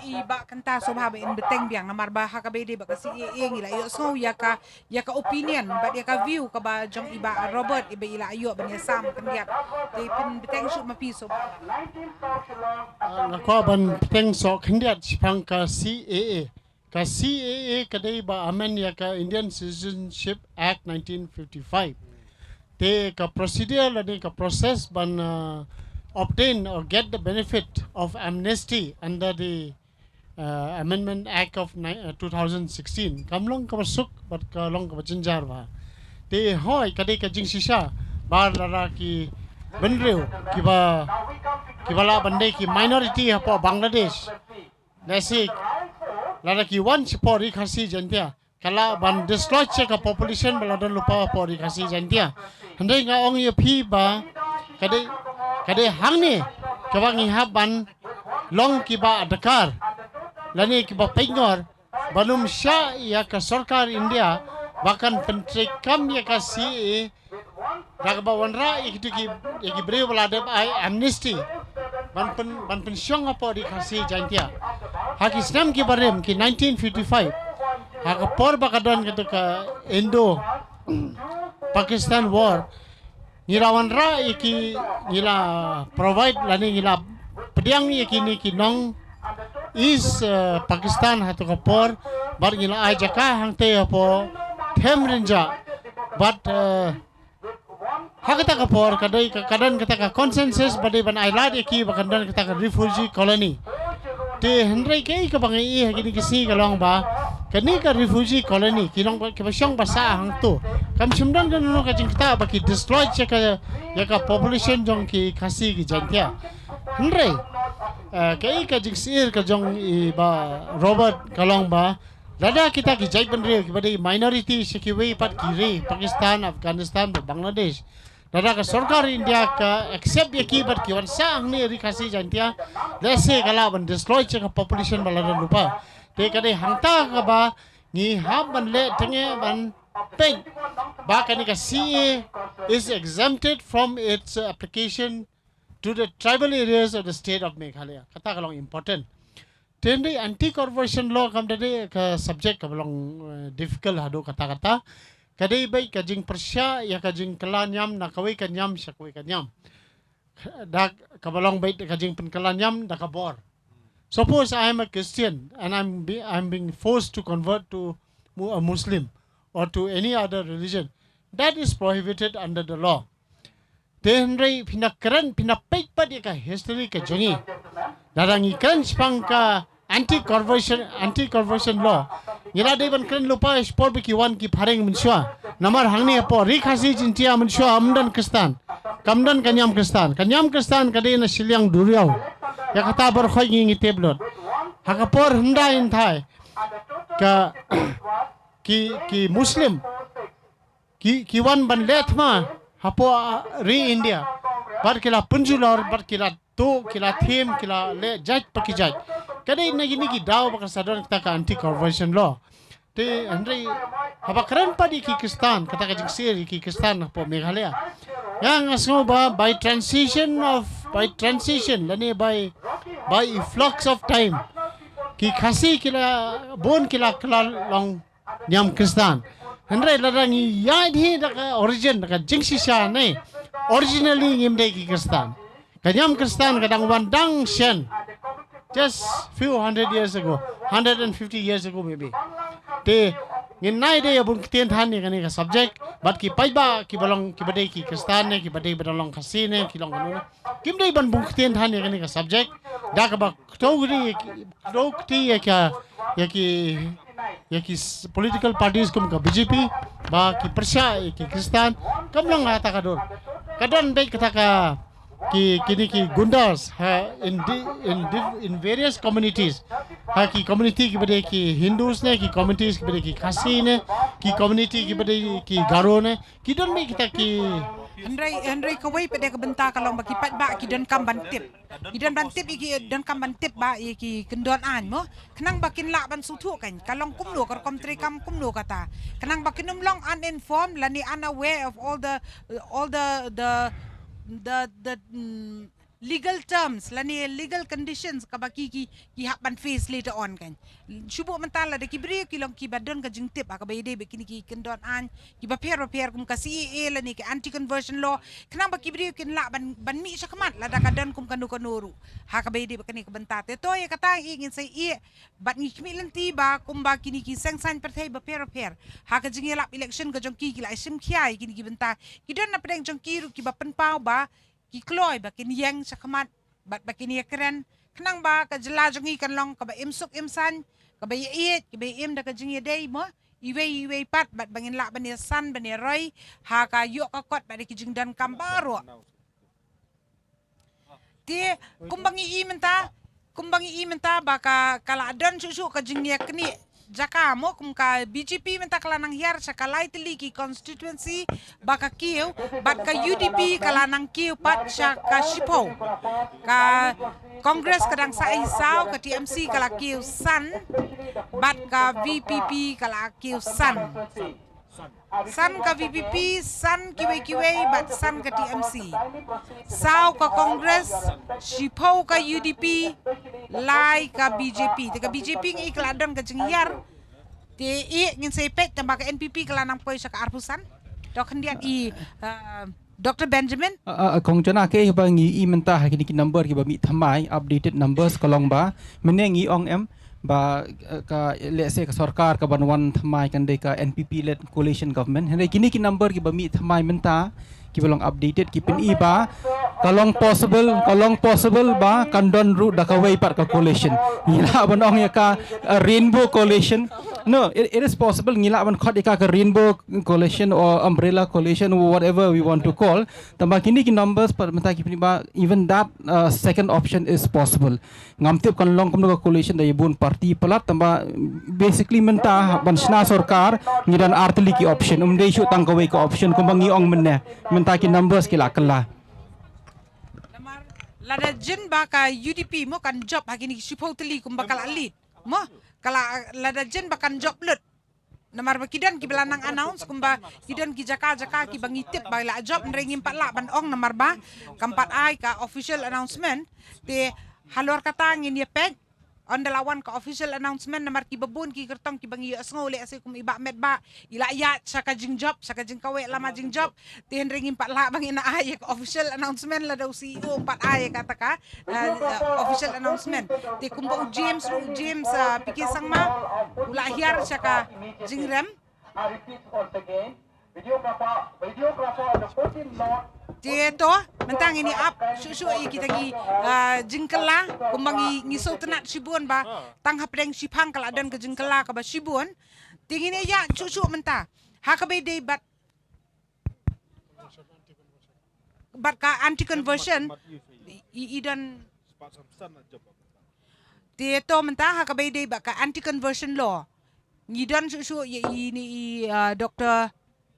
iba kanta sobha be in beteng biang namar ba ha ka be de ba ka si ngila yo so ya ka opinion ba ya ka view ka ba jong iba Robert iba ila ayo ba ni sam kan dia te pin beteng shoot ma pi so la ko ban beteng so kan dia chipang ka CAA ka dei ba amen ya ka Indian Citizenship Act 1955 te ka procedure la ni ka process ban obtain or get the benefit of amnesty under the Amendment Act of 2016. Kamlong ka masuk bat kalong ka machenjar ba. Te hoy kadai ka jing sisa bar lara ki benreu ki bala bandai ki minority hapo Bangladesh. Nasik lara ki one pori khasi jantia kala ban destroy che ka population bala dan lupa pori khasi jantia. Handai nga ong ye phi ba kadai hang ni kawangi haban long kiba Dakar lani kiba pengor balum sya ya ka sarkar India bahkan pentrikam ya ka CA dagba wanra iktu ki breu balade amnesty ban pensiong apa di kasih jantia hak Islam ki barem ki 1955 hak por bakadon gitu ka Indo Pakistan war Nirawan ra iki nila provide lani nila pediang iki ni kinong is Pakistan hatu kapor bar nila ajaka hangte apo temrinja but hakata kapor kadai kadan kata ka consensus badai ban ailad iki bakandan kata ka refugee colony te hendrai ke ka bangai hagini kisi kalong ba kani ka refugee colony kinong ka basyong basa hang tu kam chimdan kan no ka jingta baki destroy che ka ya ka population jong ki khasi ki jantia hendrai ke ka jingsir ka jong ba Robert kalong ba lada kita ki jai bandre ki badai minority sekiwe pat kiri Pakistan Afghanistan Bangladesh lada ka sarkar India ka accept ya ki bat ki wan sa ang ni ri khasi jantia lese kala ban destroy che ka population balada lupa te kadai hangta ka ba ni ham ban le tenge ban peng ba kani ka CA is exempted from its application to the tribal areas of the state of Meghalaya kata kalong important tende anti corruption law kam de ka subject ka long difficult hado kata kadai bai ka jing persya ya ka jing kelanyam na kawai ka nyam sya kawai ka nyam dak ka balong bai ka jing pen kelanyam da ka bor. Suppose I am a Christian and I'm being forced to convert to a Muslim or to any other religion. That is prohibited under the law. Tenrei pinakaran pinapait pa di ka history ka jongi. Darangi kan spang ka anti-conversion law. Ngira dei ban kan lupa sport biki wan ki phareng mensua. Namar hangni apo rikhasi jintia mensua amdan Kristan. Kamdan kanyam Kristan kadai na silyang duriau. Ya kata berkhoi ngi teblot hakapor henda in thai ka ki Muslim ki wan ban lethma hapo re India bar kila punjulor bar kila to kila theme kila le judge pakijaj kadai na gini ki daw bakar sadon kita ka anti conversion law te andrei habakran padi ki Kristan kata ka jingsir ki Kristan hapo Meghalaya yang asmo ba by transition lani by flux of time ki khasi kila bon kila long nyam Kristan hendrai larangi yadhi daka origin daka jingsi sha nei originally ngimde ki Kristan kanyam Kristan kadang wandang shen just few 150 years ago maybe te ngin nai de abun kiten than ni kani ka subject but ki paiba ki balong ki badai ki Kristan ne ki badai balong khasi ne ki long anu kim dei ban bung kiten than ni kani ka subject da ka ba togri rokti ya ki political parties kum ka BJP ba ki persya ki Kristan kam long ata kador kadon dei kata ka ki kini ki gundas in various communities ha ki community ki bade ki Hindus ne ki communities ki bade ki Khasi ne ki community ki bade ki Garo ne ki don me kita ki Henry kawai pada kebentar kalau bagi pat ba ki dan kam bantip. Idan bantip iki dan kam bantip ba iki kendon an mo. Kenang bakin lak ban sutu kan. Kalong kumlo kar kom tri kam kumlo kata. Kenang bakin long uninformed lani unaware of all the legal terms lani legal conditions kabaki ki hak ban face later on kan. Syubuk mentala de ki bri ki long ki badon ka jingtip ka bayde be kini ki kendon an ki ba per kum ka CAA lani ki anti conversion law kenang ba ki bri kin la ban mi syakmat la da kadon kum kanu kanuru ha ka bayde be kini kebentat to ya kata ingin sai bat ngi kimi lenti ba kum ba kini ki sengsan pertai ba per ha ka jingi lap election ka jong ki la sim khiai kini ki benta ki don na pedeng jong ki ru ki ba penpau ba ki kloy ba kin yang syakmat bat ba kini keren kenang ba ka jela jongi kan long ka ba imsuk imsan ka ba yet ki ba im da ka jingi dai mo iwe pat bat bangin la bani san bani roy ha ka yok ka kot ba ki jing dan kambaro ti kumbangi i menta ba ka kala don susu ka jingi kni jaka mo kum ka BJP menta kala nang hiar sa kalai tili ki constituency baka kiu bat ka UDP kala nang kiu pat sa ka Sipo ka Congress kadang sa isau ka TMC kala kiu san bat ka VPP kala kiu san ka VPP san kiwe bat san ka TMC sau ka Congress Sipo ka UDP lai ka BJP ka BJP ngi kladon ka jingyar te ngin sepet tamba ka NPP kala nang poi sa ka arpusan dok hendiat Dr. Benjamin kong jana ke ba ngi menta ha kini ki number ki ba mi thamai updated numbers kalong ba menengi ong em ba ka let's say ka sarkar ka banwan thamai kan de ka NPP led coalition government henry kini ki number ki ba mi thamai menta ki belong updated ki pen ba kalong possible ba kandon ru da ka way part ka coalition ngila banong ya ka rainbow coalition no it is possible ngila ban khot ka rainbow coalition or umbrella coalition or whatever we want to call tamba kini ki numbers par menta ki ba even that second option is possible ngamtip kan long ka coalition da yebun party pelat tamba basically menta ban sna sarkar ngidan artli ki option umde shu tang ka way ka option kumbangi ong menne menta ki numbers ki lakala lada jen ba ka UDP mo kan job hakini supposedly kum bakal alit mo kala lada jen bakan job lut namar bakidan ki belanang announce kumba kidan ki jaka ki bangitip ba la job nrengim pat la ban ong namar ba kampat ai ka official announcement te halor kata ngin ye pek on dalawan ka official announcement namar ki babun ki kertong ki bangi asngo le ase kum iba met ba ila ya sa ka jing job sa ka jing kawe lama jing job ti henringin pat la bang ina ay ka official announcement la daw CEO pat ay kata ka official announcement ti kumba James pikir sang ma ula hiar sa ka jing rem videographer of the 14 Lord Tieto, mentang ini up, susu kita gi jingkela, kumbangi ngisau tenat sibuan ba, tang hapdeng sipang kala dan ke jingkela ke ba sibuan, tingin ya susu mentah, hakabede bat ka anti conversion, idan Tieto mentah hakabede bat ka anti conversion law, ngidan susu ini Dr.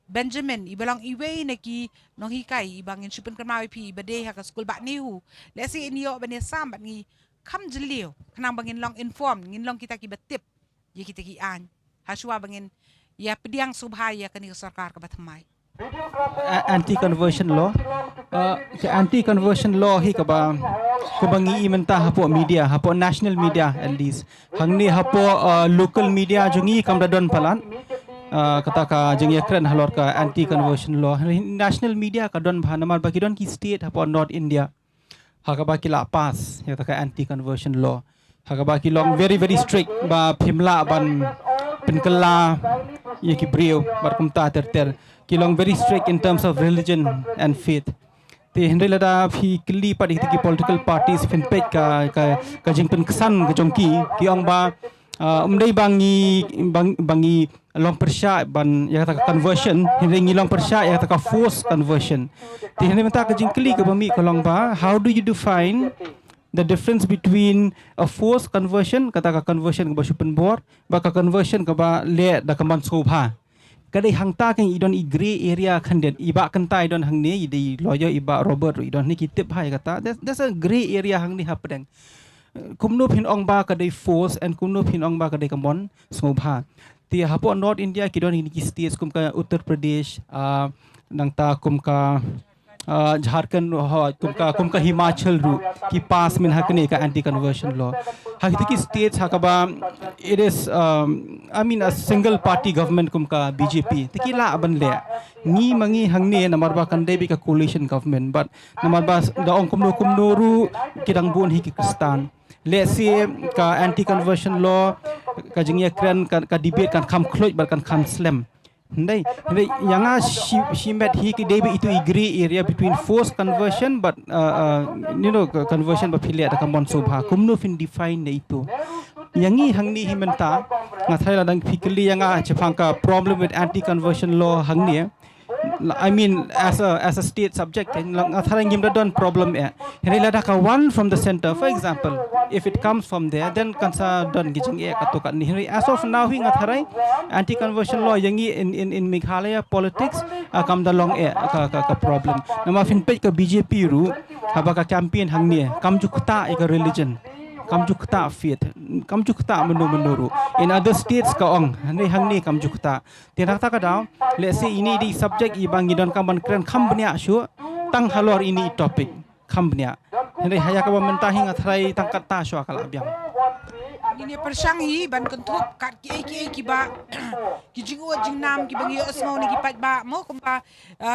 Benjamin ibalang iwe naki nong hikai ibangin supen kermawi pi bade ha ka school ba niu lesi inyo bane sam bat ngi kam jelio kanang bangin long inform ngin long kita ki batip ye kita ki an haswa bangin ya pediang subhaya kani sarkar ka batmai anti conversion law ke anti conversion law hi ka ba ko bangi imenta hapo media hapo national media at least hangni hapo local media jungi kam dadon palan kata ka jeng yakran halor ka anti conversion law national media ka don bhanamar baki don ki state upon North India ha ka baki la pass ya ka anti conversion law ha ka baki long very strict ba phimla ban pinkala ye ki brio bar kumta ter ki long very strict in terms of religion and faith te henry lada phi kli pa ki political parties fin pek ka jeng pen kesan ke jongki ki ong ba umdai bangi long persya ban ya kata conversion henry long persya ya kata force conversion ti henry menta ka jingkli ka bami kolong ba how do you define the difference between a force conversion kata ka conversion ka basupen bor ba ka conversion ka ba le da kaman sobha kadai hangta kan idon i gray area kan den iba kenta idon hang ni di lawyer iba Robert idon ni kitip hai kata that's a gray area hang ni hapdeng kumno phin ong ba kadai force and kumno phin ong ba kadai kamon snobha ti hapo North India kidon ni ki states kum ka Uttar Pradesh nang ta kum ka Jharkhand कुमका हिमाचल रू की पास में हकने का anti conversion law हकती की स्टेट्स हकबा it is I mean a single party government कुमका बीजेपी तकी ला बन ले नी मंगी हंगने नमरबा कंदे भी का कोलिशन गवर्नमेंट बट नमरबा द ओं कुमनो रू किरंग बुन ही किस्तान ले से का एंटी कन्वर्शन लॉ का जिंगिया क्रन का debate kan kham khloit bar kan kham slam Ndai, yang she met he David itu agree area between forced conversion but conversion but pilih ada kampon sobha kumno fin define itu. Yang ni hang ni himenta ngathai ladang fikirli yang Jepang ka problem with anti conversion law hang ni. I mean as a state subject ngathai ngim don problem ya. Hari lada ka one from the center for example if it comes from there then kansa don gijing e katokat ni. As of now hi ngathai anti conversion law yang in Meghalaya politics kam dalong ka problem. Nama fin page ka BJP ru haba ka campaign hang ni kam jukta ka religion kam jukta faith kam jukta menuru in other states ka ong ni hang ni kam jukta tinak ta ka daw let's say ini di subject ibang idon kam ban kren kham bnya shu tang halor ini topic kham bnya ni haya ka mentah hing athrai tang kata shu akal abyang ini persang hi ban kentup kat ki ba ki jingu jing nam ki bangi asngau ni ki pat ba mo kumba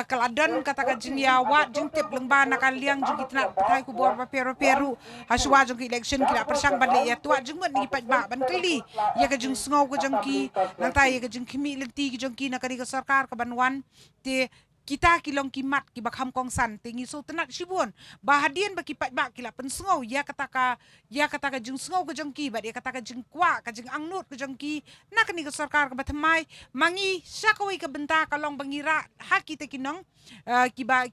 kaladon kata ka jing ya wa jing tip lengba nakal liang jing kitna patai ku bor peru haswa jing election ki persang ban le ya tua jing ni pat ba ban kali ya ka jing sngau ka jing ki nang tai ka jing kimi lenti ki jing ki nakari ka sarkar ka banwan te kita kilong kimat ki bakham kong san tingi so tenat sibun bahadian baki pat ba kila pensngau ya kata ka jing sngau ka jing ki ba dia kata ka jing kwa ka jing angnut ka jing ki nak ni ka sarkar ka bathamai mangi sakoi ka benta kalong bangira haki te kinong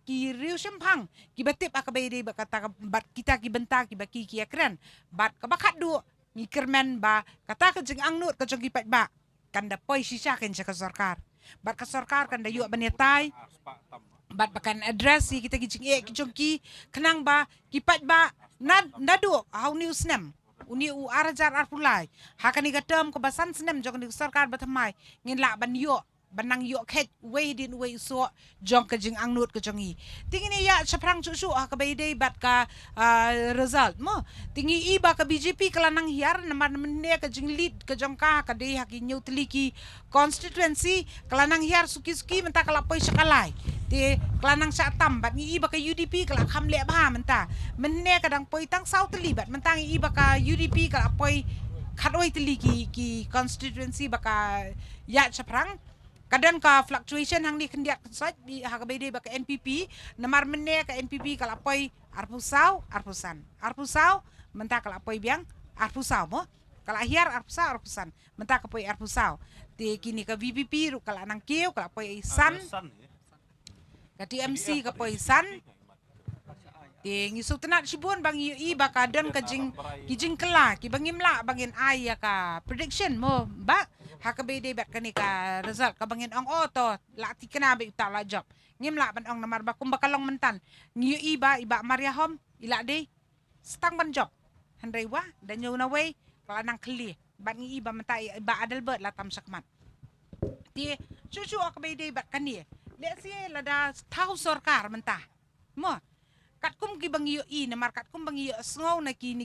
ki riu sempang ki batip akabai de ba kata ka bat kita ki benta ki baki ki akran bat ka bakat du ni kermen ba kata ka jing angnut ka jing ki pat ba kan da poi sisa kan ka sarkar bat ka sarkar kan da yu banetai bat bakan address si kita gijing kijong ki kenang ba kipat ba nadu how news nem uni u arajar arpulai hakani gatem ko basan snem jong ni sarkar bathamai ngin la ban yo banang yo khet way din way so jong ka jing angnut ka jongi tingini ya chaprang chu ka beide bat ka result mo tingi iba ka BJP kalanang hiar namar menne ka jing lead ka jongka ka de haki nyutli ki constituency kalanang hiar suki menta kala poi sakalai te kalanang sa tam bat ni iba ka UDP kala kham le ba menta menne ka dang poi tang south li bat mentang iba ka UDP kala poi khatoi tli ki constituency baka ya chaprang kadang ka fluctuation hang ni kendiat saj bi hakabede baka NPP namar menne ka NPP kala poi arpusau menta kala poi biang arpusau mo kala hiar arpusan menta ka poi arpusau te kini ka VPP ru kala nang kieu kala poi san ka TMC ka poi san te ngisu tenat sibun bang i baka dan ka jing kala ki bangimla bangin ay ka prediction mo ba hakabede bat kani ka result ka bangin ong oto la ti kana be ta la job ngimla ban ong namar ba kum bakalong mentan ngiu iba mariahom ila de stang ban job handai wa dan nyu na way kala nang kli ban ngi iba mentai iba adal bet la tam sakmat ti cucu hakabede bat kani let's say lada tau sarkar mentah mo kat kum ki bangiyo namar kat kum bangiyo sngow na ki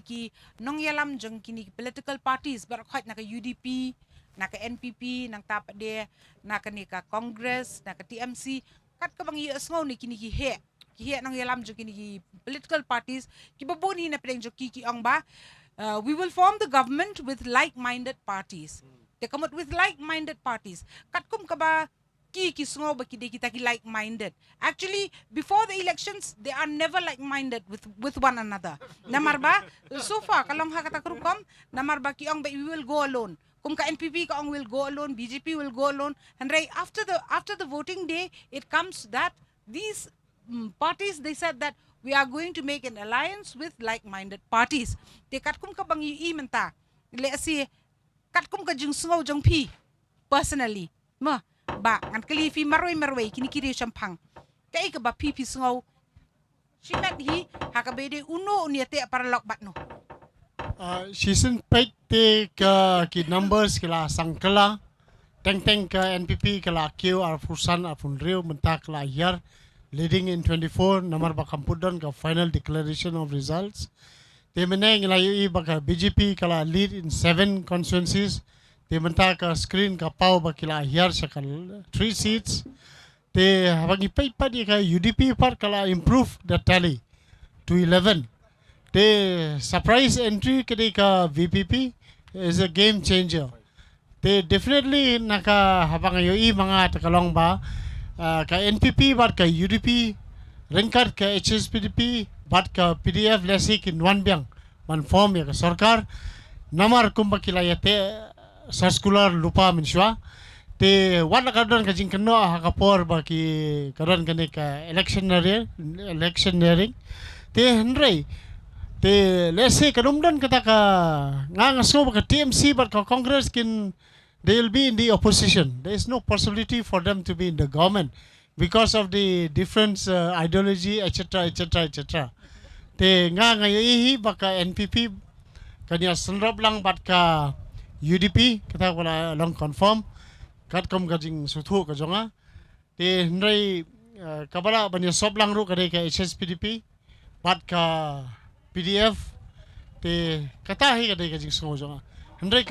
nong yalam jeng kini political parties bar khot na ka UDP na ka NPP nang tapat de na ka ni ka Congress na ka TMC kat ka bangiyo sngow ni kini ki he nong yalam jeng kini ki political parties ki baboni na preng jo ki ong ba we will form the government with like-minded parties they come out with like-minded parties kat kum ka ba ki sngow ba kita ki like-minded actually before the elections they are never like-minded with one another namar ba so far kalong hakata krukom namar ba ki ong ba we will go alone kum ka NPP ka ong will go alone BJP will go alone and right after the voting day it comes that these parties they said that we are going to make an alliance with like-minded parties te kat kum ka bang i menta let's see kat kum ka jing sngow jong pi personally ma ba ngan kali fi marwe kini kiri champang kai ka ba pipi sngau shimat hi hakabede uno uniate para lok bat no season pek te ka ki numbers kala sangkala teng ka NPP kala Q ar fusan ar funrio mentak la yar leading in 24 namar ba kampudon ka final declaration of results te meneng la yu baka BJP kala lead in 7 constituencies te mentak ka screen ka pau ba kala yar sakal 3 seats te habagi pai padi ka UDP par kala improve the tally to 11 the surprise entry kedika VPP is a game changer. They definitely naka habang yoi mga takalong ba ka NPP bat ka UDP ringkat ka HSPDP bat ka PDF lesik in one biang one form ya ka sarkar namar kumbakilaya te circular lupa minswa te wala kadon ka jingkano hakapor ba ki kadon kani ka electioneering te henry te lese kadumdan kata ka ngangaso ka TMC but ka Congress kin they will be in the opposition. There is no possibility for them to be in the government because of the different ideology etc. Te ngayi baka NPP kanya senrop lang bat ka UDP kata wala long confirm kat kom kajing suthu ka jonga te hnrai kabala banya sob lang ru kare ka HSPDP bat ka PDF te kata hi kadai ka jing songo jonga Andre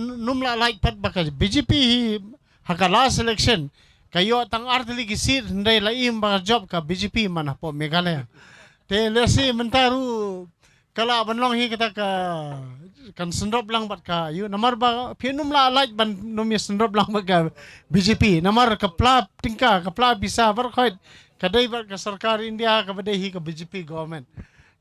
numla like pat baka BJP haka last election kayo tang artili ki seat Andre laim baka job ka BJP mana po Meghalaya te lesi mentaru kala banlong hi kata ka kan sendrop lang bat ka yu namar ba pinumla like ban numi sendrop lang baka BJP namar kapla tingka kapla bisa bar khoit kadai bar ka sarkar India ka badai hi ka BJP government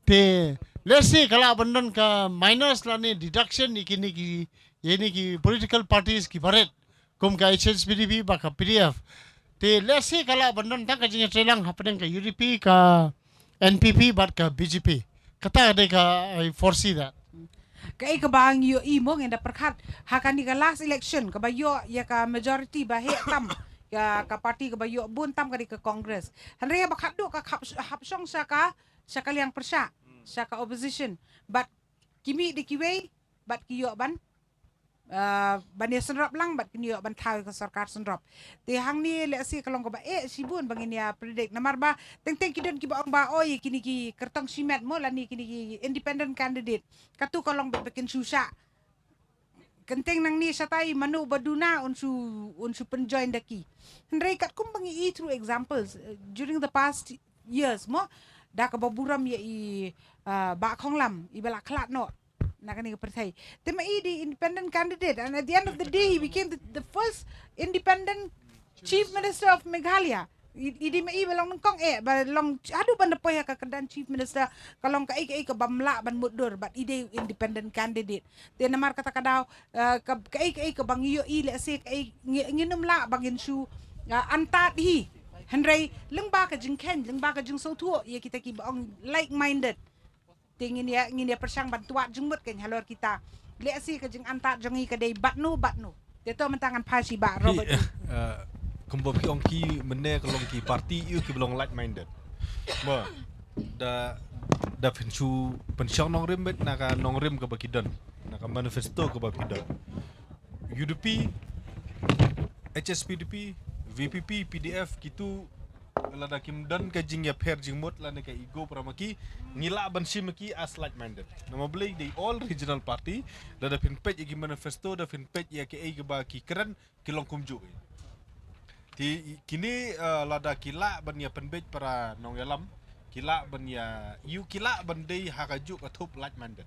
te lesi kala abandon ka minus lani deduction ni kini ki yeni ki political parties ki baret kum ka HSPDP ba ka PDF te lesi kala abandon ta ka jinga trelang happening ka UDP ka NPP bat ka BJP kata de ka I foresee that kai ka bang yo imo ngenda perkhat hakani ka last election ka bayo ya ka majority ba he tam ya ka party ka bayo bun tam ka di ka Congress hanre ba khat do ka hapsong sa ka kaliang persya saka opposition but kimi di kiwei but kiyo ban ban senrop lang but kiyo ban thau ka sarkar senrop te hang ni le si kalong ko ba sibun bangin ya predict namar ba teng kidon ki ba ba oi kini ki kertong simet mo lani kini ki independent candidate katu kalong bekin susah kenteng nang ni satai manu baduna unsu penjoin daki hendrai kat kum bangi through examples during the past years mo da ka baburam ya ba khong lam I bala khlat no nakani ka perthai te ma di independent candidate and at the end of the day he became the first independent chief minister of Meghalaya idi ma balong kong balong adu ban po ya ka kedan chief minister kalong ka ka bamla ban mudur but ide independent candidate te namar kata kadaw ka bang yo le se nginum la bangin su antat hi Henry lengba ka jing ken lengba ka jing so tu ya kita ki bang like minded tingin ya persang bantuat jengmut kan halor kita le si ka jing antat jongi ka dei batnu te to mentangan phasi ba Robert kumbo pi ongki mene kalong ki party yu ki belong like minded ba da pensu pensiong nong rim bet naka nong rim ka bakidon naka manifesto ka bakidon UDP HSPDP VPP PDF kitu lada kim dan ka jing ya per jing mot lada ka ego pramaki ngila ban simaki as like minded nama beli di all regional party lada pin page igi manifesto da pin page ya ke ege ba ki keren kilong kumju ti kini lada kila ban ya penbej para nong yalam kila ban ya you kila ban dei hakaju ka top like minded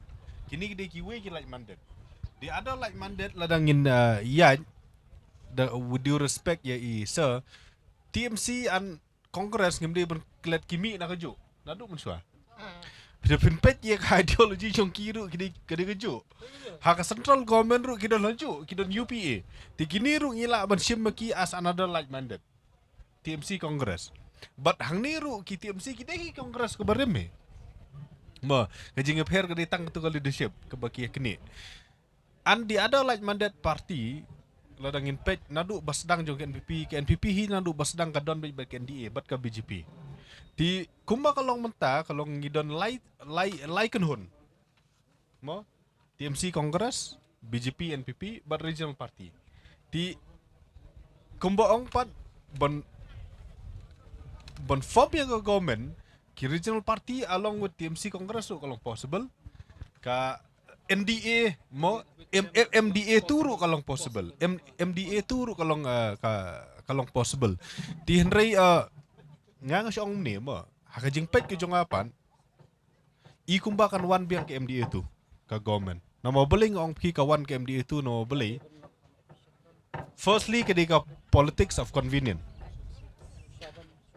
kini de ki we ki like minded di ada like minded lada ngin ya with due respect ya sir TMC and Congress ngim dia berkelat kimi nak kejuk nadu mensua bila pinpet ya ideologi jong kiru kini kejuk hak central government ru kidon laju kidon UPA ti kini ru ngila ban simaki as another like minded TMC Congress but hang ni ru ki TMC kita ki Congress ke bareme ma kajing ngepher ke ditang tu leadership ke baki kini and the other like minded party ladangin pej nadu basdang jo ke NPP hi nadu basdang ka don be ke NDA bat ka BJP ti kumba kalong menta kalong ngidon lai kan hun mo TMC Congress BJP NPP bat regional party ti kumba ong pat bon form yang government ki regional party along with TMC Congress so kalong possible ka NDA mo MDA turu kalong possible MDA turu kalong kalong possible ti henry nga siong ni mo hakajing pet ke jong apan i kumbakan wan biang ke MDA tu ka government na mo beling ong ki ka wan ke MDA tu no beli firstly ke ka politics of convenience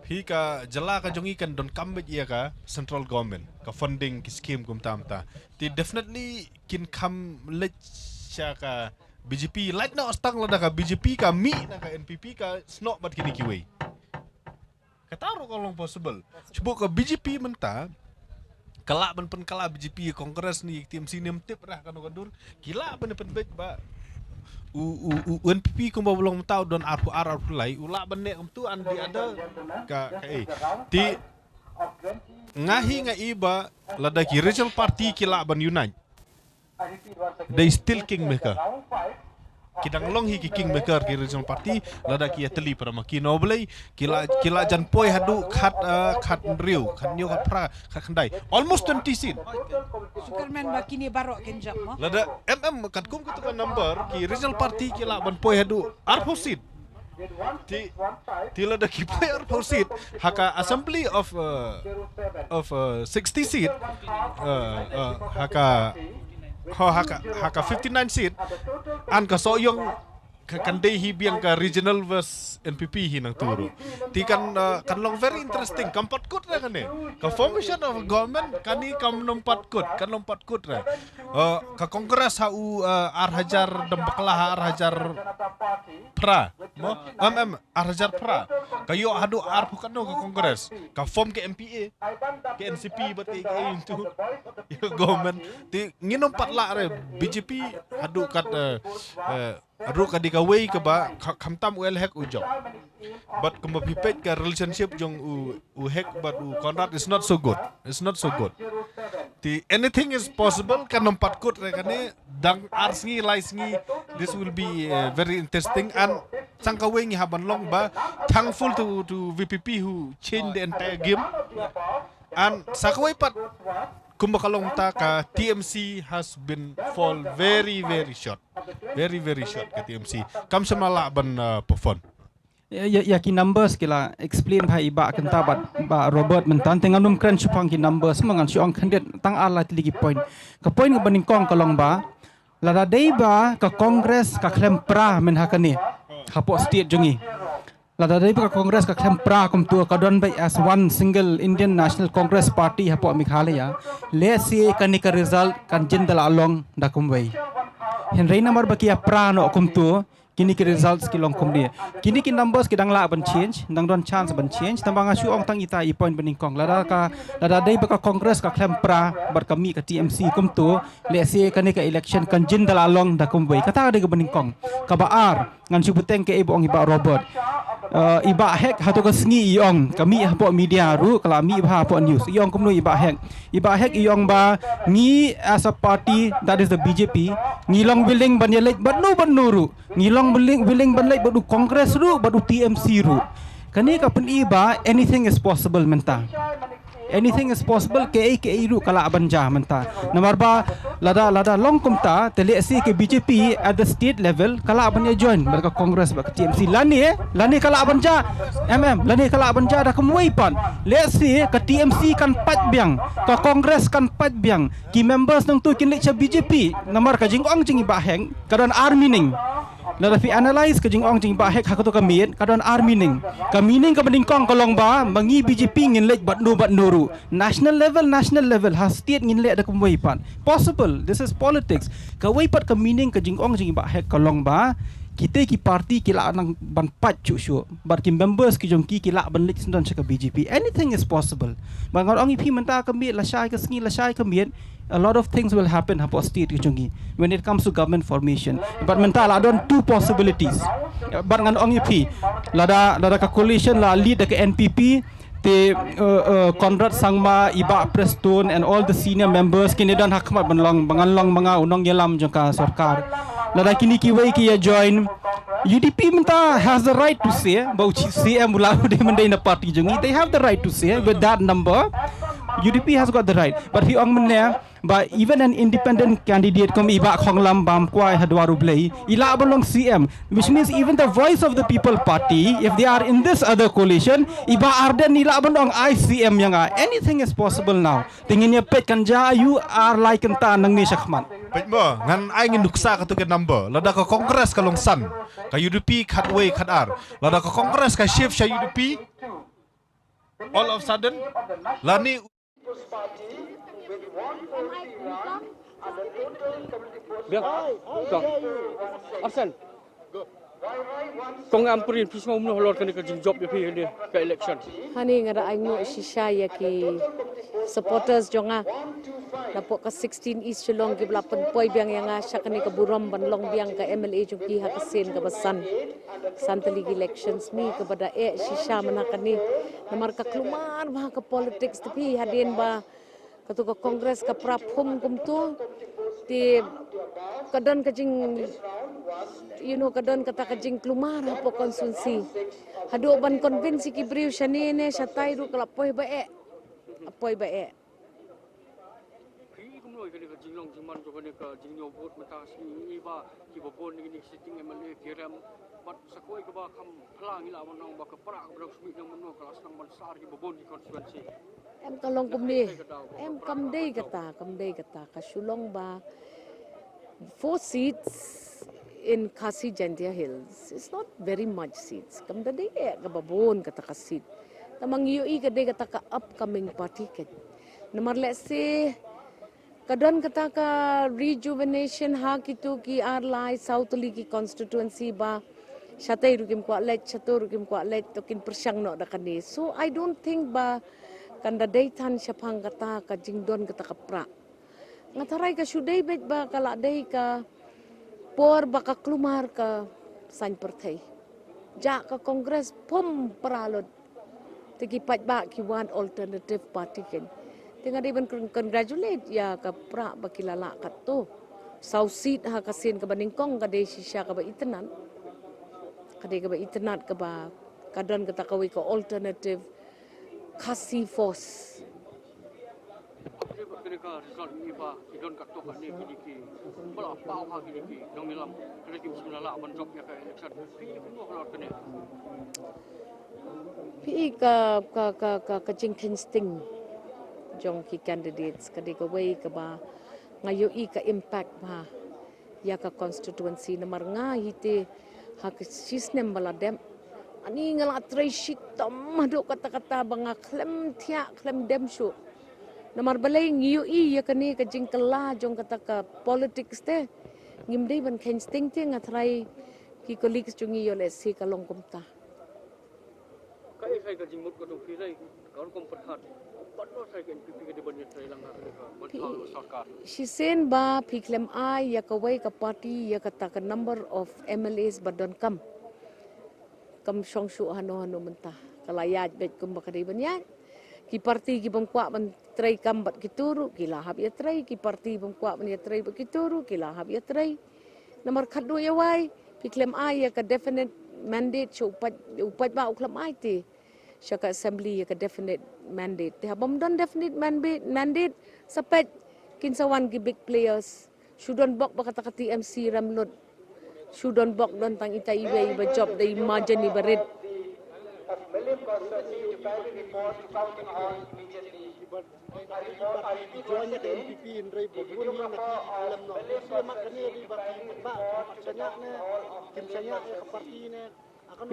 hi ka jala ka jongi kan don kambet ia ka central government ka funding ki scheme kum tamta ti definitely kin kam lech ka BJP like na ostang la ka BJP ka mi na ka NPP ka snok bat kini kiwe kataro kalong possible cuba ka BJP menta kala ban pen kala BJP kongres ni TMC nem tip rah kan kandur kila ban pen bet ba UNPP kung belum tahu don arpu lai ula benek tu andi ada ka ti ngahi nga iba ladaki regional party kila ban unite they still kingmaker kidang long hi king maker ki regional party ladaki ateli para makino blai kila jan poi hadu khat riu khat nyo khat pra khat khandai almost 20 seat Superman bakini barok kenjam mo. Lada kat kum kutukan number ki regional party kila ban poi hadu arpo seat ti lada ki poi arpo seat haka assembly of 60 seat haka 59 seat an ka soyong kandai hi biang ka regional vers NPP hi nang turu ti kan long very interesting kampat kut ra kan ka formation of government kani kam nompat kut ra ka kongres ha ar hajar dembaklah ar hajar pra mo ar hajar pra kayo hadu ar bukan no ka kongres ka form ke MPA ke NCP bat ke itu government ti nginom patla re BJP hadu kat ru ka dikaway ka ba kamtam wel hek ujong but kumapipet ka relationship jong u hek but u contract is not so good the anything is possible kan nompat kut re kane dang arsingi laisingi this will be very interesting and sangkaway ngi haban long ba thankful to VPP who changed the entire game and sakaway pat kumbakalong ta ka TMC has been fall very short ka TMC kam samala ban perform ya ki numbers kila explain bhai ba kenta ba Robert mentan tenganum kran chupang ki numbers mangan siong khandet tang ala tiligi point ka point baning kong kalong ba lada dei ba ka congress ka klem pra men hakani hapo state jongi lada dei ba ka congress ka klem pra kum tu ka don by as one single Indian National Congress Party hapo Meghalaya le si kanika result kan jindal along da kumwei henrei number ba ki pra no kum tu kini ki results ki long kumri kini ki numbers ki dang la ban change dang don chance ban change tambang asu ong tang ita i point bening kong lada dei ba ka congress ka klem pra bar kami ka TMC kum tu le si kanika election kan jindal along da kumwei kata de ka bening kong ka ba ar ngan subuteng ke ibo ong iba Robert iba hek hatu ka sngi iong kami hapo media ru kala mi ba hapo news iong kumno iba hek iong ba ngi as a party that is the BJP ngilong willing ban yelek but no ban nuru ngilong willing ban lek badu congress ru badu TMC ru kani ka pen iba anything is possible menta anything is possible ke ru kala banja menta nomor ba lada long kumta tele si ke BJP at the state level kala banja join mereka congress ba TMC lani kala banja lani kala banja dah kemui pan let's see ke TMC kan pat biang ke congress kan pat biang ki members nang tu kin lek BJP nomor ka jingong jing ba heng kadon army ning lada fi analyze ke jingong jing ba hek hakoto ka miet kadon army ning ka bening kong kolong ba mangi BJP ngin lek bat nuru national level has state ngin lek da kumwei pan possible this is politics ka wei pat ka meaning ka jingong jing ba hek kolong ba kita ki parti kila nang ban pat chu shu but ki members ki jong ki kila ban lik sundan chaka BJP anything is possible but ngar ongi pi menta ka mi la shai ka sngi la shai ka mi a lot of things will happen hapo state ki jongi when it comes to government formation but menta la don two possibilities but ngan ongi pi lada ka coalition la lead ka NPP te Conrad Sangma Iba Preston and all the senior members kini dan hakmat banlong bangalong mga unong yelam jangka sarkar lada kini kiwai ki ya join UDP menta has the right to say bau CM mula de mendai na party jongi they have the right to say with that number UDP has got the right but hi ong menne but even an independent candidate kom Iba Khonglam Bam Kwai Hadwaru Blai ila belong CM which means even the voice of the people party if they are in this other coalition Iba Arden ila belong ICM yang anything is possible now tingin ya pet kanja you are like enta nang ni Syakman pet mo ngan ai ngin duksa ka tu ke number lada ka kongres ka longsan ka UDP khatway khatar lada ka kongres ka shift sha UDP all of sudden lani biar absen kong ampurin pisma umno holor kan ka job ya pi dia ka election hani ngara aingo shisha ya ki supporters jonga lapok ka 16 East Shillong ki blapan poi biang yang syakani ka burom banlong biang ka MLA juki ha kasen ka basan santali elections mi kepada shisha manakani namar ka klumar bah ka politics tapi hadin ba ketua kongres ka prapum kumtu di kadon kajing kadon kata kajing klumar apa konsumsi hadu ban konvensi ki briu shani ne shatai ru kala poi bae apoi bae pi kumno ka ka jinglong jiman jo ka jingyo vote mata si iba ki bobon ni sitting MLA kiram bat sakoi ka ba kham phlang ila monong ba ka pra ka smi nang monno ka asang ban sar ki bobon ki constituency em kalong kumni em kamdei kata ka shulong ba 4 seats in Khasi Jantia Hills. It's not very much seats. Kamda de ka babon kata ka seat. Tamang UI ka de kata ka upcoming party ket. Namar let's say kadon kata ka rejuvenation ha kitu ki arlai Southly ki constituency ba shatai rukim kwa let chatur rukim kwa let tokin persyang no da kani. So I don't think ba kanda daytan syapang kata ka jingdon kata ka pra. Ngatarai ka sudai bet ba kala dai ka por baka klumar ka san pertai ja ka kongres pom paralod tegi pat ba ki one alternative party ken tinga dai ban congratulate ya ka pra bakilala kat to sau seat ha ka sen ka baningkong ka dai sisya ka ba itenan ka dai ka ba itenat ka ba kadon ka takawi ka alternative Khasi force ka result ni ba idon ka to ka ni ki bala pau ha ki dong nilam kena ki bismillah ban job ya ka election pi kumno holor kene pi ka jingkin sting jong ki candidates ka de ka way ka ba ngayo I ka impact ba ya ka constituency namar nga hite ha ka system bala dem ani ngala trai shit tam do kata-kata banga klem thia klem dem shu namar balai ngiui ya kani ka jingkela jong kata ka politics te ngimdei ban ken sting te ngatrai ki colleagues jungi yo le si kalong kumta ka sai ka jingmut ko dong filai ka kom perhat patno sai ka NPP ka de ban trai lang ka ban sarkar she sen ba piklem ai ya ka wai ka party ya kata ka number of MLAs badon kam shong shu hano mentah kalayat bet kum bakadai banyan ki parti ki bangkwa ban trai kam bat kituru ki lahab ya trai ki parti bangkwa ban ya trai bat kituru ki lahab ya trai nomor khadu ya wai piklem ai ya ka definite mandate chu upat ba uklam ai ti shaka assembly ya ka definite mandate te habam don definite mandate sapet kinsawan ki big players shudon bok bakata ka TMC ramlot shudon bok don tang ita iwe ba job dai margin ni barit Tujuannya ke NPP Indrai Bobun yang dalam no semak kene di bak maksudnya ne kimsanya ke parti ne akan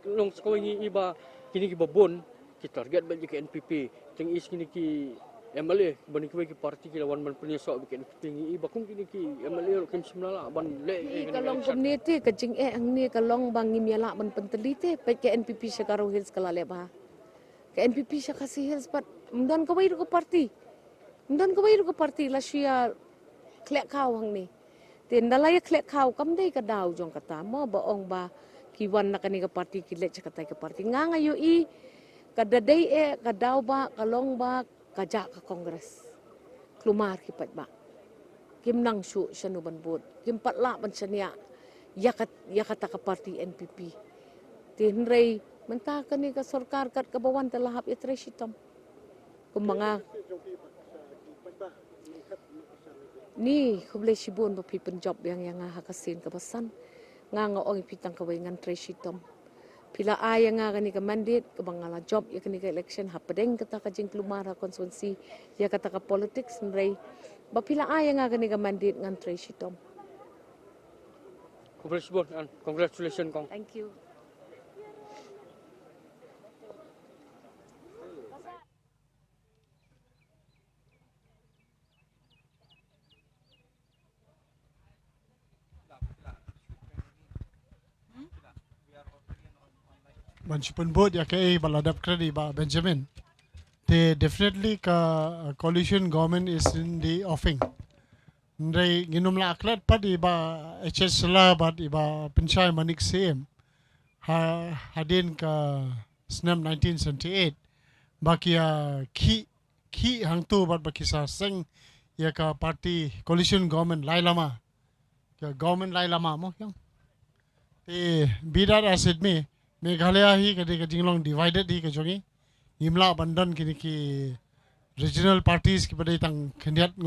nong sekolah ini iba kini ki babon ki target bagi ke NPP teng is kini ki MLA ban ki parti ki lawan ban punya sok bikin pingi bakung kini ki MLA kem semlala ban le kalong community ka jing ang ni kalong bang ngimyala ban pentelite pe ke NPP Shakaro Hills kala leba ke NPP Shakasi Hills pat mdan ka wairu ka parti la shia klek kau hang ni tin dalaya klek kau kam dei ka daw jong kata mo ba ong ba ki wan na kani ka parti ki le chakata ka parti nga yo i ka dadai ka daw ba kalong ba kajak ka kongres klumar ki pat ba kim nang shu shanu ban bot kim patla ban chania yakata ka parti NPP tin rei menta kani ka sarkar kat ka bawan talahap itreshitam kumanga ni kuble shibun ba pipen job yang hakasin ka basan nga ong pitang ka ngan treshitam pila aya nga kani ka mandate ka bangala job ya kani ka election hapadeng kata ka jing klumara konstituensi ya kata ka politics rei ba pila aya nga kani ka mandate ngan treshitam. Congratulations kong. Thank you. Manchipun board ya kay baladap kredi ba Benjamin. They definitely ka coalition government is in the offing. Ndai ginum la aklat pa di ba HS la ba di ba pinsay manik CM. Hadin ka snam 1978 bakia ki hang tu ba bakisa seng ya ka party coalition government lai lama. Ka government lai lama mo yang. Be that as it may, Meghalaya hi kadi jinglong divided hi kajongi imla bandan kini ki regional parties ki pada tang kendiat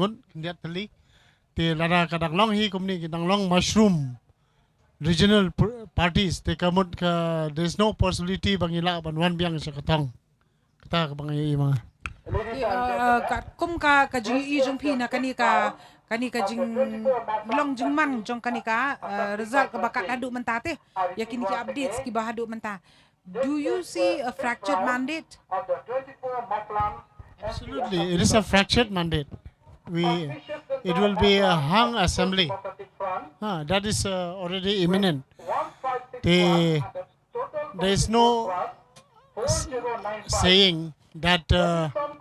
tali te lara kadang long hi kumni kadang long mushroom regional parties te kamut ka there's no possibility bangila ban wan biang sa katong kata ka bangai mga kum ka jing i jong pi na kani ka jing long jing man jong kani ka result ka bakat hadu mentate ya kini ki updates ki bahadu menta. Do you see a fractured mandate? Absolutely, it is a fractured mandate. It will be a hung assembly. That is already imminent. There is no saying that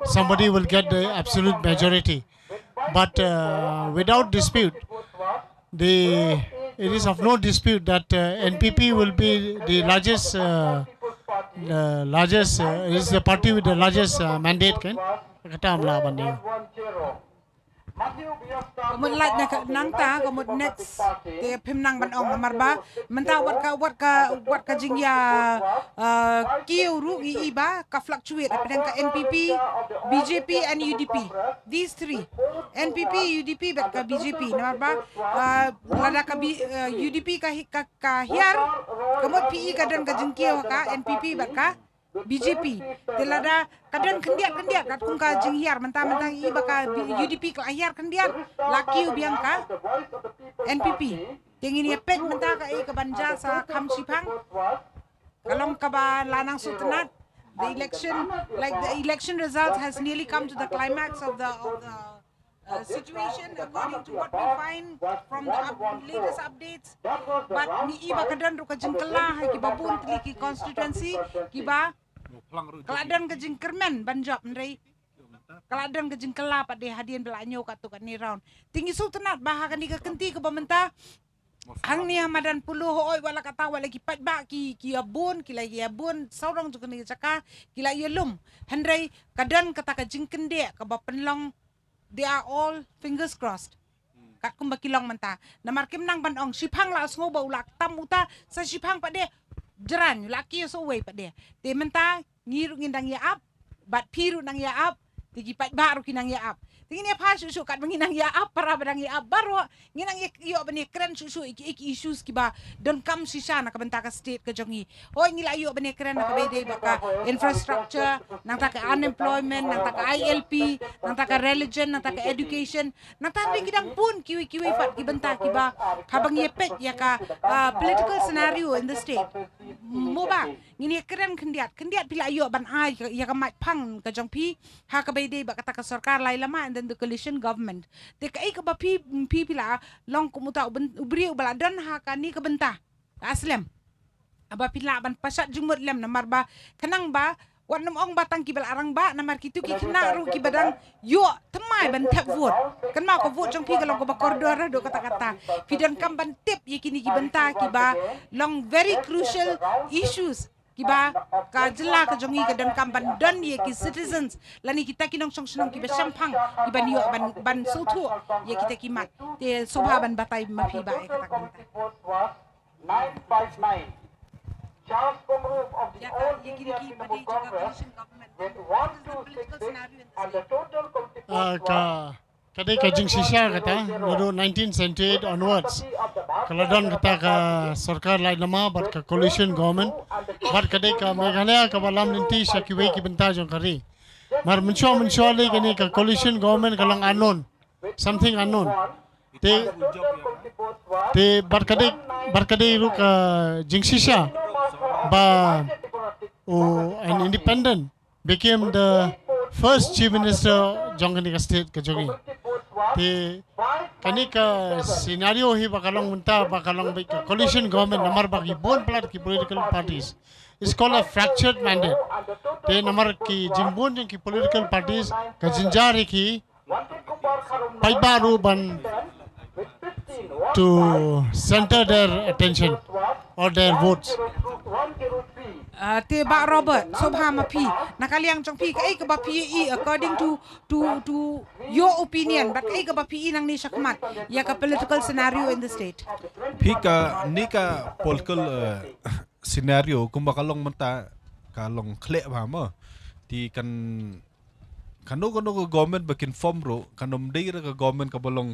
somebody will get the absolute majority. But without dispute, it is of no dispute that NPP will be the largest is the party with the largest mandate kan kata amla bandi Kamut like nang ta kamut next te pimnang ban ong marba menta wat ka jing ya kiu ru iba ka fluctuate apeng ka NPP BJP and UDP these three NPP UDP bet ka BJP marba lada ka UDP ka hiar kamut PE kadan ka jing kiu ka NPP bet ka BJP telada kadang kendiat kat kung ka jing hiar mentang iba ka UDP ka hiar kendiat laki ubiang ka NPP tingin ni pet mentang ka ka banja sa kamsipang kalong ka ba lanang sultanat the election result has nearly come to the climax of the situation according to what we find from the latest updates but ni iba kadan ru ka jing kelah ki babun tli constituency ki ba kaladan ke jing kermen banjap ndai kaladan ke jing kela pat de hadian belanyo kat tu kat ni round tinggi sultanat bahakan ni ke kenti ke bamenta hang ni hamadan puluh oi wala kata wala ki pat ba ki abun ki lagi abun saurang juga ni caka ki la yelum handrai kadan kata ke jing kende ke ba penlong they are all fingers crossed kat kum bakilong menta namar kim nang ban ong sipang la sngo ba ulak tam uta sa sipang pat de jeran laki so way pat dia te menta ngiru ngindang ya up bat piru nang ya up tigi pat baru kinang ya up Tingin apa susu kat menginang ya apa badang ya baru nginang yo bani keren susu iki issues kiba don kam sisa nak bentak ke state ke jongi. Oh ngila yo bani keren nak bede baka infrastructure, nang tak unemployment, nang tak ILP, nang tak religion, nang tak education, nang tak kidang pun kiwi fat ki bentak kiba habang yepet ya ka political scenario in the state. Moba ngini keren kendiat pila yo ban ai ya ka mat pang ke jong pi ha ka bede ba kata ka sarkar lai lama and then the coalition government te ka ka ba pi pila long kumuta ubri ubala dan ha ka ni ka bentah aslem aba pila ban pasat jumut lem namar ba kanang ba wan nam ong batang kibal arang ba namar kitu ki kena ru ki badang yo temai ban tap vote kan ma ko vote jong pi ka long ko ba koridor do kata pidan kam ban tip ye kini ki bentah ki ba long very crucial issues kiba ka jela ka jongi ka dan kamban don ye ki citizens lani kita kinong song sunong kiba sampang kiba niyo ban sotu ye kita kimat te sobha ban batay mapi ba e kata kanta 959 Charles Congrove of the All India Trinamool Congress with 1266 and the total constituents kadai ka jing sisa kata nuru 1978 onwards kalau don kata ka sarkar lai lama bat ka coalition government bat kadai ka Meghalaya ka balam ninti sakiwei ki benta jong kari mar mencho le kani ka coalition government kalang unknown something unknown te bat kadai ru ka jing sisa ba an independent became the first chief minister jong kani ka state ka jogi te kani ka scenario hi bakalong munta bakalong ka coalition government namar bagi bon plat ki political parties is called a fractured mandate te namar ki jimbon ki political parties ka jinjari ki pai baru ban to center their attention or their votes te ba Robert sobha mapi nakaliang jong pi ka ka ba pi according to your opinion but ka ba pi nang ni sakmat ya ka political scenario in the state Pika nika political scenario kumba kalong menta kalong kle ba mo ti kan kanu ko government bakin form ro kanom dei ka government ka balong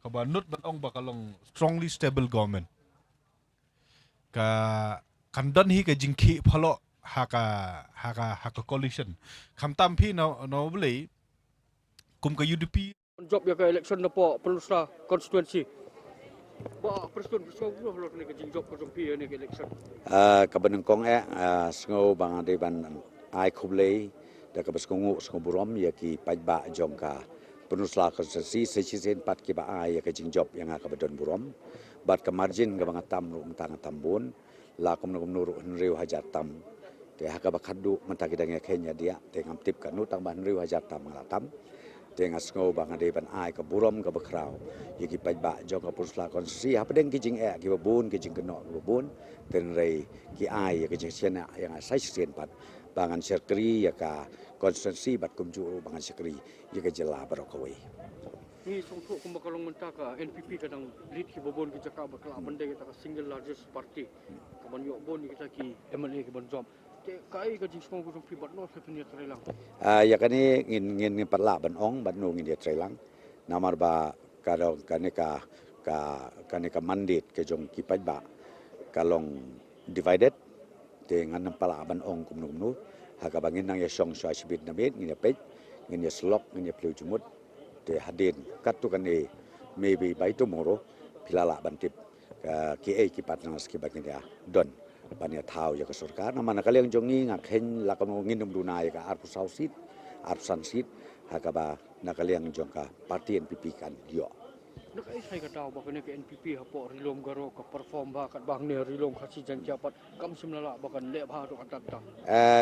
ka banut batong bakalong strongly stable government ka kandan hi ka jingki phalo haka coalition khamtam phi no beli kum ka UDP job ya ka election na po pelusra constituency ba presiden so lo ni ka jing job ko pi ni ka election ka banang kong sngo bang ade ban ai khublei da ka baskongu sngo burom ya ki pajba jong ka penusla konstitusi sesisen pat ki ba ai ya ka jing job yang ka badon burom bat ka margin ka bang atam ru tang tambun la kum nuru nriu hajar tam te haka bakadu mentaki dang Kenya dia te ngam tip kanu tang ban nriu hajar tam ngalatam te ngasngo bang ade ban ai ka burom ka bakrau yiki pajba jong ka pusla konstitusi apa deng ki jing ki babun ki jing keno babun ten rei ki ai ki jing siana yang sai sien pat bangan sekri ya ka konstitusi bat kumju bangan sekri ya ka jela barokawi ni songkho kumba kalong mentaka NPP kadang lead ki bobon ki jaka bakla bande kita ka single largest party kaban yo bon kita ki MLA ki bonjom te kai ka jing song ko pi bat no se punya trelang ya kani ngin patla ban ong ban no ngin dia trelang namar ba karo kaneka mandate ke jong ki pajba kalong divided te ngan pala ban ong kumnu haka bangin nang ya song swa sibit namit ngin ya pej ngin ya slok ngin ya pleu jumut te hadin katukan maybe by tomorrow pilala bantip ki ki partners ki bakin dia don bania thau ya ka sarkar na mana kaliang jongi ngakhen lakam nginum dunai ka arpu sausit arsan sit hakaba na kaliang jongka parti NPP kan yo nak ai sai ka taw ba ka NPP hapo rilom garo ka perform ba kat bang ne rilom khasi janjapat kam simlala bakan le bha do katak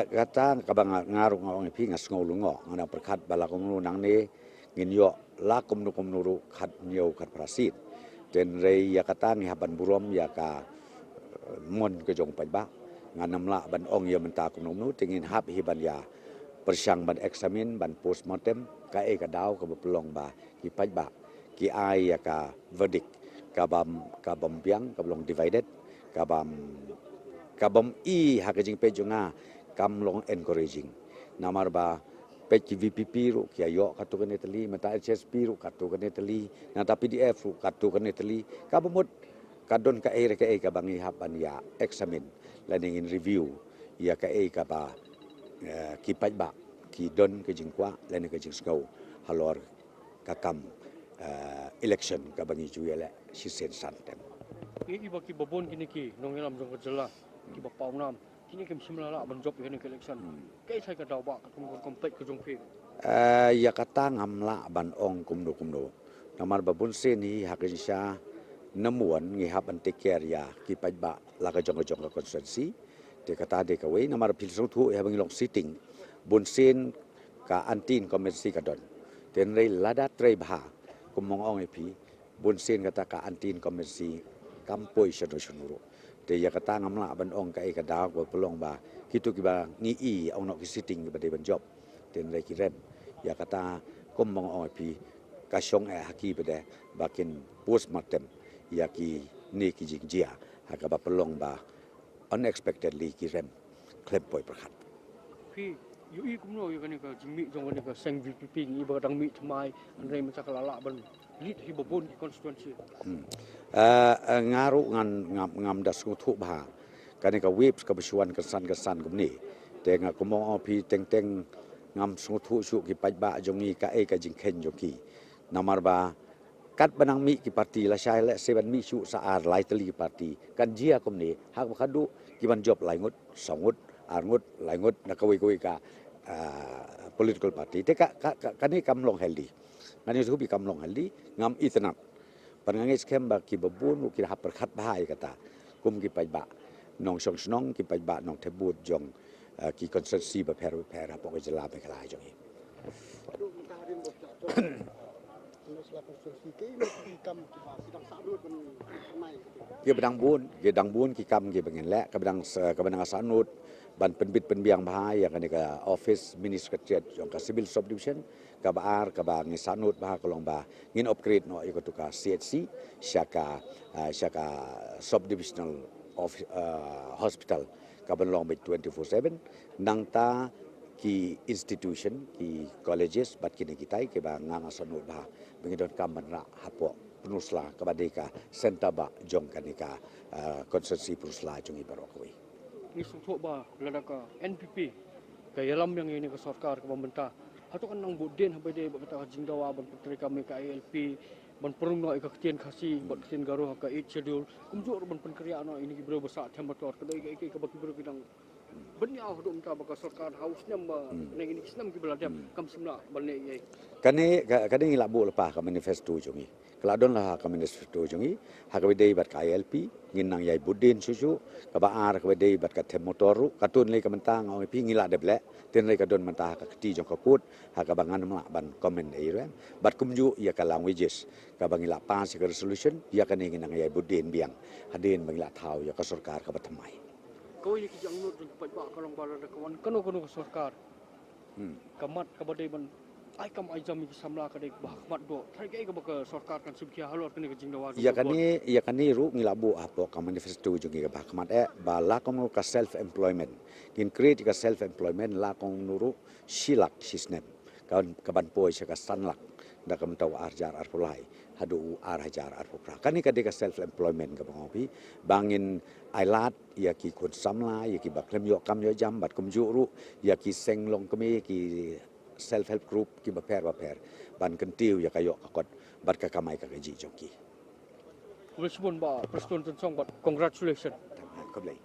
kata ka bang ngaru ngong pi ngasngol lungo ngana perkat balakong nang ne ngin yo la kumnu nuru khat nyo khat prasit ten rei ya kata ngi haban burom ya ka mon ke jong pajba nganam la ban ong ya menta kumnu nu tingin hab hiban ya persyang ban eksamin ban postmortem ka ka daw ka pelong ba ki pajba ki ai ya ka verdict ka bam piang ka belong divided ka bam i ha ka jing pe jonga kam long encouraging namar ba peki VPP ru ki ayo katu kan Italy mata HSP ru katu kan Italy na ta PDF ru katu kan Italy ka bemut kadon ka ka bangi hapan ya examine laning in review ya ka ba ki ba ki don ke jingkwa laning ke jingskou halor ka kam election ka bangi juele si sen santem iba ki babon kini ki nong ilam jong kejela ki ba paunam kini kem simlala ban job ini election kai sai ka daw ba ka komplek ke jong pe ya kata ngamla ban ong kumno namar babun seni hakisha namuan ngihap an take care ya ki ba la ka jong ka constituency de kata de ka we namar pil song thu ya bangi long sitting bun sen ka antin komisi ka don ten rei lada trei bha kumong ong epi bun sen kata ka antin komisi kampoi shonuro te ya kata ngamla ban ong ka ka daw ko pelong ba kitu ki ba ngi I ong nok sitting ba de ban job ten rei ki rem ya kata kumong ong epi ka shong haki ba de bakin post mortem ya ki ni ki jingjia haka ba pelong ba unexpectedly ki rem klep boy perkhat pi yu kumno yu kan ka jingmi jong kan ka seng VPP ni ba dang mi thmai an rei ma chakalala ban lit hi babon ki constituency ngaru ngam da su thu ba kan ka whips ka bsuan ka san gumni te nga kumong opi teng ngam su thu su ki ba jongi ka ka jingkhen joki namar ba kat banang mi ki parti la shai la seban mi su saar lai tali parti kan jia komni hak khadu ki ban job lai ngut songut arngut lai ngut na kawi ka political party te ka ni kam long healthy ngani su bi kam long healthy ngam itanap panangai skem ba ki babun ki hap perkhat bahai kata kum ki ba nong song snong ki ba nong thebut jong ki constituency ba per apa ke jela be kala jong ki bedang bun ki kam ki bengen le ka bedang asanut ban penbit penbiang bahai yang ni ka office ministerial jong ka civil subdivision ka baar ka ba ngi sanut bah kolong ba ngin upgrade no iko to ka CHC syaka subdivisional of hospital ka ban long be 24/7 nang ta ki institution ki colleges bat kini kitai ke ba ngang asanut bah bengidon kam ban ra hapo penusla ka badeka center ba jong kanika konsensi penusla jong ibarokoi ni suthok ba lada ka NPP ka yalam yang ini ka sarkar ka pemerintah hatu kan nang budin habai de ba kata jingdawa ban putri kami ka ALP ban perung no ka ketian khasi ban ketian garuh ka 8 schedule kumjur ban penkria no ini bro besar themator ka dai ka baki bro bidang benya hadu umta ba ka sarkar haus nyam ba nang ini kisnam ki beladam kam simla ban ne kane ngi labu lepa ka manifesto jongi keladon lah ka manifesto jongi ha ka dei bat ka ALP ngin nang yai budin susu ka baar ka dei bat ka themator katun le ka mentang ong pi ngila de ble ten le ka don mentah ka keti jong ka put ha ka bangan ma ban comment ai ren bat kumju ya ka languages ka bangila pas ka resolution ya ka ngi nang yai budin biang hadin bangila thau ya ka sarkar ka batmai ko ini ki jang nut pa ba ka long ba da kawan kano ka sarkar kamat ka badai ban ai kam ai jam ki samla ka dek bah mat do thai ke ka sarkar kan subkia halor kan ke jingdawa ya kani ru ngilabu apo ka manifesto jungi ka bahkamat ba la kom ka self employment kin create ka self employment la kong nuru silak sisnem kan ka ban poi ka sanlak da kam taw arjar arpulai hadu arhajar arpupra kani ka deka self employment ka bangopi bangin ailat ya ki kun samla ya ki baklem yo kam yo jam bat kum juru ya ki senglong kami ki self help group ki baper ban kentiu ya kayo kakot bat ka kamai ka gaji joki Respon ba Preston Tensong bat congratulations koblai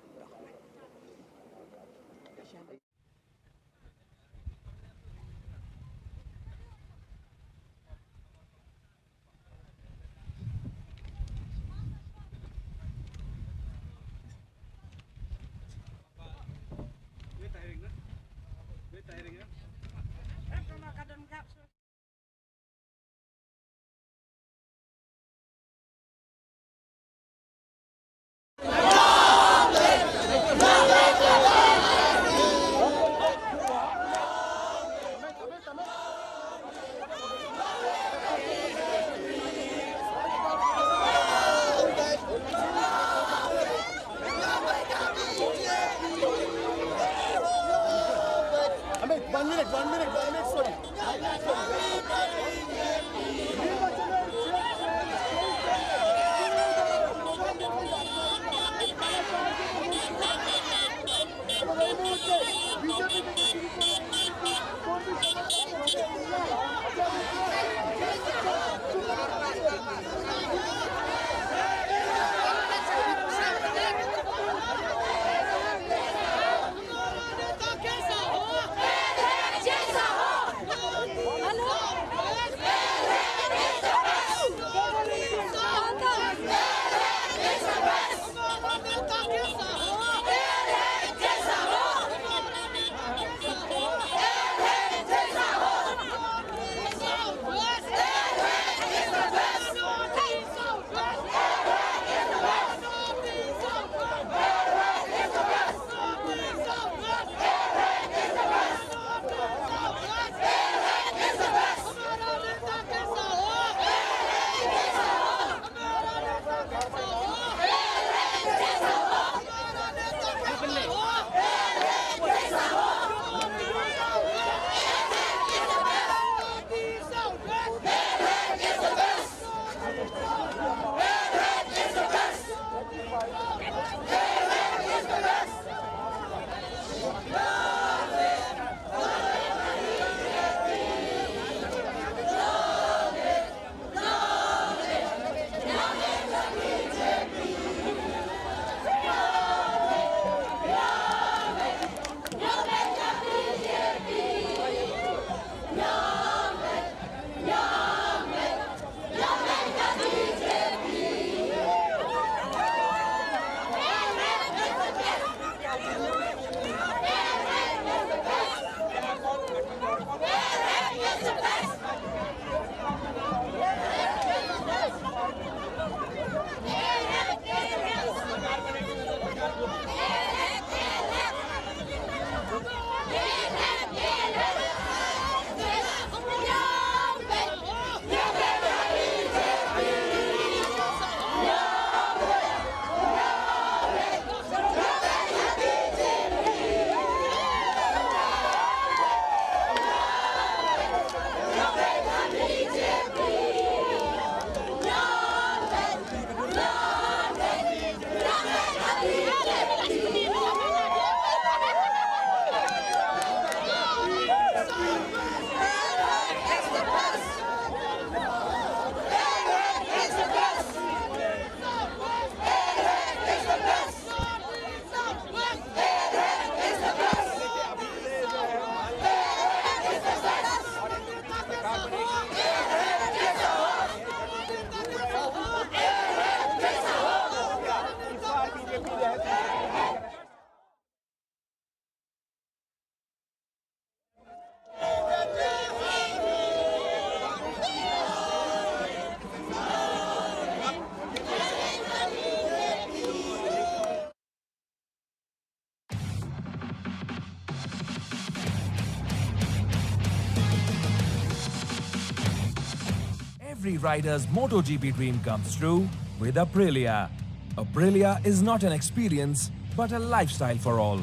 every rider's MotoGP dream comes true with Aprilia. Aprilia is not an experience, but a lifestyle for all.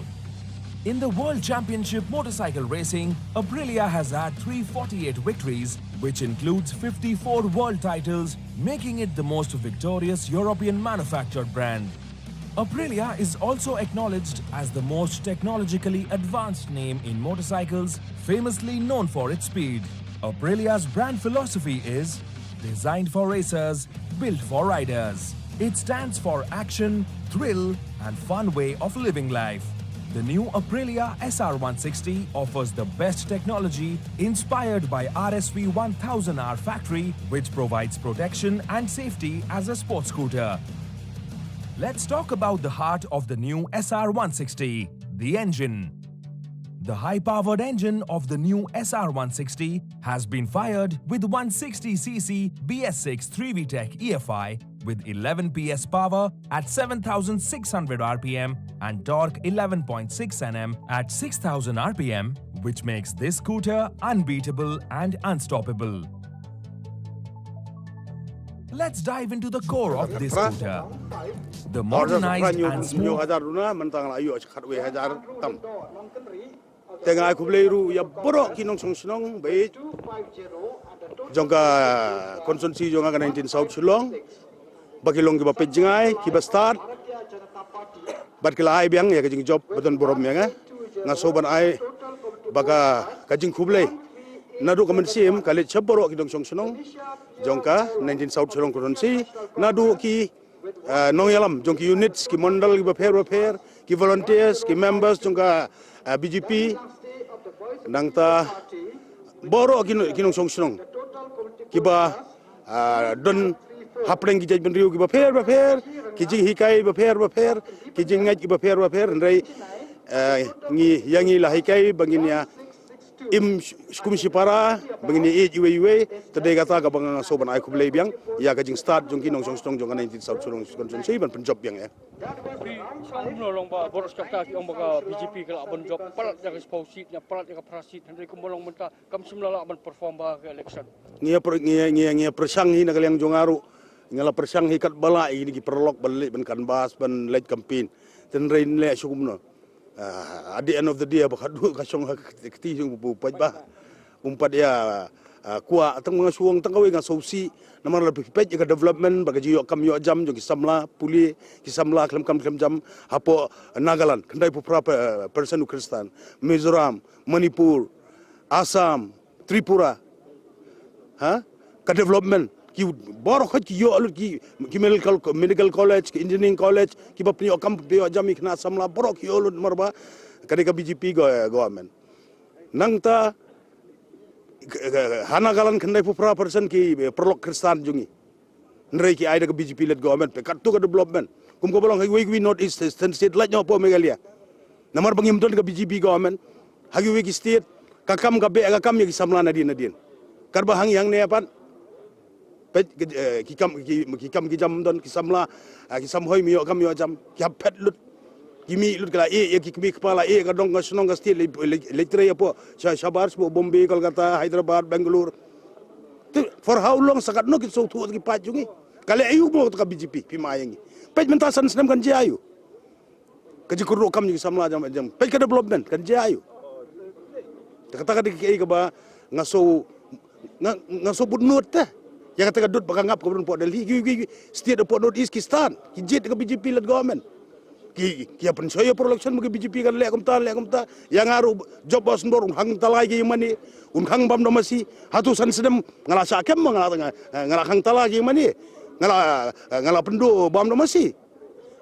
In the World Championship motorcycle racing, Aprilia has had 348 victories, which includes 54 world titles, making it the most victorious European manufactured brand. Aprilia is also acknowledged as the most technologically advanced name in motorcycles, famously known for its speed. Aprilia's brand philosophy is designed for racers, built for riders. It stands for action, thrill, and fun way of living life. The new Aprilia SR160 offers the best technology inspired by RSV 1000R factory, which provides protection and safety as a sports scooter. Let's talk about the heart of the new SR160, the engine. The high-powered engine of the new SR160 has been fired with 160cc BS6 3VTEC EFI with 11 PS power at 7,600 RPM and torque 11.6 Nm at 6,000 RPM, which makes this scooter unbeatable and unstoppable. Let's dive into the core of this scooter. The modernized and smooth tengah aku beliru ya borok kinong song baik jangka konsumsi jangka 19 South Shillong bagi long kiba pejngai kiba start bat kila ai biang ya kajing job beton borom ya ngasoban ai baga kajing kublai nadu kemensim kali ceborok kinong song jangka 19 South Shillong konsumsi nadu ki nong yalam jangki units ki mondal kiba pair ki volunteers ki members jangka BGP nangta borok kinong song kiba don hapleng kijaj benriu kiba pair kijing hikai ba pair kijing ngai kiba pair ndai ngi yangi la hikai banginya im kumsi para bangini iwe tadai kata ka bang soban ai kublai biang ya kajing start jong kinong song jong 19 South Shillong konsumsi ban penjob biang ya Long ba boros kata ki ong baga BGP kala ban job palat yang sposit nya palat yang prasit hendai kumolong menta kam simlala ban perform ba ke election ngia persang hi nagalang jongaru ngala persang hi kat bala ini ki perlok balik ban kanbas ban late campaign ten rain le sukumno at the end of the day bakadu kasong kti jung bu pajba umpat ya kuat tang mga suong tang kawi nga sausi namar lebih pej ka development bagaji yo kam yo jam jo kisamla puli kisamla kam jam hapo Nagaland kendai pupra person Kristan Mizoram Manipur Assam Tripura ka development ki borok ki yo ki medical college ki engineering college ki bapni yo kam yo jam ikna samla borok yo marba kadeka BGP government nangta Hanagalan kendai pupra person ki perlok Kristan jungi nrei ki ai da BGP led government pe kat tu ka development kum ko bolong we not east state like nyo po Meghalaya namar bangim ton ka BGP government hagi we ki state kakam ka be kakam ki samla nadin karba hang yang ne apan pe kikam ki jam don ki samla ki samhoi mi yo kam yo jam ki pet lut kimi lut kala ki kimi kepala ka dong ka sunong ka state letre apo Shabar po Bombay Kolkata Hyderabad Bangalore for how long sakat no ki so tu ki pajungi kale ayu mo ka BGP pimayangi pej mentasan senam kan jayu kaji kuro kam ni samla jam pej ka development kan jayu kata ki ba ngaso budnut teh ya kata dut bakangap ko po Delhi state po North East Kistan ki jet ka BGP led government ki apan soyo pro election mo BGP kan le kumta yang aru job bos ndor hang talagi mani hang bam domasi hatusan sedem ngala sakem ngala hang talagi mani ngala pendo bam domasi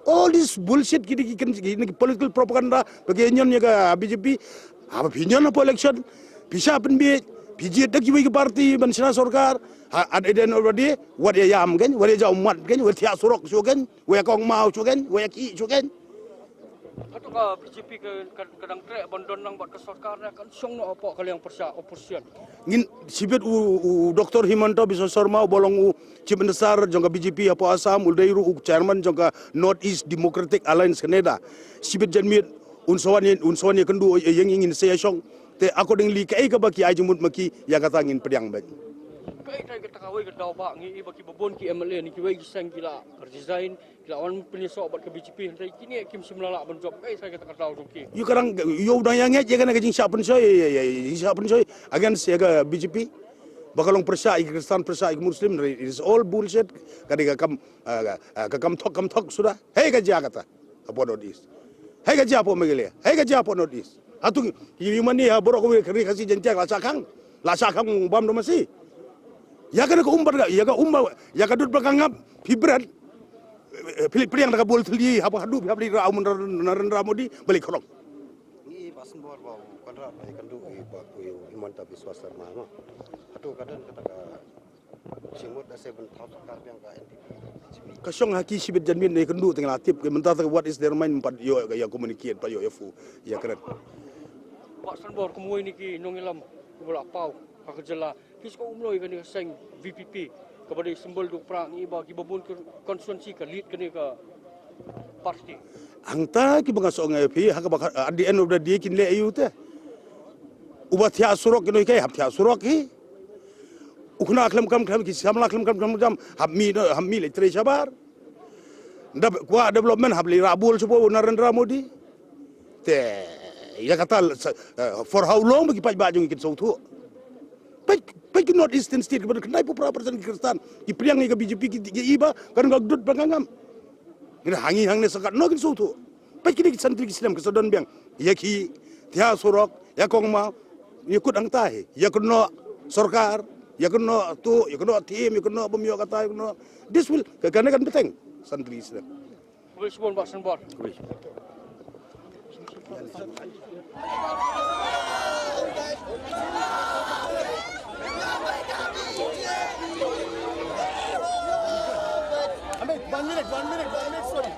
all this bullshit ki political propaganda bagi nyon ya BGP apa pinyon apa election bisa penbi PJ dak ki parti ban sina sarkar ada den already what ya yam kan what ya umat kan what ya surok so kan what kong mau so kan what ki so kan atau ka BGP kadang trek bondon nang buat ke sarkar kan song no apa kali yang persia opposition ngin sibet u Dr. Himanto bisa sorma bolong u chief minister jongka BGP apa Assam uldairu u chairman jongka North East Democratic Alliance Canada sibet janmit unsawan kendu yang ingin saya song te accordingly kai ka baki ajumut maki ya kata ngin pedang bag Kai kata kawai ke dau ba ngi baki babon ki MLA ni ki wai sang kila resign kila wan penisok bat ke BJP hari kini kim semlala ban job kai saya kata dau ki. You karang you udang yang je kan kajing siapun soy against ya BJP. Bakalong persa Kristen persa Muslim it is all bullshit. Kadang kam tok sudah. Hey kerja kata apa notice. Hey kerja apa Megahalaya. Hey kerja apa notice. Atu human ni borok ko kari kasi jenjang lasakang bam domasi. Ya kan ko umbar ya ka dut belakangap hibrat pilih yang nak bol teli apa hadu habli ra mun Narendra Modi balik korong. Ni pasen bor bau kontra bai kandu ba ku himanta biswasar ma atu kadan kata ka simut da 7,000 kar yang ka NDP kasyong haki sibit janmin ni kendu tengah latip ke mentah what is their mind pat yo ya communicate pat yo fu ya keren Pak Sanbor kemui ni ki nongilam bola pau ka jela kis ko umloi kan seng VPP kepada simbol duk perang ni bagi babun konstituensi ka lead kene ka parti angta ki banga song pi ha ka at the end of the day kin le ayu te ubat ya surok ki kai hab ya surok ki ukna aklam kam ki samla aklam kam jam hammi le tre sabar ndab kwa development habli rabul supo Narendra Modi te ya kata for how long bagi paj bajung ikin sautu paj not eastern state kepada kenai pura persen Kristen ki priang ni ke BJP ki iba kan gagdut bangangam ina hangi hang ne sakat no kin sautu paj ki santri Islam ke sodon biang ya ki tia surok ya kongma ikut angtai ya kuno sarkar ya kuno tu ya kuno tim ya kuno pemio kata ya kuno this will kan beteng santri Islam boleh sebut Pak Sanbor One minute, sorry.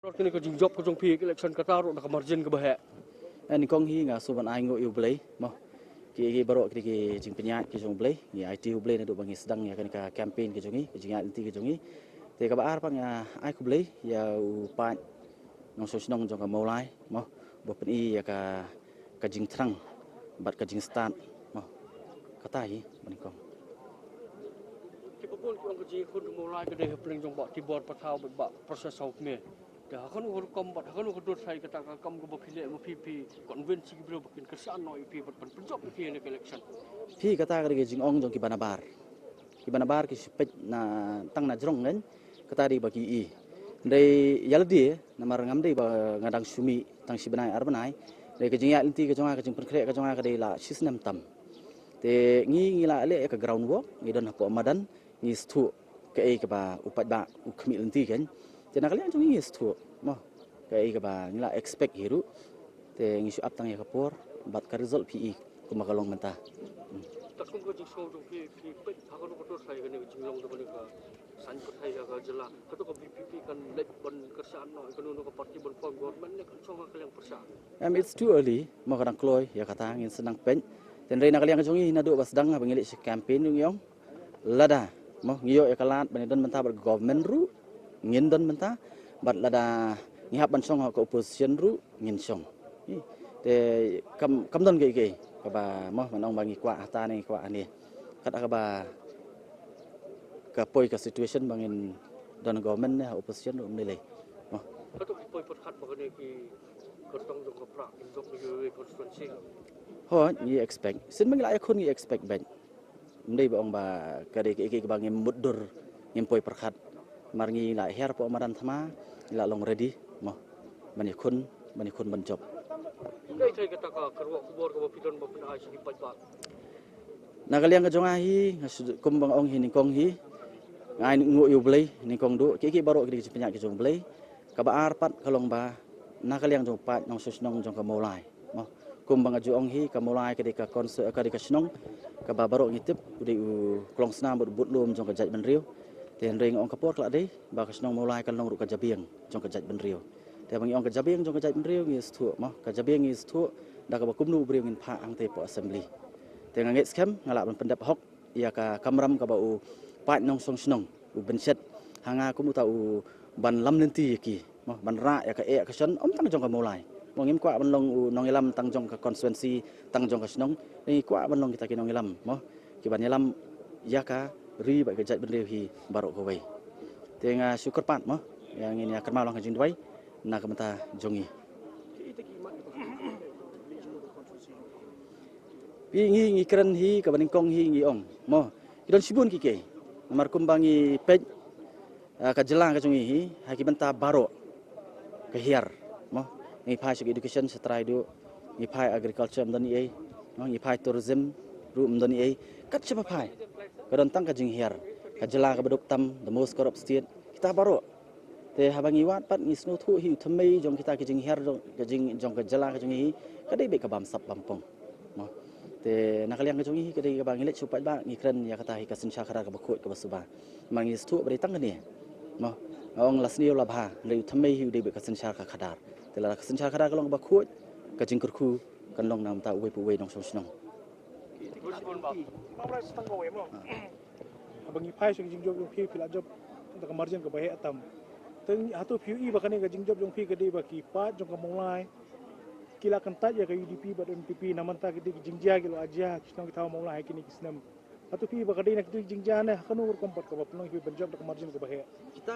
Kini ko jing job ko jong pi election kata ro nak margin ke bahaya. Ni kong hi nga suban ai ngo yu blai mo. Ki baro ki jing penyat ki jong blai, ni IT blai na do bangi sedang ya kan ka campaign ki jongi, ki jing inti ki jongi. Te ka baar pang ai ku blai ya u pa nong so snong jong ka molai mo. Bo pen I ya ka jing trang bat ka jing start mo. Kata hi ban kong. Ki pun ki ong ko jing kun molai ke de pling jong ba ti bor patau ba proses au me. Dah kan urut kombat, kan urut dot saya kata kam ko bapile mo pipi konvensi ki bro bakin kesan no ipi bat penjob pi ne election. Pi kata ka jing ong jong ki banabar. Ki banabar ki spek na tang na jrong ngen kata di bagi I. Dei yaldi namar ngam dei ba ngadang sumi tang si banai ar banai. Dei ke jing ya inti ke jonga ke jing perkre ke jonga ke dei la sisnem tam. Te ngi la le ke ground work ngi don hapo madan ngi stu ke ai ke ba upat ba ukmi inti kan. Te nak kalian jong ngi stu mo ke ai ke ba ngi la expect hiru te ngi su up tang ya kapor bat ka result PE ku makalong mentah. Tak kun ko jing so jong pi pe kan ko dot saya ke jing long de ka san ko thai ka jela ka to ko PPP kan lek ban kesan no kan no ko parti ban form government ne kan so ka kalian persa. It's too early mo kadang kloy ya kata ngin senang pen. Ten rei nak kalian ka jongi na do bas dang ba ngi le campaign yung lada mo ngiyo ya kalat ban don mentah ber government ru ngin don mentah bat lada ngihap ban song ko opposition ru ngin song. Te kam don ge ka ba mo manong bangi kwa ta ni kwa ni kata ka ba ka poi ka situation bangin don government ne opposition ru nilai mo Ka to poi pot khat ba ne ki ko tong jong ko pra in jong yo constituency. ho ni expect sin mang la khon ni expect ban ndai ba ong ba ka de ke ba ngem mudur ngem poi perkhat mar ngi la her po maran thama la long ready mo bani khun ban job. Ngai thai kata ka kerwa kubor ko pidon ba pina si pat ba. Na kalian ka jonga hi kum bang ong hi ni kong hi ngai ngo yu blai ni kong du ki baro ki penyak ki jong blai ka ba ar pat kalong ba na kalian jong pat nong susnong jong ka molai mo kum bang aju ong hi ka molai ka de ka konser ka de ka snong ka ba baro ngitip de u klong snam but lum jong ka jaj ban riu ten ring ong ka por kla de ba ka snong molai kan long ru ka jabieng jong ka jaj ban riu te bang ong ka jabieng jong ka jaj ban riu ngi stu mo ka jabieng ngi stu da ka ba kum nu briu ngin pha ang te po assembly te ngit scam ngala ban pendap hok ya ka kamram ka ba u pat nong song snong u benset hanga kum ta u ban lam nanti ki mo ban ra ya ka ka son om tang jong ka molai mo ngim kwa ban long u nong ilam tang jong ka constituency tang jong ka snong ni kwa ban long kita ki nong ilam mo ki ban ilam ya ka ri ba ka jat ban riu hi baro ko wei te nga syukur pat mo yang ini akan malang ka jing dwai na ka mata jongi pi ngi keren hi ka baning kong hi ngi ong mo idon sibun ki ke namar kumbangi pej ka jelang ka jongi hi ha ki benta baro ka hiar mo ngi phai suk education setrai du ngi phai agriculture mdani ai no ngi phai tourism ru mdani ai kat chapa phai ka don tang ka jing hiar ka jelang ka beduk tam the most corrupt state kita baro te habangi wat pat ngi sno thu hi thamei jong kita ki jing hiar ka jing jong ka jelang ka jongi hi ka dei be ka bam sap bam pong mo te nakaliang ka jongi hi ka dei ka bangi le chupat ba ngi kren ya kata hi ka sin sha khara ka bakhot ka basuba mangi stu ba dei tang ni mo ong lasni la bha le thamei hi dei be ka sin sha ka khadar te la ka sin sha khara ka long ba khot ka jing kurku kan long nam ta we pu we dong song snong abangi phai sing jing job phi phila job ta ka margin ka bahe atam teng hatu phi I bakane ka jing job jong phi ka de ba ki pa jong ka molai kila kan ta ya ka UDP ba MPP naman ta ki jing ja ki lo aja kisnong ki taw molai ki ni kisnam hatu phi ba ka de nak jing ja ne kanu ur kompat ka ba plong ki ban job ta ka margin ka bahe kita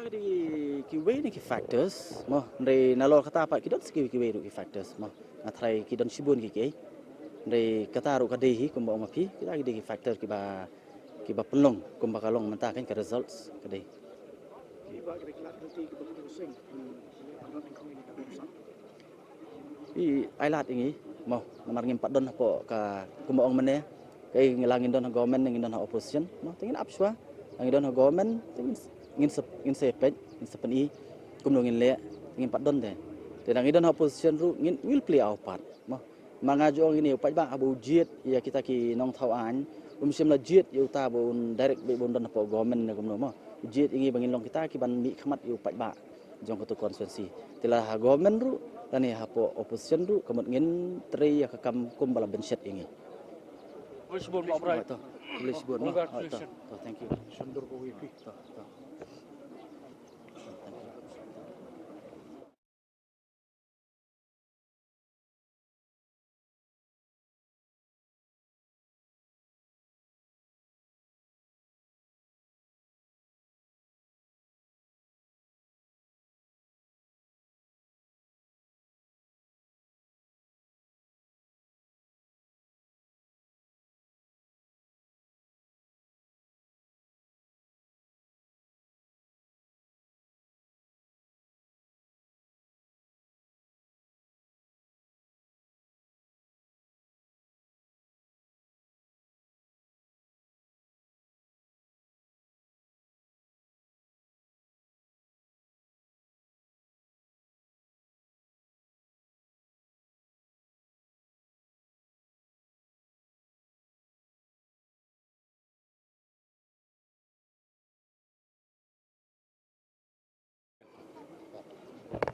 ki we ni ki factors mo ndai nalor kata pa ki don ski ki we ru ki factors mo na trai ki don sibun ki ke ndai kata ru ka de hi kum ba ma phi kita ki de ki factor ki ba pelong kum ba kalong menta kan ka results ka de I ailat ini mo namar ngim pat don po ka kum ong mene kai ngilangin don government ngin don opposition mo tingin apswa ngin don government ngin sepet ngin sepen I kum ngin le ngin pat don de te ngin don opposition ru ngin will play our part mo manga jo ngin upat ba abu jiet ya kita ki nong thau an sim la jiet yu ta bon direct be bon don po government ne kum mo jiet ingi bangin long kita ki ban mi khmat yu pat ba jong katu konstituensi tila ha government ru tani ha po opposition ru kamut ngin tri ya kam kum bala benset ingi Boleh sebut Mak Brai. boleh sebut no Congratulations. thank you Sundur ko wipi.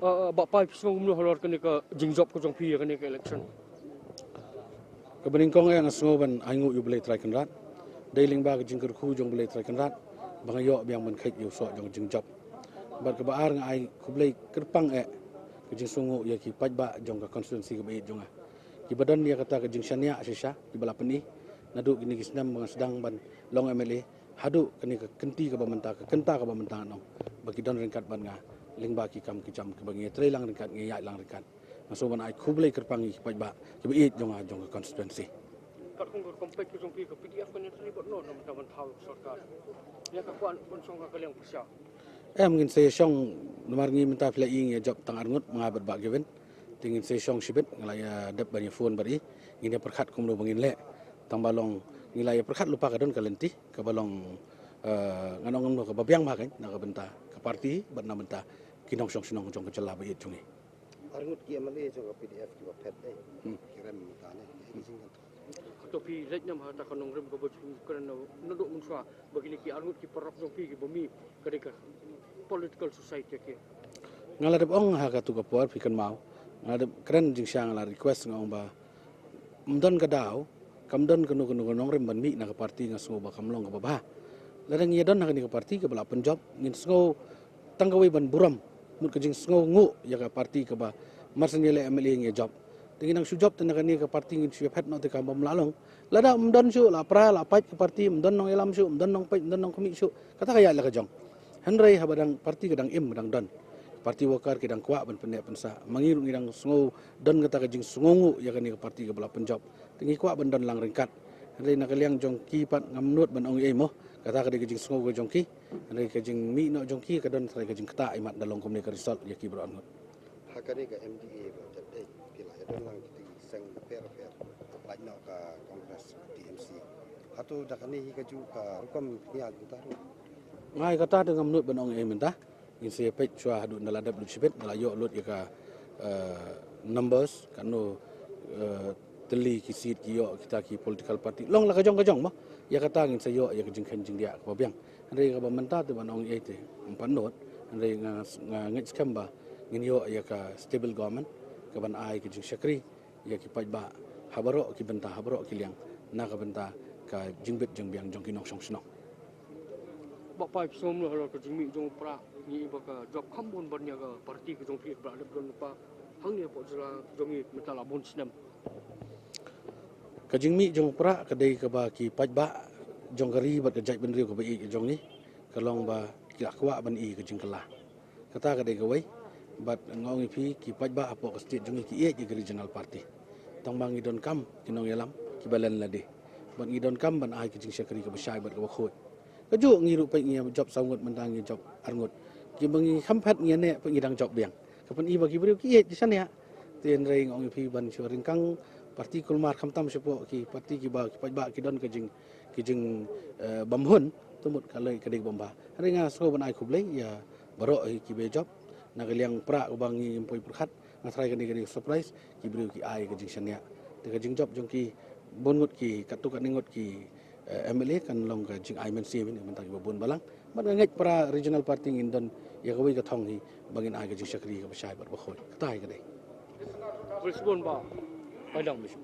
Bapak pisau umur halor kene ke jingjob ko jong pi kene ke election. Kebeningkong yang sengoban aingu yu boleh try kenrat. Dailing bag jingker khu jong boleh try kenrat. Bangayok biang men kait yu sok jong jingjob. Bar ke baar ngai ku boleh kerpang ke jing sungu ya ki pajba jong ke konstituensi ke bait jonga. Ki badan dia kata ke jing syania sisa di balapeni nadu kini kisnam bang sedang ban long MLA hadu kini ke kenti ke bamenta ke kenta ke bamenta nong. Bagi don ringkat ban nga lingba ki kam ki jam ke bangi tre lang ringkat ngiyai lang ringkat. Masuk ban ai ku boleh kerpangi pajba ke bait jonga jong ke konstituensi. Kat kong kompet ko jong pi ke PDF kene tri bot no nam taman thau sarkar. Ya ka kuan pun song ka kaleng pusya. Mungkin saya syong nomor ni minta pula ing ya job tang arngut mengabat bak given. Tingin saya syong shibet ngelaya dep banyak phone bari. Ini perkat kumlo bangin le. Tang balong ngelaya perkat lupa kadon kalenti ke balong nganong no ke babiang makan nak benta ke parti bat na benta kinong syong sinong jong ke celah bait jungi. Arngut ki amale jong ke PDF ki wapet kiram tane ini singkat. Topi lek nyam hata kanong rem ko bot kerana nodok munswa begini ki arngut ki perap jong pi ki bumi kadeka political society ke. Ngaladep ong ha ka tu ka por pikan mau. Ngaladep keren jing syang la request ngong ba mdon ka daw kamdon kanu rem ban mi na ka parti ngaso ba kamlong ka ba. Ladang iya don na ka parti ka bala penjob ngin sngo tanggawi ban buram mut ka jing sngo ngu ya ka parti ka ba marsan yele MLA ngi job. Tingin ang sujop tan ka ni ka parti ngin syep het no te ka bam lalong. Lada mdon syu la pra la pait ka parti mdon nong elam syu mdon nong pait mdon nong kumi syu kata kaya la ka jong. Henry habadang parti kadang kadang don. Parti wakar kadang kuat ban pendek pensa. Mangiru ngidang sungu don kata kajing sungungu ya kan parti ke bala penjob. Tinggi kuat ban don lang ringkat. Henry nak liang jongki pat ngamnut ban ong emo. Kata kadi kajing sungu ke jongki. Henry kajing mi no jongki kadon trai kajing kata imat dalong komunikasi result ya ki beranut. Hakani ke MDA jadi pila ya don lang kiti seng fair banyak ka kongres TMC. Hatu dakani kaju ka rukom ya gutaru. Ngai kata dengan menurut benong mentah in se pet chua hadu naladap lu sibet nalayo lot ya ka numbers kanu teli kisit kiyo kita ki political party long la kajong mah ya kata ngin sayo ya kajing kanjing dia ka biang andre ka mentah tu benong ye te empat not andre ngit skamba ngin yo ya ka stable government ka ban ai kajing syakri ya ki pajba habaro ki bentah habaro ki liang na ka bentah ka jingbet jeng biang jong kinong song snong. Bapak pisau umur halor ke jingmi jong pra ni baka job kambon banyak ke parti ke jong pi berada don lupa hang ni pok jela jongi metala bon sinem. Kajingmi jong pra kadai ke ba ki pajba jong gari bat kejai ben riu ke ba i jong ni kalong ba ki akwa ban i ke jing kelah. Kata kadai ke wai bat ngong pi ki pajba apo ke state jongi ki e ki regional party. Tang bang idon kam kinong yalam ki balan lade. Ban idon kam ban ai ke jing syakri ke besai bat ke ba khoi. Kaju ngiru pe ngi job sangut mendangi job arngut. Ki bangi khampat ngi ne pe ngidang job biang. Kapan i bagi beriu ki e di sana ya. Tien ring ong pi ban syoring kang parti kulmar khamtam sepo ki parti ki ba ki pajba ki don kejing bamhun tumut kalai kadai bomba. Ringa so ban ai kublai ya baro ki be job na liang pra bangi impoi perkhat ngatrai kadai surprise ki beriu ki ai kejing sana. Te kejing job jong ki bongut ki katu kaningut ki MLA kan long ka jing aimen sim ni mentang babun balang man ngai para regional party indon ya kawai ka thong hi bangin ai ka jing sakri ka besai bar bakhoi tai ka dei Brisbane ba padang bis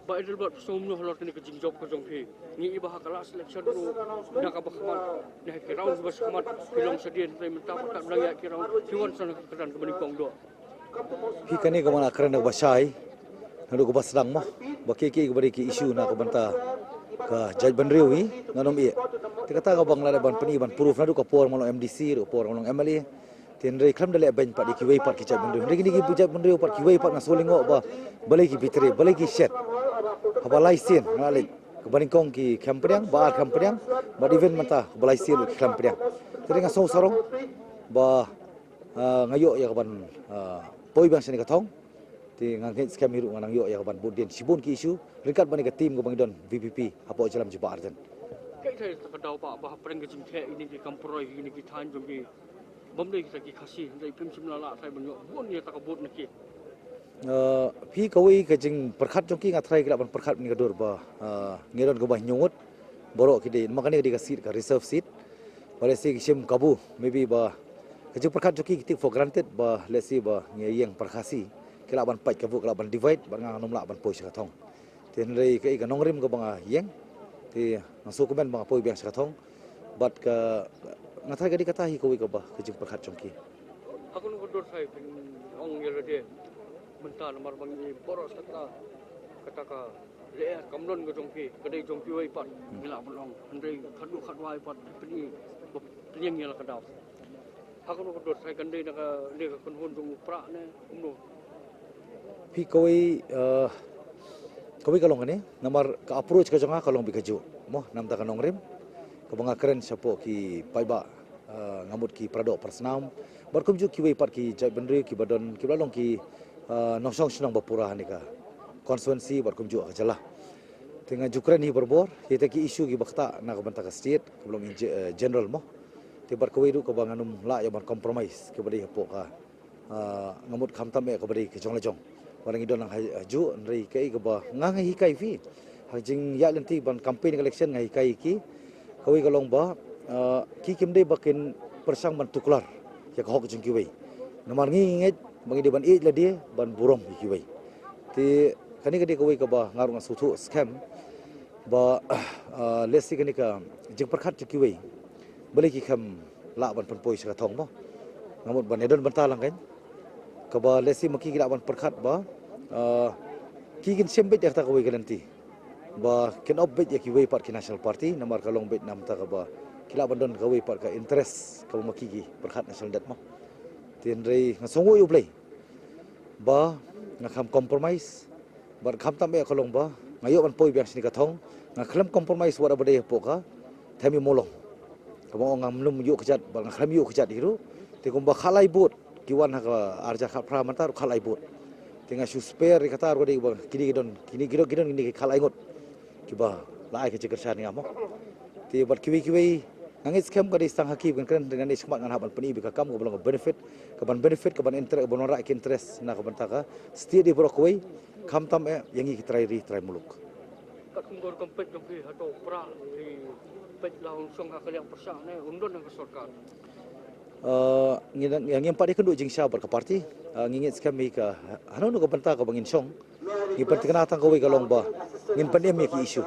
Ba idul buat somno halor kini ke jingjop ke jongpi ni iba hakala selection ru dah ka bakmat dah ke round bas khamat filong sedien tai mentap tak belang ya ke round hiwan sana ke kedan ke benikong do hi kani ka mana kerana basai nadu ko basdang mo baki ki bari ki issue na ko banta ka jaj banriu hi nganom ie ti kata ka bang la ban pani ban proof nadu ko por malo MDC ro por malo MLA tin rei kham dale ben pat ki wei pat ki jaj banriu rei ni ki jaj banriu pat ki wei pat na solingo ba balai ki bitre balai ki set habalai sin ngalik kebaningkong ki kampriang ba kampriang ba event mata balai sin ki kampriang teri ngaso sarong ba ngayo ya ban poi bang sini katong ti ngangit scam hiru nganang yo ya ban budien sibun ki isu ringkat bani ka tim ko bangidon VPP apo jalam jiba arden kai thai takadau pa ba preng ke jingthe ini ki kamproi ini ki than jombi bomdei ki ki khasi dai pim simla la thai banyo bon ni takabut naki phi kawi ka jing perkhat jongki ngathrai kila ban perkhat ni kadur ba ngeron ko ba nyungut borok ki de makani di ka seat ka reserve seat wala si sim kabu maybe ba ka jing perkhat jongki ki for granted ba let's see ba ngeyeng perkhasi kila ban pai kabu kila ban divide ban ngang nom la ban poi sa thong ten rei ka nongrim ko banga yeng ti ngaso ko ben banga poi biang sa thong but ka ngathrai ka di kata hi kawi ka ba ka jing perkhat jongki aku nu dor sai ong yelade mentah nomor bangi boros kata ka le kamlon ke jongpi kedai jongpi wai pat ngila bolong andai khadwai pat peni penyeng yel kadau aku nu dot sai kandai na ka le ka kunhun jong pra ne umno phi kawi kalong ni nomor ka approach ka jonga kalong bi kaju mo nam ta kanong rim ka banga keren sapo ki paiba ngamut ki prado persnam barkum ju ki wai pat ki jai bandri ki badon ki balong ki nosong senang bapura ni ka konstituensi barkum ju ka jala dengan jukran hi berbor kita ki isu ki bakta na ka banta ka state belum general mo ti bar kawai du ka banganum la ya ban compromise ke bari hapo ka ngamut khamtam e ka bari ke jong la jong barang idon nang ju nrei kai ka ba ngang hi kai fi hajing ya lenti ban campaign election ngai kai ki kawai ka long ba ki kimde bakin persang ban tuklar ya ka hok jing ki wei namar ngi bangi ban age la dia ban burom ki wei ti kani ka kawai ka ba ngarung sutu scam ba lesi kani ka jing perkhat ki wei beli ki kham la ban poi sa thong mo ngamut ban edon ban talang kan ka ba lesi maki ki la ban perkhat ba ki kin sembe dak ta kawai galanti ba kin obbet ya ki wei part ki national party namar kalong bet nam ta ka ba kila ban don kawai part ka interest ka maki ki perkhat national dat mo tin rei ngasongo yu play ba ngakam compromise bar kham tam e kolong ba ngayo ban poi biang sini kathong ngaklam compromise wara bade poka thami molong kamo ngam lum yu kejat ba ngaklam yu kejat hiru te kumba khalai bot kiwan ha arja khapra mantar khalai bot tinga su spare kata ro de ba kini gidon ini khalai ngot kiba lai ke jekersan ngamo te bar kiwi ngangit scam ka disang haki kan dengan ismat ngan haban peni bika kam ko belong benefit ka ban interest bon ra ke interest na ka bantaka stia di brokoi kam tam e yangi ki try muluk kat kungor kompet jongpi hato pra di pet laung song ha kaliang persa ne undon nang kesorkan yang empat ikan duk jingsha ber ka parti ngingit scam mi ka hanon ko bantaka bangin song ngi pertikana tang ko wi ka long ba ngin pandemi ki issue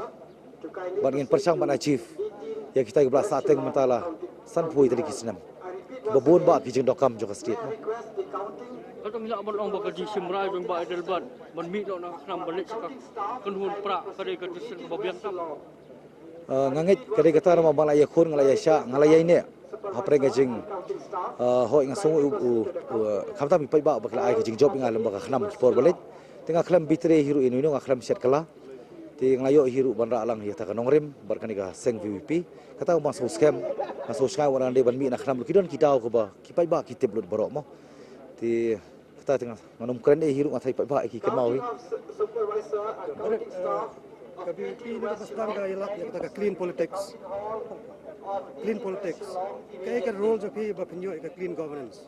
ban ngin persang ban achieve ya kita geblas sateng mentala san pui tadi kisnam babon ba ki jing dokam jo ka state no kalau mila ban ong ba ka ji simrai jong ba idel ban ban mi lo na kham balik ka kunhun pra kadai ka disen ba biang tam ngangit kadai kata ma malaya khun ngalaya sha ngalaya ini hapre ngajing hoi ngasong khamta mi pai ba bakla ai ka jing job ngal ba ka khnam por balik tengah khlam bitre hiru inu ngaklam set kala ti ngayo hiru ban ra lang ya ta kanongrim barkani ka seng VVP kata ma so scam waran de ban mi na khnam kidon kidau ko ba ki pai ba ki teblut borok mo ti kata tengah nganom kren e hiru ngathai pai ba ki kemau KBP ini pasang ka ilak ya kata clean politics kaya ka role jo pi ba pinyo ka clean governance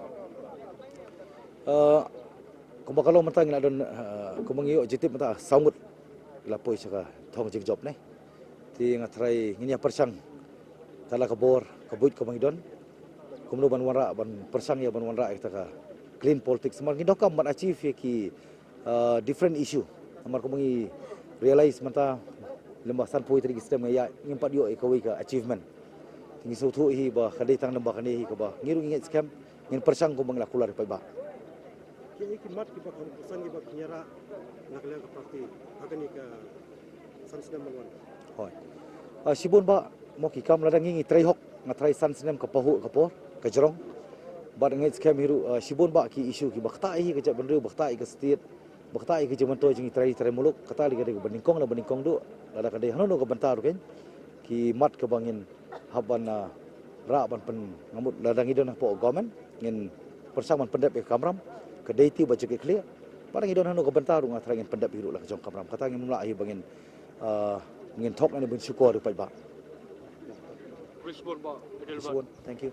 kalau mentang adon kumangiyo jitip mata saungut lapoi saka thong jing job ne ti ngatrai nginya persang tala kabor kabut ko mangidon kumno ban wanra ban persang ya ban wanra kita ka clean politics mar ngi dokam mat achieve ki different issue mar ko ngi realize mata lembasan poetry system ya ngimpat yo ikawi ka achievement ngi so thu hi ba khadai tang namba khani hi ka ba ngiru ngi scam ngin persang ko bangla kular pa ba Kini kimat kita kan pesan kita kinyara nak lihat ke parti akan ni ke sansnya mawan. Hoi. Sibun ba mo ki kam ladang ngi trai hok ngatrai sansnem ka pahu ka por ka jorong. Ba ngi scam hiru sibun ba ki issue ki bakta hi ka jak benru bakta ka state bakta ki jaman to jingi trai muluk kata li ka beningkong na beningkong du lada ka de hanu ka bentar ken ki mat ka bangin haban ra ban pen ngamut ladang idon po government ngin persaman pendap ke kamram ke deiti baca ke clear parang idon hanu ka bentar nga trangin pendap hiru la ka jong kamram kata ngin mula hi bangin ngin thok ni ben syukur pai ba. Thank you.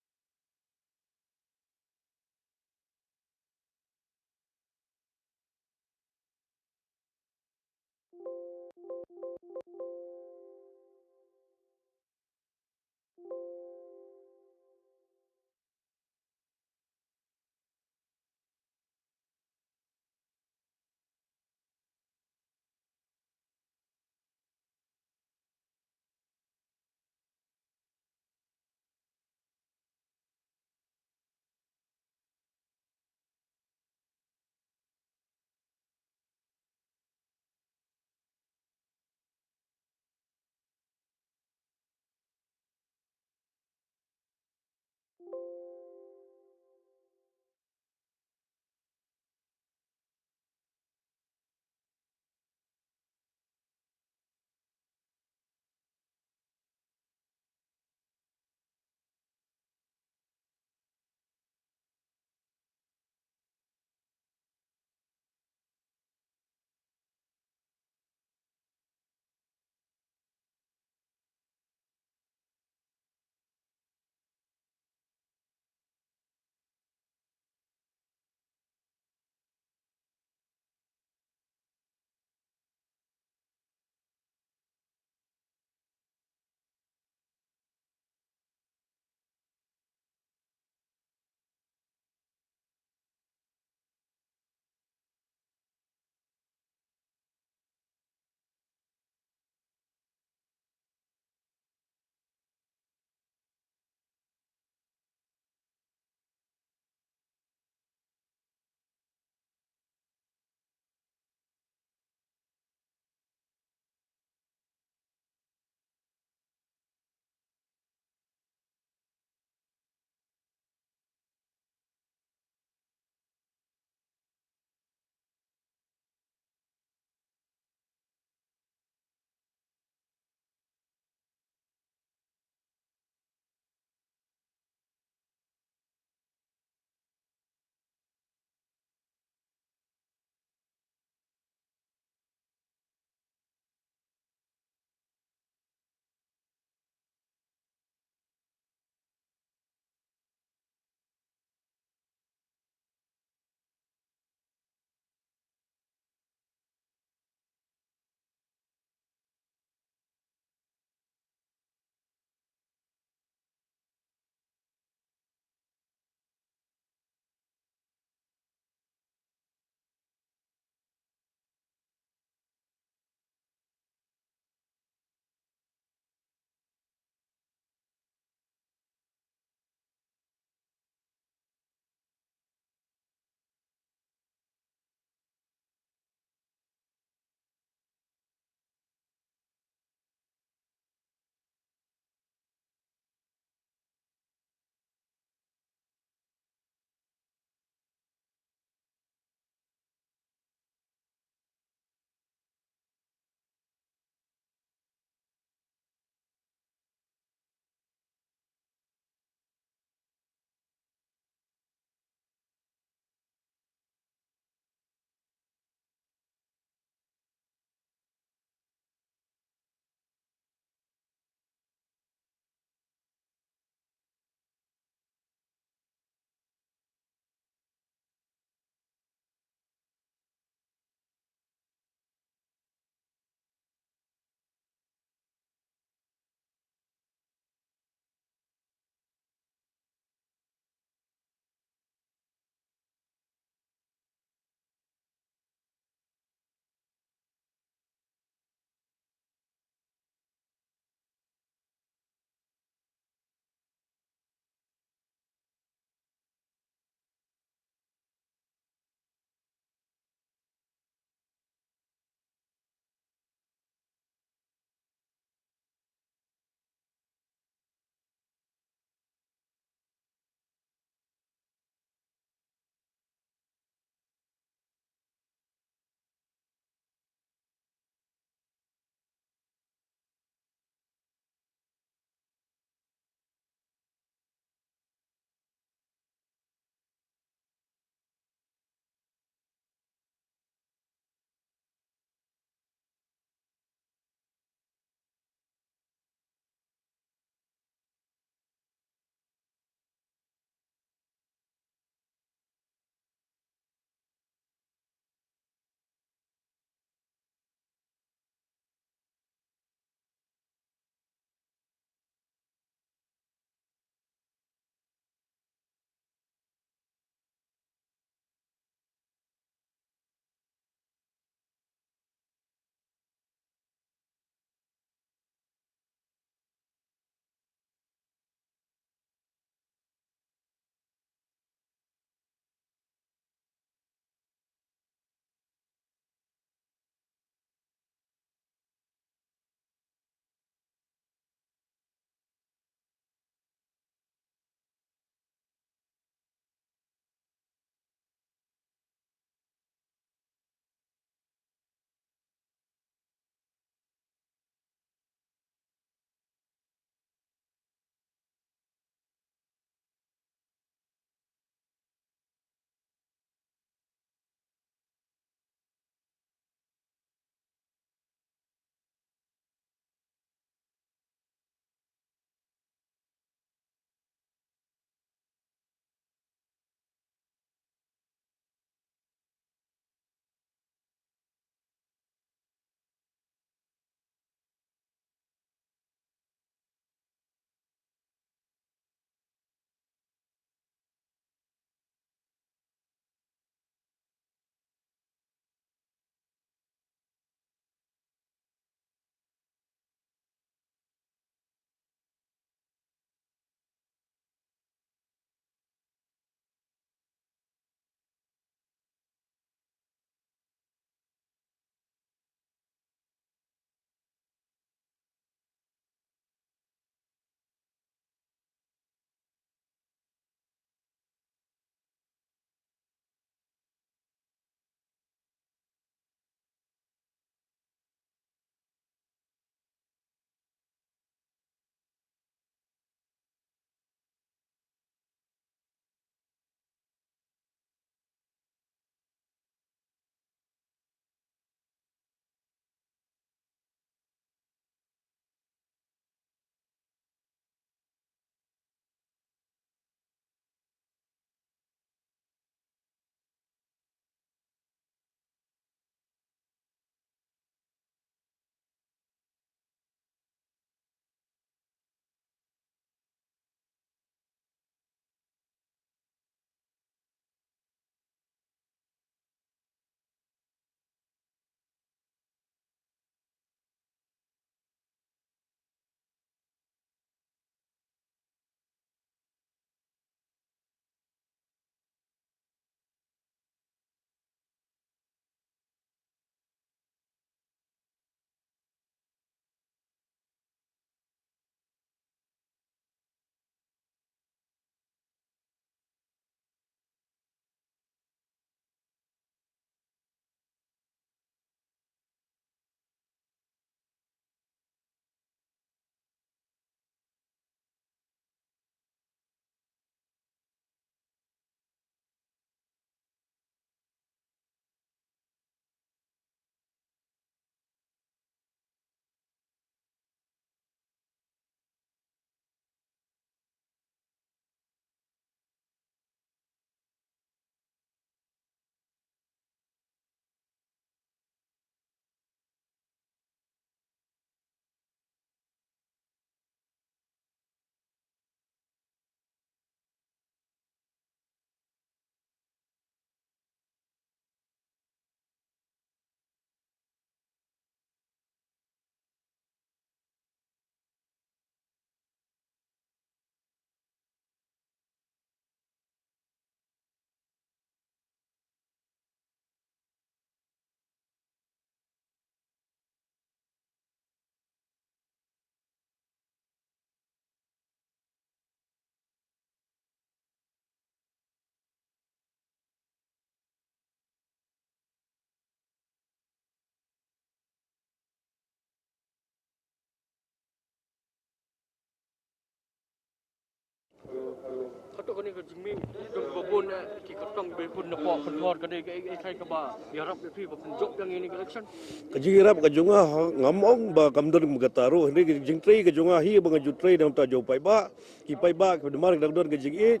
Kato kani ka jimi dong babon ki katong be pun napo kontor kani ka kai ka ba yarap pi ba pun job yang ini election Kajirap kajunga ngamong ba kamdon magataru hindi jingtri kajunga hi ba ngajutri dam ta jo pai ba ki pai ba ki demar dagdon kajingi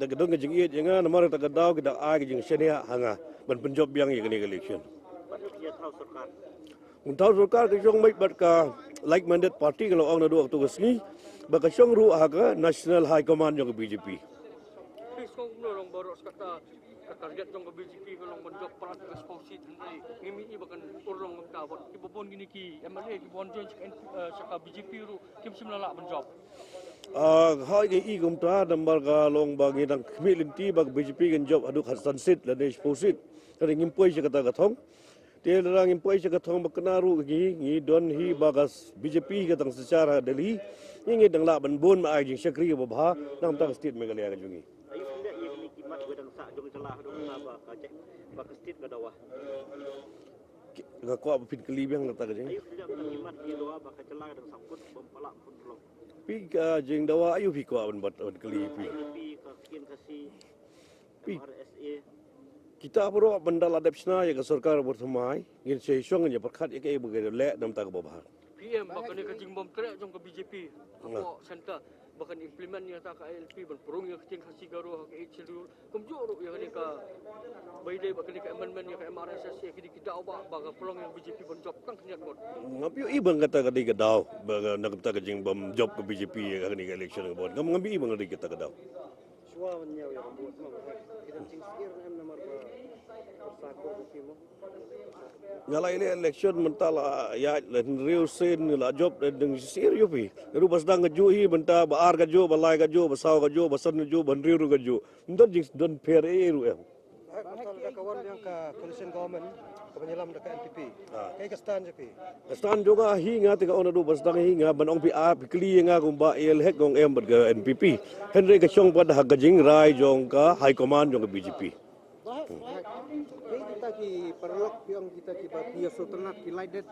dagdon kajingi jenga namar ta gadau ki da a ki jing senia hanga ban penjob yang ye kani election Untau sarkar kajong mai bat ka like minded party kalau ong na do waktu kesni ba kajong ru aga national high command yang BJP Kung norong baru kata target dong ke BJP kalau menjok perat responsi tandai ngimi iba kan urang magkawat ibabon gini ki MLA ki bon join sa BJP ru kim simlala menjok hai ke i gumta nambar ka long bagi dang kmilinti bag BJP kan job adu khasan sit la desh posit kare ngimpoi sa kata gathong te larang ngimpoi sa gathong baknaru gi ngi don hi bagas BJP ka tang secara Delhi ngi dang la ban bon ma ai jing sakri ba bha nam ta state Meghalaya ka jungi Gak kuat pin kelibiang kata kerja. Pi jeng dawa ayu pi kuat buat kelibi. Pi kita perlu benda adapsna ya ke sarkar bersemai. Ingin sesuatu yang berkat ya ke begitu lek nam tak kebabah. PM bahkan ni kajing bom trek jong ke BJP. Apa center bahkan implement yang tak ke ILP ban perung yang kecing kasih garu ke HLU kumjur yang ni ke bayi bahkan ni ke amendment yang ke MRSS yang kita ubah bahkan pelong yang BJP ban job tang kenyat god ngapi ibang kata kadi ke daw bahkan nak kata kajing bom job ke BJP yang ni ke election ke bon ngam ngapi ibang kadi kita ke daw Shua menyau yang buat semua kita tinggal em nomor bersakur kimo Ngalai ni election mentala ya rio sen la job deng sir yo pi ru bas dang ju hi menta baar ga jo balai ga jo basau ga jo basan jo ban rio ga jo ndon jing don fair e ru em Betul ada kawan yang ke coalition government ke penyelam dekat NPP kai ke stand je pi stand juga hi nga tiga ona du bas dang hi nga ban ong pi a pi kli nga kum ba el hek gong em bat ga NPP Henry ka chong pad ha ga jing rai jong ka high command jong ka BJP kita ki perlok yang kita ki bagi sotenat ki lighted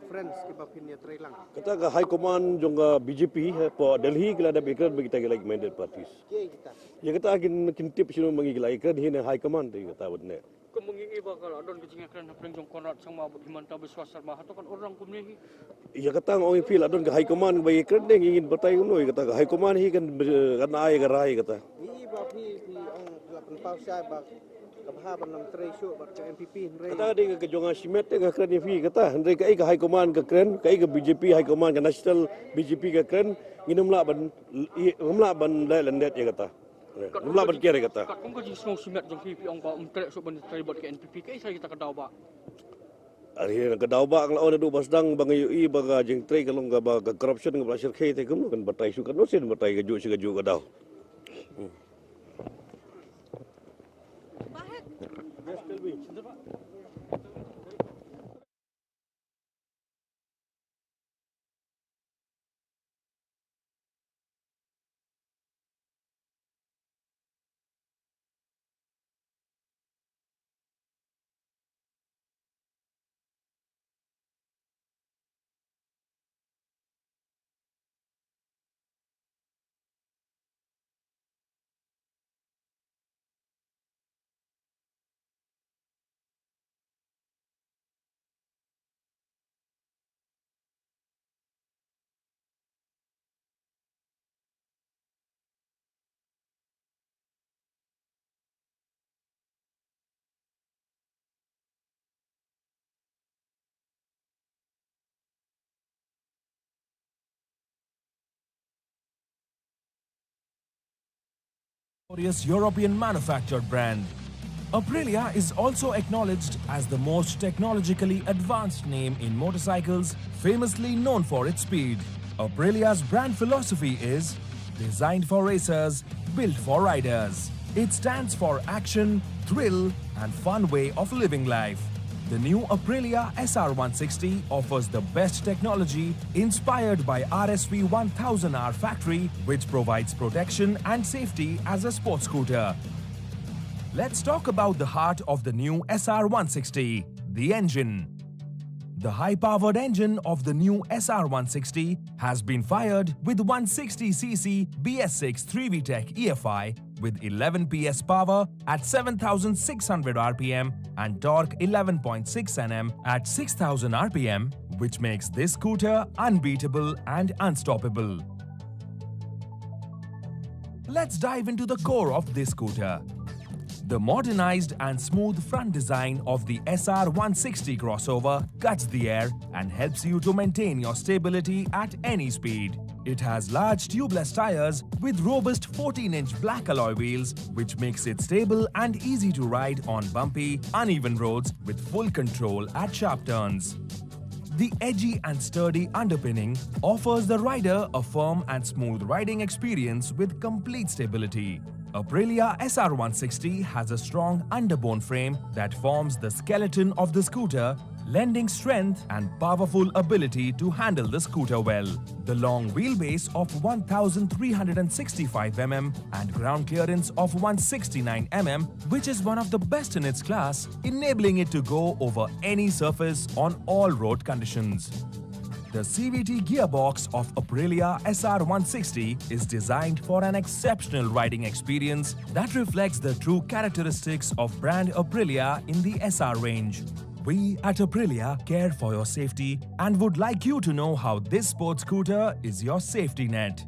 friends ki bapin ya trailang kata ka high command jong ka BJP po Delhi kala da bekran bagi kita like minded parties kita ya kita kin tip sino mangi kala ikran hi high command ti kata wadne kemengi iba kalau don kecing keren apa jong konrat sang mabuk himanta beswasar mah atau kan orang kumni ya kata ngong feel adon ka high command bagi ikran deng ingin bertai uno kata ka high command hi kan ai ka rai kata iba pi ang lapan pau sai ba kabahaban ng treasure bat ka MPP kata ding ka jonga simet ka kren fi kata hendai ka high command ka kren ka BJP high command ka national BJP ka kren nginumla ban la landet ya kata Mula berkira kata. Kung ko jing snow simet jong PP ang ba trek so ban tribal ke NPP kay sa kita kadaw ba. Ari na kadaw ba ang laon do basdang bangayo i baga jing trek kalong ga ba corruption ga pressure kay te kum kan batay su kan no sin batay ga ju si ga ju kadaw. European manufactured brand. Aprilia is also acknowledged as the most technologically advanced name in motorcycles, famously known for its speed. Aprilia's brand philosophy is designed for racers, built for riders. It stands for action, thrill, and fun way of living life. The new Aprilia SR160 offers the best technology inspired by RSV 1000R factory, which provides protection and safety as a sports scooter. Let's talk about the heart of the new SR160, the engine. The high-powered engine of the new SR160 has been fired with 160cc BS6 3VTEC EFI with 11 PS power at 7,600 RPM and torque 11.6 Nm at 6,000 RPM, which makes this scooter unbeatable and unstoppable. Let's dive into the core of this scooter. The modernized and smooth front design of the SR160 crossover cuts the air and helps you to maintain your stability at any speed. It has large tubeless tires with robust 14-inch black alloy wheels, which makes it stable and easy to ride on bumpy, uneven roads with full control at sharp turns. The edgy and sturdy underpinning offers the rider a firm and smooth riding experience with complete stability. Aprilia SR160 has a strong underbone frame that forms the skeleton of the scooter, lending strength and powerful ability to handle the scooter well. The long wheelbase of 1,365 mm and ground clearance of 169 mm, which is one of the best in its class, enabling it to go over any surface on all road conditions. The CVT gearbox of Aprilia SR160 is designed for an exceptional riding experience that reflects the true characteristics of brand Aprilia in the SR range. We at Aprilia care for your safety and would like you to know how this sports scooter is your safety net.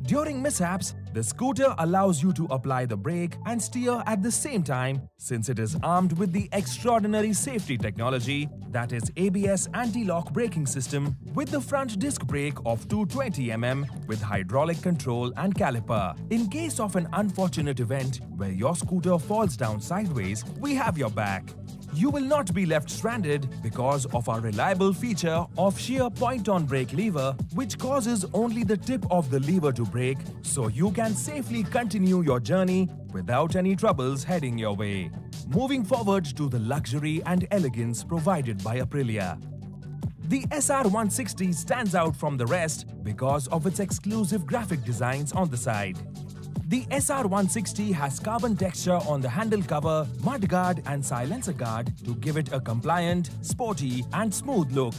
During mishaps, the scooter allows you to apply the brake and steer at the same time, since it is armed with the extraordinary safety technology that is ABS anti-lock braking system with the front disc brake of 220 mm with hydraulic control and caliper. In case of an unfortunate event where your scooter falls down sideways, we have your back. You will not be left stranded because of our reliable feature of sheer point-on brake lever, which causes only the tip of the lever to brake, so you can safely continue your journey without any troubles heading your way. Moving forward to the luxury and elegance provided by Aprilia. The SR160 stands out from the rest because of its exclusive graphic designs on the side. The SR160 has carbon texture on the handle cover, mudguard and silencer guard to give it a compliant, sporty and smooth look.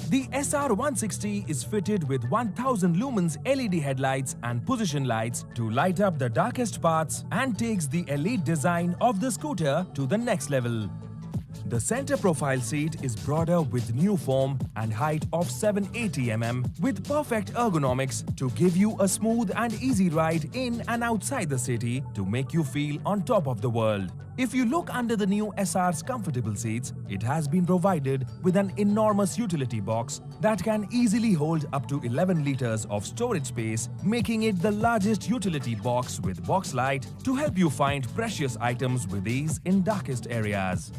The SR160 is fitted with 1000 lumens LED headlights and position lights to light up the darkest parts and takes the elite design of the scooter to the next level. The center profile seat is broader with new foam and height of 780 mm with perfect ergonomics to give you a smooth and easy ride in and outside the city to make you feel on top of the world. If you look under the new SR's comfortable seats, it has been provided with an enormous utility box that can easily hold up to 11 liters of storage space, making it the largest utility box with box light to help you find precious items with ease in darkest areas.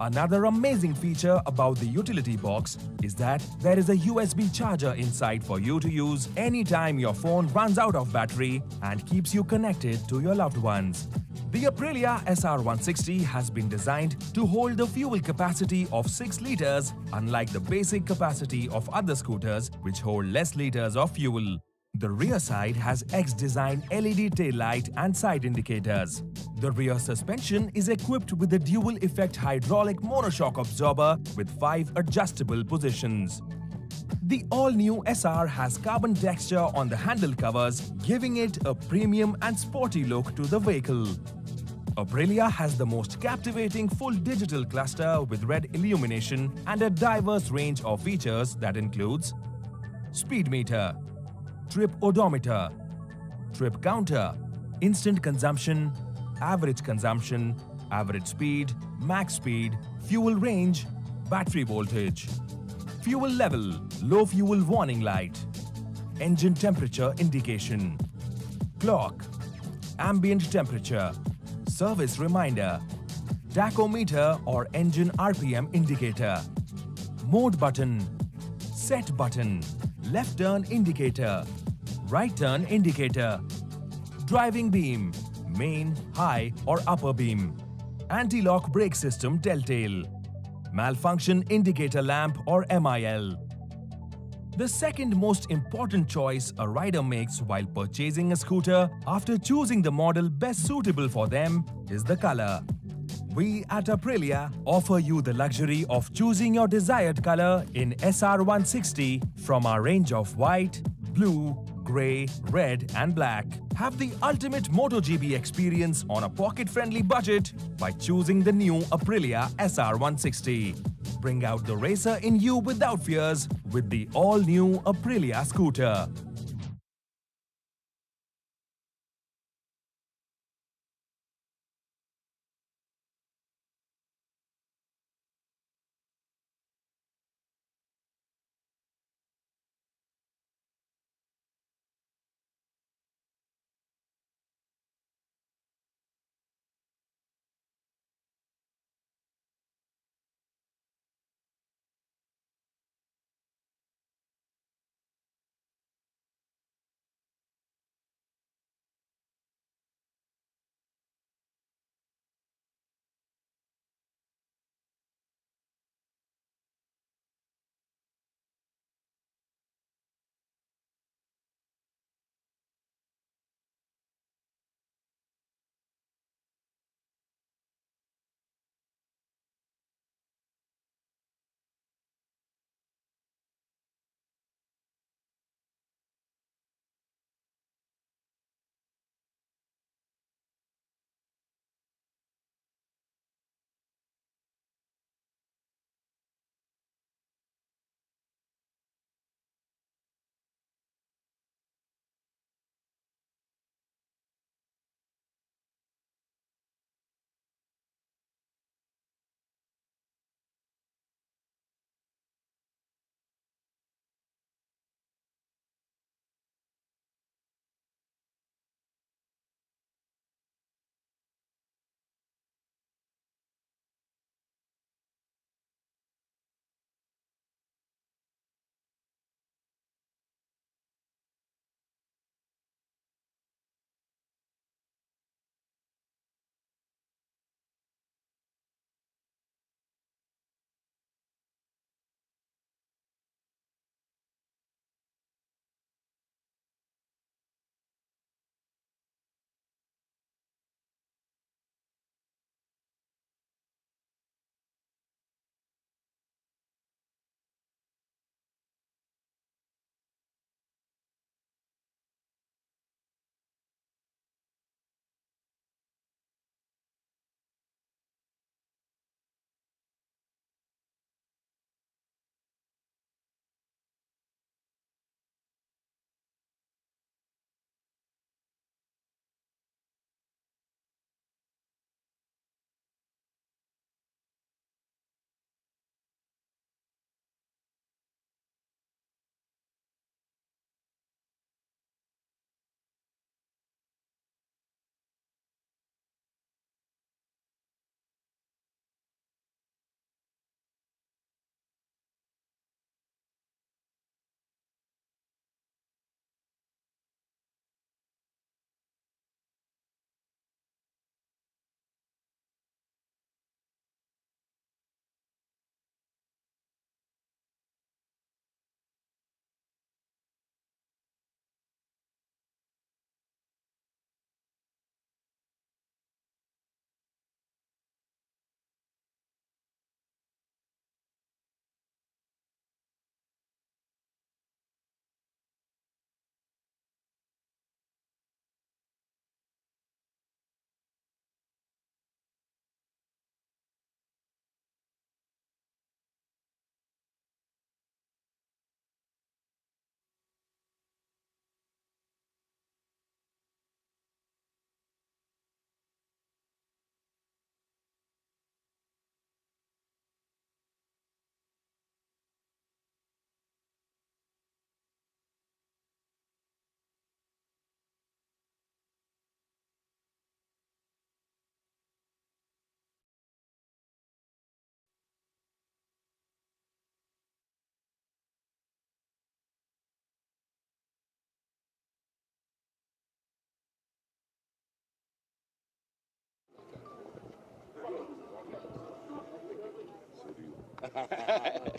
Another amazing feature about the utility box is that there is a USB charger inside for you to use anytime your phone runs out of battery and keeps you connected to your loved ones. The Aprilia SR160 has been designed to hold the fuel capacity of 6 liters, unlike the basic capacity of other scooters which hold less liters of fuel. The rear side has X-design LED tail light and side indicators. The rear suspension is equipped with a dual-effect hydraulic monoshock absorber with 5 adjustable positions. The all-new SR has carbon texture on the handle covers, giving it a premium and sporty look to the vehicle. Aprilia has the most captivating full digital cluster with red illumination and a diverse range of features that includes speed meter, trip odometer, trip counter, instant consumption, average speed, max speed, fuel range, battery voltage, fuel level, low fuel warning light, engine temperature indication, clock, ambient temperature, service reminder, tachometer or engine RPM indicator, mode button, set button, left turn indicator, right turn indicator, driving beam, main, high or upper beam, anti-lock brake system telltale, malfunction indicator lamp or MIL. The second most important choice a rider makes while purchasing a scooter after choosing the model best suitable for them is the color. We at Aprilia offer you the luxury of choosing your desired color in SR160 from our range of white, blue, grey, red and black. Have the ultimate MotoGP experience on a pocket-friendly budget by choosing the new Aprilia SR160. Bring out the racer in you without fears with the all-new Aprilia scooter.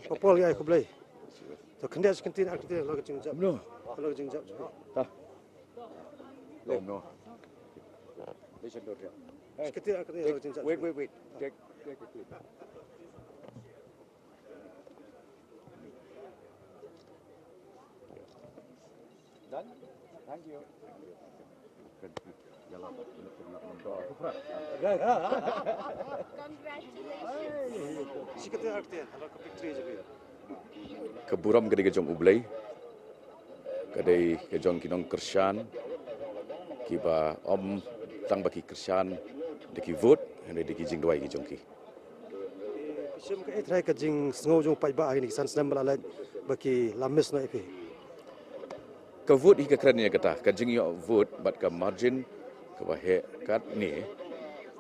Popol ya aku beli. So kendia sekentin aku dia lagu jingjap. No. Lagu jingjap. Ta. Lem no. Listen to it. Wait. Take a clip. Done? Thank you. Keburam kedai kejong ublay, kedai kejong kinong kersan, kiba om tang baki kersan, deki vote, hande deki jing doai kejong ki. Sim ke try ka jing sngo jong pai ba ni san snam bala baki lamis no epi. Ka vote hi ka kerana kata, ka jing yo vote bat ka margin ka bahe kat ni,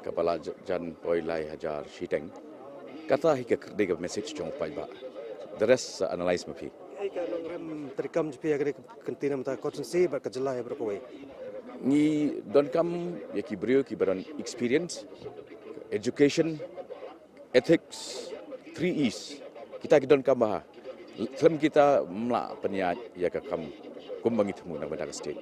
kepala jan poi lai hajar shiteng, kata hi ka kedai ka message jong pai ba. The rest analyze mapi. Ai ka long rem terikam jpi agre kantina mata konsensi ba ka jelai bro ko Ni don kam ya ki brio ki baran experience, education, ethics, 3 E's. Kita ki don kam bah. Klem kita mla penyat ya ka kam kumbang itmu na bandar state.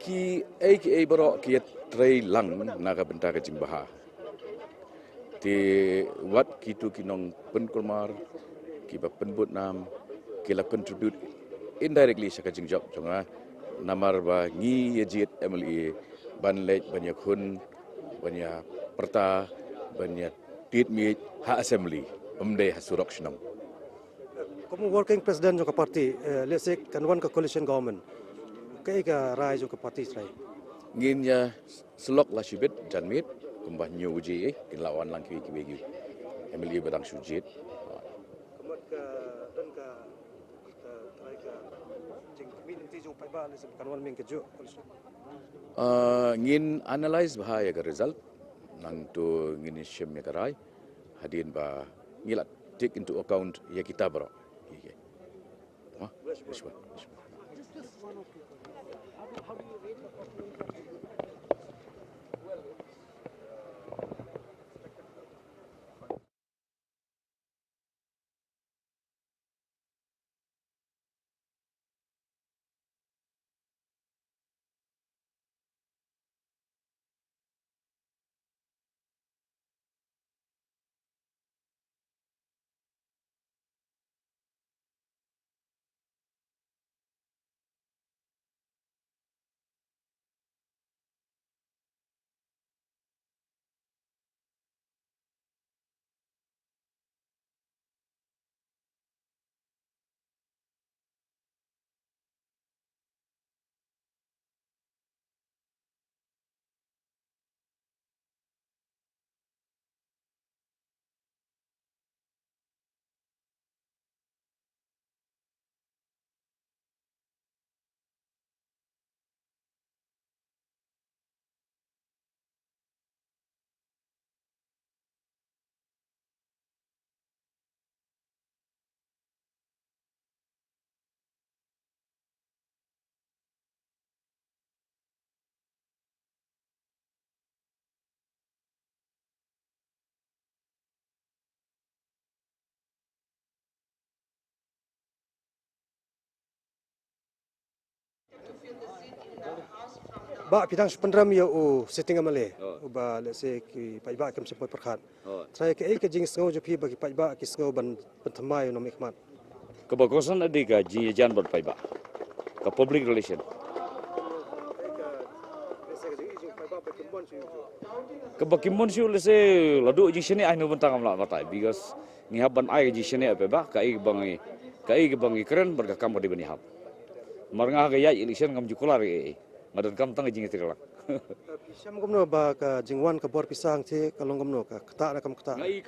Ki ai baro ki trai lang naga benta ka jimbaha. Ti wat kitu kinong penkulmar ki ba penbut nam ki la contribute indirectly sa ka jingjok jonga namar ba ngi yejit MLA ban lej banyak hun banyak perta banyak tit mi ha assembly umde hasurok shnam. Kamu working president jong party let's say kan one ka coalition government. Kai ka rai jong party try. Ngin ya selok la shibit janmit kumbah nyu uji kin lawan lang ki wegi MLA badang sujit. Kamat ka dan ka try ka jing community jong pai ba lesem kan one ming ke jo. Ngin analyze bahaya ke result nang tu ngin shim ya karai hadin ba ngilat take into account ya kita bro. Ba pidang sependram ya sitting amale. Ba let's say ki pai ba kam sepoi perkhat. Try ke ke jing sngo jopi bagi pai ba ki sngo ban pentamai no mikmat. Kebagusan ada ka jijan ber pai ba. Ka public relation. Kebakimun siu lese ladu jing sini ai no bentang amla matai because ni haban ai jing sini apa ba kai bangi keren berkakam di bani hab. Marngah ga ya election ngam jukular ngadan kam tang jing tirlak. Pisam gomno ba ka jingwan ka bor pisang the kalong gomno ka kata na kam kata. Ngai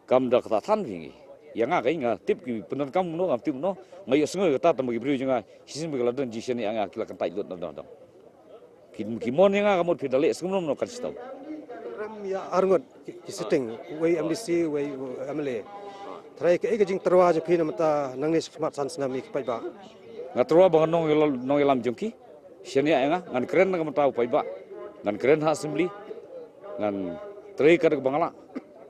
kam da kata than vingi. Ya nga kai nga tip ki penan kam no ngam tip no ngai sengai kata tam bagi bri jinga sisin bagi ladan jing sini anga kila kan tai lut na dong. Kimon nga kamot pidale skumno no kan sistem. Ram ya arngot ki sitting way MDC way MLA. Try ke jing terwa je pina mata nang ni smart sans na mi pai ba. Ngatrua bang nong ilam jungki, sini nga ngan keren ngam tahu pai ba, ngan keren ha assembly ngan teri ka bangala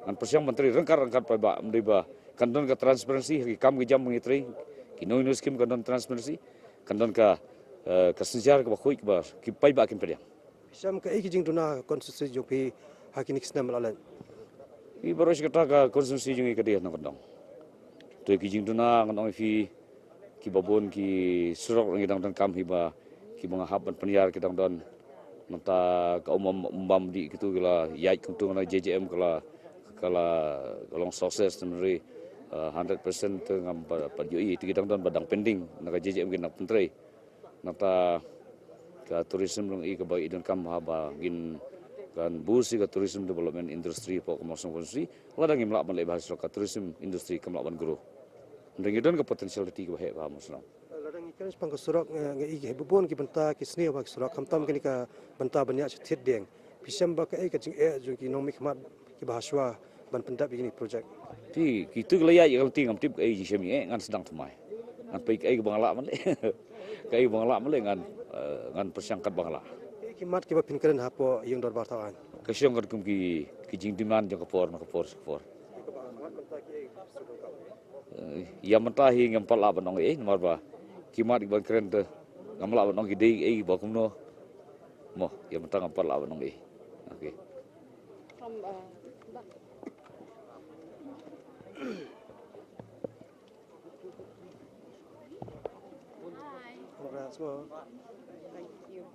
ngan persiang menteri rengkar pa ba mriba kandon ka transparency ki kam ki jam ngi teri ki no skim kandon transparency kandon ka sejar ka khoi ba ki pai ba kim pediang Pisam ka jing duna konstitusi jopi hakinik snam lalan. I baros kata ka konstitusi jungi ka dia na kandong. Tu ki jing duna ngan fi ki babon ki surok ngi dang kam hiba ki mga haban peniar ki dang don nata ka umam di gitu kala yai kuntung na JJM kala long success tenri 100% tu ngam pa UI ti dang don badang pending na JJM ki na pentre nata ka tourism long I ka ba idon kam haba gin kan busi ka tourism development industry po commercial industry ladang imla ban le bahas ka tourism industry kam laban guru ndeng ka potentiality ka he ba musna Ladang ikan sepang kesurak ngai ke bubon ki benta ki seni ba kesurak kamtam kini ka benta banyak cethet deng pisam ba ka jing jung ki nomik mat ki bahaswa ban pendap begini projek ti kitu kelaya yang tingam tip ai ji semi ngan sedang tumai ngan pai ai bangala man le kai bangala man le ngan persangkat bangala ki mat ki ba pinkeren hapo yung dor bartawan kasyong kan kum ki jing diman jong kapor ya mentahi ngam pala banong nomor ba ki mat ban keren te ngamla banong ki dei ai ba kumno mo ya mentang ngam pala banong okay Congrats, well. Thank you.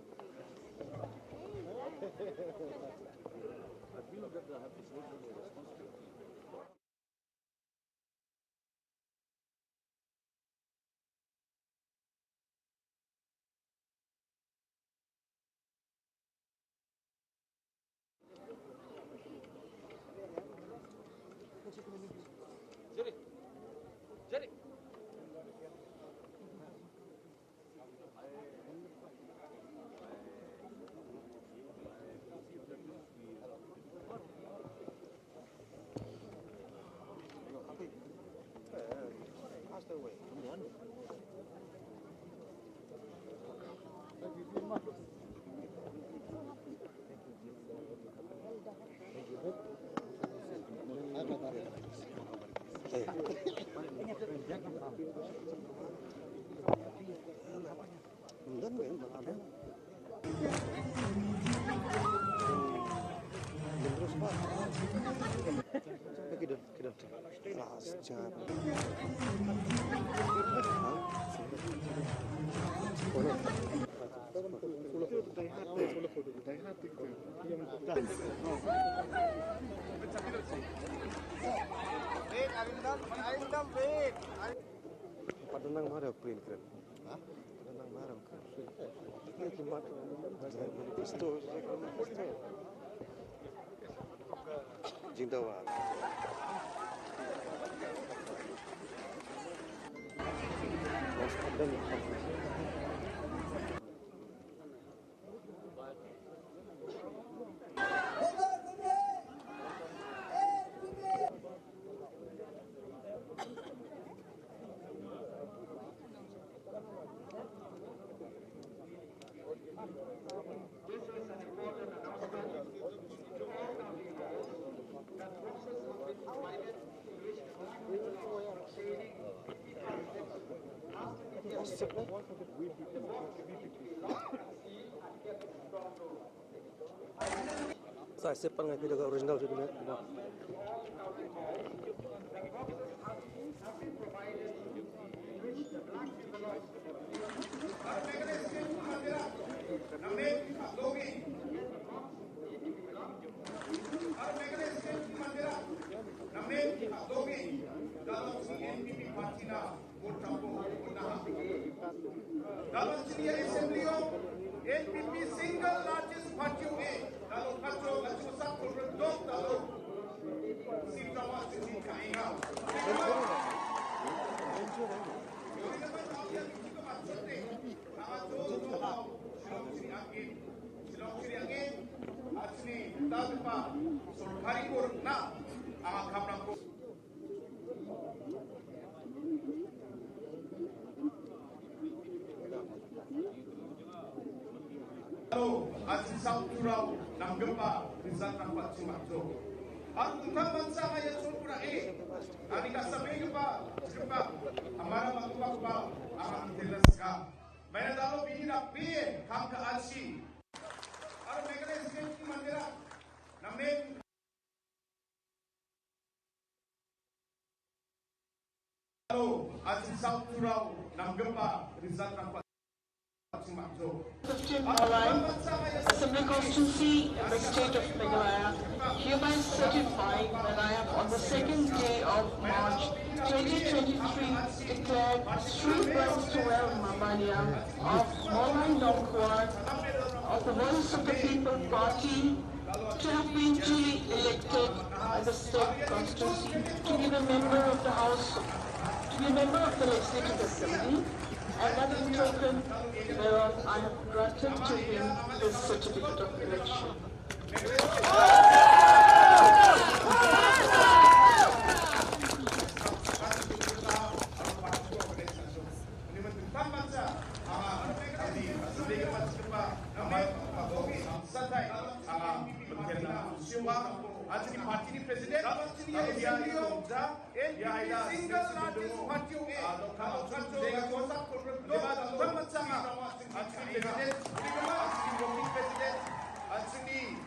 Padanang marah print keren. Padanang marah keren. Ini kimat manifesto. Jindawa. Saya sepang ngai video original tu ni. Dalam Syria Assembly NPP single largest party dalam kacau satu redok dalam sitawa sini kainga. Aziz Samturau simato. Ang tentang bansa kaya sulpura ani kasabi pa amara magpapaba ang tilaska. May nadalo binira piye kam ka alsi. Aro Meghalaya state mandira namen at South Turau ng gempa result ng 15 Malay, Assembly Constituency in the state of Meghalaya, hereby certifying that I have on the second day of March 2023 declared through Brainstorm Mamania of Molai Nongkwar of the Voice of the People Party to have been duly elected by the state constituency to be the member of the House, to be a member of the Legislative Assembly, and that in token thereof I have granted to him this certificate of election. Actually, party president, single largest party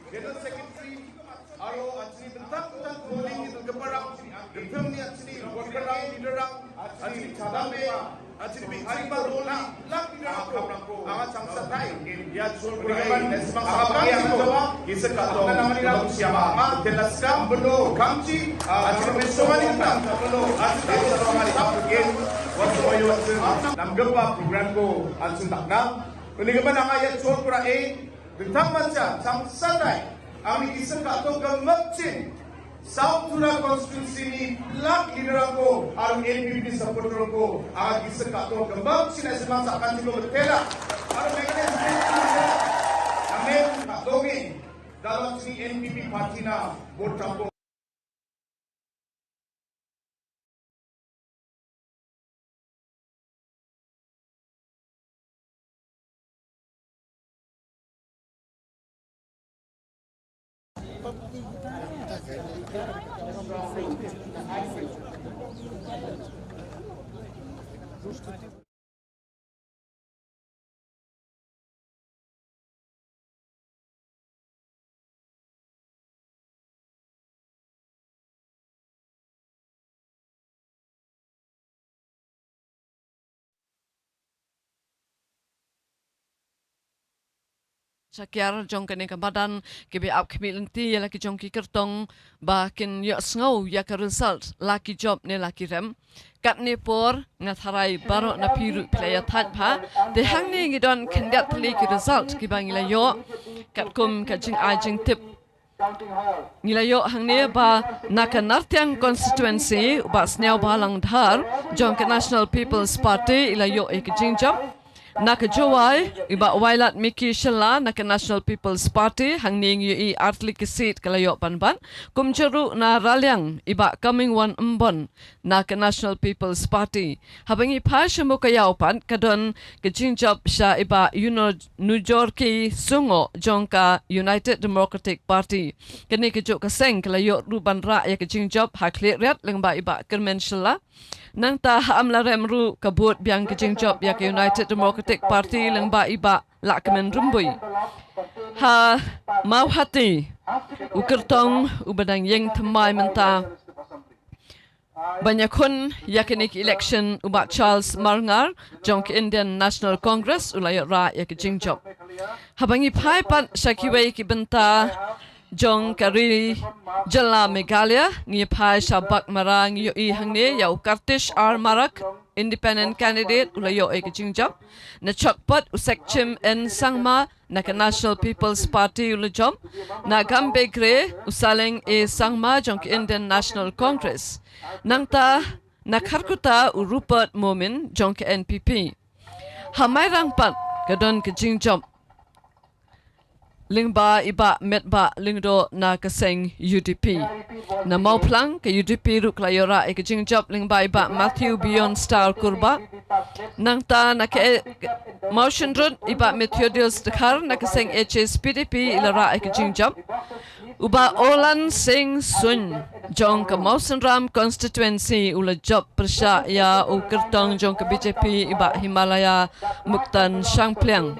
general secretary, actually tentang polling itu keparang, tentang ni actually workerang, leaderang, actually cadangbe, actually bihari baru lak leaderang ko, angat sangsa thai, ya sulpurakan, esmang sabang siapa, kisah kato, namanya siapa, telaskam bendo, kamci, actually besomani kita, bendo, actually besomani kita, waktu bayu waktu, nam gempa program ko, actually tak nam, peninggapan angaya sulpurakan. Tentang macam sangsa thai, ang kisah kato gemacin. South Turau Constituency ni lak leader ko, ang NPP supporter ko, ang kisah kato gemacin ay semang sakan juga bertela. Ang Meghalaya state namen katongin dalam sini NPP parti na vote campur. Sakyar jong kene badan kebe ap kemilenti ya laki jong ki kertong ba kin ya sngau ya ka result laki job ne laki rem kat ne por ngatharai baro na piru playa that pha de hang ne ngidon kendat tli ki result ki bangila yo kat kum ka jing a jing tip ngila yo hang ne ba nakanartyang constituency ba sneu balang dhar jong ka National People's Party ila yo ek jing job Naka Jowai, iba wailat Miki Shalla, naka National People's Party, hang ning yu artli kisit kalayo panban, kumjeru na ralyang, iba coming one mbon, naka National People's Party. Habang ipasya mo kayaw pan, kadon kajingjab siya iba Nujorki Sungo, jongka United Democratic Party. Kani kajo kaseng kalayo ruban ra ya kajingjab hakli ret, lang ba iba kermen Shalla. Nang ta haam la rem ru kabut biang kejing job ya ke United Democratic Party lang ba iba lakmen rumbui. Ha mau hati ukertong ubadang yeng temai menta. Banyak kun yakinik election ubat Charles Marngar jong ke Indian National Congress ulayat ra ya kejing job. Habangi pai pat syakiwai ki benta jong kari jala Meghalaya ngi pai sabak marang yo I hangne yau Kartish R Marak independent candidate ulayo e kijingjap na chakpat usekchim en sangma na ka National People's Party ulajom na gambe gre usaleng e sangma jong Indian National Congress nangta na karkuta urupert momin jong ka NPP hamay rangpat kadon kijingjap lingba iba metba lingdo na kaseng UDP. Na mau plang ke UDP ruk layora e kejingjap lingba iba Matthew Beyond Star Kurba. Nang ta na ke motion run iba Methodius Dekar na kaseng HSPDP ilara e kejingjap. Uba Olan Singh Sun jong ke Mausanram constituency ula job persya ya u kertong jong ke BJP iba Himalaya Muktan Shangpliang.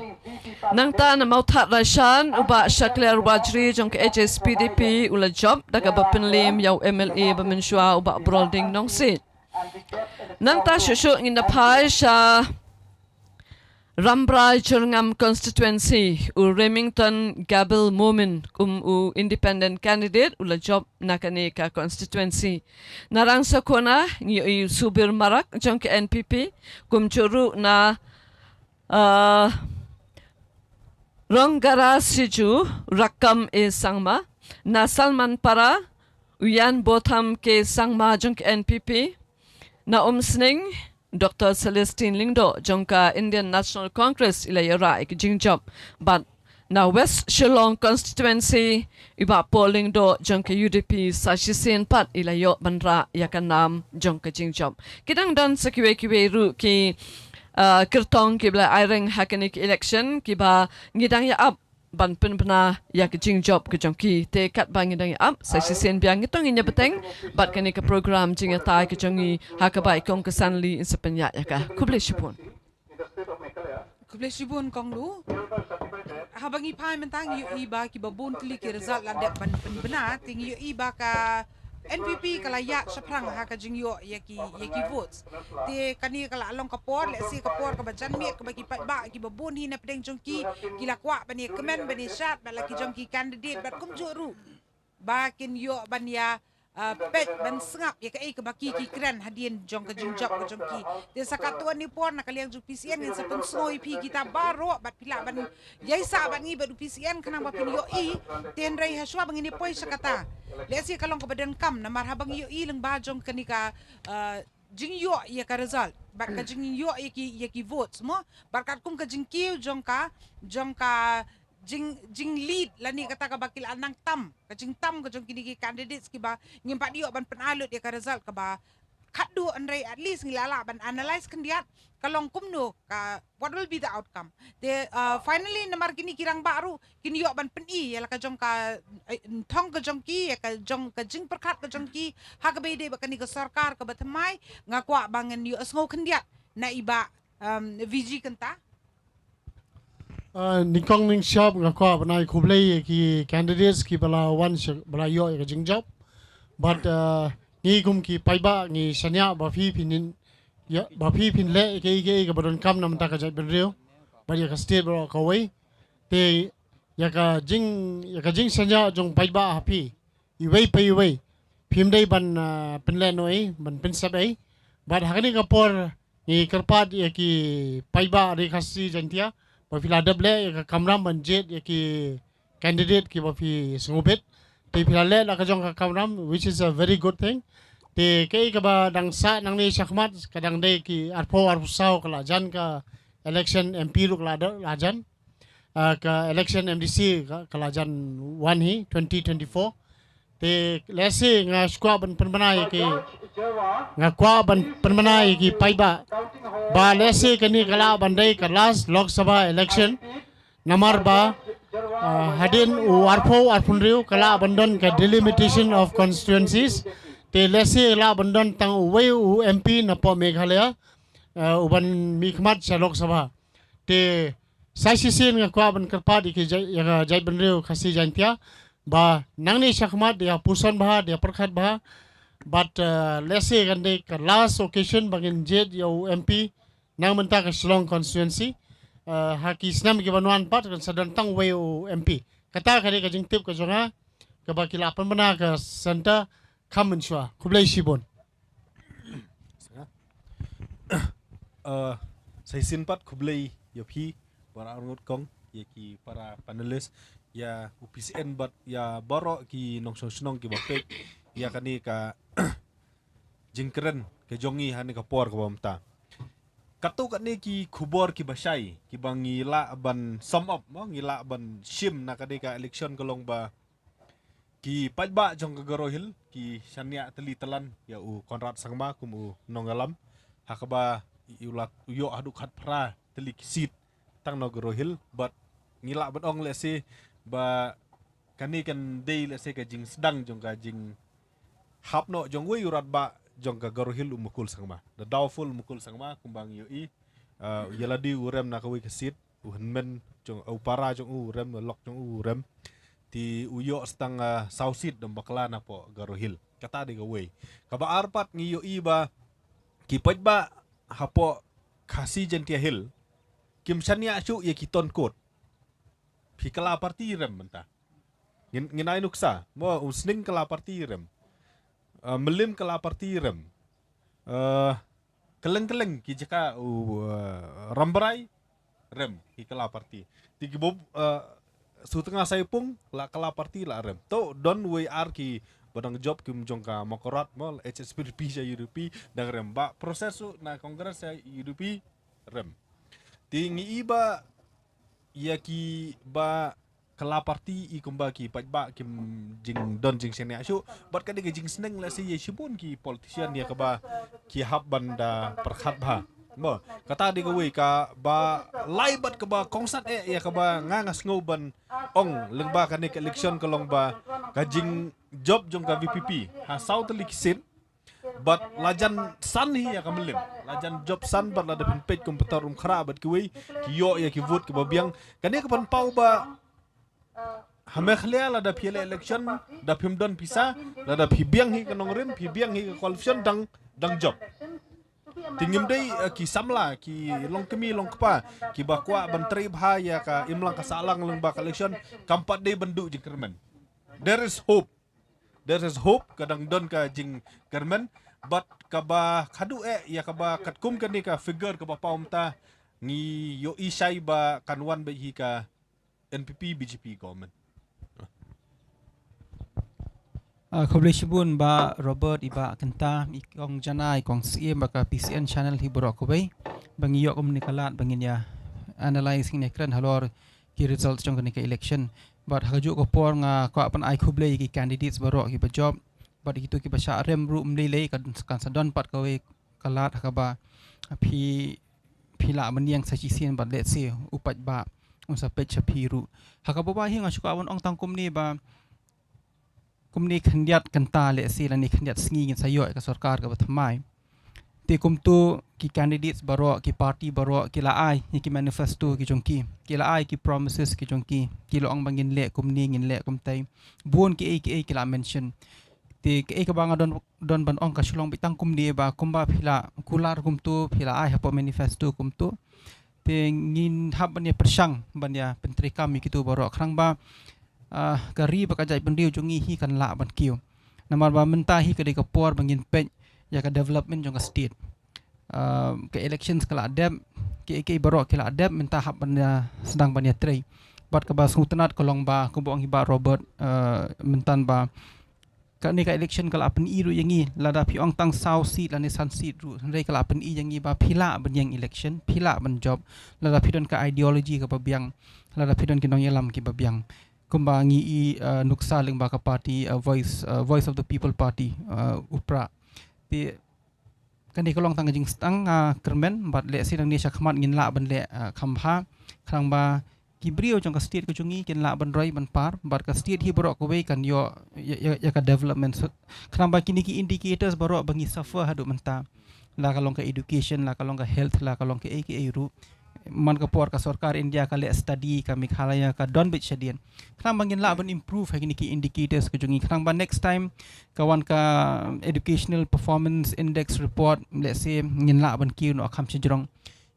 Nang ta na mau that rashan uba Shakler Wajri jong ke HSPDP ula job daga bapenlim yau MLA bamenshua uba Brolding nong seat. Nang ta shushu ngin pai sha Rambrai Churngam constituency u Remington Gabel Momin u independent candidate ula job nakani ka constituency. Narang sakona ngi subir marak jong ke NPP churu na Ronggara Siju Rakam e Sangma na Salman Para Uyan Botham ke Sangma jong ke NPP na Sning Dr. Celestine Lingdo jongka Indian National Congress ila yara ik jingjob but na West Shillong constituency iba polling do jongka UDP sashisin pat ila yo bandra yakanam jongka jingjob kidang dan sakiwe kiwe ru ki kirtong kibla airing hakanik election kiba ngidang ya up ban penpena ya ke jingjob ke jongki te kat bang ngidang ya up sashisin biang ngitong inya beteng bat kani ke program jinga tai ke jongi hakabai kong kesanli insepenya ya ka kubleshipun kong lu habangi pai mentang yu iba ki babun tli ki result la dek ban penbena ting yu iba ka NPP kala ya saprang ha ka jingyo yaki votes te kani kala along kapor le si kapor ka bajan mi ka bagi pat ba ki babun hi na pedeng jongki kila kwa bani kemen bani shat bala ki jongki candidate bat kum joru ba kin yo ban ya pet ban sengap ya ka ke baki ki kren hadien jong ka jingjob ka jongki te sakatuan ni por na kaliang ju PCN in sapun soi pi kita baro bat pila ban yaisa ban ngi badu PCN kana ba pin yo i ten rai haswa bang ini poi sakata lesi kalong ka badan kam na marhabang yo i lang ba jong kanika jing yo ya ka result bat ka jing yo ki votes mo barkat kum ka jing kiu jong ka jing lead lani kata ka bakil anang tam ka jing tam ka jong kini candidates ki ba ngimpat dio ban penalut ya ka result ka ba kadu andrai at least ngilala ban analyze kan dia kalong kumno ka what will be the outcome de finally namar kini kirang baru kini yo ban peni ya ka jong ka thong ka jong ki ya ka jong ka jing perkat ka jong ki ha ka bede ba kani ka sarkar ka batamai ngakwa bangen yo sngo kan dia na iba VG kanta Nikong ning shop ngakwa banai kublei ki candidates ki bala one bala yo ka jingjob but ngi kum ki paiba ngi sanya ba fi pinin ya ba fi pin le ke badon kam nam ta ka jai benrio ba ya ka state bro ka wei te ya ka jing sanya jong paiba happy I wei phim dei ban penle noi ban pin sab ai but hakani ka por ngi karpat ya ki paiba ri khasi jantia ba fi la dable ya ka kamram ban jet ya ki candidate ki ba fi sngubet te pilale la ka jong ka kamram which is a very good thing te ke ka ba dang sa nang ni shakmat kadang de ki arpo sau kala jan ka election MP ruk la jan ka election MDC kala jan 1 hi 2024 te lese nga skwa ban penmanai ki nga kwa ban penmanai ki paiba ba lese kani kala bandai ka last lok sabha election namar ba hadin arpo arpunriu kala abandon ka delimitation of constituencies te lese la abandon tang uwei MP na po Meghalaya uban mikmat sa lok sabha te saisisin nga kwa ban karpadi ki jai banriu khasi jantia ba nangni shakmat dia puson bah dia perkhat bah but lese gande ka last occasion bangin jet yo MP nang menta ka Shillong constituency haki snam ki banwan pat kan sadan tang wei MP kata kare ka jingtip ka jonga ka bakila pan bana ka center kamen shwa kublai shibon sai sin pat kublai yo phi para ngot kong ye ki para panelist ya UPCN bat ya baro ki nong sonong ki bapek ya kani ka jingkren ke jongi hani ka por ka bamta katu kani ki khubor ki basai ki bangila ban sum up mo ngila ban shim na kani ka election kolong ba ki pajba jong ka garohil ki shania teli telan ya u Konrad Sangma kumu nongalam hakaba iulat uyo aduk hat pra teli kisit tang no garohil but ngila ban ong lesi ba kani kan day let's say ka jing sedang jong ka jing hap no jong we urat ba jong ka garohil umukul sangma the doubtful mukul sangma kumbang yo I yaladi urem na ka we kasit uhenmen jong upara jong urem lok jong urem ti uyo stang sausit dom bakla na po garohil kata de we ka ba arpat ngi yo I ba kipaj ba hapo kasi jentia hil kim sania chu ye kiton kot pikala parti rem menta nginai nuksa mo usning kala parti rem melim kala parti rem keleng ki jaka rambarai rem ki kala parti tigi bob sutengah saya pung la kala parti la rem to don we ar ki badang job kim jongka mokorat mol HSPP sa UDP dang rem ba proses na kongres sa UDP rem tingi iba ya ki ba kala parti I kumba ki pajba kim jing don jing sene asu bat ka de jing sneng la si yeshibun ki politician ya ka ba ki hab banda perkhat ba mo kata de we ka ba laibat ka ba kongsat ya ka ba ngangas ngoban ong lengba ka ne election kolong ba ka jing job jong ka VPP ha south liksin but lajan san hi ya kamelim lajan job san but la da pin page komputer khara bat ki we ki yo ya ki vote ki ba biang kane ka pan pau ba MEGHALAYA la da piele election da pim don pisa la da pi biang hi kanong rim pi biang hi qualification dang job tingim dei ki samla ki long kemi long kpa ki bakwa bantri bha ya ka imlang ka salang leng ba election kampat dei bendu jing kermen there is hope kadang don ka jing kermen but ka ba khadu ya ka ba katkum kan ni ka figure ka ba paumta ngi yo isai ba kanwan ba hi ka NPP BJP government. Khoblei shibun ba Robert iba kenta ikong jana ikong CM baka PCN channel hiborok kobai bangi yok komunikalat bangin ya analyzing nekran halor ki results jong ka election but haju ko por nga ko apan ai khoblei ki candidates borok ki ba job but itu ki ba sha rem ru mlei kan sadon pat kowe kalat ka ba phila maniang sa chisien but let's say upat ba unsa pech piru hakababa hi nga shuka awon ong tangkum ni ba kumni khandiat kanta le si lani khandiat sngi ngin sayo ka sarkar ka bathmai te kumtu ki candidates baro ki party baro ki la ai ki manifesto ki jongki ki la ai ki promises ki jongki ki lo ong bangin le kumni ngin le kumtai buon ki la mention te ke ka banga don ban ong ka shulong bitang kumni ba kumba phila kular kumtu phila ai hapo manifesto kumtu ngin hab banya persang banya pentri kami kitu baro khrang ba kari ba kajai pendiu jungi hi kan la ban kiu namar ba menta hi ka de ka por bangin pej ya ka development jong ka state ke elections kala adem ke baro kala adem menta hab banya sedang banya trei bat ka ba sutanat kolong ba kumbong hi ba Robert mentan ba kani ka election kala apen iru yangi lada pi ong tang south seat lani sun seat ru rei kala apen I yangi ba phila ban yang election phila ban job lada pi don ka ideology ka babiang lada pi don kinong yelam ki babiang kumba ngi nuksa leng ba ka party voice of the people party upra ti kani kolong tang jing stang kermen bat le sidang ni syakmat ngin la ban le khamha khrang ba kibrio jong ka state ko jungi ken la ban roi ban par bar ka state hi borok ko we kan yo ya ka development khrang ba kini ki indicators borok bangi suffer hadu menta la kalong ka education la kalong ka health la kalong ka ru man ka por ka sarkar India ka le study ka MEGHALAYA ka don bit shadian khrang bangin la ban improve ha kini ki indicators ko jungi khrang ba next time kawan ka educational performance index report let's say ngin la ban ki no kham chijrong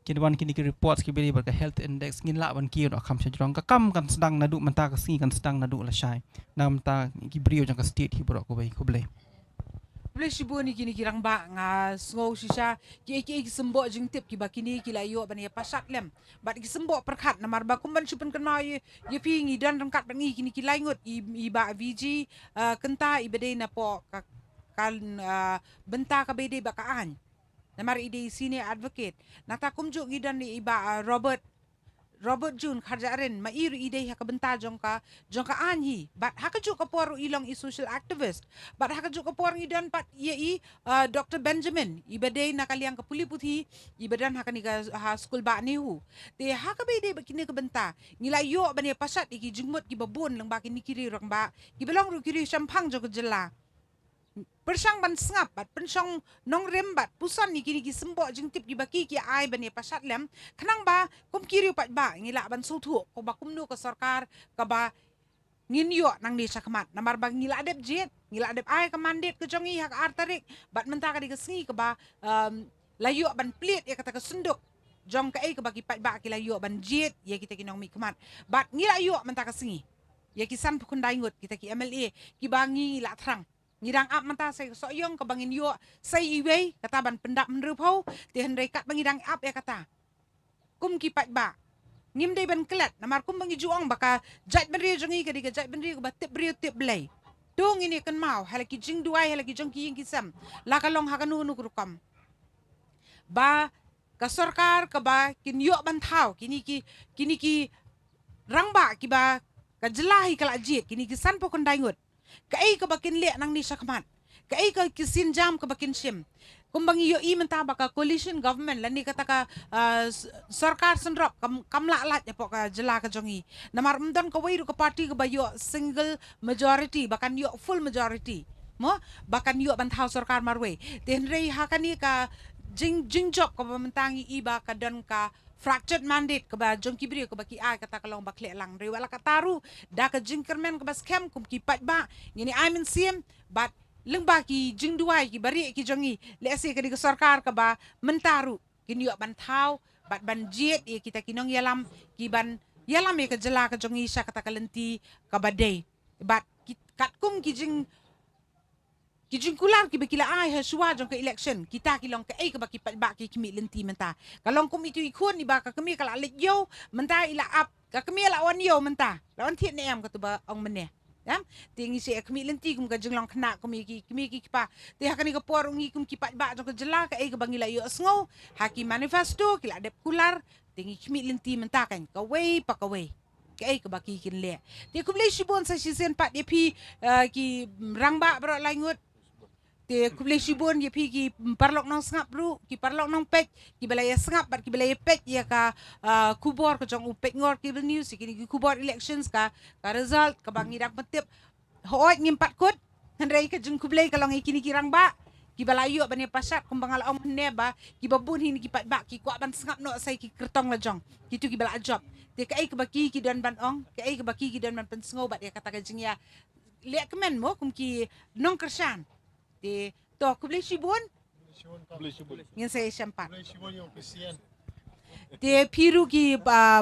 kinwan kini ki reports ki beli bar ka health index ngin la ban ki no kham chajrong ka kam kan sedang nadu menta ka si kan sedang nadu la shai nam ta ki brio jang ka state hi borok ko bai ko ble Shibuni kini kirang ba nga sngo shisha ki sembo jing tip ki bakini ki layo ban ya pasat lem bat ki sembo perkhat namar ba kumban chupen kan ma ye pi ngi dan rangkat ban ngi kini ki laingot I ba VG kenta ibede na po kan benta ka bede ba kaan namar ide sini advocate nata kumjuk gidan ni iba Robert Jun kharjarin mairu ide haka benta jongka anhi but haka juk kapor ilong i social activist but haka juk kapor idan pat ye Dr. Benjamin ibadai nakaliang ka puli puthi ibadan haka ni ha school ba ni hu te haka be de bakini ka benta ngila yo bane pasat iki jingmut ki babon lang ba kini kiri rang ba ki belong ru kiri champang jok jela persang ban sngap bat pensong nong rembat pusan ni kini ki sembo jingtip ki baki ki ai bane pasat lem khnang ba kum kiri pat ba ngila ban sulthu ko ba kumnu ko sarkar ka ba ngin yo nang ni sakmat namar ba ngila adep jet ngila adep ai ka mandat ke jongi hak artarik bat menta ka di kesengi ka ba layu ban plit ya kata ke sunduk jong ka ai ka bagi pat ba ki layu ban jet ya kita kinong mi kmat bat ngila yo menta ka sengi ya kisan pukun daingut kita ki MLA ki bangi la thrang ngirang ap manta sai soyong ka bangin yo sai iwe kata ban pendap menrupau ti hendrai kat bangirang ap ya kata kum ki pat ba ngim dai ban klat namar kum bangi juang baka jat benri jongi ka diga jat benri ka tip bri tip blai tung ini kan mau halaki jing duai halaki jong ki kisam la kalong hakanu nu kurukam ba ka sarkar ka ba kin yo ban thau kini ki rangba ki ba ka jelahi kala jit kini ki san pokon daingut kai ka bakin le nang ni sakmat kai ka kisin jam ka bakin sim kumbangi yo i menta baka coalition government lani kata ka sarkar sendrop kamla lat ya pok jela ka jongi namar mdon ka wairu ka party ka bayo single majority bakan yo full majority mo bakan yo bantau sarkar marwe tenrei hakani ka jing job ka mentangi iba ka don ka fractured mandate ke ba jong kibri ke baki ai kata kalong bakle lang re wala kataru da ka jingkermen ke bas kem kum ki pat ba ngini I mean sim but leng ba ki jing duai ki bari ki jongi le ase ke di sarkar ke ba mentaru kin yo ban thau bat ban jet e kita kinong yalam ki ban yalam e ke jela ke jongi sha kata kalenti ka badai but kat kum ki jing kular ki bekila ai ha suwa jong ke election kita kilong ke ai ke baki pat ba ki kimi lenti menta kalong kum itu ikun ni ba ka kemi kala lik yo menta ila ap ka kemi la wan yo menta lawan thiet ne am ka tu ba ong mene ya tingi se kemi lenti kum ka jinglong khna kum ki kimi ki pa te hakani ka por ungi kum ki pat ba jong ke jela ka ai ke bangila yo sngo haki manifesto kila dep kular tingi kimi lenti menta kan ka wei pa ka wei kai ke baki kin le te kum le shibon sa shisen pat de pi ki rangba bro langut te kuble shibon ye pi ki parlok nong sngap bru ki parlok nong pek ki balaya sngap bat ki balaya pek ya ka kubor ka jong upek ngor ki news ki kubor elections ka result ka bangirak petip hoot ngimpat kut hendrai ka jung kuble ka long ikini kirang ba ki balayu bane pasat kumbangal om neba ki babun hin ki pat ba ki kwa ban sngap no sai ki kertong la jong ki tu ki bala job te kai ka baki ki dan ban ong kai ka baki ki dan ban pensngo bat ya kata ka jing ya lek men mo kum ki nong kersan te to kuble shibon ngin saya sempat te piru ki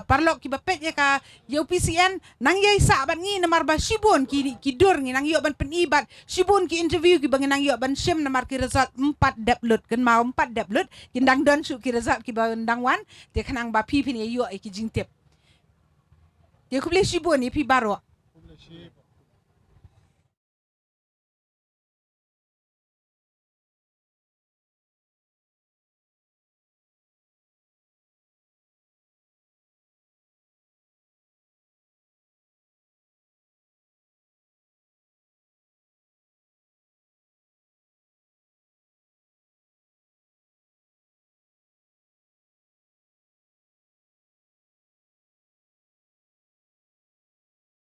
parlok ki bapet ya ka yo PCN nang yai sa ban ngi namar ba shibon ki dur ngi nang yo ban penibat shibon ki interview ki bang nang yo ban shim namar ki result 4 daplut kan mau 4 daplut ki ndang don su ki result ki ba ndang wan te kanang ba pi pin yo ki jingtep te kuble shibon ni pi baro